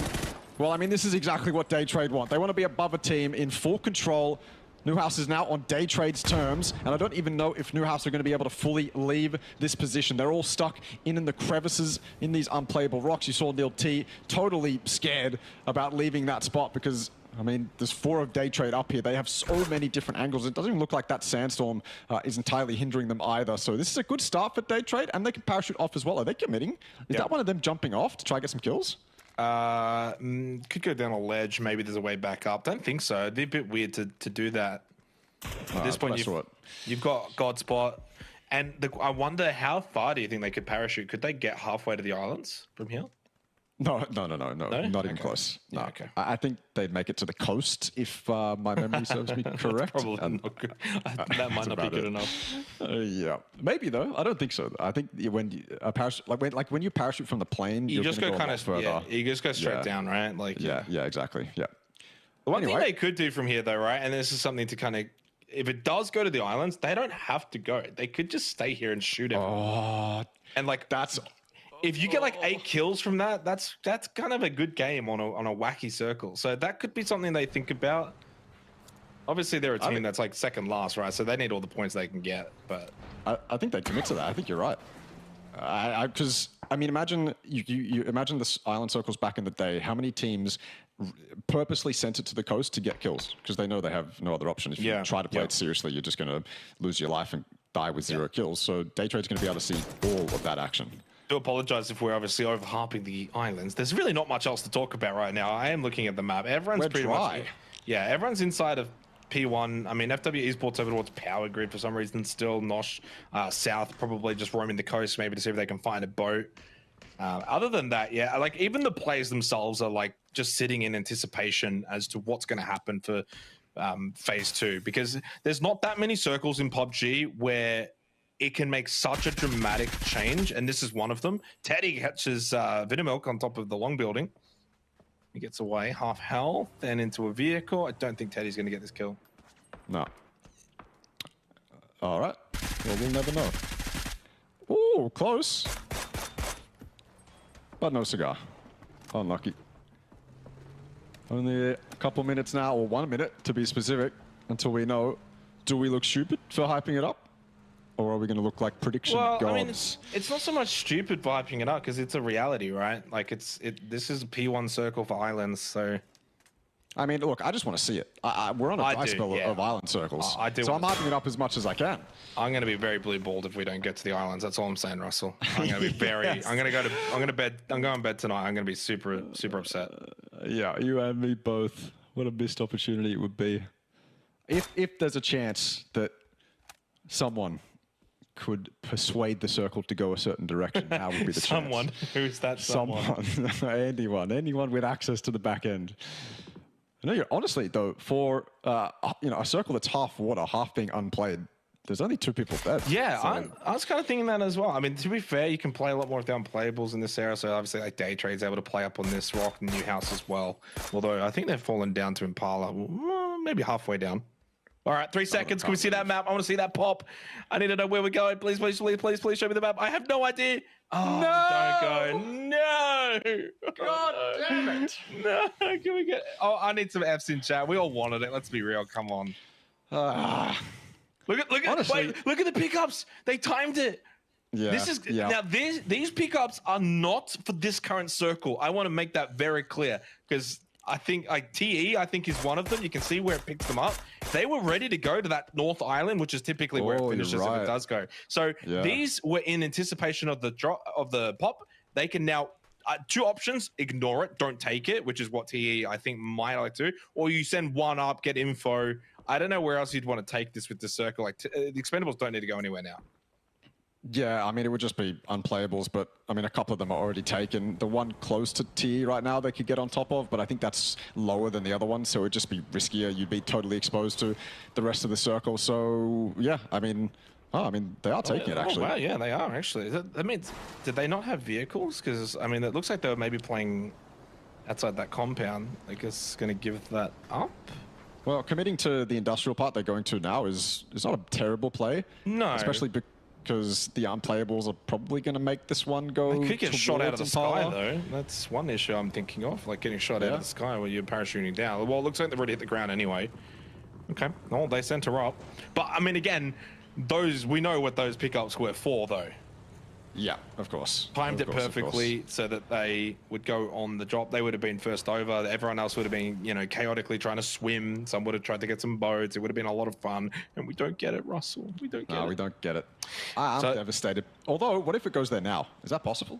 well, I mean, this is exactly what Daytrade want. They want to be above a team in full control. Newhouse is now on Daytrade's terms, and I don't even know if Newhouse are going to be able to fully leave this position. They're all stuck in the crevices in these unplayable rocks. You saw Nil T totally scared about leaving that spot because, I mean, there's 4 of Daytrade up here. They have so many different angles. It doesn't even look like that sandstorm is entirely hindering them either. So this is a good start for Daytrade, and they can parachute off as well. Are they committing? Is that one of them jumping off to try to get some kills? Could go down a ledge. Maybe there's a way back up. Don't think so. It'd be a bit weird to do that. At this point, you've got Godspot. And I wonder how far do you think they could parachute? Could they get halfway to the islands from here? No, not even close. No, Yeah, okay. I think they'd make it to the coast if my memory serves me correct. Probably not good. That might not be good enough. Yeah, maybe though. I don't think so. I think when you parachute, when you parachute from the plane, You you're just gonna go kind of further. yeah. You just go straight Yeah. down, right? Like Yeah, exactly. Yeah. The one Anyway. thing they could do from here, though, right? And this is something to kind of, if it does go to the islands, they don't have to go. They could just stay here and shoot everyone. And like That's if you get like 8 kills from that, that's kind of a good game on a wacky circle. So that could be something they think about. Obviously, they're a team that's like second last, right? So they need all the points they can get. But I think they commit to that. I think you're right. Because I mean, imagine you imagine the island circles back in the day. How many teams purposely sent it to the coast to get kills because they know they have no other option. If you try to play it seriously, you're just going to lose your life and die with 0 kills. So Daytrade's going to be able to see all of that action. I do apologize if we're obviously overharping the islands. There's really not much else to talk about right now. I am looking at the map. Everyone's We're pretty dry. much everyone's inside of P1. I mean, FW Esports over towards Power Grid for some reason still. Nosh south, probably just roaming the coast, maybe to see if they can find a boat. Other than that, like even the players themselves are like just sitting in anticipation as to what's going to happen for phase 2, because there's not that many circles in PUBG where it can make such a dramatic change, and this is one of them. Teddy catches Vinamilk on top of the long building. He gets away, half health, and into a vehicle. I don't think Teddy's going to get this kill. No. All right. Well, we'll never know. Ooh, close. But no cigar. Unlucky. Only a couple minutes now, or 1 minute to be specific, until we know. Do we look stupid for hyping it up? Or are we going to look like prediction gods? I mean, it's not so much stupid for hyping it up because it's a reality, right? Like this is a P1 circle for islands, so. I mean, look, I just want to see it. We're on a dry spell of island circles. I do. So I'm hyping it up as much as I can. I'm going to be very blue-balled if we don't get to the islands. That's all I'm saying, Russell. I'm going to be very. Yes. I'm going to bed. I'm going to bed tonight. I'm going to be super upset. Yeah, you and me both. What a missed opportunity it would be. If there's a chance that someone could persuade the circle to go a certain direction, how would be the Someone. chance? Who's that someone? Anyone with access to the back end. No, honestly though, for a circle that's half water, half being unplayed, there's only 2 people dead. Yeah, so. I was kind of thinking that as well. I mean, to be fair, you can play a lot more of the unplayables in this area. So obviously, like Daytrade's able to play up on this rock and New House as well. Although I think they've fallen down to Impala, maybe halfway down. All right, 3 seconds. Can we see that map? I want to see that pop. I need to know where we're going. Please show me the map. I have no idea. Oh, no! Don't go. No! God damn it! No, can we get? Oh, I need some Fs in chat. We all wanted it. Let's be real. Come on. Look at Honestly, look at the pickups. They timed it. Yeah. Now these pickups are not for this current circle. I want to make that very clear because I think TE is one of them. You can see where it picks them up. They were ready to go to that North Island, which is typically where it finishes if it does go. So these were in anticipation of the drop of the pop. They can now 2 options: ignore it, don't take it, which is what TE I think might like to, or you send one up, get info. I don't know where else you'd want to take this with the circle. Like the expendables don't need to go anywhere now. Yeah, I mean, it would just be unplayables, but I mean, a couple of them are already taken. The one close to TE right now they could get on top of, but I think that's lower than the other one, so it would just be riskier. You'd be totally exposed to the rest of the circle. So yeah, I mean, they are taking it actually. Oh, wow, yeah, they are actually. That means, did they not have vehicles? Because I mean, it looks like they were maybe playing outside that compound. I guess going to give that up. Well, committing to the industrial part they're going to now is not a terrible play. No, especially because the unplayables are probably going to make this one go. They could get shot out of the sky, Impala. though. That's one issue I'm thinking of, like getting shot out of the sky when you're parachuting down. Well, it looks like they've already hit the ground anyway. Okay, well, they sent her up. But, I mean, again, we know what those pickups were for, though. Yeah, of course. Timed it perfectly so that they would go on the drop. They would have been first over. Everyone else would have been, chaotically trying to swim. Some would have tried to get some boats. It would have been a lot of fun. And we don't get it, Russell. We don't get it. No, we don't get it. I'm devastated. Although, what if it goes there now? Is that possible?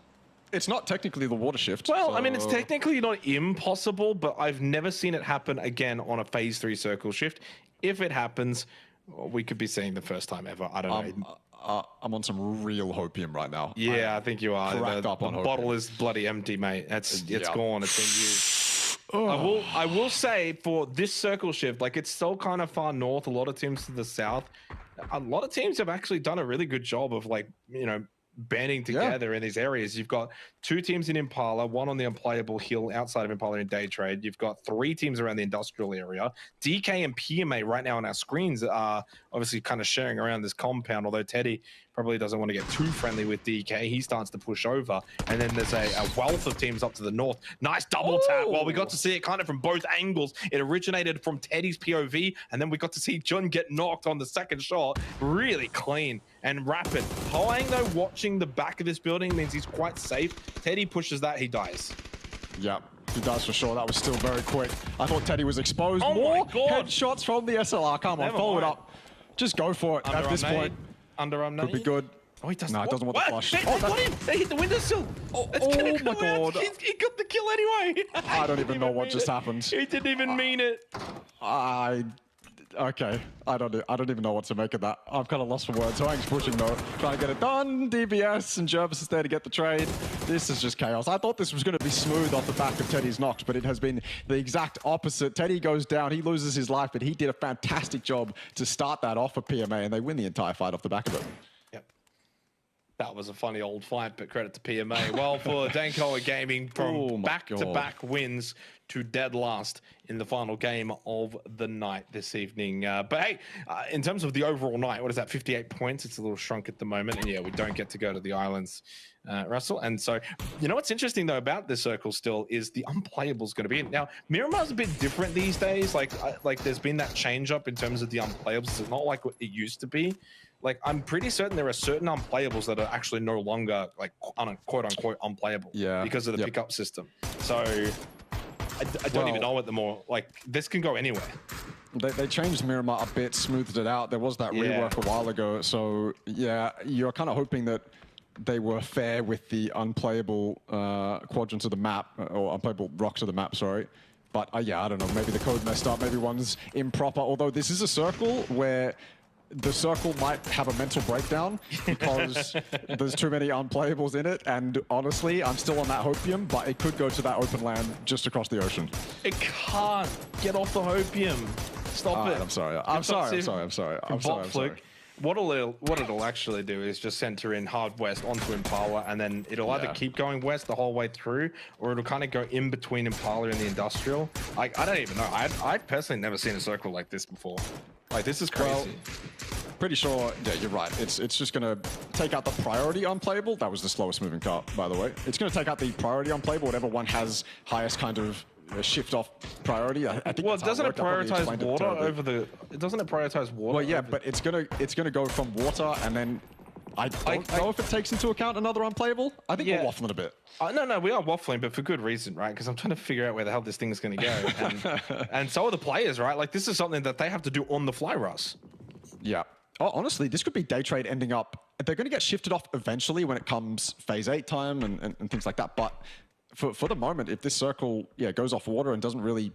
It's not technically the water shift. Well, I mean, it's technically not impossible, but I've never seen it happen again on a phase 3 circle shift. If it happens, we could be seeing the first time ever. I don't know. I'm on some real hopium right now. Yeah, I think you are. Cracked The up on bottle hopium. is bloody empty, mate. It's gone. It's been used. Oh. I will say for this circle shift, like it's still kind of far north. A lot of teams to the south. A lot of teams have actually done a really good job of like, you know, banding together in these areas. You've got 2 teams in Impala, 1 on the unplayable hill outside of Impala in day trade. You've got 3 teams around the industrial area. DK and PMA right now on our screens are obviously kind of sharing around this compound, although Teddy probably doesn't want to get too friendly with DK. He starts to push over, and then there's a wealth of teams up to the north. Nice double tap. Well, we got to see it kind of from both angles. It originated from Teddy's POV, and then we got to see Jun get knocked on the second shot. Really clean and rapid. Hoang, though, watching the back of this building means he's quite safe. Teddy pushes that, he dies. Yep, he does for sure. That was still very quick. I thought Teddy was exposed. Oh More my God. headshots from the SLR. Come on, Never follow it mind. up. Just go for it at this point. Underarm Could be good. Oh, he doesn't. No, it doesn't want the flush. They got him. They hit the windowsill. Oh, It's gonna my go out. God. He got the kill anyway. I don't even know what just happened. He didn't even mean it. Okay, I don't even know what to make of that. I'm kind of lost for words. Hoang's pushing though, trying to get it done. DBS and Jervis is there to get the trade. This is just chaos. I thought this was going to be smooth off the back of Teddy's knocks, but it has been the exact opposite. Teddy goes down, he loses his life, but he did a fantastic job to start that off for PMA, and they win the entire fight off the back of it. Yep. That was a funny old fight, but credit to PMA. Well, for Dankoa Gaming, from back-to-back wins to dead last in the final game of the night this evening. But hey, in terms of the overall night, what is that, 58 points? It's a little shrunk at the moment. And yeah, we don't get to go to the islands, Russell. And so, you know what's interesting, though, about this circle still is the unplayable is going to be in. Now, Miramar's a bit different these days. Like there's been that change up in terms of the unplayables. It's not like what it used to be. Like, I'm pretty certain there are certain unplayables that are actually no longer, like, quote-unquote unplayable because of the pickup system. So I don't even know at the more, like, this can go anywhere. They changed Miramar a bit, smoothed it out. There was that rework a while ago. So, yeah, you're kind of hoping that they were fair with the unplayable quadrants of the map, or unplayable rocks of the map, sorry. But, yeah, I don't know. Maybe the code messed up. Maybe one's improper. Although this is a circle where the circle might have a mental breakdown because there's too many unplayables in it. And honestly, I'm still on that hopium, but it could go to that open land just across the ocean. It can't get off the hopium. Stop it. I'm sorry. I'm sorry. What it'll actually do is just center in hard west onto Impala, and then it'll either keep going west the whole way through, or it'll kind of go in between Impala and the industrial. Like, I don't even know. I've personally never seen a circle like this before. Like, this is crazy. Well, pretty sure, yeah, you're right. It's just going to take out the priority unplayable. That was the slowest moving car, by the way. It's going to take out the priority unplayable, whatever one has highest kind of shift off priority. I think. Well, doesn't it prioritize water over the? Doesn't it prioritize water? Well, yeah, but it's gonna go from water, and then I don't know if it takes into account another unplayable. I think we're waffling a bit. No, we are waffling, but for good reason, right? Because I'm trying to figure out where the hell this thing is going to go, and so are the players, right? Like, this is something that they have to do on the fly, Russ. Yeah. Oh, honestly, this could be day trade ending up. They're going to get shifted off eventually when it comes phase 8 time and things like that. But for the moment, if this circle goes off water and doesn't really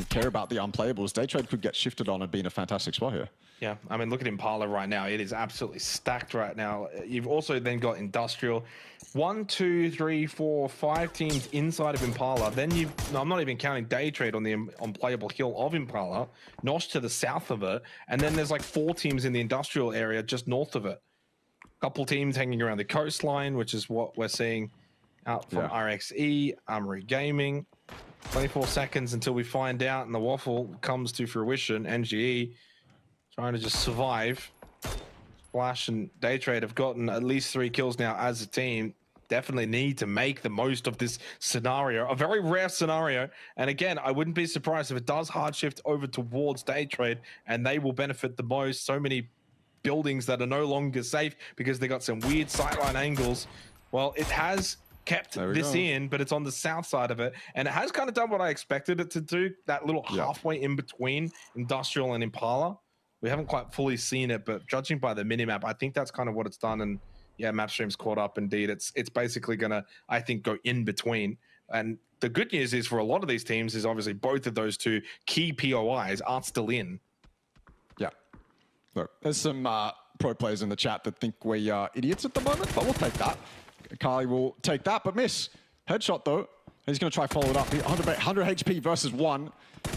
care about the unplayables, day trade could get shifted on and be in a fantastic spot here. Yeah, I mean, look at Impala right now. It is absolutely stacked right now. You've also then got Industrial. 1, 2, 3, 4, 5 teams inside of Impala. Then I'm not even counting day trade on the unplayable hill of Impala. Nosh to the south of it. And then there's like 4 teams in the industrial area just north of it. Couple teams hanging around the coastline, which is what we're seeing out from RXE, Armory Gaming. 24 seconds until we find out, and the waffle comes to fruition. NGE trying to just survive. Flash and Daytrade have gotten at least 3 kills now as a team. Definitely need to make the most of this scenario, a very rare scenario. And again, I wouldn't be surprised if it does hard shift over towards Daytrade, and they will benefit the most. So many buildings that are no longer safe because they got some weird sightline angles. Well, it has kept this in, but it's on the south side of it, and it has kind of done what I expected it to do, that little halfway in between Industrial and Impala. We haven't quite fully seen it, but judging by the minimap, I think that's kind of what it's done. And yeah, Mapstream's caught up indeed. It's basically gonna, I think, go in between. And the good news is for a lot of these teams is obviously both of those 2 key POIs are still in. Yeah. Look, there's some pro players in the chat that think we are idiots at the moment, but we'll take that. Kali will take that, but miss. Headshot though. He's going to try follow it up. 100 HP versus 1.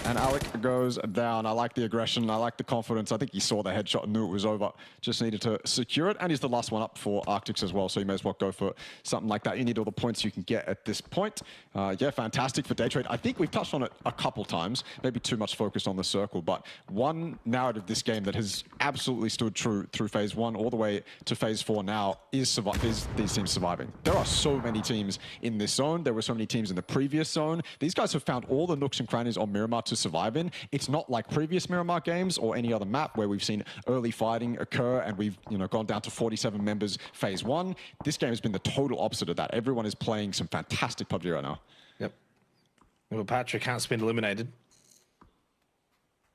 And Alec goes down. I like the aggression. I like the confidence. I think he saw the headshot and knew it was over. Just needed to secure it. And he's the last one up for Arctics as well. So you may as well go for something like that. You need all the points you can get at this point. Yeah, fantastic for Daytrade. I think we've touched on it a couple times. Maybe too much focus on the circle. But one narrative this game that has absolutely stood true through phase 1 all the way to phase 4 now is these teams surviving. There are so many teams in this zone. There were so many teams in the previous zone. These guys have found all the nooks and crannies on Miramar to survive in. It's not like previous Miramar games or any other map where we've seen early fighting occur and we've gone down to 47 members phase 1. This game has been the total opposite of that. Everyone is playing some fantastic PUBG right now. Yep. Well, Patrick has been eliminated.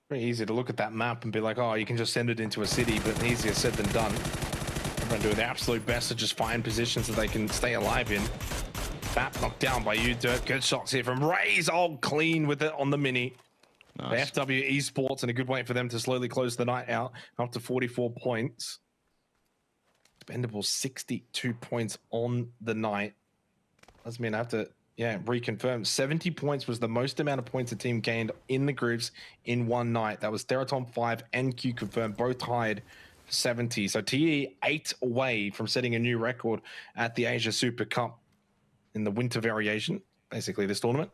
Very easy to look at that map and be like, oh, you can just send it into a city, but easier said than done. Everyone doing their absolute best to just find positions that they can stay alive in. Map knocked down by you, Dirt. Good shots here from Raze. All clean with it on the mini. Nice. The FW Esports, and a good way for them to slowly close the night out, up to 44 points. Expendable 62 points on the night. Doesn't mean I have to, reconfirm. 70 points was the most amount of points a team gained in the groups in one night. That was Theraton 5 and Q confirmed, both tied 70. So TE 8 away from setting a new record at the Asia Super Cup in the winter variation, basically this tournament.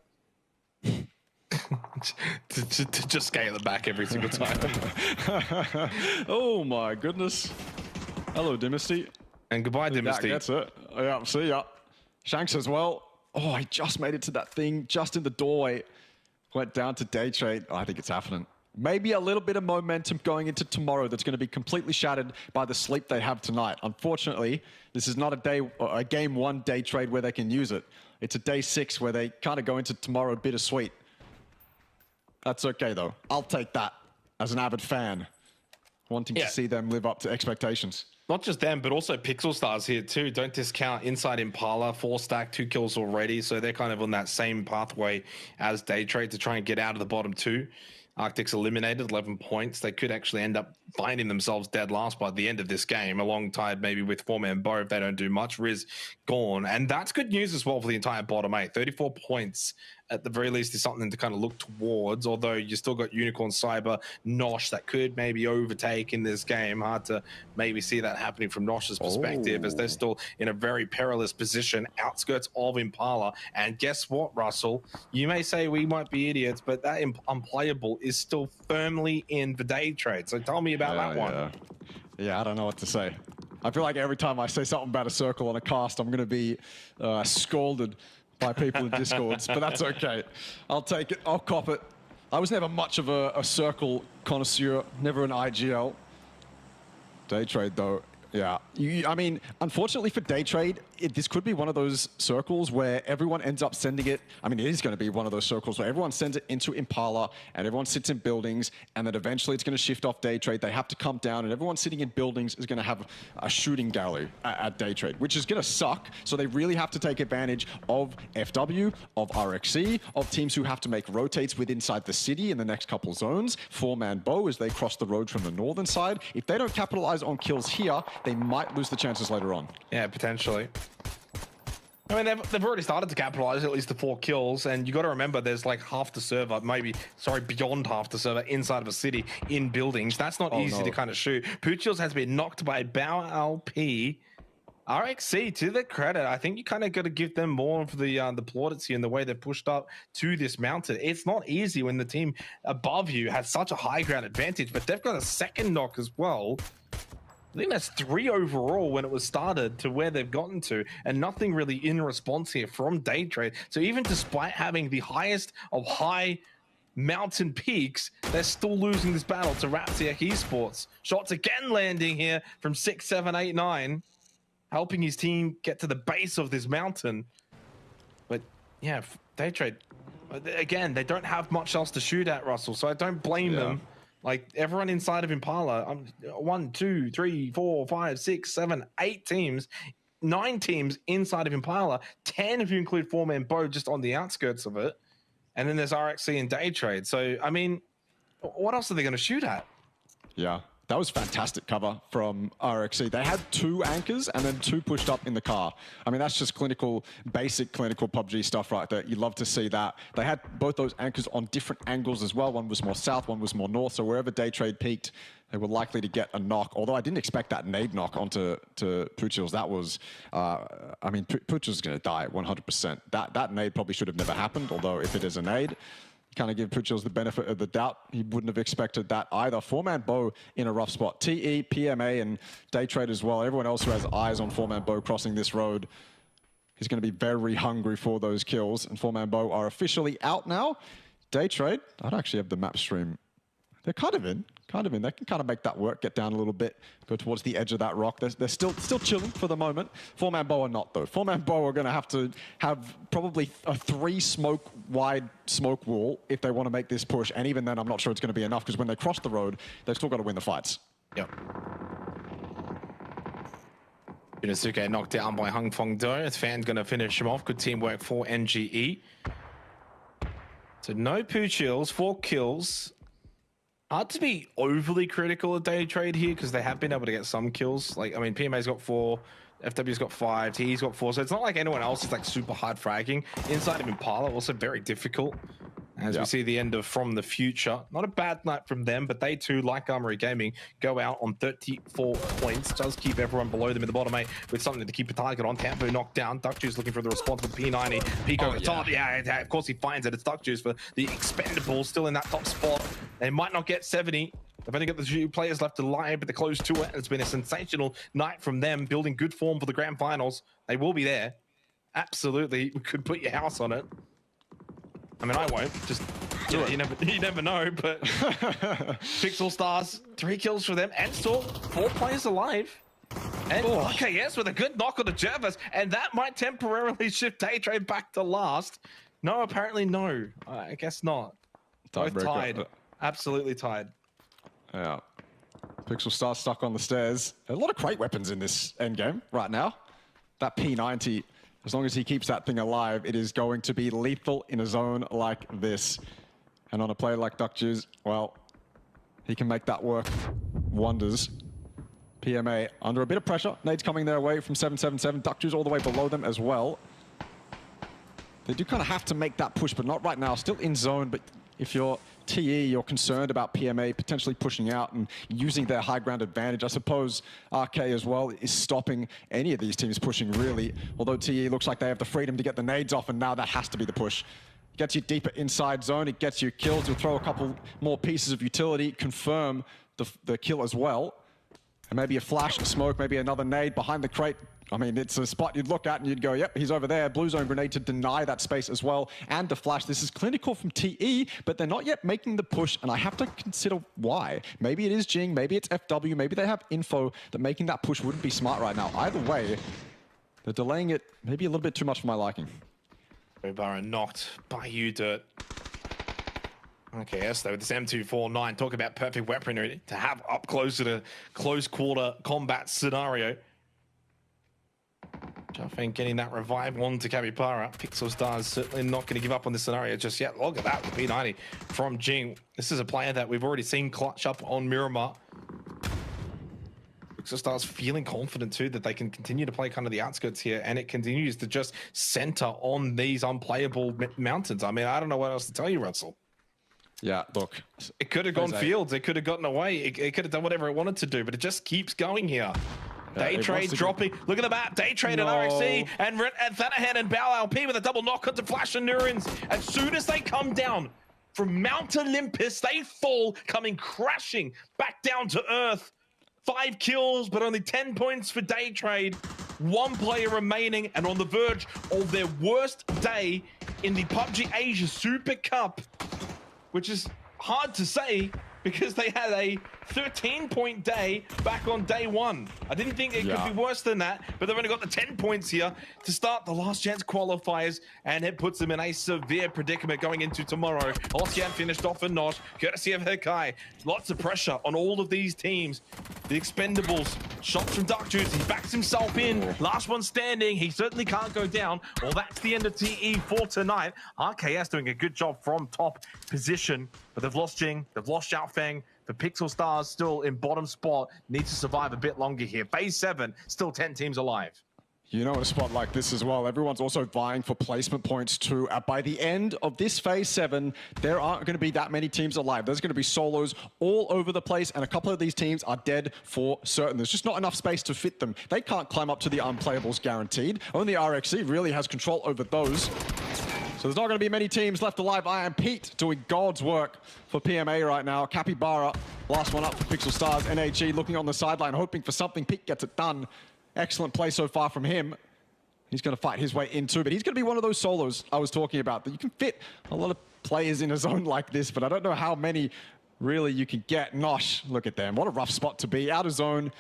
to just scale it back every single time. Oh my goodness. Hello, Dynasty. And goodbye, Dynasty. That's it. Yeah, see ya. Shanks as well. Oh, I just made it to that thing just in the doorway. Went down to Daytrade. Oh, I think it's happening. Maybe a little bit of momentum going into tomorrow that's going to be completely shattered by the sleep they have tonight. Unfortunately, this is not a game 1 Daytrade where they can use it. It's a day 6 where they kind of go into tomorrow bittersweet. That's okay, though. I'll take that as an avid fan, wanting to see them live up to expectations. Not just them, but also Pixel Stars here too. Don't discount Inside Impala, 4-stack, 2 kills already. So they're kind of on that same pathway as Daytrade to try and get out of the bottom 2. Arctic's eliminated, 11 points. They could actually end up finding themselves dead last by the end of this game, alongside maybe with 4-man Bo if they don't do much. Riz gone. And that's good news as well for the entire bottom 8. 34 points at the very least is something to kind of look towards, although you still got Unicorn, Cyber, Nosh that could maybe overtake in this game. Hard to maybe see that happening from Nosh's perspective, as they're still in a very perilous position, outskirts of Impala. And guess what, Russell? You may say we might be idiots, but that unplayable is still firmly in the Daytrade. So tell me about that one. Yeah, I don't know what to say. I feel like every time I say something about a circle on a cast, I'm going to be scolded by people in Discords, but that's okay. I'll take it. I'll cop it. I was never much of a circle connoisseur, never an IGL. Daytrade, though. Yeah. I mean, unfortunately for Daytrade, this could be one of those circles where everyone ends up sending it. I mean, it is going to be one of those circles where everyone sends it into Impala and everyone sits in buildings, and then eventually it's going to shift off Daytrade. They have to come down, and everyone sitting in buildings is going to have a shooting gallery at Daytrade, which is going to suck. So they really have to take advantage of FW, of RXC, of teams who have to make rotates inside the city in the next couple zones. 4-man Bo as they cross the road from the northern side. If they don't capitalize on kills here, they might lose the chances later on. Yeah, potentially. I mean, they've already started to capitalize at least the 4 kills, and you got to remember there's like half the server, beyond half the server inside of a city in buildings. That's not easy to kind of shoot. Puchils has been knocked by Bao LP. RXC, to their credit, I think you kind of got to give them more of the plaudits here in the way they've pushed up to this mountain. It's not easy when the team above you has such a high ground advantage, but they've got a second knock as well. I think that's 3 overall when it was started to where they've gotten to, and nothing really in response here from Daytrade. So even despite having the highest of high mountain peaks, they're still losing this battle to Raptiak Esports. Shots again landing here from 6, 7, 8, 9, helping his team get to the base of this mountain. But yeah, Daytrade, again, they don't have much else to shoot at, Russell, so I don't blame them. Like, everyone inside of Impala, 1, 2, 3, 4, 5, 6, 7, 8 teams, 9 teams inside of Impala, 10 if you include 4-man Bo just on the outskirts of it. And then there's RXC and Daytrade. So, I mean, what else are they going to shoot at? Yeah. That was fantastic cover from RXC. They had 2 anchors and then 2 pushed up in the car. I mean, that's just clinical, basic clinical PUBG stuff right there. You love to see that. They had both those anchors on different angles as well. One was more south, one was more north. So wherever Day Trade peaked, they were likely to get a knock. Although I didn't expect that nade knock onto Puchils. That was, I mean, Puchils is going to die 100%. That nade probably should have never happened. Although if it is a nade, kind of give Puchils the benefit of the doubt. He wouldn't have expected that either. 4-man Bow in a rough spot. TE, PMA, and Day Trade as well. Everyone else who has eyes on 4-man Bow crossing this road is going to be very hungry for those kills. And 4-man Bow are officially out now. Day Trade, I'd actually have the map stream. They're kind of in. They can kind of make that work, get down a little bit, go towards the edge of that rock. They're still chilling for the moment. 4-man Bow are not, though. 4-man Bow are going to have probably a 3-smoke-wide smoke wall if they want to make this push. And even then, I'm not sure it's going to be enough, because when they cross the road, they've still got to win the fights. Yep. Yunosuke knocked down by Hung Fong Do. Fan's going to finish him off. Good teamwork for NGE. So no Puchils, 4 kills. Hard to be overly critical of Day Trade here, because they have been able to get some kills. Like, I mean, PMA's got 4, FW's got 5, TE's got 4, so it's not like anyone else is like super hard fragging. Inside of Impala, also very difficult. As we see the end of From the Future. Not a bad night from them, but they too, like Armory Gaming, go out on 34 points. Does keep everyone below them in the bottom 8 with something to keep a target on. Tampo knocked down. Duck Juice looking for the response with P90. Pico at the top. Yeah, of course he finds it. It's Duck Juice for the Expendables, still in that top spot. They might not get 70. They've only got the 2 players left alive, but they're close to it. It's been a sensational night from them, building good form for the grand finals. They will be there. Absolutely. We could put your house on it. I mean, I won't. Just you never know. But Pixel Stars, 3 kills for them, and still 4 players alive. And okay, yes, with a good knock on the Jervis, and that might temporarily shift Day Trade back to last. No, apparently no. I guess not. Both tied. Absolutely tied. Yeah. Pixel Stars stuck on the stairs. A lot of crate weapons in this endgame right now. That P90. As long as he keeps that thing alive, it is going to be lethal in a zone like this. And on a player like Duck Juice, well, he can make that work wonders. PMA under a bit of pressure. Nade's coming their way from 777. Duck Juice all the way below them as well. They do kind of have to make that push, but not right now. Still in zone, but if you're TE, you're concerned about PMA potentially pushing out and using their high ground advantage. I suppose RK as well is stopping any of these teams pushing, really. Although TE looks like they have the freedom to get the nades off, and now that has to be the push. Gets you deeper inside zone, it gets you kills. You'll throw a couple more pieces of utility, confirm the kill as well. And maybe a flash of smoke, maybe another nade behind the crate. I mean, it's a spot you'd look at and you'd go, yep, he's over there. Blue zone grenade to deny that space as well. And the flash. This is clinical from TE, but they're not yet making the push. And I have to consider why. Maybe it is Jing, maybe it's FW, maybe they have info that making that push wouldn't be smart right now. Either way, they're delaying it maybe a little bit too much for my liking. Obara knocked by U-Dirt. Okay, yes, though, with this M249, talk about perfect weaponry to have up close to the close quarter combat scenario. Jafeng getting that revive on to Capybara. Pixel Stars certainly not going to give up on this scenario just yet. Look at that with P90 from Jing. This is a player that we've already seen clutch up on Miramar. Pixel Stars feeling confident too that they can continue to play kind of the outskirts here, and it continues to just center on these unplayable mountains. I mean, I don't know what else to tell you, Russell. Yeah, look. It could have gone fields. It could have gotten away. It could have done whatever it wanted to do, but it just keeps going here. Day Trade dropping. Look at the map. Day Trade and RXC and Thanahan and Bao LP with a double knock onto Flash and Nurins. As soon as they come down from Mount Olympus, they fall, coming crashing back down to earth. 5 kills, but only 10 points for Day Trade. 1 player remaining and on the verge of their worst day in the PUBG Asia Super Cup, which is hard to say because they had a 13-point day back on day 1. I didn't think it could be worse than that, but they've only got the 10 points here to start the last chance qualifiers, and it puts them in a severe predicament going into tomorrow. Ocean finished off a notch, courtesy of Hekai. Lots of pressure on all of these teams. The Expendables, shots from Dark Juice, he backs himself in. Last one standing, he certainly can't go down. Well, that's the end of TE for tonight. RKS doing a good job from top position, but they've lost Jing, they've lost Xiaofeng, but Pixel Stars still in bottom spot, need to survive a bit longer here. Phase 7, still 10 teams alive. You know, in a spot like this as well, everyone's also vying for placement points too. By the end of this Phase 7, there aren't going to be that many teams alive. There's going to be solos all over the place, and a couple of these teams are dead for certain. There's just not enough space to fit them. They can't climb up to the unplayables guaranteed. Only RXC really has control over those. So there's not going to be many teams left alive. I am Pete doing God's work for PMA right now. Capybara, last one up for Pixel Stars. NHE looking on the sideline, hoping for something. Pete gets it done. Excellent play so far from him. He's going to fight his way into, but he's going to be one of those solos I was talking about, that you can fit a lot of players in a zone like this, but I don't know how many really you can get. Nosh, look at them. What a rough spot to be. Out of zone.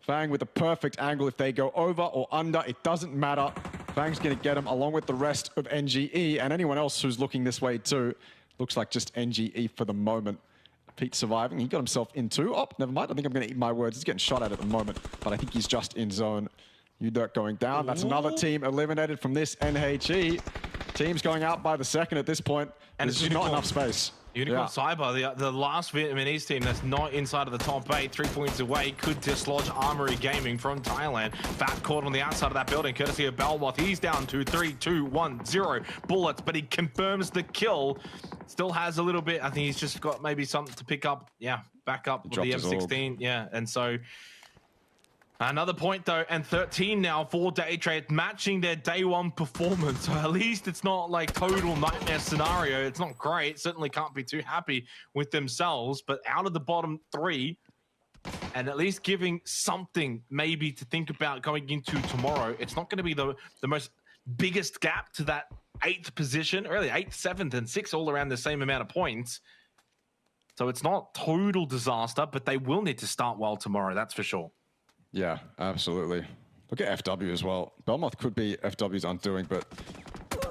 Fang with the perfect angle. If they go over or under, it doesn't matter. Fang's going to get him along with the rest of NGE and anyone else who's looking this way too. Looks like just NGE for the moment. Pete surviving. He got himself into. Oh, never mind. I think I'm going to eat my words. He's getting shot at the moment, but I think he's just in zone. Udirk going down. That's another team eliminated from this NHE. Teams going out by the second at this point. And there's just not enough space. Unicorn Cyber, the last Vietnamese team that's not inside of the top 8, 3 points away, could dislodge Armory Gaming from Thailand. Fat caught on the outside of that building, courtesy of Belmoth. He's down to 3, 2, 1, 0 bullets, but he confirms the kill. Still has a little bit. I think he's just got maybe something to pick up. Yeah, back up with the M16. Yeah, and so another point though, and 13 now for Day Trade, matching their day one performance. So at least it's not like total nightmare scenario. It's not great. Certainly can't be too happy with themselves, but out of the bottom 3, and at least giving something maybe to think about going into tomorrow. It's not going to be the most biggest gap to that 8th position, really 8th, 7th, and 6th, all around the same amount of points. So it's not total disaster, but they will need to start well tomorrow. That's for sure. Yeah, absolutely. Look at FW as well. Belmoth could be FW's undoing, but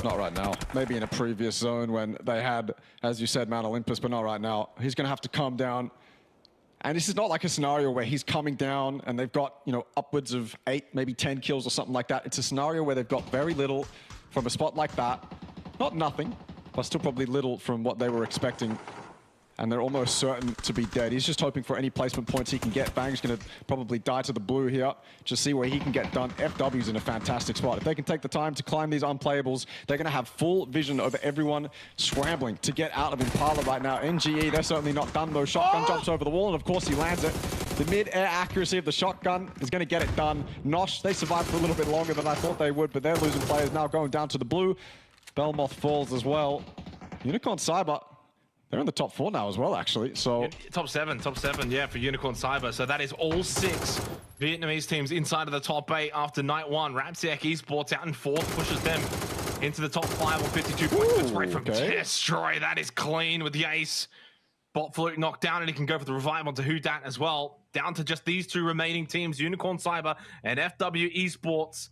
not right now. Maybe in a previous zone when they had, as you said, Mount Olympus, but not right now. He's going to have to calm down. And this is not like a scenario where he's coming down and they've got, you know, upwards of 8, maybe 10 kills or something like that. It's a scenario where they've got very little from a spot like that. Not nothing, but still probably little from what they were expecting. And they're almost certain to be dead. He's just hoping for any placement points he can get. Bang's going to probably die to the blue here. Just see where he can get done. FW's in a fantastic spot. If they can take the time to climb these unplayables, they're going to have full vision over everyone scrambling to get out of Impala right now. NGE, they're certainly not done though. Shotgun jumps over the wall, and of course he lands it. The mid-air accuracy of the shotgun is going to get it done. Nosh, they survived for a little bit longer than I thought they would, but they're losing players now going down to the blue. Belmoth falls as well. Unicorn Cyber, they're in the top 4 now as well, actually. So top seven, yeah, for Unicorn Cyber. So that is all 6 Vietnamese teams inside of the top 8 after night 1. Rapsiak Esports out in 4th, pushes them into the top 5 on 52 points. That's right from Destroy. That is clean with the ace. Bot Fluke knocked down, and he can go for the revive onto Hudat as well. Down to just these 2 remaining teams, Unicorn Cyber and FW Esports.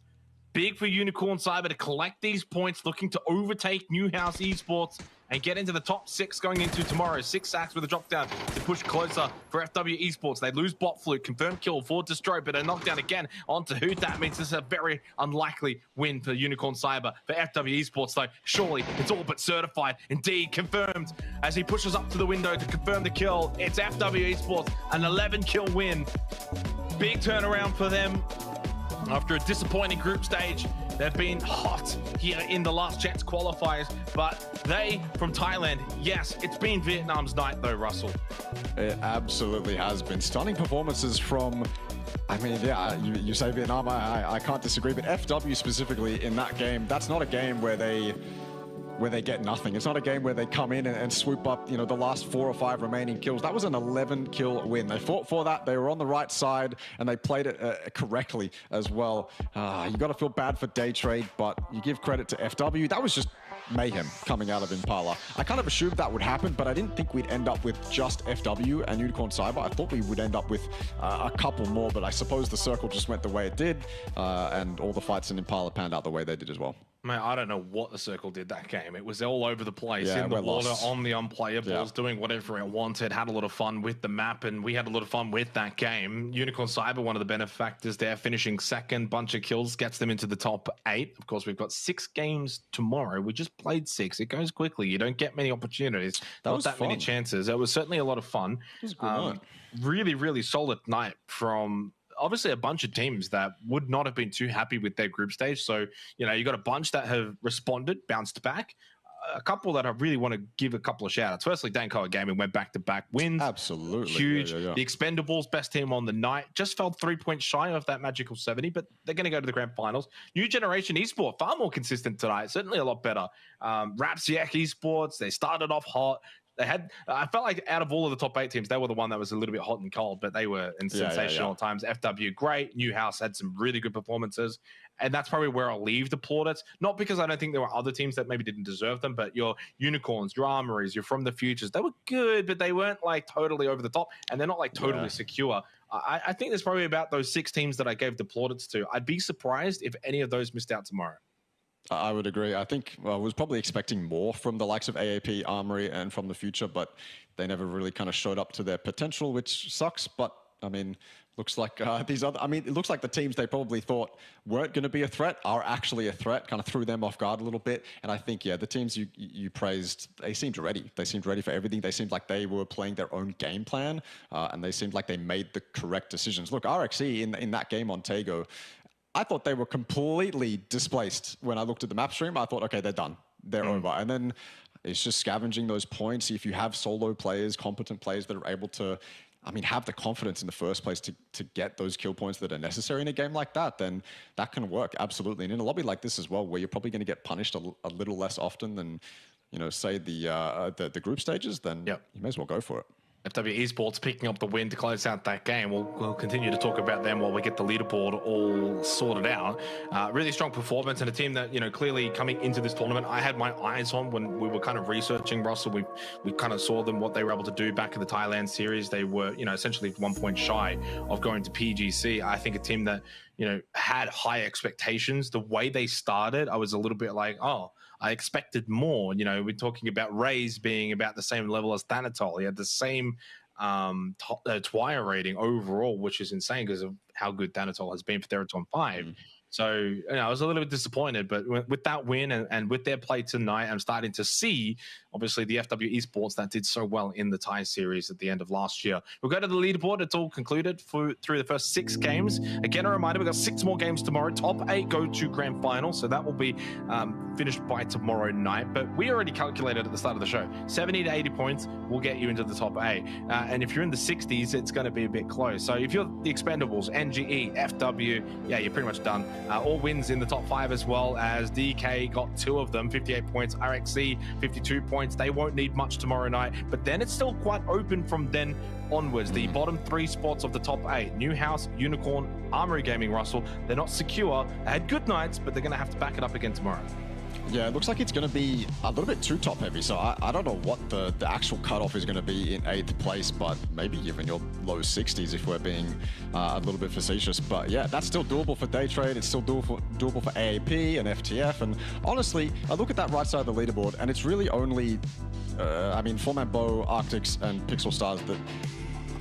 Big for Unicorn Cyber to collect these points, looking to overtake Newhouse Esports and get into the top 6 going into tomorrow. 6 sacks with a drop down to push closer for FW Esports. They lose Bot Fluke, confirmed kill for Destroy, but a knockdown again onto Who. That means this is a very unlikely win for Unicorn Cyber. For FW Esports though, surely it's all but certified. Indeed, confirmed as he pushes up to the window to confirm the kill. It's FW Esports, an 11 kill win. Big turnaround for them. After a disappointing group stage, they've been hot here in the last chance qualifiers, but they from Thailand, yes, it's been Vietnam's night though, Russell. It absolutely has been. Stunning performances from, I mean, yeah, you say Vietnam, I can't disagree, but FW specifically in that game, that's not a game where they get nothing. It's not a game where they come in and swoop up, you know, the last 4 or 5 remaining kills. That was an 11 kill win. They fought for that. They were on the right side and they played it correctly as well. You got to feel bad for Day Trade, but you give credit to FW. That was just mayhem coming out of Impala. I kind of assumed that would happen, but I didn't think we'd end up with just FW and Unicorn Cyber. I thought we would end up with a couple more, but I suppose the circle just went the way it did, and all the fights in Impala panned out the way they did as well. Man, I don't know what the Circle did that game. It was all over the place, Yeah, in the we're water, lost. on the unplayables, Yeah. doing whatever it wanted, had a lot of fun with the map, and we had a lot of fun with that game. Unicorn Cyber, one of the benefactors there, finishing second, bunch of kills, gets them into the top 8. Of course, we've got 6 games tomorrow. We just played 6. It goes quickly. You don't get many opportunities, not was that many fun. chances. It was certainly a lot of fun. It was a good night. Really, really solid night from obviously a bunch of teams that would not have been too happy with their group stage. So, you know, you got a bunch that have responded, bounced back. A couple that I really want to give a couple of shout outs. Firstly, Danko Gaming went back-to-back wins. Absolutely. Huge. Yeah. The Expendables, best team on the night, just fell 3 points shy of that magical 70, but they're going to go to the grand finals. New Generation Esports, far more consistent tonight, certainly a lot better. Rapsiak Esports, they started off hot. They had, I felt like out of all of the top 8 teams, they were the one that was a little bit hot and cold, but they were in sensational times. FW, great. Newhouse had some really good performances. And that's probably where I'll leave the plaudits. Not because I don't think there were other teams that maybe didn't deserve them, but your Unicorns, your Armories, your From the Futures, they were good, but they weren't like totally over the top, and they're not like totally secure. I think there's probably about those 6 teams that I gave the plaudits to. I'd be surprised if any of those missed out tomorrow. I would agree. I think I was probably expecting more from the likes of AAP, Armory, and From the Future, but they never really kind of showed up to their potential, which sucks. But I mean, looks like it looks like the teams they probably thought weren't going to be a threat are actually a threat. Kind of threw them off guard a little bit. And I think, the teams you praised, they seemed ready. They seemed ready for everything. They seemed like they were playing their own game plan, and they seemed like they made the correct decisions. Look, RXE in that game on Tego, I thought they were completely displaced when I looked at the map stream. I thought, okay, they're done. They're over. And then it's just scavenging those points. If you have solo players, competent players that are able to, have the confidence in the first place to get those kill points that are necessary in a game like that, then that can work, absolutely. And in a lobby like this as well, where you're probably going to get punished a little less often than, say the group stages, then you may as well go for it. FW Esports picking up the win to close out that game. We'll continue to talk about them while we get the leaderboard all sorted out. Really strong performance, and a team that, clearly coming into this tournament, I had my eyes on when we were kind of researching Russell. We kind of saw them, what they were able to do back in the Thailand series. They were, essentially 1 point shy of going to PGC. I think a team that, had high expectations. The way they started, I was a little bit like, oh, I expected more. We're talking about Raze being about the same level as Thanatol. He had the same Twire rating overall, which is insane because of how good Thanatol has been for Theraton 5. So I was a little bit disappointed, but with that win and with their play tonight, I'm starting to see, obviously, the FW Esports that did so well in the Thai series at the end of last year. We'll go to the leaderboard. It's all concluded through the first 6 games. Again, a reminder, we've got 6 more games tomorrow. Top 8 go to grand final, so that will be finished by tomorrow night. But we already calculated at the start of the show, 70 to 80 points will get you into the top 8. And if you're in the 60s, it's going to be a bit close. So if you're the Expendables, NGE, FW, you're pretty much done. All wins in the top 5 as well, as DK got 2 of them, 58 points, RXC 52 points. They won't need much tomorrow night, but then it's still quite open from then onwards. The bottom 3 spots of the top 8, Newhouse, Unicorn, Armory Gaming, Russell, they're not secure. They had good nights, but they're going to have to back it up again tomorrow. Yeah, it looks like it's going to be a little bit too top heavy, so I don't know what the actual cutoff is going to be in 8th place, but maybe even your low 60s if we're being a little bit facetious. But yeah, that's still doable for day trade. It's still doable for AAP and FTF. And honestly, I look at that right side of the leaderboard, and it's really only, Foreman Bow, Arctics, and Pixel Stars that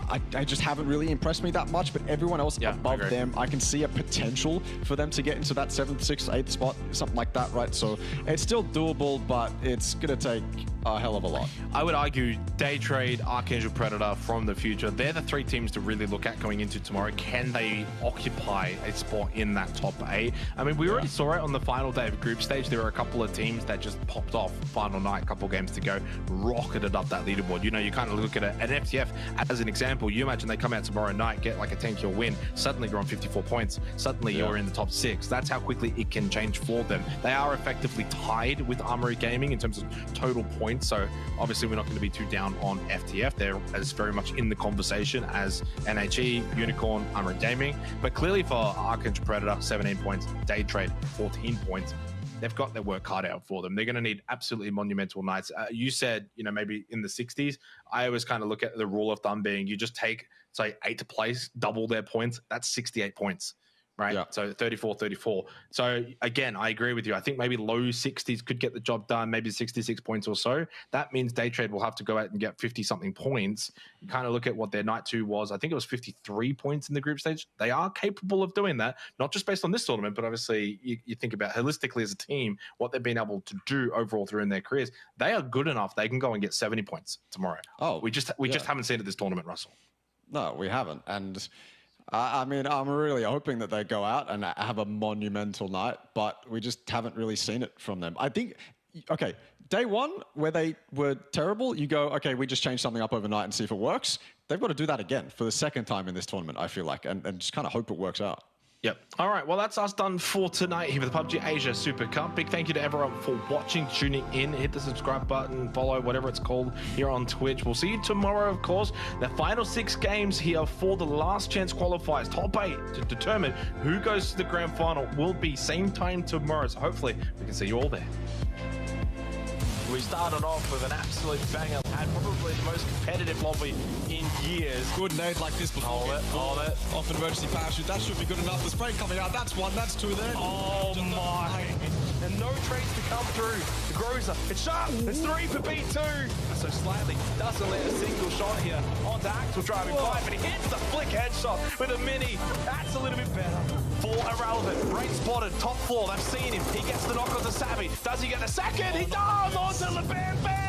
I just haven't really impressed me that much, but everyone else above them, I can see a potential for them to get into that 7th, 6th, 8th spot, something like that, right? So it's still doable, but it's going to take a hell of a lot. I would argue Day Trade, Archangel Predator, From the Future, they're the 3 teams to really look at going into tomorrow. Can they occupy a spot in that top 8? We already saw it on the final day of group stage. There were a couple of teams that just popped off final night, a couple games to go, rocketed up that leaderboard. You kind of look at it, an FTF as an example. You imagine they come out tomorrow night, get like a 10-kill win, suddenly you're on 54 points, suddenly you're in the top 6. That's how quickly it can change for them. They are effectively tied with Armory Gaming in terms of total points, so obviously we're not going to be too down on FTF. They're as very much in the conversation as NHE, Unicorn, Armory Gaming, but clearly for Archangel Predator, 17 points, Day Trade, 14 points. They've got their work cut out for them. They're going to need absolutely monumental nights. You said, maybe in the 60s. I always kind of look at the rule of thumb being you just take, say, 8th place, double their points. That's 68 points. right? Yeah. So 34-34. So again, I agree with you. I think maybe low 60s could get the job done, maybe 66 points or so. That means Day Trade will have to go out and get 50-something points. You kind of look at what their night 2 was. I think it was 53 points in the group stage. They are capable of doing that, not just based on this tournament, but obviously you think about holistically as a team, what they've been able to do overall through in their careers. They are good enough. They can go and get 70 points tomorrow. Oh, we just haven't seen it this tournament, Russell. No, we haven't. And I mean, I'm really hoping that they go out and have a monumental night, but we just haven't really seen it from them. I think, okay, day 1, where they were terrible, you go, okay, we just change something up overnight and see if it works. They've got to do that again for the second time in this tournament, I feel like, and just kind of hope it works out. Yep. All right. Well, that's us done for tonight here with the PUBG Asia Super Cup. Big thank you to everyone for watching, tuning in. Hit the subscribe button, follow, whatever it's called here on Twitch. We'll see you tomorrow, of course. The final 6 games here for the last chance qualifiers, top 8, to determine who goes to the grand final will be same time tomorrow. So hopefully we can see you all there. We started off with an absolute banger. Had probably the most competitive lobby in years. Good nade like this before. Hold it. Off an emergency parachute. That should be good enough. The spray coming out. That's 1. That's 2 there. Oh my. And no trades to come through. The Groza. It's sharp. It's 3 for B2. So slightly doesn't let a single shot here. Onto Axel driving by, but he hits the flick headshot with a mini. That's a little bit better. For Irrelevant. Great spotted. Top floor. They've seen him. He gets the knock on the Savvy. Does he get a second? He does. Onto the Bam Bam.